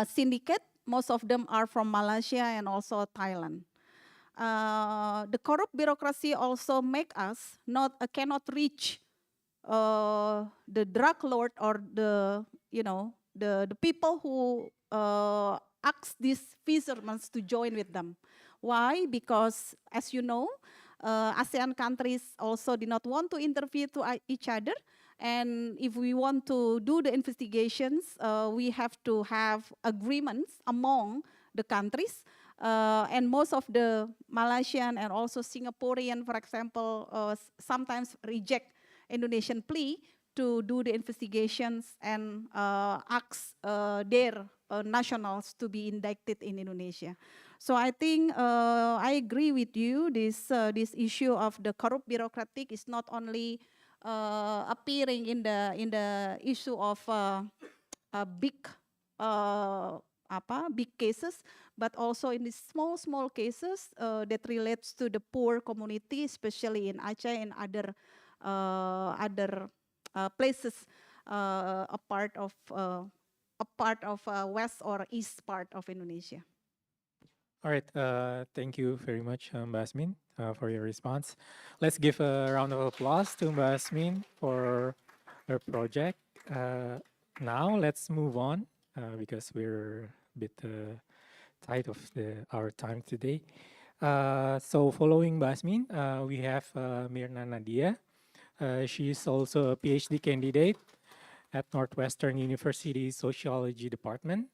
syndicate. Most of them are from Malaysia and also Thailand. The corrupt bureaucracy also make us cannot reach the drug lord or the people who ask these fishermen to join with them. Why? Because as you know, ASEAN countries also did not want to interfere to each other. And if we want to do the investigations, we have to have agreements among the countries. And most of the Malaysian and also Singaporean, for example, sometimes reject Indonesian plea to do the investigations and ask their nationals to be indicted in Indonesia. So I think I agree with you. This issue of the corrupt bureaucratic is not only appearing in the issue of big big cases, but also in these small cases that relates to the poor community, especially in Aceh and other places a part of west or east part of Indonesia. All right, thank you very much, Mbak Asmin, for your response. Let's give a round of applause to Mbak Asmin for her project. Now let's move on because we're a bit tight of our time today. So following Mbak Asmin, we have Mirna Nadia. She is also a PhD candidate at Northwestern University Sociology Department.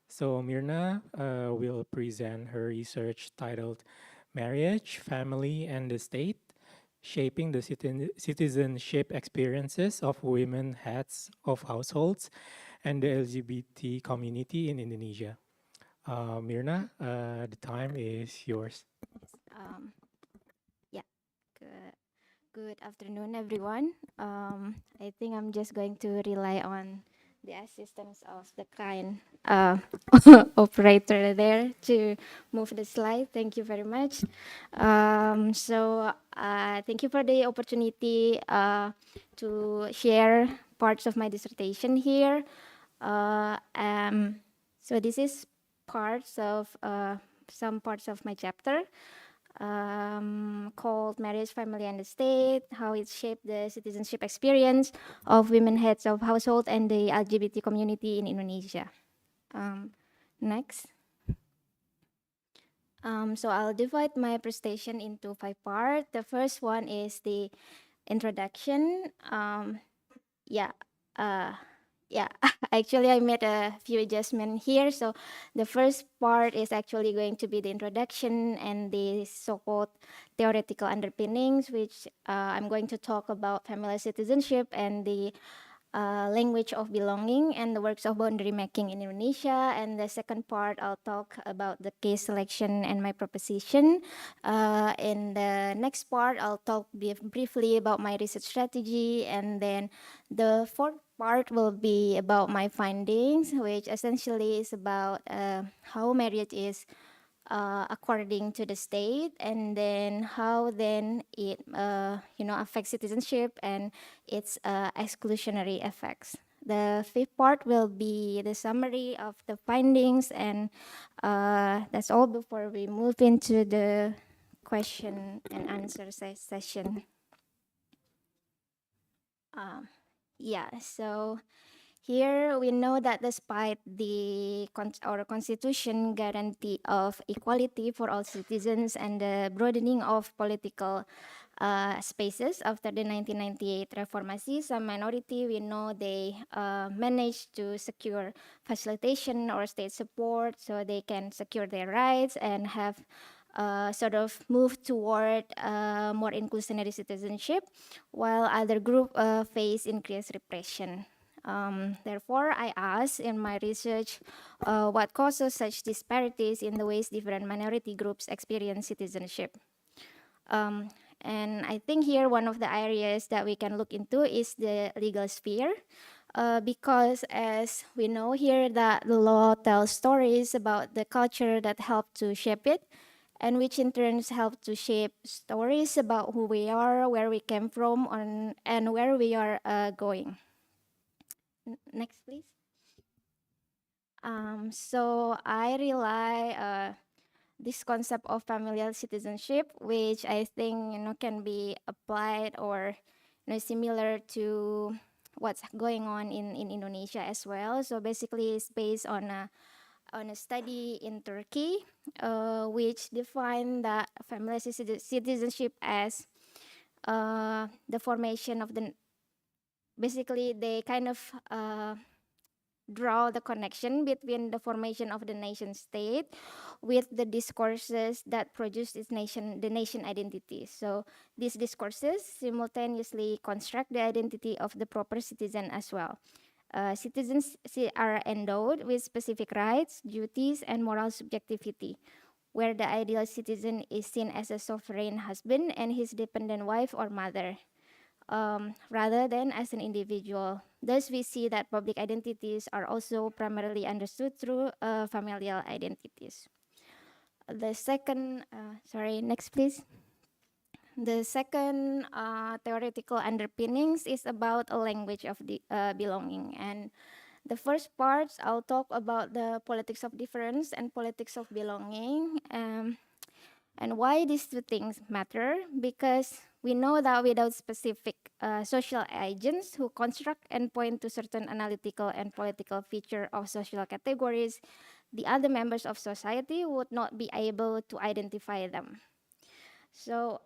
So Mirna will present her research titled Marriage, Family, and the State, Shaping the Citizenship Experiences of Women Heads of Households and the LGBT Community in Indonesia. Mirna, the time is yours. Yeah, good afternoon, everyone. I think I'm just going to rely on the assistance of the kind operator there to move the slide. Thank you very much. Thank you for the opportunity to share parts of my dissertation here. So this is some parts of my chapter called Marriage, Family, and the State, how it shaped the citizenship experience of women heads of household and the LGBT community in Indonesia. Next. So I'll divide my presentation into 5 parts. The first one is the introduction. Actually I made a few adjustments here. So the first part is actually going to be the introduction and the so-called theoretical underpinnings, which I'm going to talk about family citizenship and the language of belonging and the works of boundary making in Indonesia. And the second part, I'll talk about the case selection and my proposition. In the next part, I'll talk briefly about my research strategy. And then the fourth part will be about my findings, which essentially is about how marriage is according to the state, and then how then it affects citizenship and its exclusionary effects. The fifth part will be the summary of the findings, and that's all before we move into the question and answer session. Yeah, so here we know that despite our constitution guarantee of equality for all citizens and the broadening of political spaces after the 1998 reformasi, some minority, we know they managed to secure facilitation or state support so they can secure their rights and have sort of move toward more inclusionary citizenship, while other group face increased repression. Therefore, I asked in my research what causes such disparities in the ways different minority groups experience citizenship. And I think here one of the areas that we can look into is the legal sphere. Because as we know here that the law tells stories about the culture that helped to shape it, and which in turns help to shape stories about who we are, where we came from, and where we are going. Next, please. So I rely this concept of familial citizenship, which I think can be applied or similar to what's going on in Indonesia as well. So basically, it's based on a study in Turkey, which defined that familial citizenship as the formation of the. Basically, they kind of draw the connection between the formation of the nation state with the discourses that produce the nation identity. So these discourses simultaneously construct the identity of the proper citizen as well. Citizens are endowed with specific rights, duties, and moral subjectivity, where the ideal citizen is seen as a sovereign husband and his dependent wife or mother, rather than as an individual. Thus, we see that public identities are also primarily understood through familial identities. The second, next please. The second theoretical underpinnings is about a language of belonging. And the first parts, I'll talk about the politics of difference and politics of belonging. And why these two things matter? Because we know that without specific social agents who construct and point to certain analytical and political feature of social categories, the other members of society would not be able to identify them. So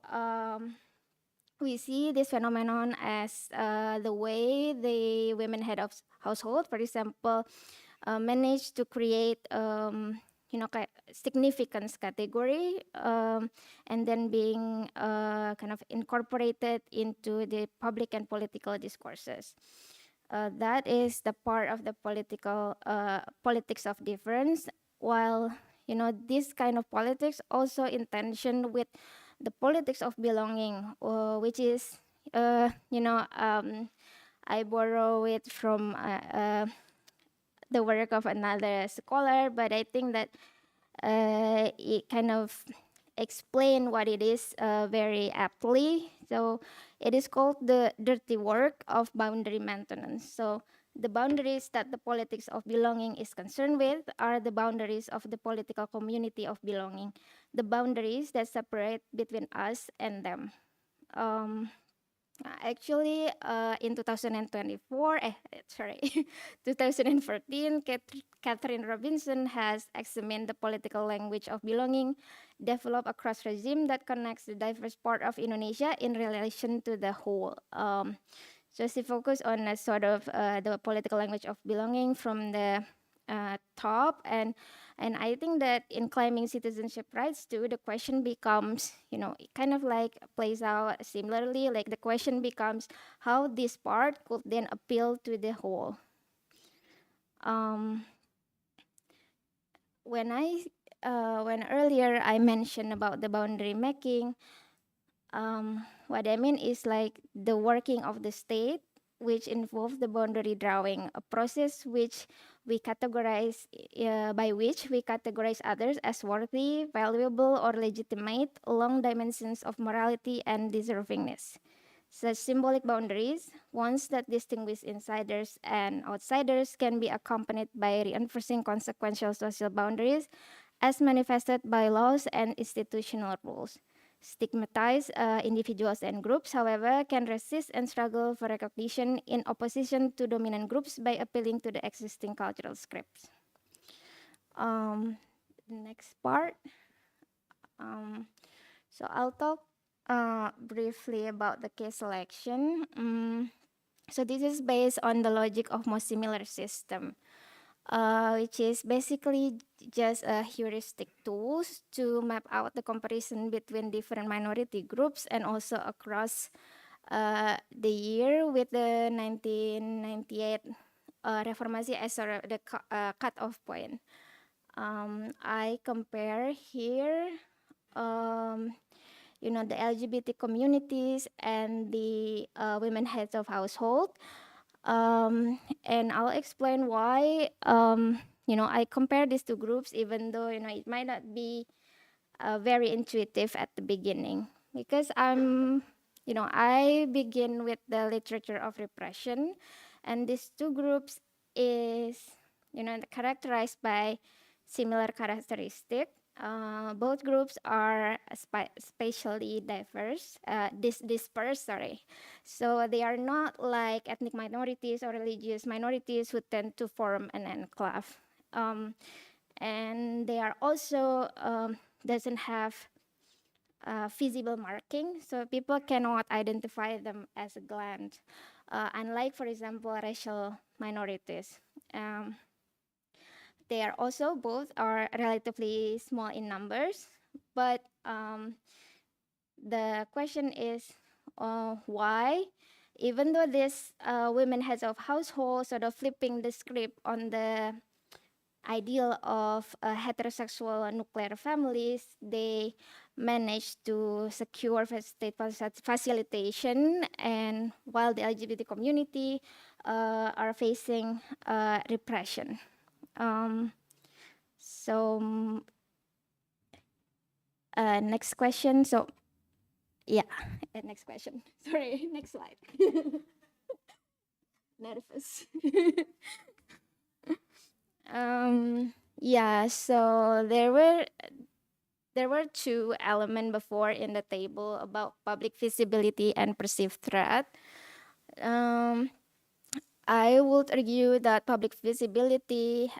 we see this phenomenon as the way the women head of household, for example, managed to create significance category, and then being kind of incorporated into the public and political discourses. That is the part of the politics of difference, while this kind of politics also in tension with the politics of belonging, which is I borrow it from the work of another scholar, but I think that it kind of explain what it is very aptly. So it is called the dirty work of boundary maintenance. So the boundaries that the politics of belonging is concerned with are the boundaries of the political community of belonging, the boundaries that separate between us and them. Actually, in 2024, 2014, Catherine Robinson has examined the political language of belonging developed across regime that connects the diverse part of Indonesia in relation to the whole. So she focused on a sort of the political language of belonging from the top, and I think that in claiming citizenship rights too, the question becomes, it kind of like plays out similarly. Like the question becomes how this part could then appeal to the whole. When earlier I mentioned about the boundary making, what I mean is like the working of the state, which involves the boundary drawing, a process which we categorize, by which we categorize others as worthy, valuable, or legitimate along dimensions of morality and deservingness. Such symbolic boundaries, ones that distinguish insiders and outsiders, can be accompanied by reinforcing consequential social boundaries as manifested by laws and institutional rules. stigmatize individuals and groups, however, can resist and struggle for recognition in opposition to dominant groups by appealing to the existing cultural scripts. Next part. So I'll talk briefly about the case selection. So this is based on the logic of most similar system, which is basically just a heuristic tools to map out the comparison between different minority groups and also across the year with the 1998 reformasi as sort of the cut-off point. I compare here, the LGBT communities and the women heads of household. And I'll explain why, I compare these two groups, even though, it might not be very intuitive at the beginning. Because I begin with the literature of repression, and these two groups is, characterized by similar characteristic. Both groups are spatially diverse, dispersed, So they are not like ethnic minorities or religious minorities who tend to form an enclave. And they are also doesn't have visible marking, so people cannot identify them as a gland, unlike, for example, racial minorities. They are also both are relatively small in numbers, but the question is why, even though these women heads of households sort of flipping the script on the ideal of heterosexual nuclear families, they managed to secure state facilitation, and while the LGBT community are facing repression. Next question. So, yeah, next question. Sorry, next slide. Nervous. Yeah, so there were two elements before in the table about public visibility and perceived threat. I would argue that public visibility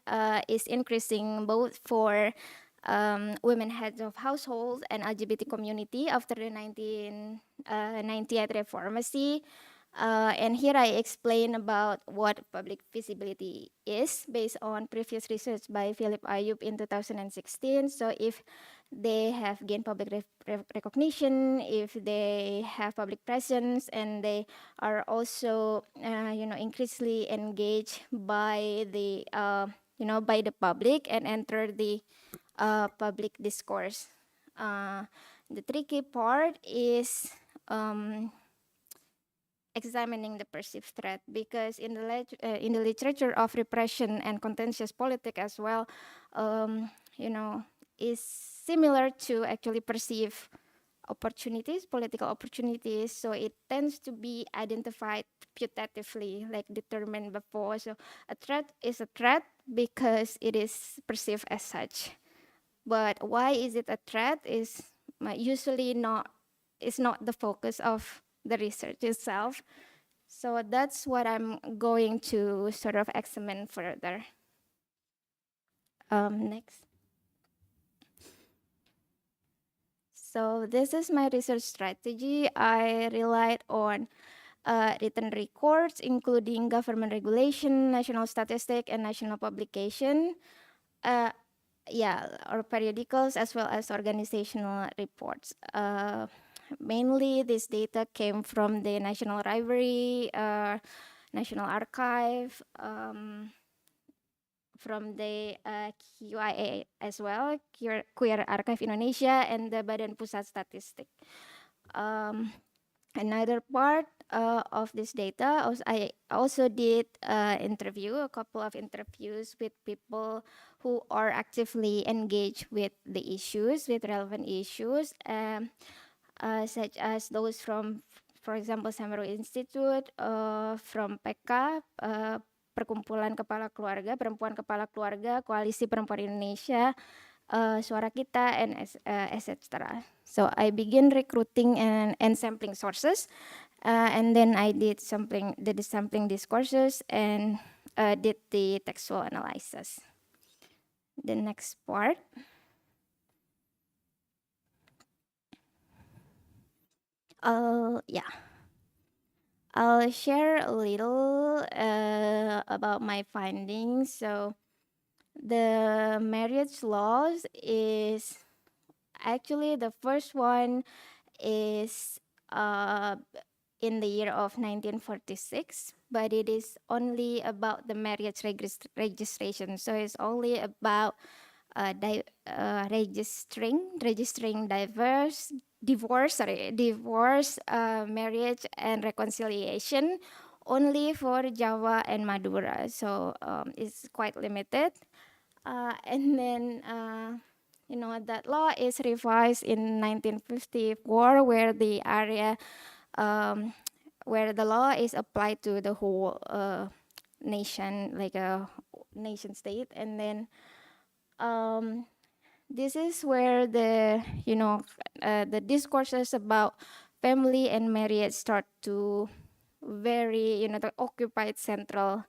is increasing both for women heads of households and LGBT community after the 1998 reformacy. And here I explain about what public visibility is based on previous research by Philip Ayub in 2016. So if they have gained public recognition, if they have public presence, and they are also, increasingly engaged by the, by the public and enter the public discourse. The tricky part is examining the perceived threat, because in the literature of repression and contentious politics as well, is similar to actually perceive opportunities, political opportunities. So it tends to be identified putatively, like determined before. So a threat is a threat because it is perceived as such. But why is it a threat is usually not the focus of the research itself. So that's what I'm going to sort of examine further. Next. So this is my research strategy. I relied on written records, including government regulation, national statistic, and national publication. Or periodicals, as well as organizational reports. Mainly, this data came from the National Library, National Archive, from the QIA as well, Queer Archive Indonesia, and the Badan Pusat Statistik. Another part of this data, I also did a couple of interviews with people who are actively engaged with the issues, with relevant issues, such as those from, for example, Samaru Institute, from PK, Perkumpulan Kepala Keluarga, Perempuan Kepala Keluarga, Koalisi Perempuan Indonesia, Suara Kita, and etc. So I begin recruiting and sampling sources, and then I did the sampling discourses and did the textual analysis. The next part. Yeah. I'll share a little about my findings. So the marriage laws is actually the first one is in the year of 1946, but it is only about the marriage registration. So it's only about registering divorce, marriage, and reconciliation only for Java and Madura. So it's quite limited. And then, that law is revised in 1954, where the area, where the law is applied to the whole nation, like a nation state. And then this is where the discourses about family and marriage start to very the occupied central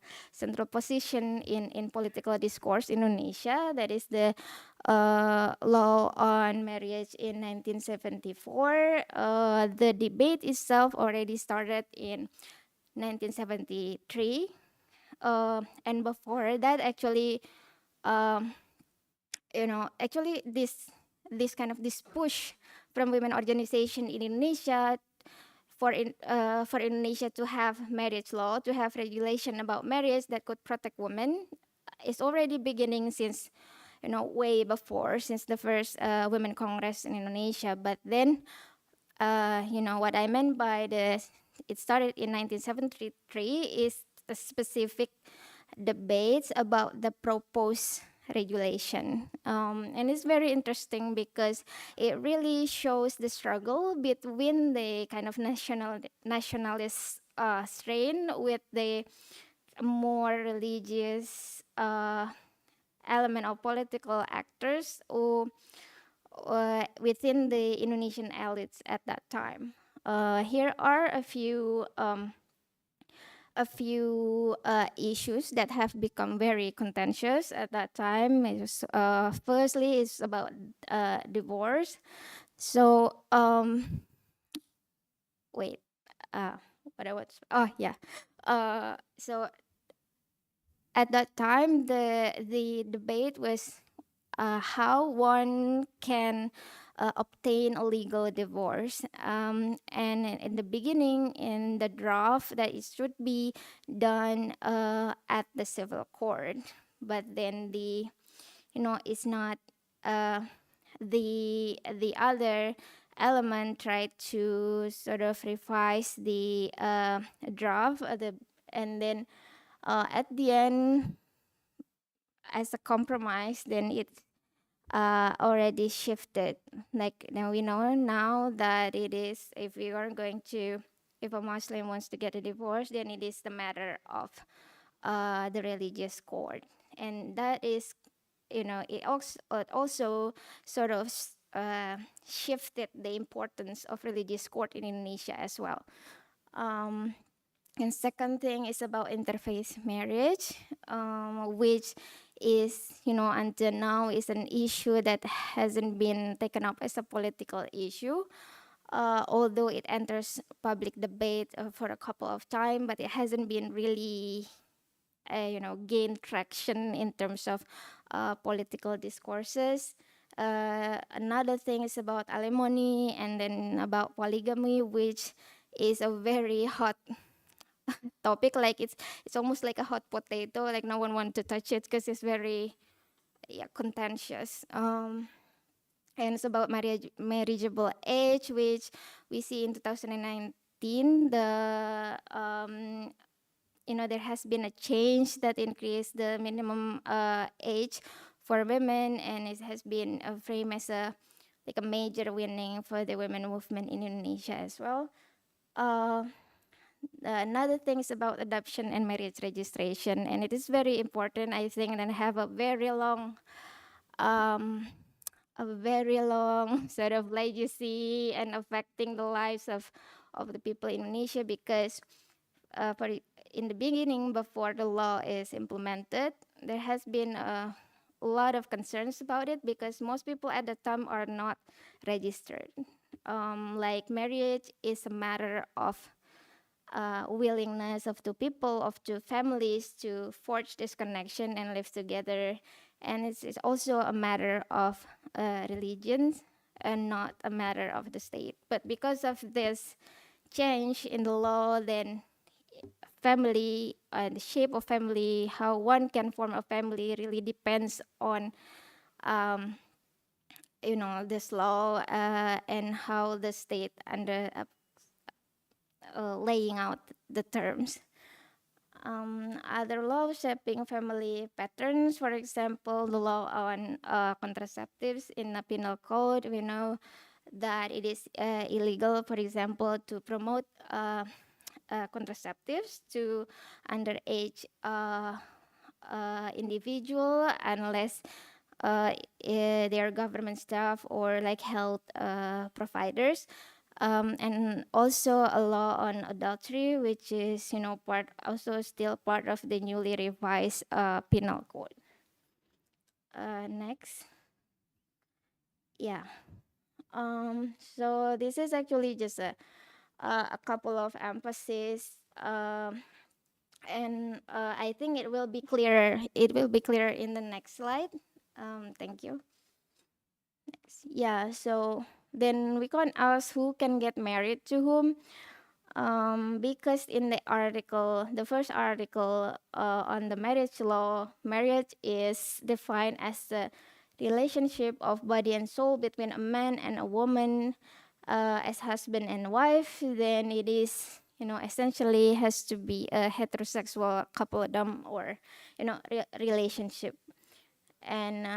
position in political discourse in Indonesia. That is the law on marriage in 1974. The debate itself already started in 1973, and before that, actually, actually this kind of this push from women organization in Indonesia for Indonesia to have marriage law, to have regulation about marriage that could protect women, is already beginning since way before, since the first women congress in Indonesia. But then what I meant by it started in 1973 is a specific debates about the proposed regulation. And it's very interesting because it really shows the struggle between the kind of nationalist strain with the more religious element of political actors who within the Indonesian elites at that time. Here are a few issues that have become very contentious at that time. Firstly, it's about divorce. So wait, what I was? Oh yeah. So at that time, the debate was how one can obtain a legal divorce. And in the beginning, in the draft, that it should be done at the civil court. But then it's not the other element tried to sort of revise the draft, and then at the end, as a compromise, then it already shifted. Like now we know now that it is, if a Muslim wants to get a divorce, then it is the matter of the religious court, and that is, it also sort of shifted the importance of religious court in Indonesia as well. And second thing is about interfaith marriage, which is, until now is an issue that hasn't been taken up as a political issue, although it enters public debate for a couple of times, but it hasn't been really, gained traction in terms of political discourses. Another thing is about alimony, and then about polygamy, which is a very hot topic. Like it's almost like a hot potato, like no one wants to touch it because it's very contentious. And it's about marriageable age, which we see in 2019 there has been a change that increased the minimum age for women, and it has been framed as a major winning for the women movement in Indonesia as well. Another thing is about adoption and marriage registration, and it is very important, I think, and have a very long a very long sort of legacy and affecting the lives of the people in Indonesia because in the beginning, before the law is implemented, there has been a lot of concerns about it because most people at the time are not registered. Like marriage is a matter of willingness of two people, of two families to forge this connection and live together. And it's also a matter of religion and not a matter of the state. But because of this change in the law, then family and the shape of family, how one can form a family really depends on this law and how the state under laying out the terms. Other laws shaping family patterns, for example, the law on contraceptives in the penal code, we know that it is illegal, for example, to promote contraceptives to underage individual unless they are government staff or like health providers. And also a law on adultery, which is still part of the newly revised penal code. Next, yeah. So this is actually just a couple of emphasis, and I think it will be clearer. It will be clearer in the next slide. Thank you. Next. Yeah. So then we can ask who can get married to whom. Because in the article, the first article on the marriage law, marriage is defined as the relationship of body and soul between a man and a woman as husband and wife. Then it is, essentially has to be a heterosexual coupledom or, relationship. And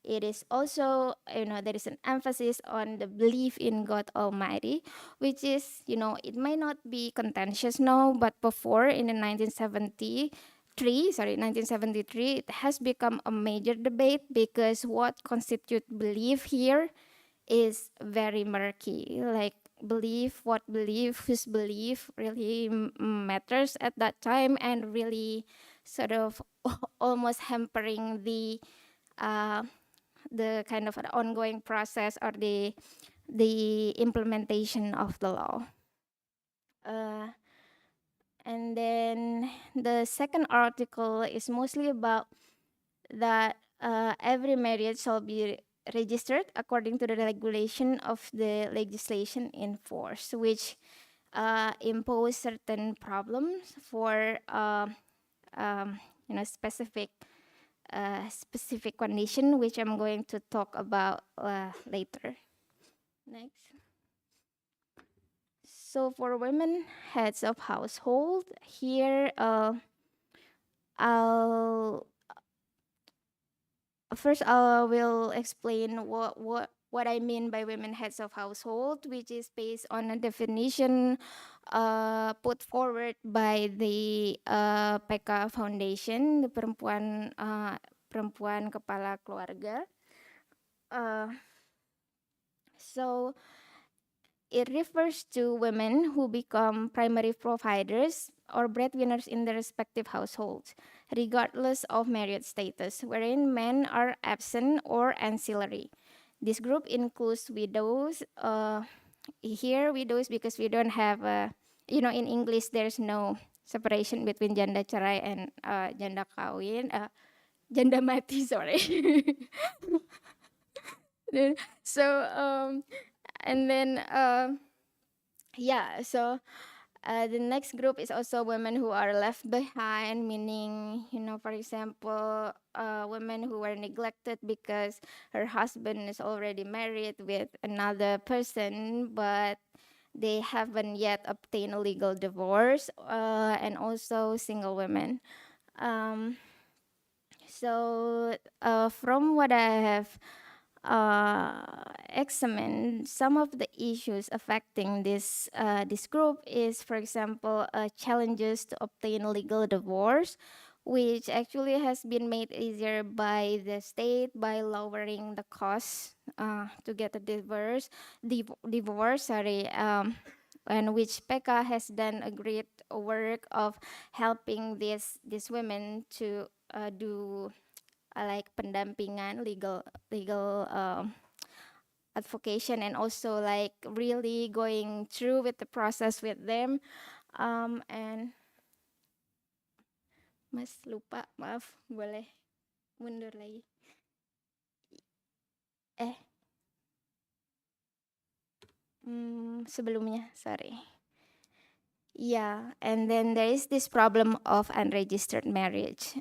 it is also, there is an emphasis on the belief in God Almighty, which is, it may not be contentious now, but before in the 1973, it has become a major debate because what constitutes belief here is very murky. Like whose belief really matters at that time and really sort of almost hampering the kind of an ongoing process or the implementation of the law. And then the second article is mostly about that every marriage shall be registered according to the regulation of the legislation in force, which impose certain problems for specific condition, which I'm going to talk about later. Next. So for women heads of household, here I will explain what I mean by women heads of household, which is based on a definition put forward by the PK Foundation, the perempuan kepala keluarga. So it refers to women who become primary providers or breadwinners in their respective households, regardless of marriage status, wherein men are absent or ancillary. This group includes widows. Here, widows because we don't have, in English, there's no separation between janda cerai and janda kawin, janda mati, sorry. So, and then, so the next group is also women who are left behind, meaning, for example, women who were neglected because her husband is already married with another person, but they haven't yet obtained a legal divorce, and also single women. So from what I have examine some of the issues affecting this group is, for example, challenges to obtain a legal divorce, which actually has been made easier by the state by lowering the cost to get a divorce, and which PK has done a great work of helping these women to do like pendampingan, legal advocation, and also like really going through with the process with them. And Mas lupa, maaf, boleh mundur lagi. Sebelumnya, sorry. Yeah, and then there is this problem of unregistered marriage.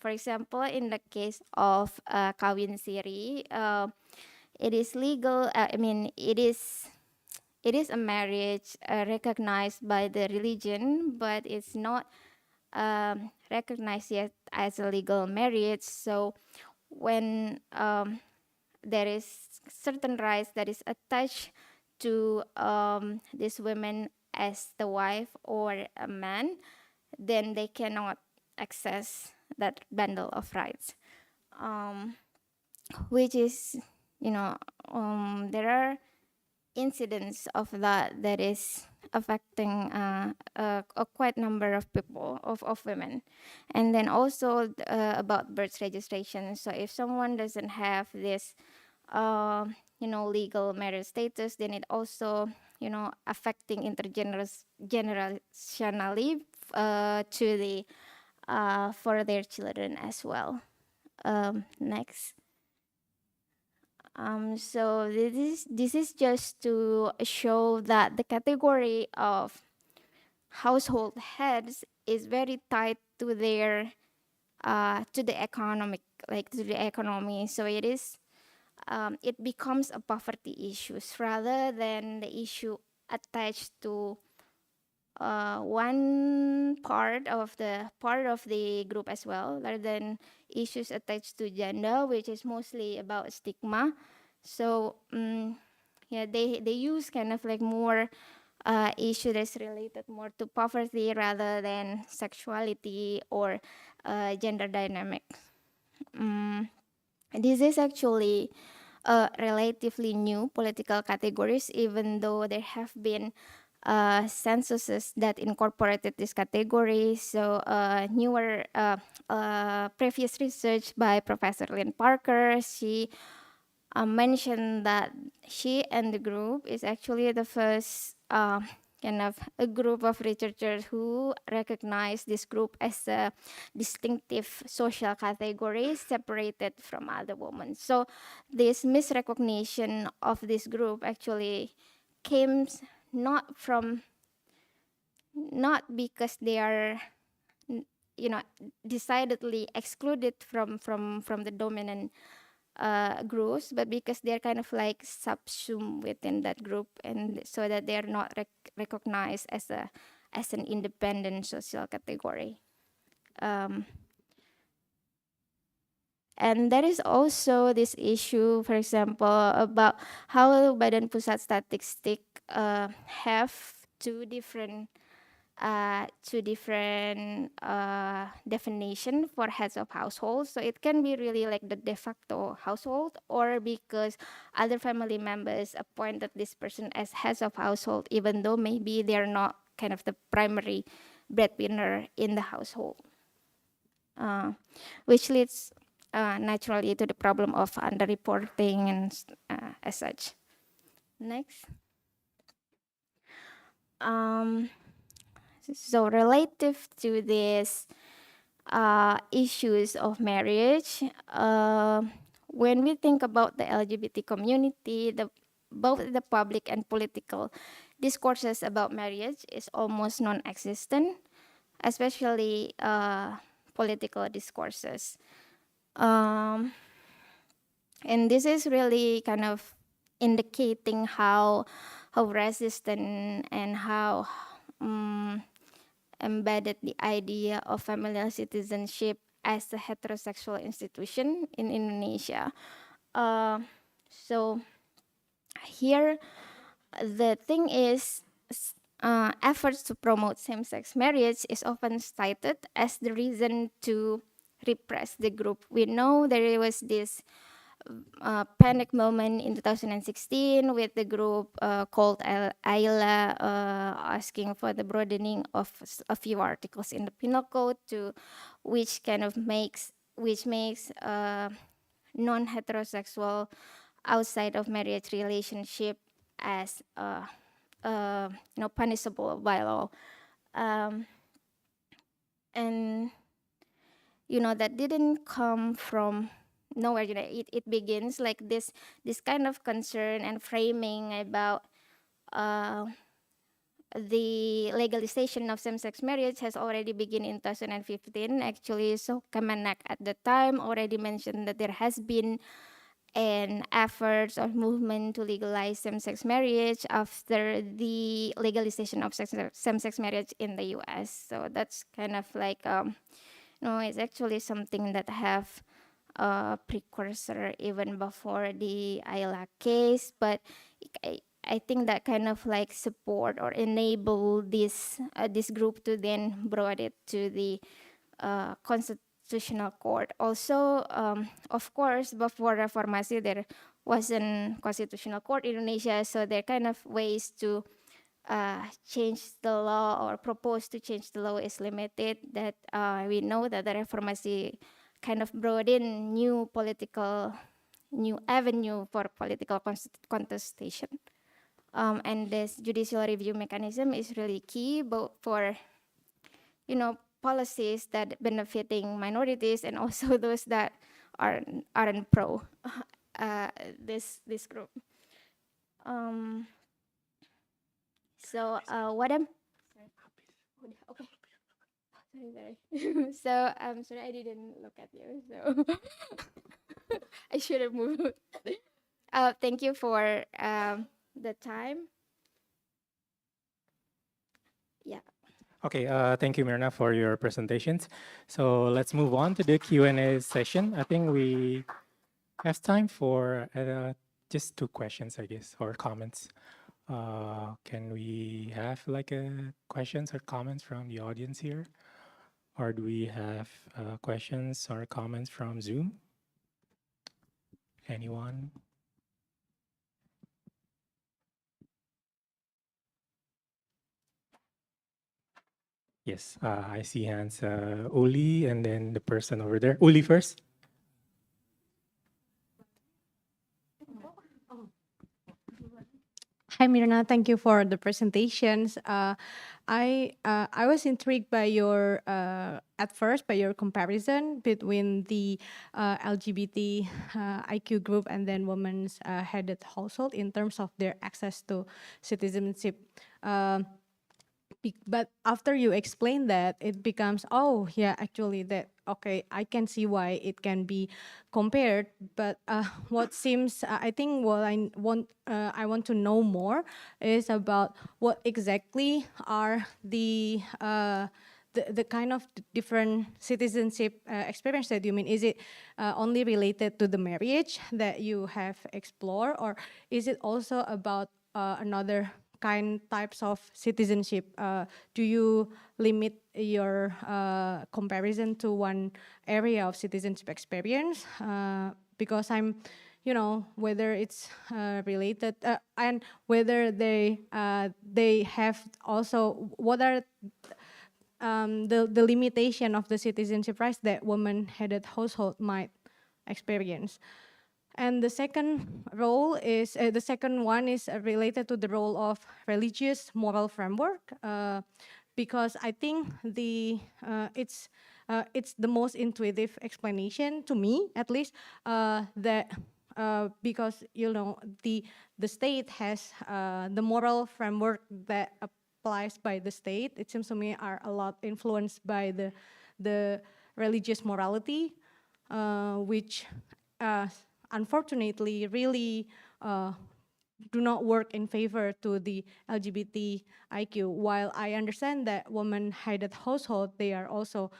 For example, in the case of kawin siri, it is legal. I mean, it is a marriage recognized by the religion, but it's not recognized yet as a legal marriage. So when there is certain rights that is attached to these women as the wife or a man, then they cannot access that bundle of rights, which is, there are incidents of that is affecting a quite number of people, of women. And then also about birth registration. So if someone doesn't have this legal marriage status, then it also affecting intergenerationally to the for their children as well. Next. So this is just to show that the category of household heads is very tied to their to the economy. So it is it becomes a poverty issues rather than the issue attached to one part of the group as well, rather than issues attached to gender, which is mostly about stigma. So yeah, they use kind of like more issue that's related more to poverty rather than sexuality or gender dynamics. This is actually relatively new political categories, even though there have been censuses that incorporated this category. So newer previous research by Professor Lynn Parker, she mentioned that she and the group is actually the first kind of a group of researchers who recognize this group as a distinctive social category separated from other women. So this misrecognition of this group actually came not because they are decidedly excluded from the dominant groups, but because they're kind of like subsumed within that group, and so that they're not recognized as an independent social category. And there is also this issue, for example, about how Badan Pusat Statistik have two different definition for heads of households. So it can be really like the de facto household, or because other family members appointed this person as heads of household, even though maybe they're not kind of the primary breadwinner in the household, which leads naturally to the problem of underreporting and as such. Next. So relative to these issues of marriage, when we think about the LGBT community, both the public and political discourses about marriage is almost non-existent, especially political discourses. And this is really kind of indicating how resistant and how embedded the idea of familial citizenship as a heterosexual institution in Indonesia. So here, the thing is, efforts to promote same-sex marriage is often cited as the reason to repress the group. We know there was this panic moment in 2016 with the group called Ayla asking for the broadening of a few articles in the Penal Code to which makes non-heterosexual outside of marriage relationship as punishable by law. And that didn't come from nowhere. It begins like this kind of concern and framing about the legalization of same-sex marriage has already begun in 2015 actually. So Kemenak at the time already mentioned that there has been an effort or movement to legalize same-sex marriage after the legalization of same-sex marriage in the US. So that's kind of like it's actually something that have a precursor even before the Ayla case, but I think that kind of like support or enable this group to then brought it to the constitutional court. Also, of course, before Reformasi there wasn't constitutional court in Indonesia, so there are kind of ways to change the law or propose to change the law is limited. That we know that the Reformasi kind of brought in new avenue for political contestation. And this judicial review mechanism is really key both for policies that benefiting minorities and also those that aren't pro this group. So what I'm okay. Sorry. So I'm sorry I didn't look at you. So I should have moved. Thank you for the time. Yeah. Okay, thank you, Mirna, for your presentations. So let's move on to the Q&A session. I think we have time for just 2 questions, I guess, or comments. Can we have like questions or comments from the audience here? Or do we have questions or comments from Zoom? Anyone? Yes, I see hands. Uli, and then the person over there. Uli first. Hi, Mirna. Thank you for the presentations. I was intrigued by your at first by your comparison between the LGBT IQ group and then women's headed household in terms of their access to citizenship. But after you explain that, it becomes, oh yeah, actually that, okay, I can see why it can be compared. But what seems, I think what I want to know more is about what exactly are the kind of different citizenship experience that you mean. Is it only related to the marriage that you have explored, or is it also about another types of citizenship? Do you limit your comparison to one area of citizenship experience? Because I'm, whether it's related and whether they have also, what are the limitation of the citizenship rights that women-headed household might experience. And the second role is, the second one is related to the role of religious moral framework, because I think it's the most intuitive explanation to me, at least, that because the state has the moral framework that applies by the state. It seems to me are a lot influenced by the religious morality, which unfortunately really do not work in favor to the LGBT IQ. While I understand that women-headed household, they are also,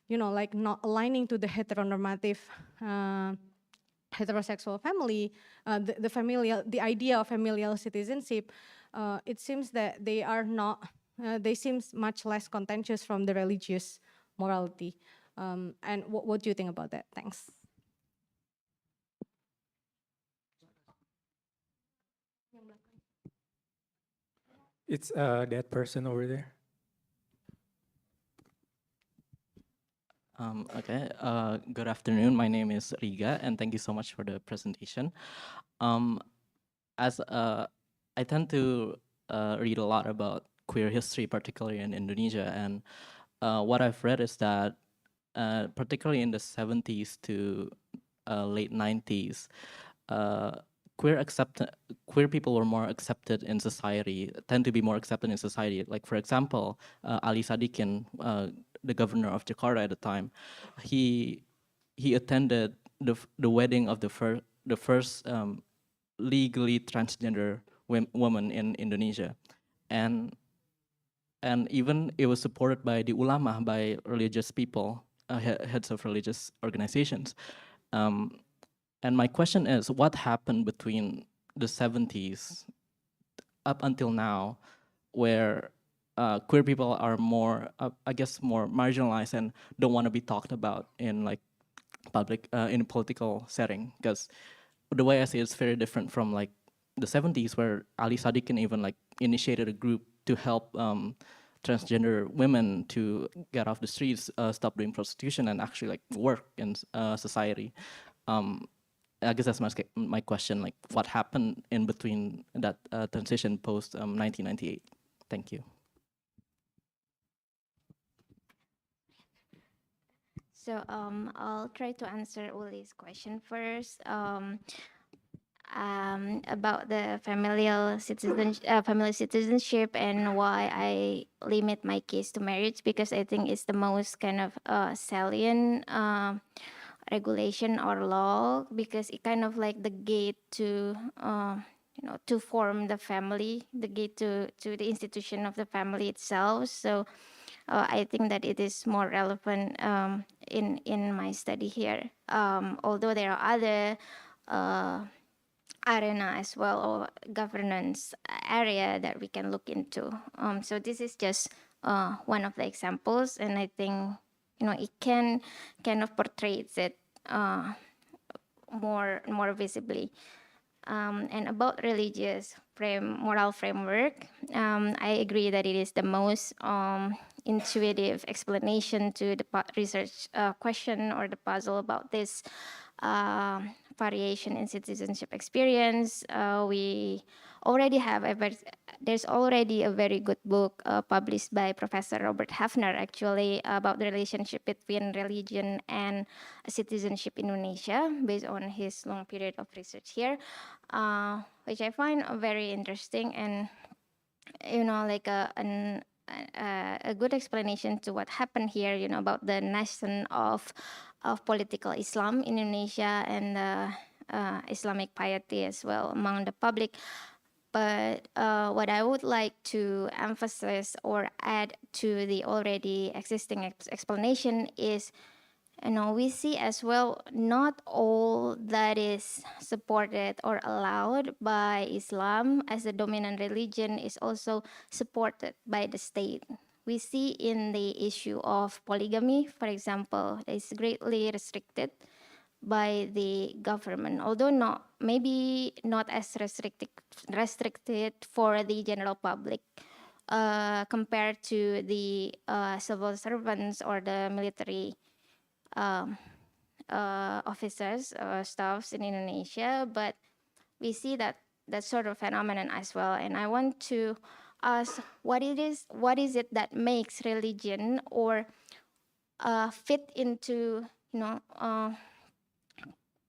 like not aligning to the heteronormative heterosexual family, the idea of familial citizenship. it seems that they are not, they seem much less contentious from the religious morality. And what do you think about that? Thanks. It's that person over there. Okay. Good afternoon. My name is Riga, and thank you so much for the presentation. Um, as I tend to read a lot about queer history, particularly in Indonesia, and what I've read is that, particularly in the 70s to late 90s, queer people were more accepted in society, tend to be more accepted in society. Like, for example, Ali Sadikin, the governor of Jakarta at the time, he attended the wedding of the first legally transgender woman in Indonesia, and even it was supported by the ulama, by religious people, heads of religious organizations. And my question is, what happened between the 70s up until now, where queer people are more, I guess, more marginalized and don't want to be talked about in like public, in a political setting? Because the way I see it is very different from like the 70s, where Ali Sadikin even like initiated a group to help transgender women to get off the streets, stop doing prostitution, and actually like work in society. I guess that's my question, like what happened in between that transition post 1998? Thank you. So I'll try to answer Uli's question first. About the family citizenship and why I limit my case to marriage, because I think it's the most kind of salient regulation or law, because it kind of like the gate to to form the family, the gate to the institution of the family itself. So I think that it is more relevant in my study here. Although there are other arena as well, or governance area that we can look into. So this is just one of the examples, and I think it can kind of portrays it more visibly. And about religious moral framework, I agree that it is the most intuitive explanation to the research question or the puzzle about this variation in citizenship experience. We already have there's already a very good book published by Professor Robert Hafner, actually, about the relationship between religion and citizenship in Indonesia, based on his long period of research here, which I find very interesting, and like a good explanation to what happened here, about the nation of political Islam in Indonesia, and Islamic piety as well among the public. But what I would like to emphasize or add to the already existing explanation is, we see as well, not all that is supported or allowed by Islam as the dominant religion is also supported by the state. We see in the issue of polygamy, for example, that is greatly restricted by the government, although maybe not as restricted for the general public compared to the civil servants or the military officers or staffs in Indonesia. But we see that sort of phenomenon as well, and I want to ask, what is it that makes religion or fit into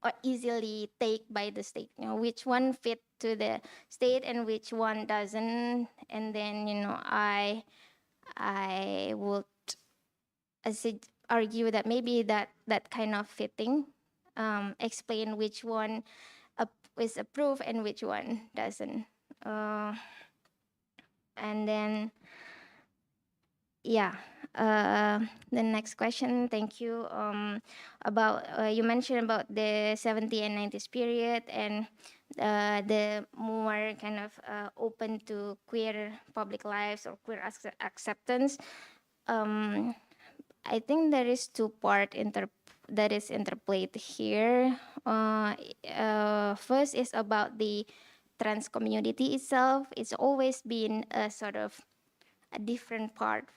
or easily take by the state, which one fit to the state and which one doesn't? And then I would argue that maybe that kind of fitting explain which one is approved and which one doesn't. And then The next question, thank you. About you mentioned about the 70s and 90s period and the more kind of open to queer public lives or queer acceptance. I think there is two part that is interplayed here. First is about the trans community itself. It's always been a sort of a different part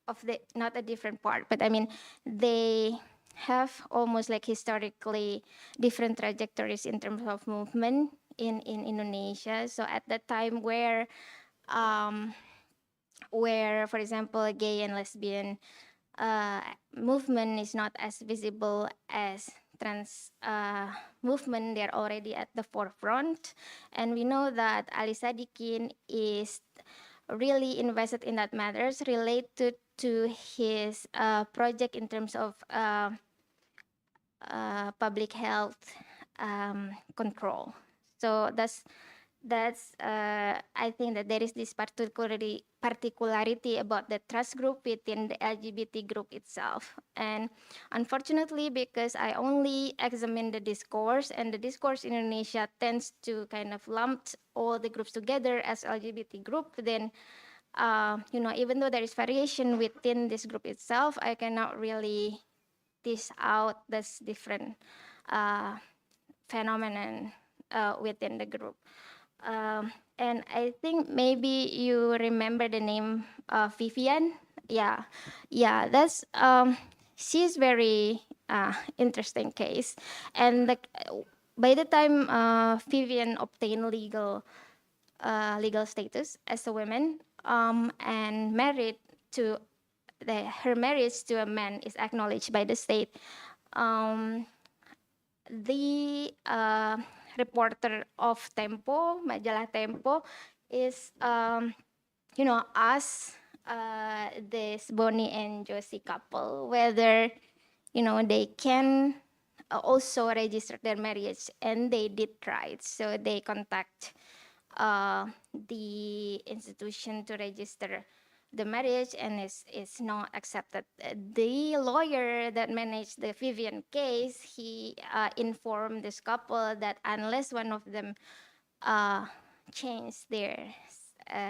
of the, not a different part, but I mean they have almost like historically different trajectories in terms of movement in Indonesia. So at that time where for example gay and lesbian movement is not as visible as trans movement, they're already at the forefront. And we know that Ali Sadikin is really invested in that matters related to his project in terms of public health control. So that's I think that there is this particularity about the trust group within the LGBT group itself. And unfortunately, because I only examine the discourse, and the discourse in Indonesia tends to kind of lump all the groups together as LGBT group, then even though there is variation within this group itself, I cannot really tease out this different phenomenon within the group. And I think maybe you remember the name Vivian. Yeah, that's she's very interesting case. And by the time Vivian obtained legal status as a woman and married to her marriage to a man is acknowledged by the state. The reporter of Tempo, majalah Tempo, is asked this Bonnie and Josie couple whether they can also register their marriage, and they did try. So they contact the institution to register the marriage, and is not accepted. The lawyer that managed the Vivian case, he informed this couple that unless one of them change their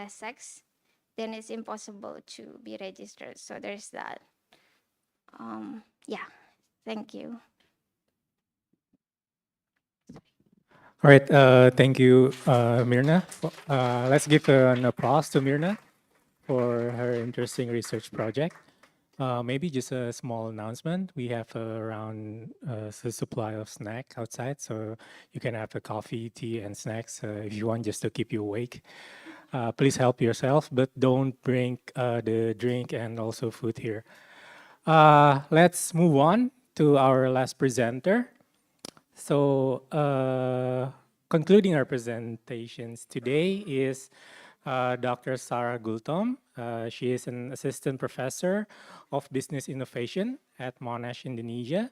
sex, then it's impossible to be registered. So there's that. Yeah, thank you. All right, thank you, Mirna. Let's give an applause to Mirna for her interesting research project. Maybe just a small announcement. We have around a supply of snack outside, so you can have a coffee, tea, and snacks if you want, just to keep you awake. Please help yourself, but don't bring the drink and also food here. Let's move on to our last presenter. So concluding our presentations today is Dr. Sarah Gultom. She is an assistant professor of business innovation at Monash, Indonesia.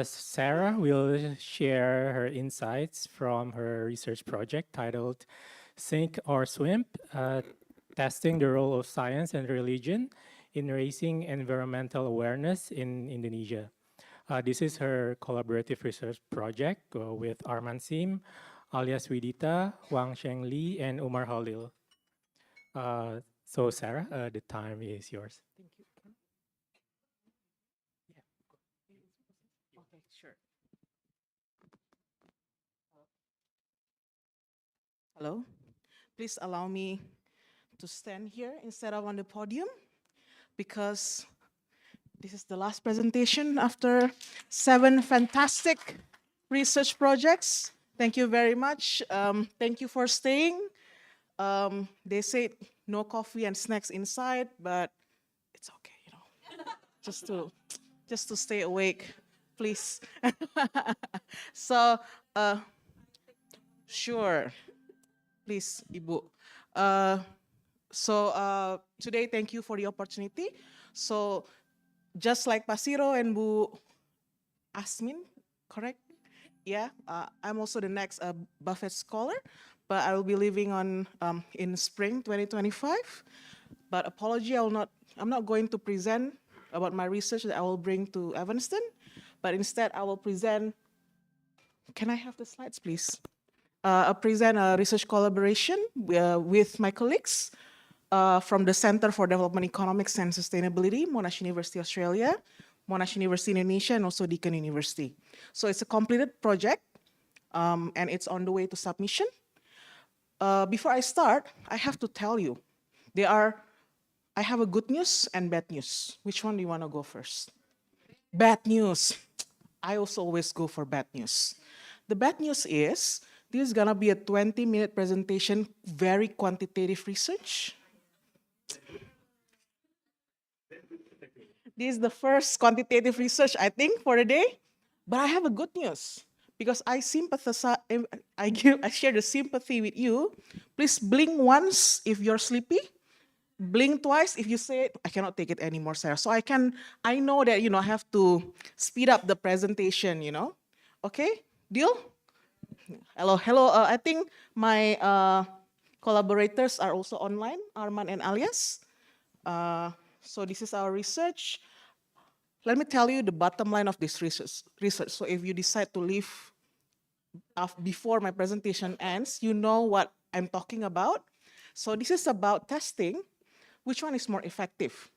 Sarah will share her insights from her research project titled Sink or Swim, Testing the Role of Science and Religion in Raising Environmental Awareness in Indonesia. This is her collaborative research project with Arman Sim, alias Widita, Wang Sheng Li, and Umar Halil. So Sarah, the time is yours. Thank you. Okay, sure. Hello. Please allow me to stand here instead of on the podium, because this is the last presentation after 7 fantastic research projects. Thank you very much. Thank you for staying. They said no coffee and snacks inside, but it's okay, just to stay awake, please. So, sure, please, Ibu. So today, thank you for the opportunity. So, just like Pasiro and Bu Asmin, correct? Yeah, I'm also the next Buffett scholar, but I will be leaving on in spring 2025. But apology, I will not I'm not going to present about my research that I will bring to Evanston, but instead I will present, can I have the slides, please? I present a research collaboration with my colleagues from the Center for Development Economics and Sustainability, Monash University, Australia, Monash University, Indonesia, and also Deakin University. So it's a completed project, and it's on the way to submission. Before I start, I have to tell you, I have a good news and bad news. Which one do you want to go first? Bad news. I also always go for bad news. The bad news is, this is gonna be a 20-minute presentation, very quantitative research. This is the first quantitative research, I think, for the day. But I have a good news, because I sympathize, I share the sympathy with you. Please blink once if you're sleepy. Blink twice if you say, I cannot take it anymore, Sarah. So I know that, I have to speed up the presentation, Okay, deal? Hello. I think my collaborators are also online, Arman and Alias. So this is our research. Let me tell you the bottom line of this research. So if you decide to leave before my presentation ends, you know what I'm talking about. So this is about testing which one is more effective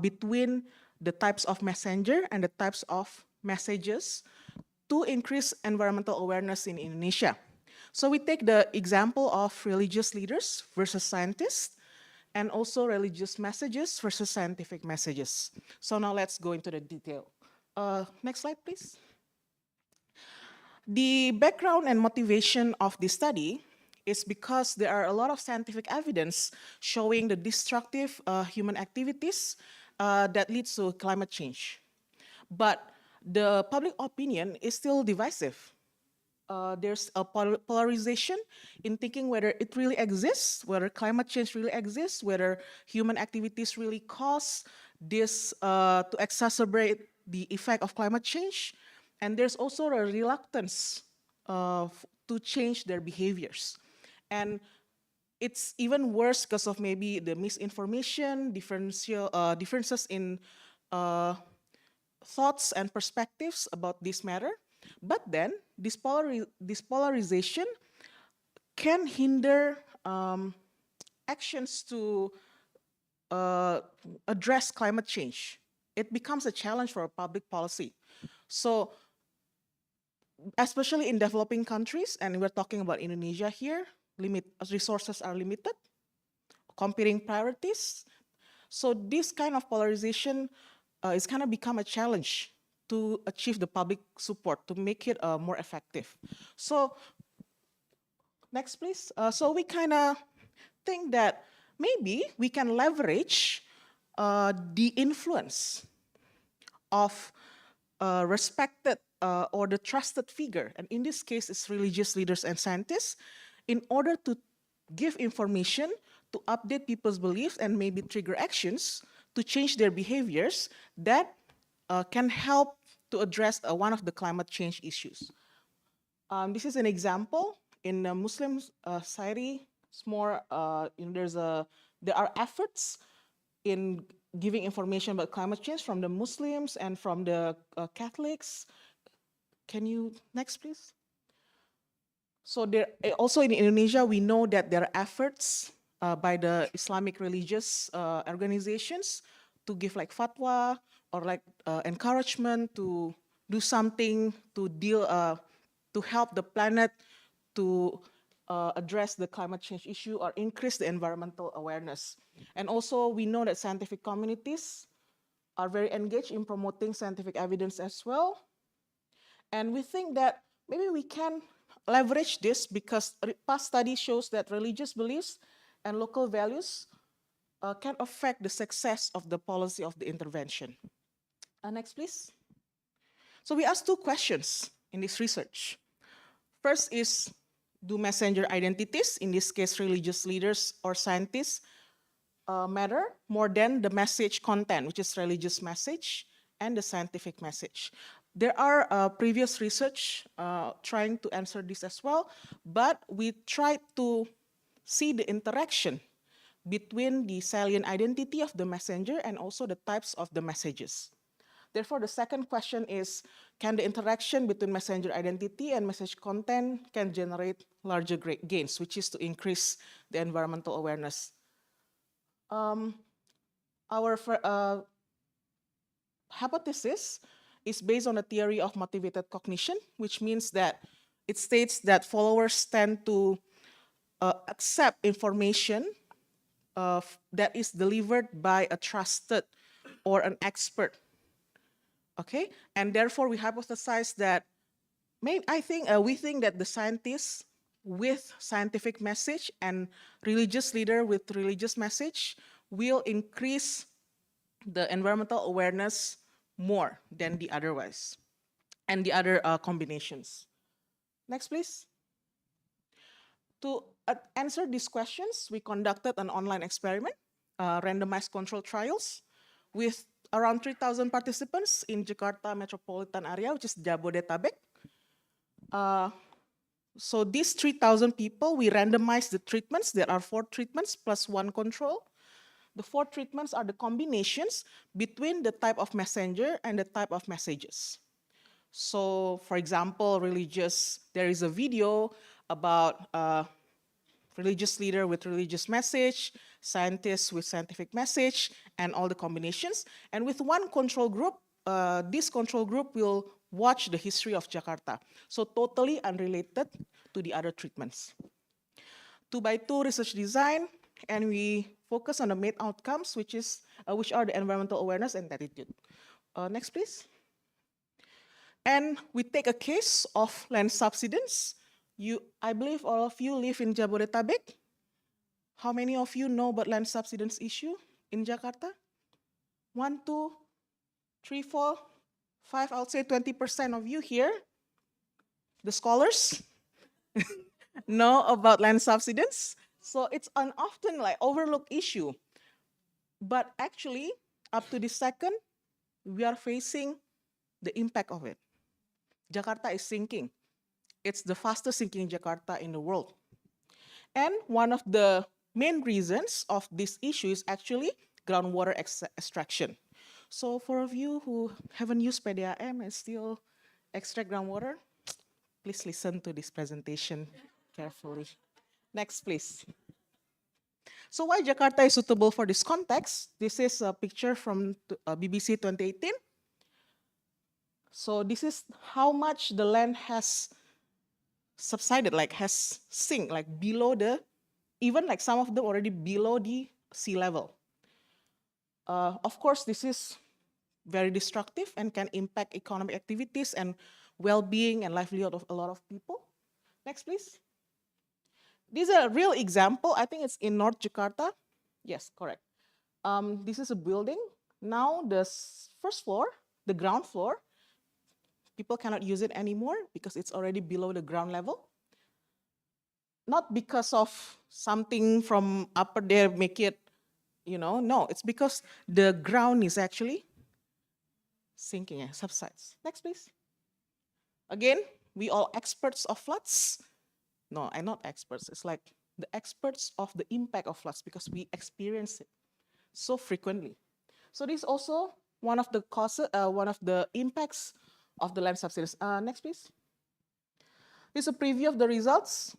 between the types of messenger and the types of messages to increase environmental awareness in Indonesia. So we take the example of religious leaders versus scientists, and also religious messages versus scientific messages. So now let's go into the detail. Next slide, please. The background and motivation of this study is because there are a lot of scientific evidence showing the destructive human activities that leads to climate change. But the public opinion is still divisive. There's a polarization in thinking whether it really exists, whether climate change really exists, whether human activities really cause this to exacerbate the effect of climate change. And there's also a reluctance to change their behaviors. And it's even worse because of maybe the misinformation, differences in thoughts and perspectives about this matter. But then this polarization can hinder actions to address climate change. It becomes a challenge for public policy. So especially in developing countries, and we're talking about Indonesia here, resources are limited, competing priorities. So this kind of polarization is kind of become a challenge to achieve the public support, to make it more effective. So next, please. So we kind of think that maybe we can leverage the influence of respected or the trusted figure, and in this case, it's religious leaders and scientists, in order to give information, to update people's beliefs, and maybe trigger actions to change their behaviors that can help to address one of the climate change issues. This is an example in the Muslim society. It's more, there are efforts in giving information about climate change from the Muslims and from the Catholics. Can you, next please? So there, also in Indonesia, we know that there are efforts by the Islamic religious organizations to give like fatwa or like encouragement to do something to deal, to help the planet to address the climate change issue or increase the environmental awareness. And also we know that scientific communities are very engaged in promoting scientific evidence as well. And we think that maybe we can leverage this because past study shows that religious beliefs and local values can affect the success of the policy of the intervention. Next, please. So we asked two questions in this research. First is, do messenger identities, in this case religious leaders or scientists, matter more than the message content, which is religious message and the scientific message? There are previous research trying to answer this as well, but we tried to see the interaction between the salient identity of the messenger and also the types of the messages. Therefore, the second question is, can the interaction between messenger identity and message content can generate larger gains, which is to increase the environmental awareness. Our hypothesis is based on a theory of motivated cognition, which means that it states that followers tend to accept information that is delivered by a trusted or an expert. Okay, and therefore we hypothesize that we think that the scientists with scientific message and religious leader with religious message will increase the environmental awareness more than the otherwise and the other combinations. Next, please. To answer these questions, we conducted an online experiment, randomized control trials, with around 3,000 participants in Jakarta metropolitan area, which is Jabodetabek. So these 3,000 people, we randomized the treatments. There are 4 treatments plus 1 control. The 4 treatments are the combinations between the type of messenger and the type of messages. So, for example, there is a video about religious leader with religious message, scientists with scientific message, and all the combinations. And with 1 control group, this control group will watch the history of Jakarta. So totally unrelated to the other treatments. 2x2 research design, and we focus on the main outcomes, which are the environmental awareness and attitude. Next, please. And we take a case of land subsidence. I believe all of you live in Jabodetabek. How many of you know about land subsidence issue in Jakarta? 1, 2, 3, 4, 5, I would say 20% of you here, the scholars, know about land subsidence. So it's an often overlooked issue. But actually, up to this second, we are facing the impact of it. Jakarta is sinking. It's the fastest sinking Jakarta in the world. And one of the main reasons of this issue is actually groundwater extraction. So for of you who haven't used PDAM and still extract groundwater, please listen to this presentation carefully. Next, please. So why Jakarta is suitable for this context? This is a picture from BBC 2018. So this is how much the land has subsided, has sink, below even some of them already below the sea level. Of course, this is very destructive and can impact economic activities and well-being and livelihood of a lot of people. Next, please. This is a real example. I think it's in North Jakarta. Yes, correct. This is a building. Now the first floor, the ground floor, people cannot use it anymore because it's already below the ground level. Not because of something from upper there make it, no, it's because the ground is actually sinking and subsides. Next, please. Again, we all experts of floods. No, I'm not experts. It's like the experts of the impact of floods because we experience it so frequently. So this is also one of the causes, one of the impacts of the land subsidence. Next, please. This is a preview of the results.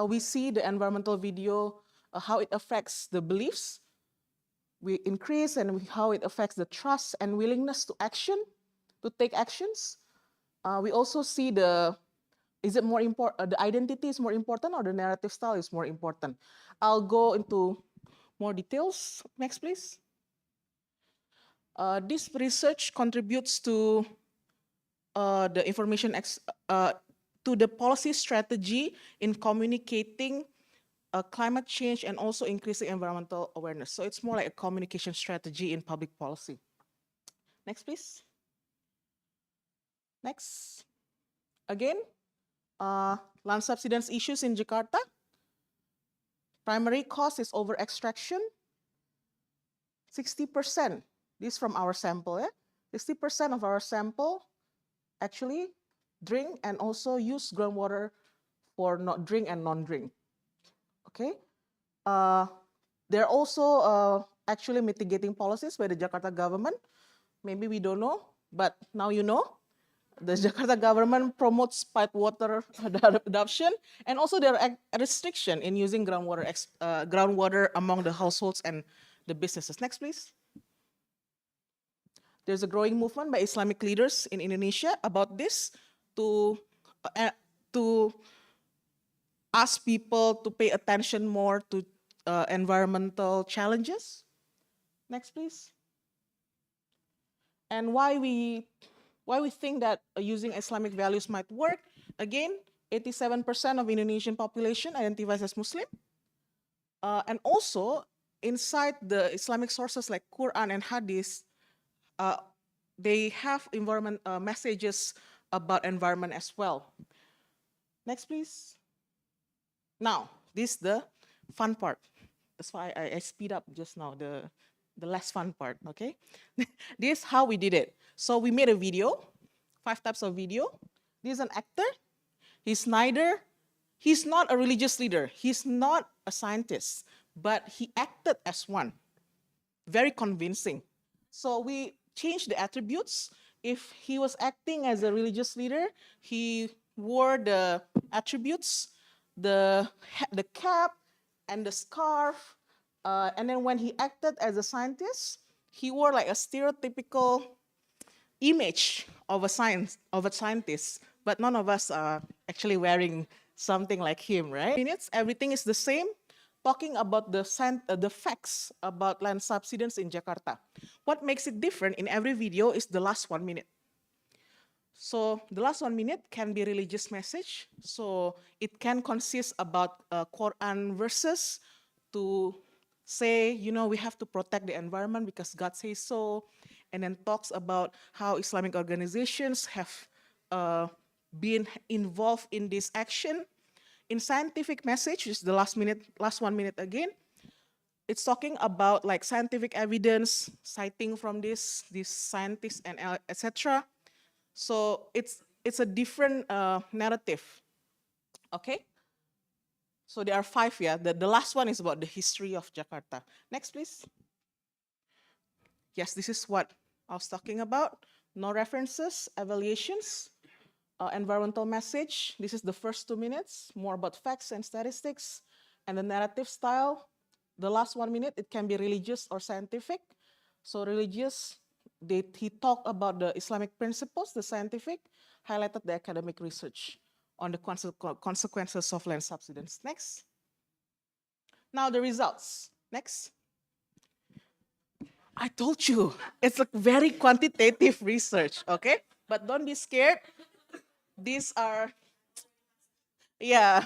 We see the environmental video, how it affects the beliefs we increase and how it affects the trust and willingness to take actions. We also see is it more important, the identity is more important or the narrative style is more important? I'll go into more details. Next, please. This research contributes to the information, to the policy strategy in communicating climate change and also increasing environmental awareness. So it's more like a communication strategy in public policy. Next, please. Next. Again, land subsidence issues in Jakarta. Primary cause is over extraction. 60%, this is from our sample. 60% of our sample actually drink and also use groundwater for not drink and non-drink. Okay. There are also actually mitigating policies by the Jakarta government. Maybe we don't know, but now you know. The Jakarta government promotes piped water adoption, and also there are restriction in using groundwater among the households and the businesses. Next, please. There's a growing movement by Islamic leaders in Indonesia about this to ask people to pay attention more to environmental challenges. Next, please. And why we think that using Islamic values might work. Again, 87% of Indonesian population identifies as Muslim. And also, inside the Islamic sources like Quran and Hadith, they have environment messages about environment as well. Next, please. Now, this is the fun part. That's why I speed up just now, the less fun part, okay? This is how we did it. So we made a video, 5 types of video. This is an actor. He's not a religious leader. He's not a scientist, but he acted as one. Very convincing. So we changed the attributes. If he was acting as a religious leader, he wore the attributes, the cap and the scarf. And then when he acted as a scientist, he wore like a stereotypical image of a scientist, but none of us are actually wearing something like him, right? Minutes, everything is the same, talking about the facts about land subsidence in Jakarta. What makes it different in every video is the last 1 minute. So the last 1 minute can be religious message. So it can consist about Quran verses to say, you know, we have to protect the environment because God says so, and then talks about how Islamic organizations have been involved in this action. In scientific message, which is the last 1 minute again, it's talking about like scientific evidence, citing from this scientists and etc. So it's a different narrative, okay? So there are 5 here. The last one is about the history of Jakarta. Next, please. Yes, this is what I was talking about. No references, evaluations, environmental message. This is the first 2 minutes, more about facts and statistics, and the narrative style. The last 1 minute, it can be religious or scientific. So religious, he talked about the Islamic principles, the scientific, highlighted the academic research on the consequences of land subsidence. Next. Now the results. Next. I told you, it's a very quantitative research, okay? But don't be scared. These are, yeah,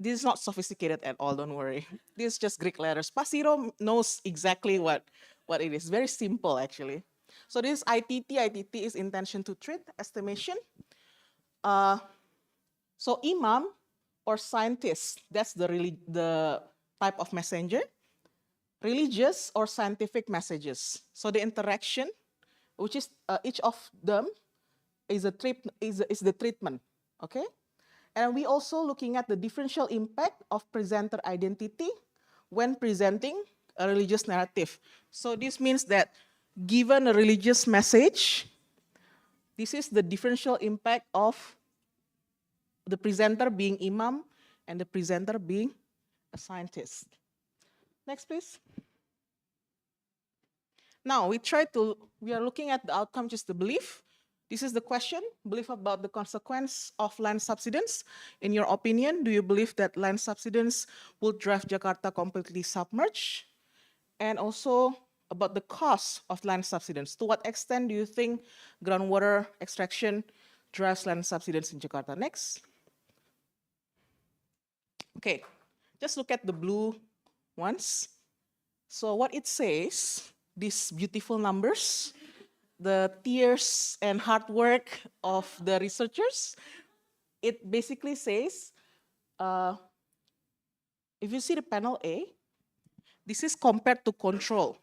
this is not sophisticated at all, don't worry. This is just Greek letters. Pasiro knows exactly what it is. Very simple, actually. So this is ITT. ITT is intention to treat, estimation. So imam or scientist, that's the type of messenger. Religious or scientific messages. So the interaction, which is each of them is the treatment, okay? And we also looking at the differential impact of presenter identity when presenting a religious narrative. So this means that given a religious message, this is the differential impact of the presenter being imam and the presenter being a scientist. Next, please. Now we are looking at the outcome, just the belief. This is the question, belief about the consequence of land subsidence. In your opinion, do you believe that land subsidence will drive Jakarta completely submerged? And also about the cost of land subsidence. To what extent do you think groundwater extraction drives land subsidence in Jakarta? Next. Okay, just look at the blue ones. So what it says, these beautiful numbers, the tears and hard work of the researchers, it basically says, if you see the panel A, this is compared to control.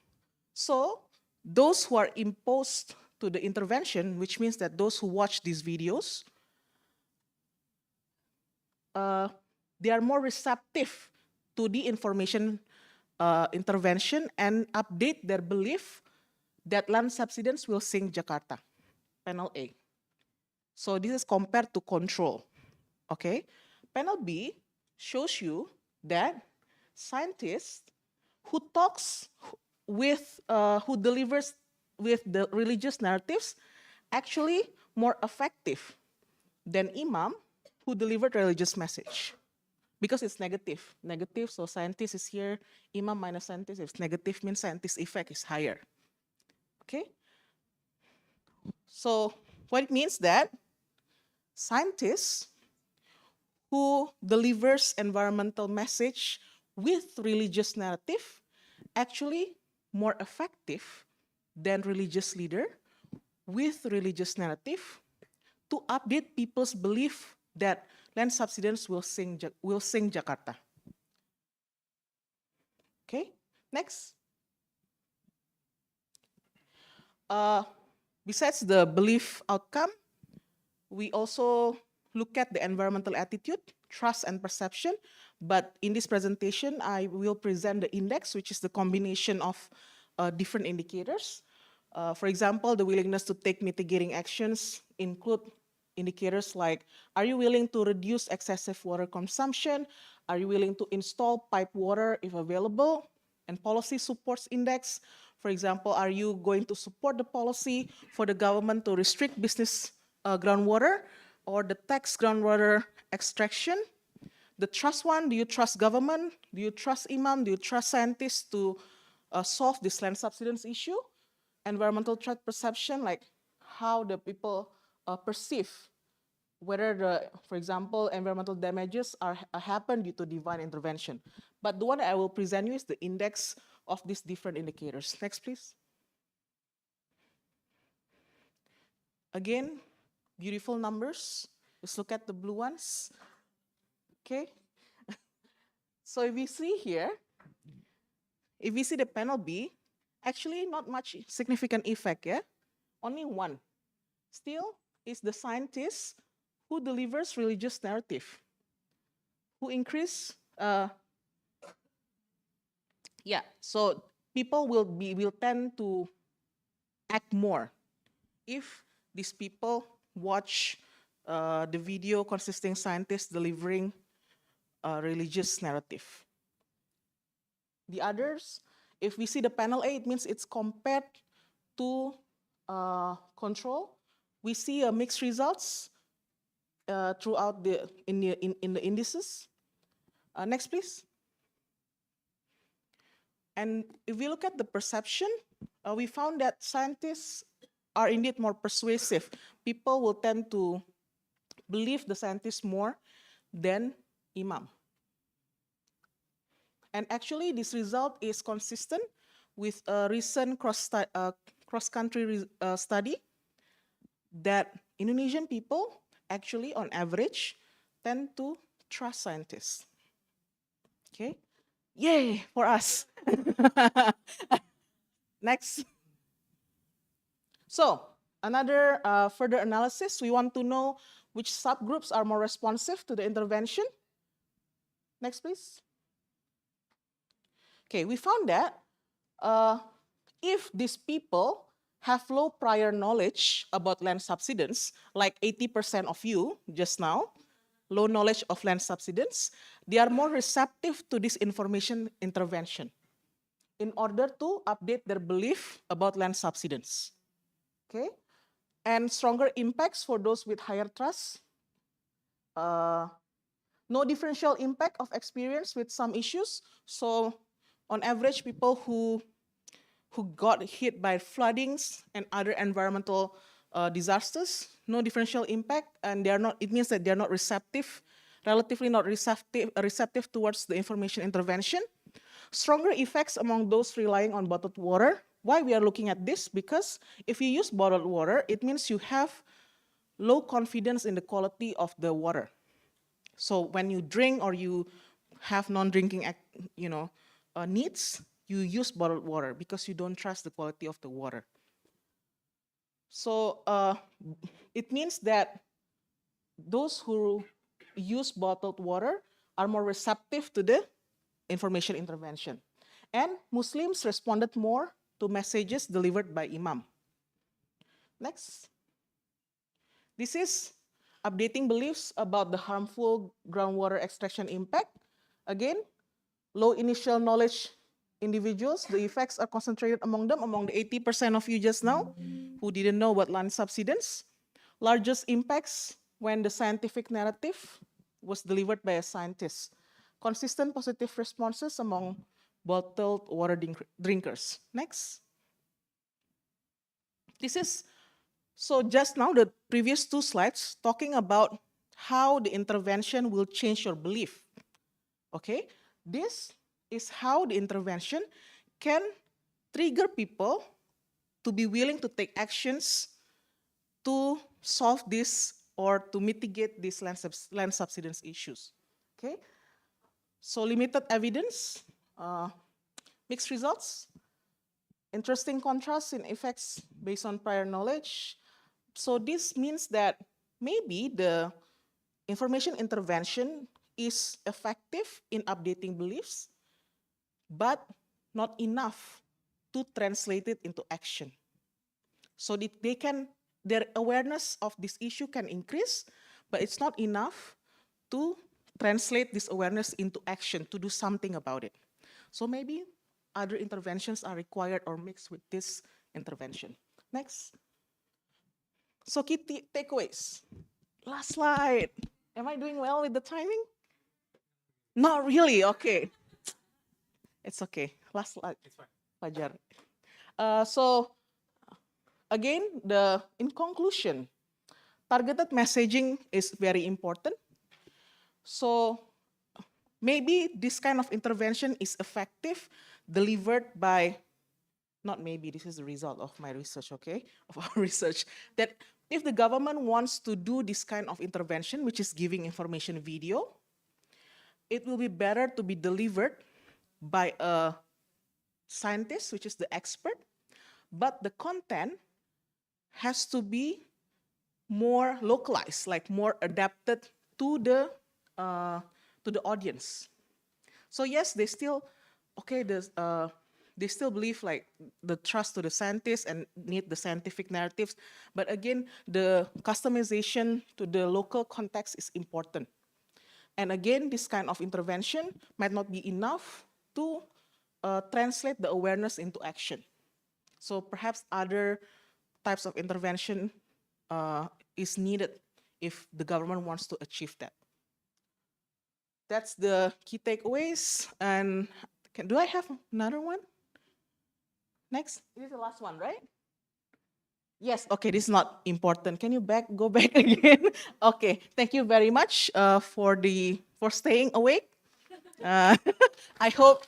So those who are imposed to the intervention, which means that those who watch these videos, they are more receptive to the information intervention and update their belief that land subsidence will sink Jakarta. Panel A. So this is compared to control. Okay. Panel B shows you that scientists who talks with, who delivers with the religious narratives actually more effective than imam who delivered religious message. Because it's negative. Negative, so scientist is here, imam minus scientist. If it's negative means scientist effect is higher. Okay? So what it means that scientists who delivers environmental message with religious narrative actually more effective than religious leader with religious narrative to update people's belief that land subsidence will sink Jakarta. Okay, next. Besides the belief outcome, we also look at the environmental attitude, trust, and perception. But in this presentation, I will present the index, which is the combination of different indicators. For example, the willingness to take mitigating actions include indicators like, are you willing to reduce excessive water consumption? Are you willing to install pipe water if available? And policy supports index. For example, are you going to support the policy for the government to restrict business groundwater or the tax groundwater extraction? The trust one, do you trust government? Do you trust imam? Do you trust scientists to solve this land subsidence issue? Environmental threat perception, like how the people perceive whether the, for example, environmental damages are happen due to divine intervention. But the one I will present you is the index of these different indicators. Next, please. Again, beautiful numbers. Let's look at the blue ones. Okay. So if we see here, if we see the panel B, actually not much significant effect, yeah? Only one. Still, is the scientist who delivers religious narrative, who increase, so people will tend to act more if these people watch the video consisting scientists delivering a religious narrative. The others, if we see the panel A, it means it's compared to control. We see mixed results throughout in the indices. Next, please. And if we look at the perception, we found that scientists are indeed more persuasive. People will tend to believe the scientists more than imam. And actually, this result is consistent with a recent cross-country study that Indonesian people actually, on average, tend to trust scientists. Okay, yay for us. Next. So another further analysis, we want to know which subgroups are more responsive to the intervention. Next, please. Okay, we found that if these people have low prior knowledge about land subsidence, like 80% of you just now, low knowledge of land subsidence, they are more receptive to this information intervention in order to update their belief about land subsidence. Okay, and stronger impacts for those with higher trust. No differential impact of experience with some issues. So on average, people who got hit by floodings and other environmental disasters, no differential impact, and they are not. It means that they are not receptive, relatively not receptive towards the information intervention. Stronger effects among those relying on bottled water. Why we are looking at this? Because if you use bottled water, it means you have low confidence in the quality of the water. So when you drink or you have non-drinking, needs, you use bottled water because you don't trust the quality of the water. So it means that those who use bottled water are more receptive to the information intervention. And Muslims responded more to messages delivered by Imam. Next. This is updating beliefs about the harmful groundwater extraction impact. Again, low initial knowledge individuals, the effects are concentrated among them, among the 80% of you just now who didn't know about land subsidence. Largest impacts when the scientific narrative was delivered by a scientist. Consistent positive responses among bottled water drinkers. Next. This is, so just now the previous two slides talking about how the intervention will change your belief. Okay, this is how the intervention can trigger people to be willing to take actions to solve this or to mitigate these land subsidence issues. Okay, so limited evidence, mixed results, interesting contrasts in effects based on prior knowledge. So this means that maybe the information intervention is effective in updating beliefs, but not enough to translate it into action. So they can, their awareness of this issue can increase, but it's not enough to translate this awareness into action, to do something about it. So maybe other interventions are required or mixed with this intervention. Next. So key takeaways. Last slide. Am I doing well with the timing? Not really, okay. It's okay. Last slide. It's fine. Fajar. So again, in conclusion, targeted messaging is very important. So maybe this kind of intervention is effective, delivered by, not maybe, this is the result of my research, okay, of our research, that if the government wants to do this kind of intervention, which is giving information video, it will be better to be delivered by a scientist, which is the expert, but the content has to be more localized, like more adapted to the audience. So yes, they still, okay, they still believe like the trust to the scientists and need the scientific narratives, but again, the customization to the local context is important. And again, this kind of intervention might not be enough to translate the awareness into action. So perhaps other types of intervention is needed if the government wants to achieve that. That's the key takeaways. And do I have another one? Next, this is the last one, right? Yes, okay, this is not important. Can you go back again? Okay, thank you very much for staying awake. I hope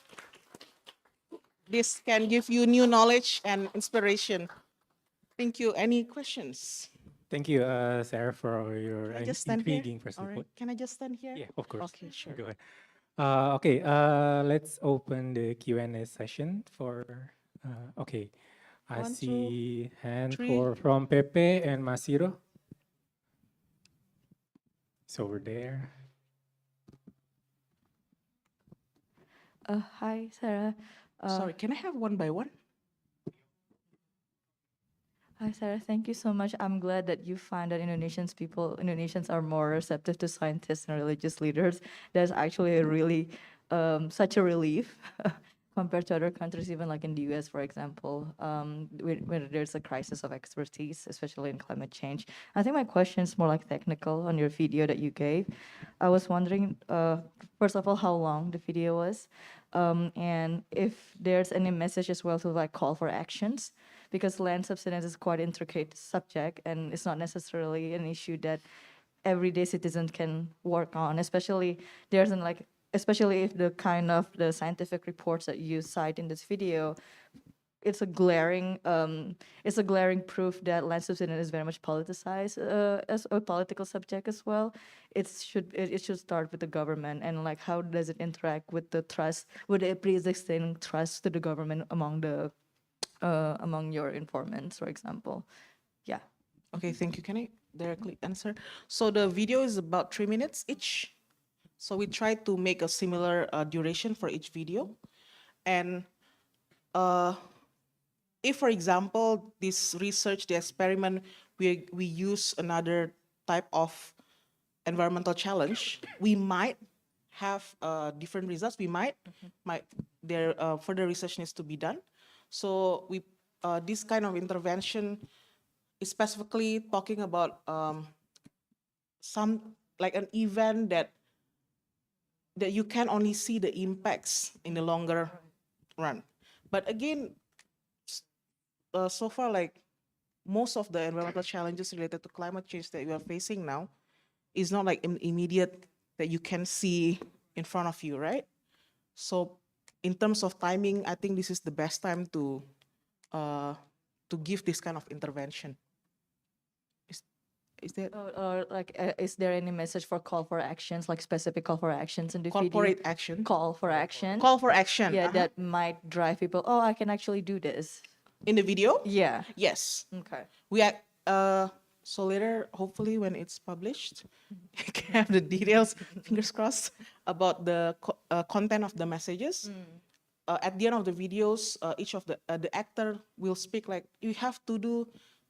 this can give you new knowledge and inspiration. Thank you. Any questions? Thank you, Sarah, for your Can I just stand intriguing here? presentation. All right. Can I just stand here? Yeah, of course. Okay, sure. Go ahead. Okay, let's open the Q&A session for, okay. I 1, 2, see hand 3. from Pepe and Masiro. It's over there. Hi, Sarah. Sorry, can I have one by one? Hi, Sarah. Thank you so much. I'm glad that you find that Indonesians are more receptive to scientists and religious leaders. That's actually a really such a relief compared to other countries, even like in the US, for example, when there's a crisis of expertise, especially in climate change. I think my question is more like technical on your video that you gave. I was wondering, first of all, how long the video was, and if there's any message as well to like call for actions, because land subsidence is quite intricate subject and it's not necessarily an issue that everyday citizen can work on, especially especially if the kind of the scientific reports that you cite in this video, it's a glaring proof that land subsidence is very much politicized as a political subject as well. It should start with the government, and like how does it interact with the trust, with the pre-existing trust to the government among your informants, for example. Yeah. Okay, thank you. Can I directly answer? So the video is about 3 minutes each. So we tried to make a similar duration for each video. And if, for example, this research, the experiment, we use another type of environmental challenge, we might have different results. We might there further research needs to be done. So we this kind of intervention is specifically talking about some like an event that you can only see the impacts in the longer run. But again, so far, like most of the environmental challenges related to climate change that we are facing now is not like immediate that you can see in front of you, right? So in terms of timing, I think this is the best time to give this kind of intervention. Is there Or like, is there any message for call for actions, like specific call for actions in the corporate video? action? Call for action. Call for action. Yeah, that might drive people. Oh, I can actually do this. In the video? Yeah. Yes. Okay. We so later, hopefully, when it's published, you can have the details. Fingers crossed about the content of the messages. At the end of the videos, each of the actor will speak like you have to do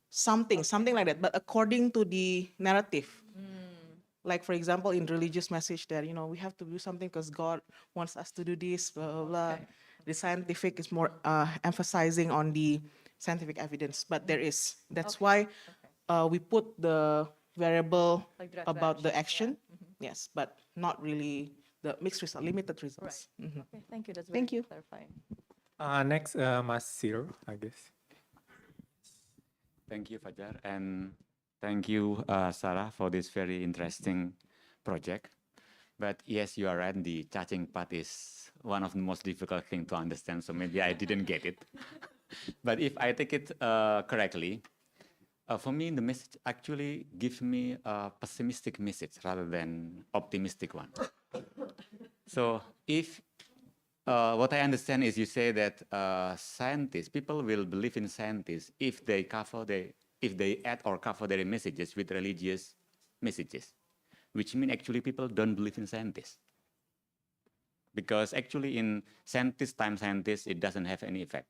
something like that, but according to the narrative. Like for example, in religious message, that we have to do something because God wants us to do this. Blah blah blah. Okay. The scientific is more emphasizing on the scientific evidence, but there is. That's why we put the variable Like direct about the actions, action. Yes, but not really the mixed result, limited results. Mhm. Okay, thank you. That's Thank very you. clarifying. Next, Mas Zero, I guess. Thank you, Fajar, and thank you, Sarah, for this very interesting project. But yes, you are right. The charging part is one of the most difficult thing to understand. So maybe I didn't get it. But if I take it correctly, for me, the message actually gives me a pessimistic message rather than optimistic one. So if what I understand is you say that scientists, people will believe in scientists if they add or cover their messages with religious messages, which means actually people don't believe in scientists. Because actually in scientists times scientists, it doesn't have any effect.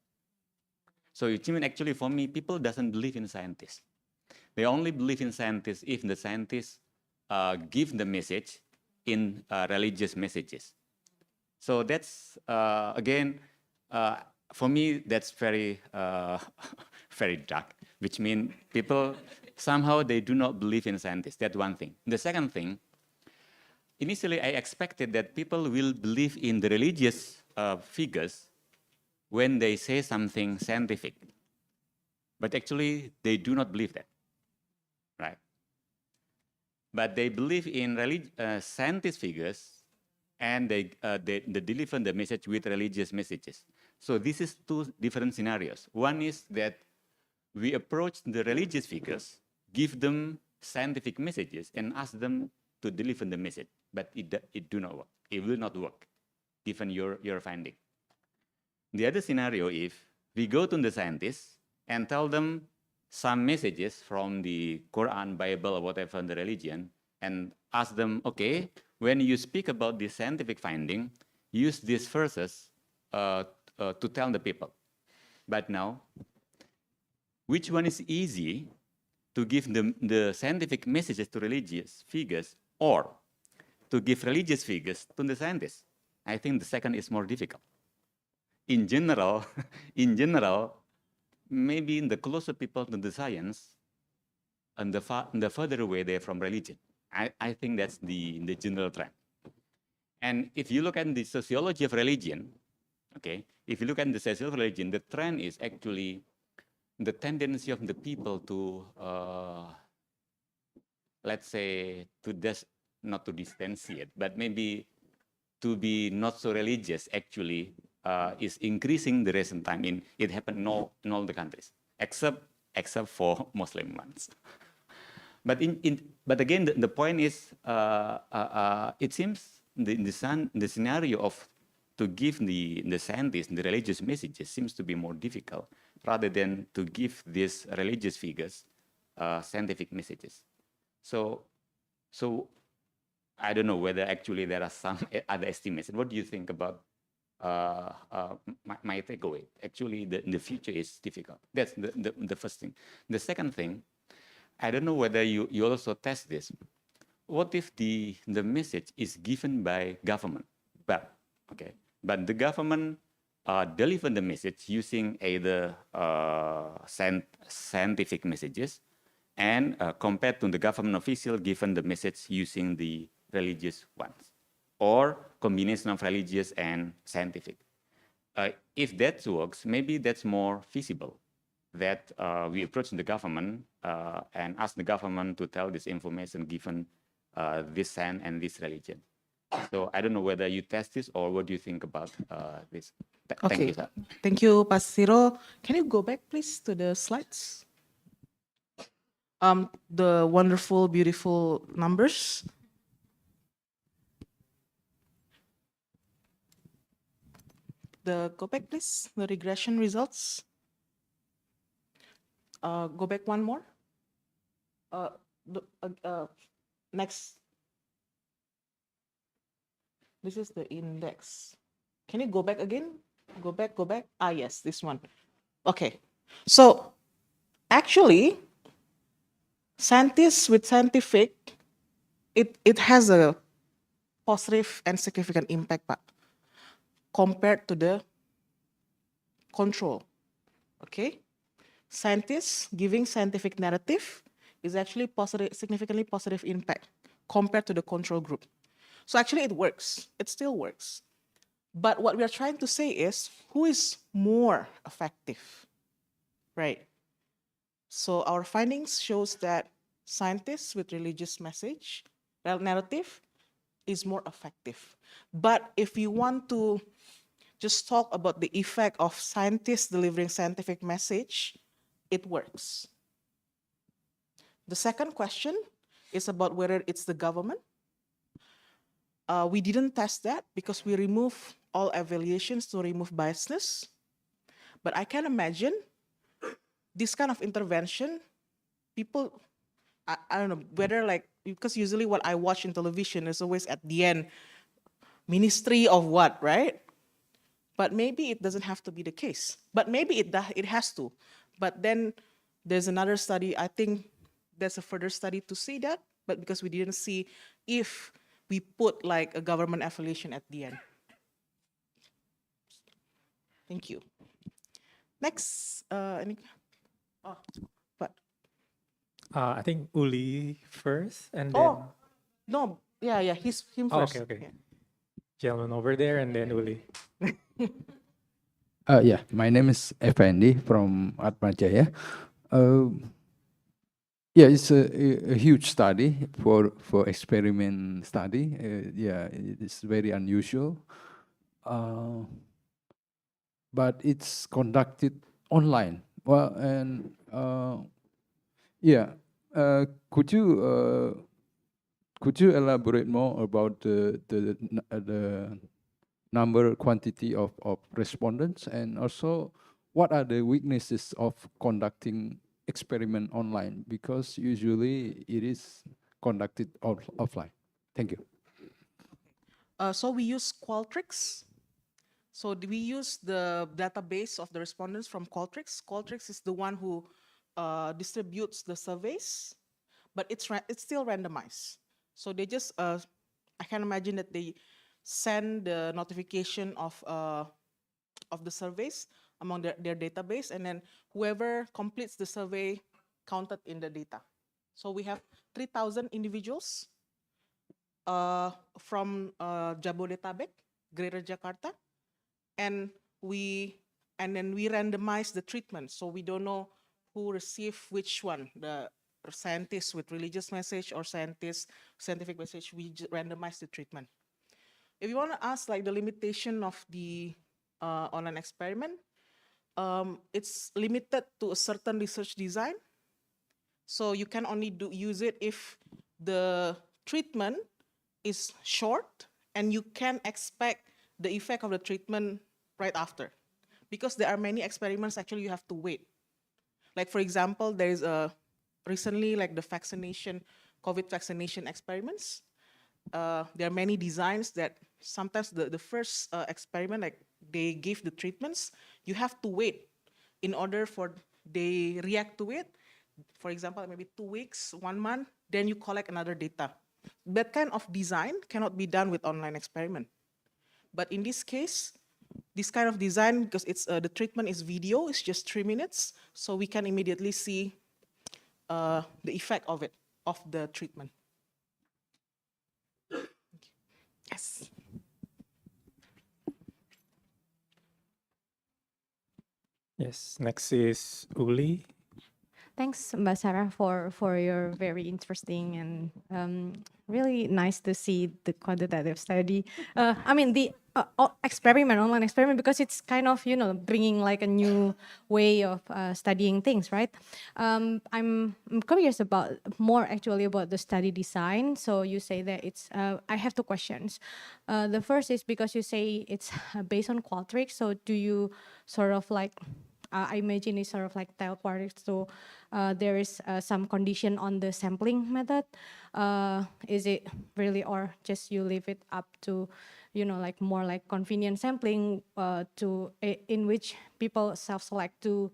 So it means actually for me, people doesn't believe in scientists. They only believe in scientists if the scientists give the message in religious messages. So that's, again, for me, that's very, very dark, which means people, somehow they do not believe in scientists. That's one thing. The second thing, initially I expected that people will believe in the religious figures when they say something scientific. But actually, they do not believe that, right? But they believe in scientist figures, and they deliver the message with religious messages. So this is two different scenarios. One is that we approach the religious figures, give them scientific messages, and ask them to deliver the message. But it do not work. It will not work, given your finding. The other scenario, if we go to the scientists and tell them some messages from the Quran, Bible, or whatever the religion, and ask them, okay, when you speak about this scientific finding, use these verses to tell the people. But now, which one is easy to give the scientific messages to religious figures, or to give religious figures to the scientists? I think the second is more difficult. In general, maybe the closer people to the science, and the further away they're from religion. I think that's the general trend. And if you look at the sociology of religion, okay, if you look at the sociology of religion, the trend is actually the tendency of the people to, let's say, not to distanciate, but maybe to be not so religious actually is increasing the recent time. It happened in all the countries, except for Muslim ones. But but again, the point is, it seems the scenario of to give the scientists the religious messages seems to be more difficult rather than to give these religious figures scientific messages. So I don't know whether actually there are some other estimates. What do you think about my takeaway. Actually, in the future is difficult. That's the first thing. The second thing, I don't know whether you also test this. What if the message is given by government, but the government deliver the message using either scientific messages, and compared to the government official given the message using the religious ones, or combination of religious and scientific. If that works, maybe that's more feasible, that we approach the government and ask the government to tell this information given this science and this religion. So I don't know whether you test this or what do you think about this. Thank you, sir. Thank you, Pasiro. Can you go back, please, to the slides? The wonderful, beautiful numbers. Go back, please. The regression results. Go back one more. Next. This is the index. Can you go back again? Go back, go back. Ah, yes, this one. Okay. So actually, scientists with scientific, it has a positive and significant impact, but compared to the control. Okay? Scientists giving scientific narrative is actually positive, significantly positive impact compared to the control group. So actually it works. It still works. But what we are trying to say is who is more effective, right? So our findings shows that scientists with religious message, narrative, is more effective. But if you want to just talk about the effect of scientists delivering scientific message, it works. The second question is about whether it's the government. We didn't test that because we remove all evaluations to remove biasness. But I can imagine this kind of intervention, people, I don't know, whether like, because usually what I watch in television is always at the end, ministry of what, right? But maybe it doesn't have to be the case. But maybe it has to. But then there's another study, I think there's a further study to see that, but because we didn't see if we put like a government affiliation at the end. Thank you. Next, what? I think Uli first, and then. Oh, no, yeah, him Oh, first. okay. Yeah. Gentleman over there, and then Uli. Yeah, my name is Effendi from Atmajaya. Yeah, it's a huge study for experiment study. Yeah, it's very unusual. But it's conducted online. Well, and yeah, could you elaborate more about the number, quantity of respondents, and also what are the weaknesses of conducting experiment online, because usually it is conducted offline. Thank you. So we use Qualtrics. So we use the database of the respondents from Qualtrics. Qualtrics is the one who distributes the surveys, but it's still randomized. So they just, I can imagine that they send the notification of the surveys among their database, and then whoever completes the survey counted in the data. So we have 3,000 individuals from Jabodetabek, Greater Jakarta, and then we randomize the treatment. So we don't know who received which one, the scientists with religious message or scientific message. We randomize the treatment. If you want to ask like the limitation of the online experiment, it's limited to a certain research design. So you can only use it if the treatment is short and you can expect the effect of the treatment right after. Because there are many experiments, actually you have to wait. Like for example, there is recently like the COVID vaccination experiments. there are many designs that sometimes the first experiment, like they give the treatments, you have to wait in order for they react to it. For example, maybe 2 weeks, 1 month, then you collect another data. That kind of design cannot be done with online experiment. But in this case, this kind of design, because it's the treatment is video, it's just 3 minutes, so we can immediately see the effect of it, of the treatment. Yes. Yes, next is Uli. Thanks, Mbak Sarah, for your very interesting and really nice to see the quantitative study. I mean, the experiment, online experiment, because it's kind of, bringing like a new way of studying things, right? I'm curious about more actually about the study design. So you say that it's, I have two questions. The first is because you say it's based on Qualtrics. So do you sort of like, I imagine it's sort of like tell Qualtrics to there is some condition on the sampling method. Is it really, or just you leave it up to, like more like convenient sampling in which people self-select to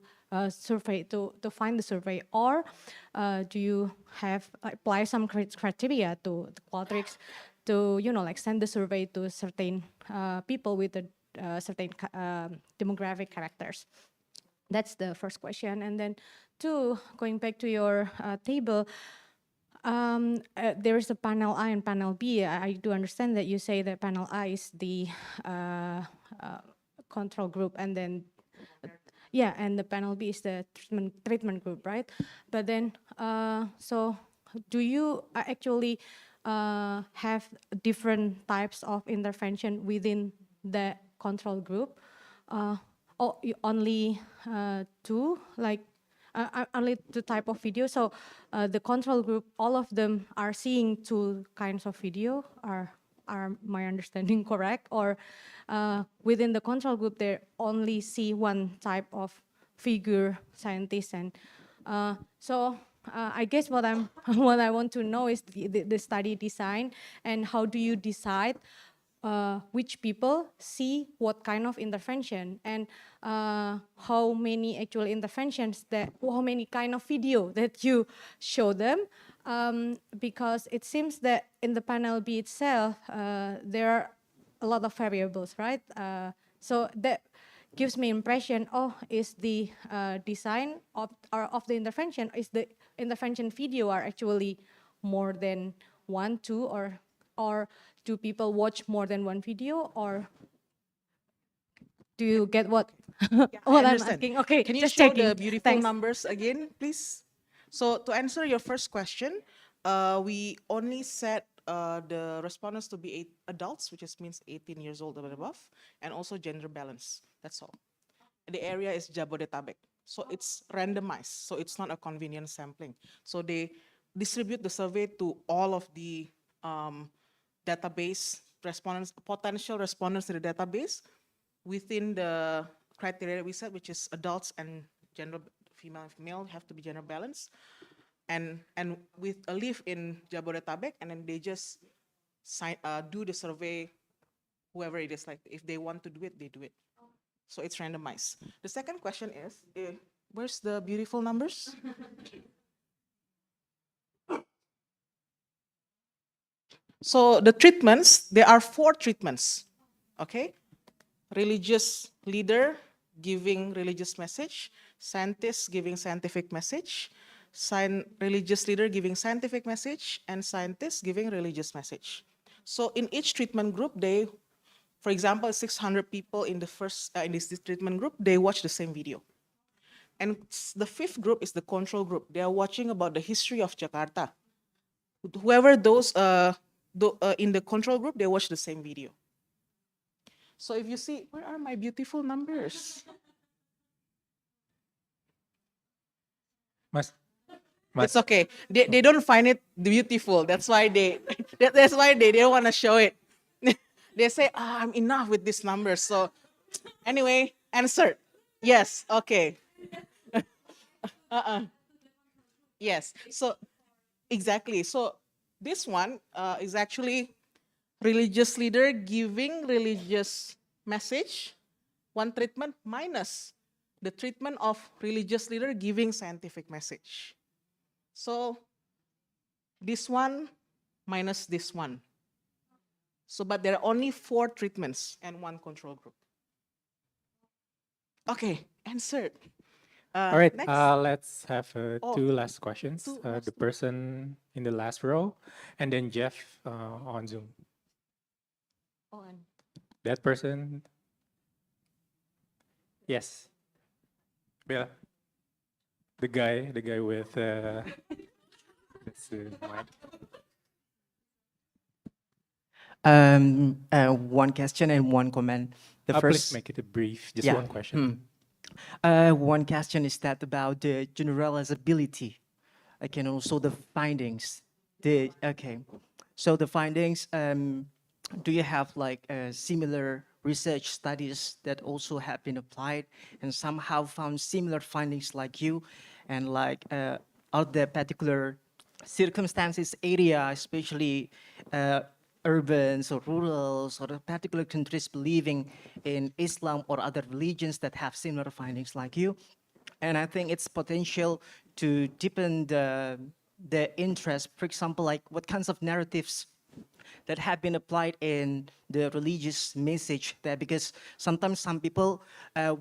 survey to find the survey, or do you have apply some criteria to the Qualtrics to like send the survey to certain people with a certain demographic characters? That's the first question. And then two, going back to your table, there is a panel I and panel B. I do understand that you say that panel I is the control group, and then yeah, and the panel B is the treatment group, right? But then, so do you actually have different types of intervention within the control group? Or you only two, like only two type of video? So the control group, all of them are seeing two kinds of video. Are my understanding correct? Or within the control group, they only see one type of figure scientist? And so I guess what what I want to know is the study design, and how do you decide which people see what kind of intervention, and how many actual interventions, how many kind of video that you show them, because it seems that in the panel B itself, there are a lot of variables, right? So that gives me impression, is the design of the intervention, is the intervention video are actually more than one, two, or do people watch more than one video, or do you get what what I'm asking? Okay, Can you just show checking. the beautiful Thanks. numbers again, please? So to answer your first question, we only set the respondents to be adults, which means 18 years old and above, and also gender balance. That's all. The area is Jabodetabek. So it's randomized. So it's not a convenient sampling. So they distribute the survey to all of the database respondents, potential respondents to the database within the criteria we set, which is adults and gender, female and male have to be gender balanced, and with a live in Jabodetabek, and then they just do the survey, whoever it is, like if they want to do it, they do it. So it's randomized. The second question is, where's the beautiful numbers? So the treatments, there are 4 treatments, okay? Religious leader giving religious message, scientists giving scientific message, religious leader giving scientific message, and scientists giving religious message. So in each treatment group, they, for example, 600 people in the first in this treatment group, they watch the same video. And the 5th group is the control group. They are watching about the history of Jakarta. Whoever those in the control group, they watch the same video. So if you see, where are my beautiful numbers? It's okay. They don't find it beautiful. That's why they don't want to show it. They say, I'm enough with these numbers. So anyway, answer. Yes. Okay. Yes. So exactly. So this one is actually religious leader giving religious message, one treatment, minus the treatment of religious leader giving scientific message. So this one minus this one. So, but there are only 4 treatments and 1 control group. Okay, answered. All right, Next. let's have Oh, 2 last questions. two The person in the last row, and then Jeff on Zoom. That person. Yes. Yeah. The guy with this mic. One question and one comment. The Please first, make it a brief, just yeah. one question. One question is that about the generalizability, and also the findings. So the findings. Do you have like similar research studies that also have been applied and somehow found similar findings like you, and like are there particular circumstances, area, especially urban or rural or particular countries believing in Islam or other religions that have similar findings like you? And I think it's potential to deepen the interest. For example, like what kinds of narratives that have been applied in the religious message there, because sometimes some people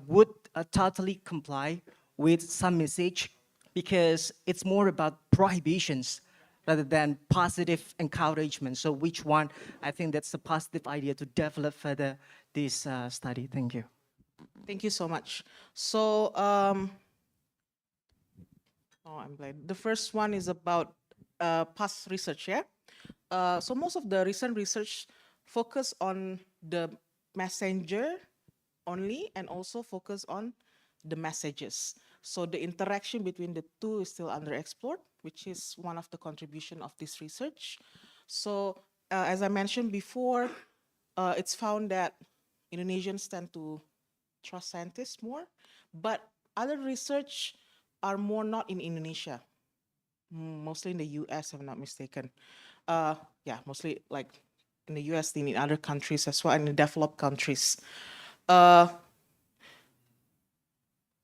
would totally comply with some message because it's more about prohibitions rather than positive encouragement. So which one? I think that's a positive idea to develop further this study. Thank you. Thank you so much. So, I'm glad. The first one is about past research, yeah? So most of the recent research focus on the messenger only and also focus on the messages. So the interaction between the two is still underexplored, which is one of the contribution of this research. So as I mentioned before, it's found that Indonesians tend to trust scientists more, but other research are more not in Indonesia, mostly in the US, if I'm not mistaken. Yeah, mostly like in the US, in other countries as well, and in developed countries.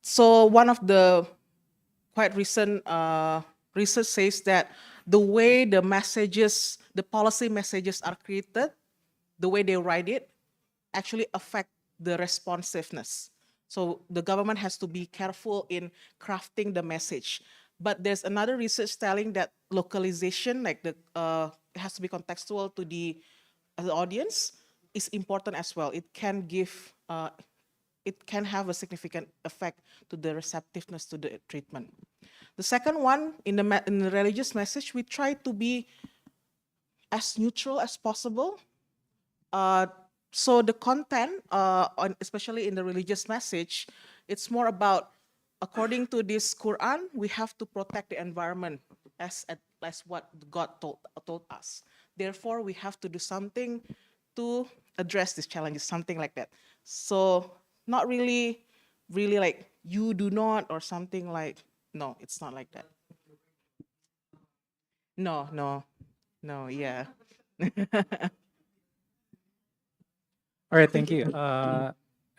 So one of the quite recent research says that the way the messages, the policy messages are created, the way they write it, actually affect the responsiveness. So the government has to be careful in crafting the message. But there's another research telling that localization, like it has to be contextual to the audience, is important as well. It can give, it can have a significant effect to the receptiveness to the treatment. The second one, in the religious message, we try to be as neutral as possible. So the content, especially in the religious message, it's more about, according to this Quran, we have to protect the environment as what God told us. Therefore, we have to do something to address these challenges, something like that. So not really like you do not or something like, no, it's not like that. No, yeah. All right, thank you. I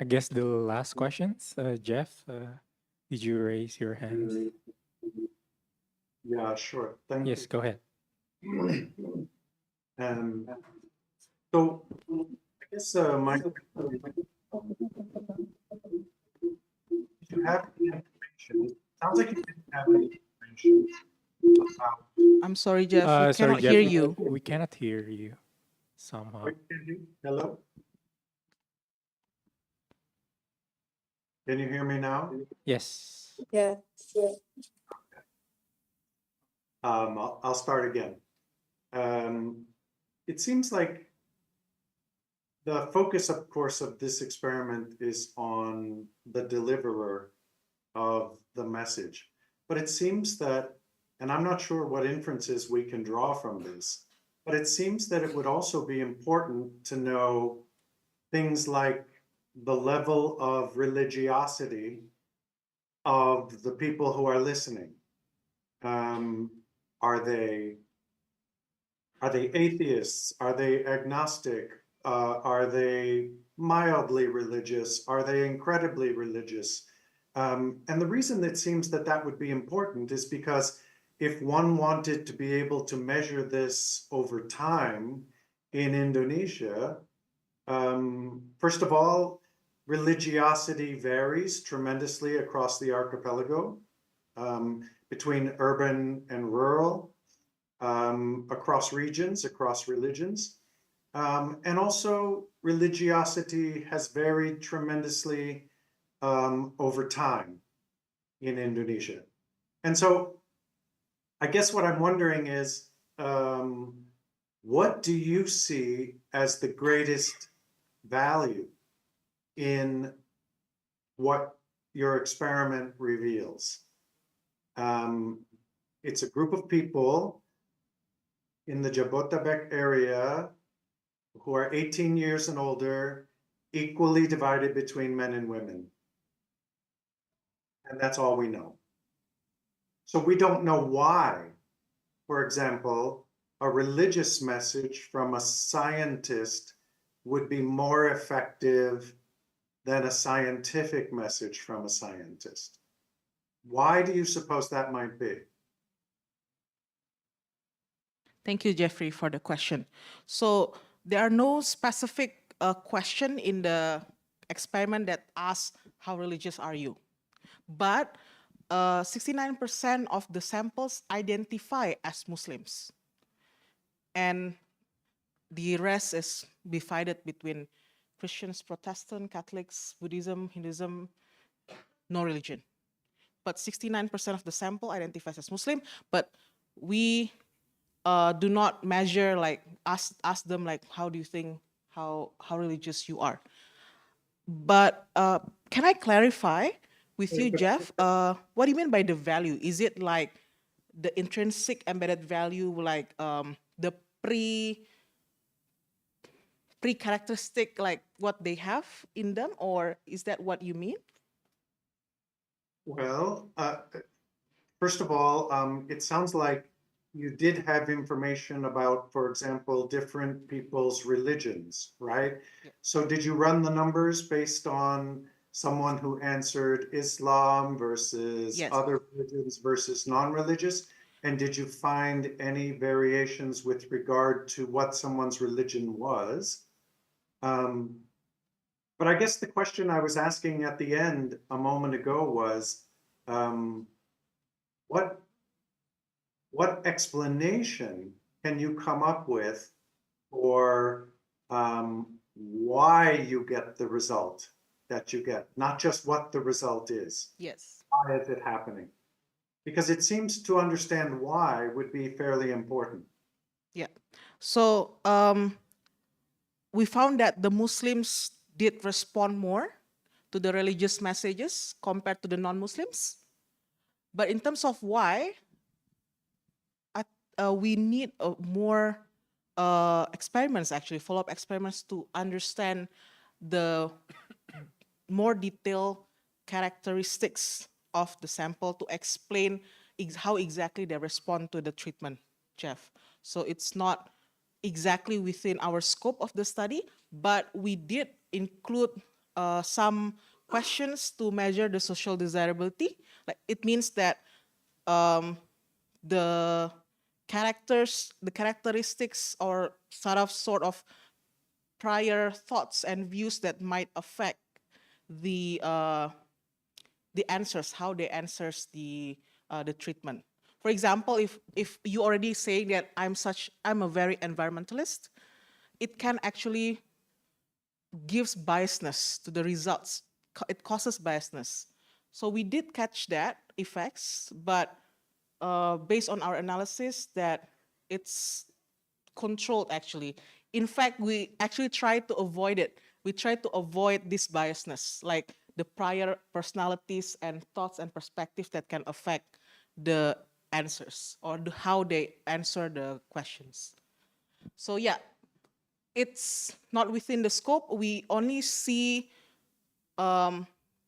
guess the last questions, Jeff, did you raise your hands? Yeah, sure. Thank Yes, go ahead. So I guess my you have the information. Sounds like you didn't have any information about. I'm sorry, Jeff. We Sorry, cannot Jeff, hear you. We cannot hear you somehow. Hello? Can you hear me now? Yes. Yeah. I'll start again. It seems like the focus, of course, of this experiment is on the deliverer of the message. But it seems that, and I'm not sure what inferences we can draw from this, but it seems that it would also be important to know things like the level of religiosity of the people who are listening. Are they Are they atheists? Are they agnostic? Are they mildly religious? Are they incredibly religious? And the reason it seems that that would be important is because if one wanted to be able to measure this over time in Indonesia, first of all, religiosity varies tremendously across the archipelago, between urban and rural, across regions, across religions. And also, religiosity has varied tremendously over time in Indonesia. And so, I guess what I'm wondering is, what do you see as the greatest value in what your experiment reveals? It's a group of people in the Jabotabek area who are 18 years and older, equally divided between men and women. And that's all we know. So we don't know why, for example, a religious message from a scientist would be more effective than a scientific message from a scientist. Why do you suppose that might be? Thank you, Jeffrey, for the question. So there are no specific question in the experiment that asks how religious are you, but 69% of the samples identify as Muslims, and the rest is divided between Christians, Protestant, Catholics, Buddhism, Hinduism, no religion. But 69% of the sample identifies as Muslim, but we do not measure, like ask them like, how do you think, how religious you are? But can I clarify with you, Jeff, what do you mean by the value? Is it like the intrinsic embedded value, like the pre-characteristic, like what they have in them, or is that what you mean? Well, first of all, it sounds like you did have information about, for example, different people's religions, right? Yeah. So did you run the numbers based on someone who answered Islam versus Yes. other religions versus non-religious? And did you find any variations with regard to what someone's religion was? But I guess the question I was asking at the end a moment ago was, what explanation can you come up with for why you get the result that you get, not just what the result is? Yes. Why is it happening? Because it seems to understand why would be fairly important. Yeah. So we found that the Muslims did respond more to the religious messages compared to the non-Muslims. But in terms of why, we need more experiments, actually, follow-up experiments to understand the more detailed characteristics of the sample to explain how exactly they respond to the treatment, Jeff. So it's not exactly within our scope of the study, but we did include some questions to measure the social desirability. Like, it means that the characteristics or sort of prior thoughts and views that might affect the answers, how they answers the treatment. For example, if you already say that I'm a very environmentalist, it can actually gives biasness to the results. It causes biasness. So we did catch that effects, but based on our analysis, that it's controlled actually. In fact, we actually tried to avoid it. We tried to avoid this biasness, like the prior personalities and thoughts and perspectives that can affect the answers or how they answer the questions. So yeah, it's not within the scope. We only see the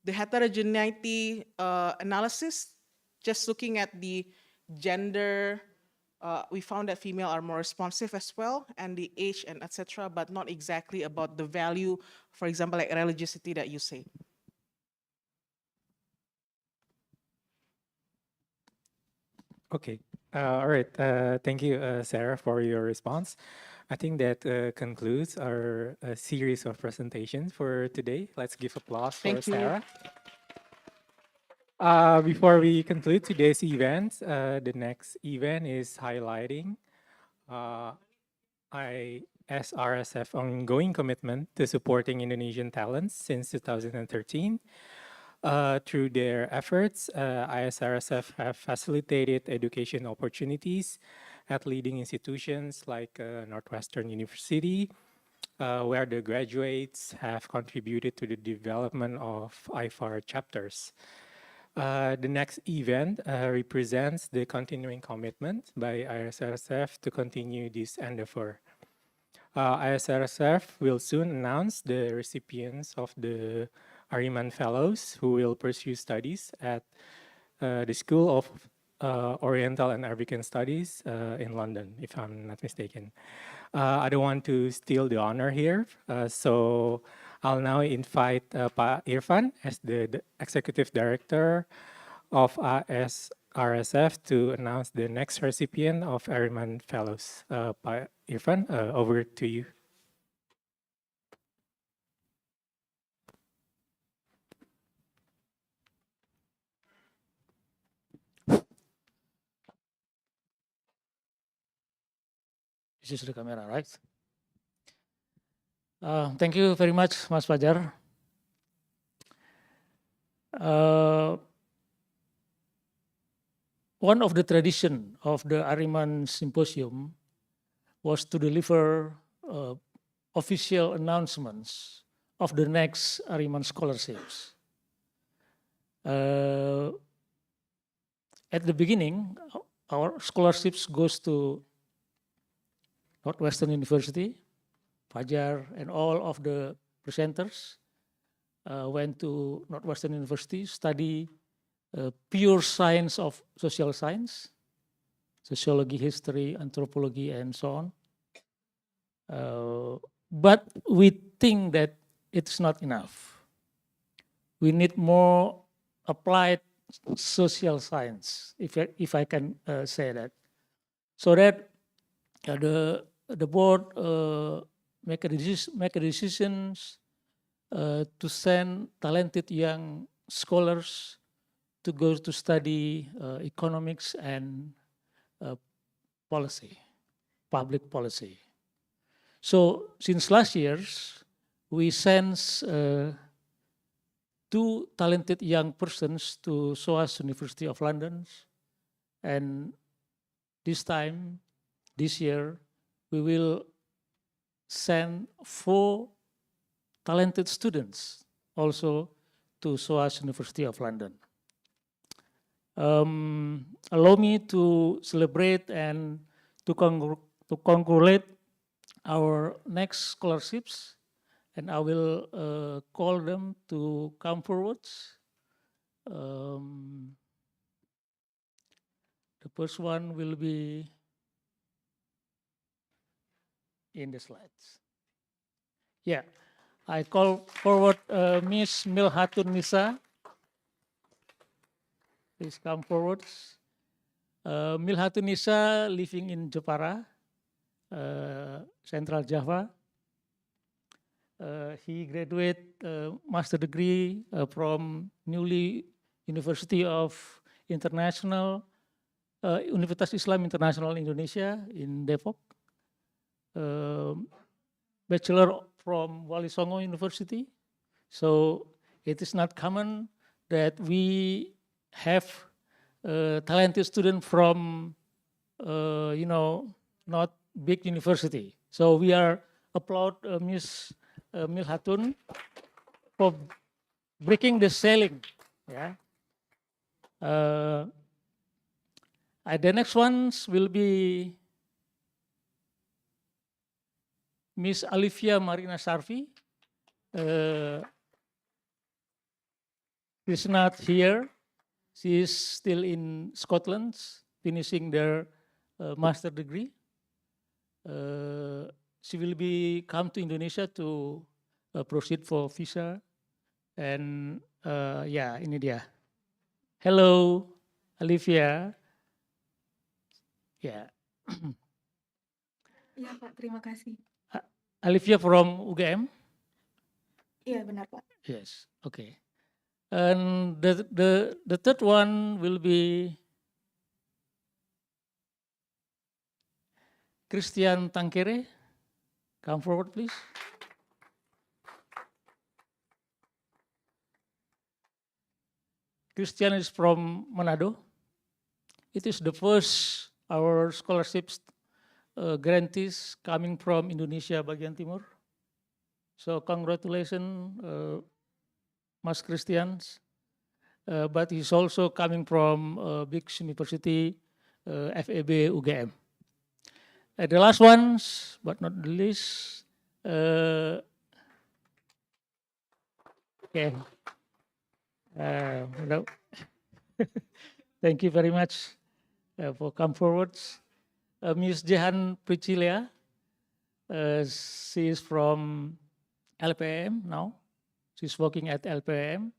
heterogeneity analysis, just looking at the gender we found that female are more responsive as well, and the age and etc., but not exactly about the value, for example, like religiosity that you say. Okay. All right. Thank you, Sarah, for your response. I think that concludes our series of presentations for today. Let's give applause for Thank you. Sarah. Before we conclude today's event, the next event is highlighting ISRSF ongoing commitment to supporting Indonesian talents since 2013. Through their efforts, ISRSF have facilitated education opportunities at leading institutions like Northwestern University, where the graduates have contributed to the development of Ifar chapters. The next event represents the continuing commitment by ISRSF to continue this endeavor. ISRSF will soon announce the recipients of the Ariman Fellows who will pursue studies at the School of Oriental and African Studies in London, if I'm not mistaken. I don't want to steal the honor here, so I'll now invite Pa Irfan as the Executive Director of ISRSF to announce the next recipient of Ariman Fellows. Pa Irfan, over to you. This is the camera, right? Thank you very much, Mas Fajar. One of the tradition of the Ariman Symposium was to deliver official announcements of the next Ariman scholarships. At the beginning, our scholarships goes to Northwestern University. Fajar and all of the presenters went to Northwestern University, study pure science of social science, sociology, history, anthropology, and so on. But we think that it's not enough. We need more applied social science, if I can say that. So that the board make a decisions to send talented young scholars to go to study economics and policy, public policy. So since last years, we sent 2 talented young persons to SOAS University of London, and this year, we will send 4 talented students also to SOAS University of London. Allow me to celebrate and to congratulate our next scholarships, and I will call them to come forwards. The first one will be in the slides. Yeah, I call forward Miss Milhatun Nisa. Please come forward. Milhatun Nisa living in Jepara, Central Java. He graduated master degree from newly University of International Universitas Islam International Indonesia in Depok. Bachelor from Wali Songo University. So it is not common that we have talented student from, not big university. So we are applaud Miss Milhatun for breaking the ceiling. Yeah. The next ones will be Miss Alivia Marina Sarvi. She's not here. She is still in Scotland, finishing their master degree. She will be come to Indonesia to proceed for visa, and ya ini dia. Hello, Olivia. Ya. Iya Pak, terima kasih. Olivia from UGM. Iya benar Pak. Yes. Okay. And the third one will be Christian Tangkere. Come forward, please. Christian is from Manado. It is the first our scholarships grantees coming from Indonesia bagian timur. So congratulations, Mas Christians. But he's also coming from big university, FEB UGM. The last ones, but not the least. Okay. No. Thank you very much for come forwards. Ms. Jehan Prichilia, she is from LPM now. She's working at LPM.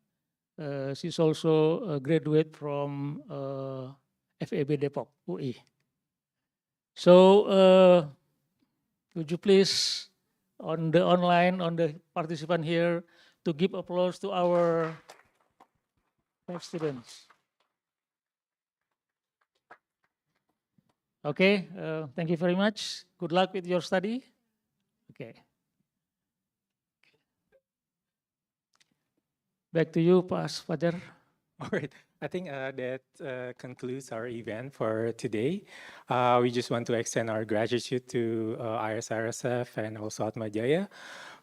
She's also a graduate from FEB Depok, UI. So would you please, on the online, on the participant here, to give applause to our students. Okay, thank you very much. Good luck with your study. Okay. Back to you, Pak Fajar. All right. I think that concludes our event for today. We just want to extend our gratitude to ISRSF and also Atmajaya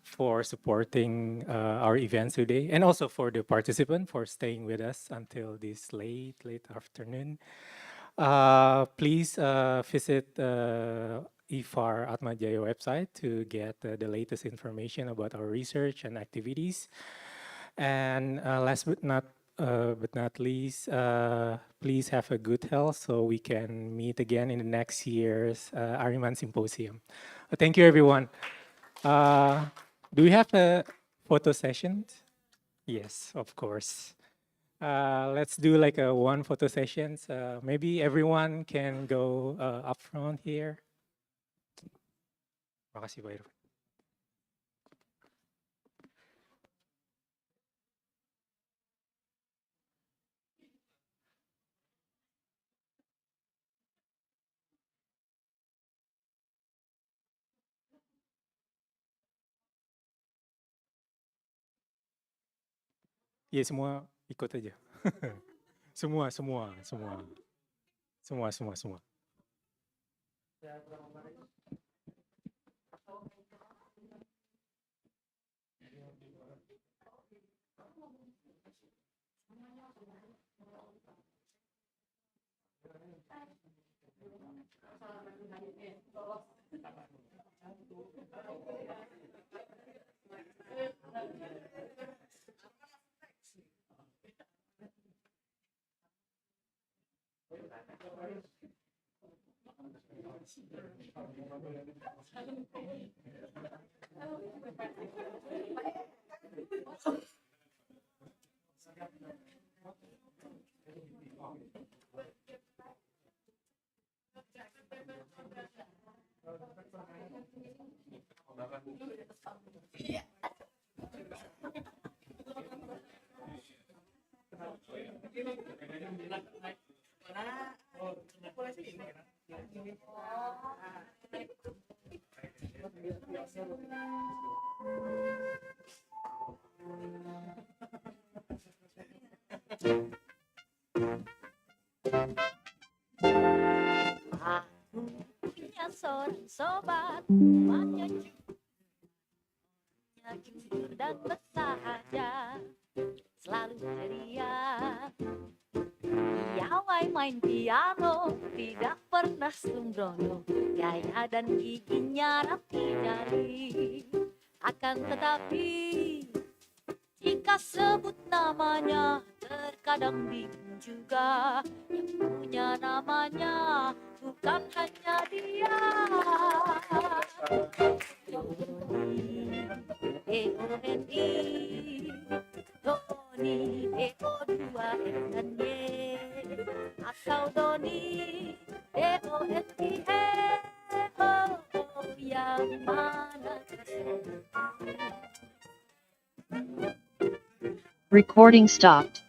for supporting our event today, and also for the participant for staying with us until this late afternoon. Please visit Ifar Atmajaya website to get the latest information about our research and activities. And last but not least, please have a good health so we can meet again in the next year's Ariman Simposium. Thank you, everyone. Do we have a photo session? Yes, of course. Let's do like a one photo session. Maybe everyone can go up front here. Makasih, Pak Irfan. Ya semua ikut aja. semua. Aku punya seorang sobat, temannya jujur dan bersahaja, selalu ceria. Ia main piano, tidak pernah sembrono, gaya dan giginya rapi jari. Akan tetapi, jika sebut namanya terkadang bingung. juga, yang punya namanya bukan hanya dia. D-O-N-I, Doni, D-O-2-N dan Y, atau Doni, D-O-N-I-E, oh, yang mana terserah. Recording stopped.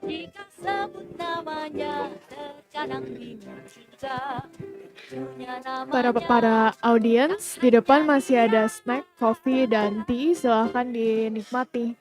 Jika sebut namanya terkadang bingung juga. Para audiens, di depan masih ada snack, kopi, dan tea. Silahkan dinikmati.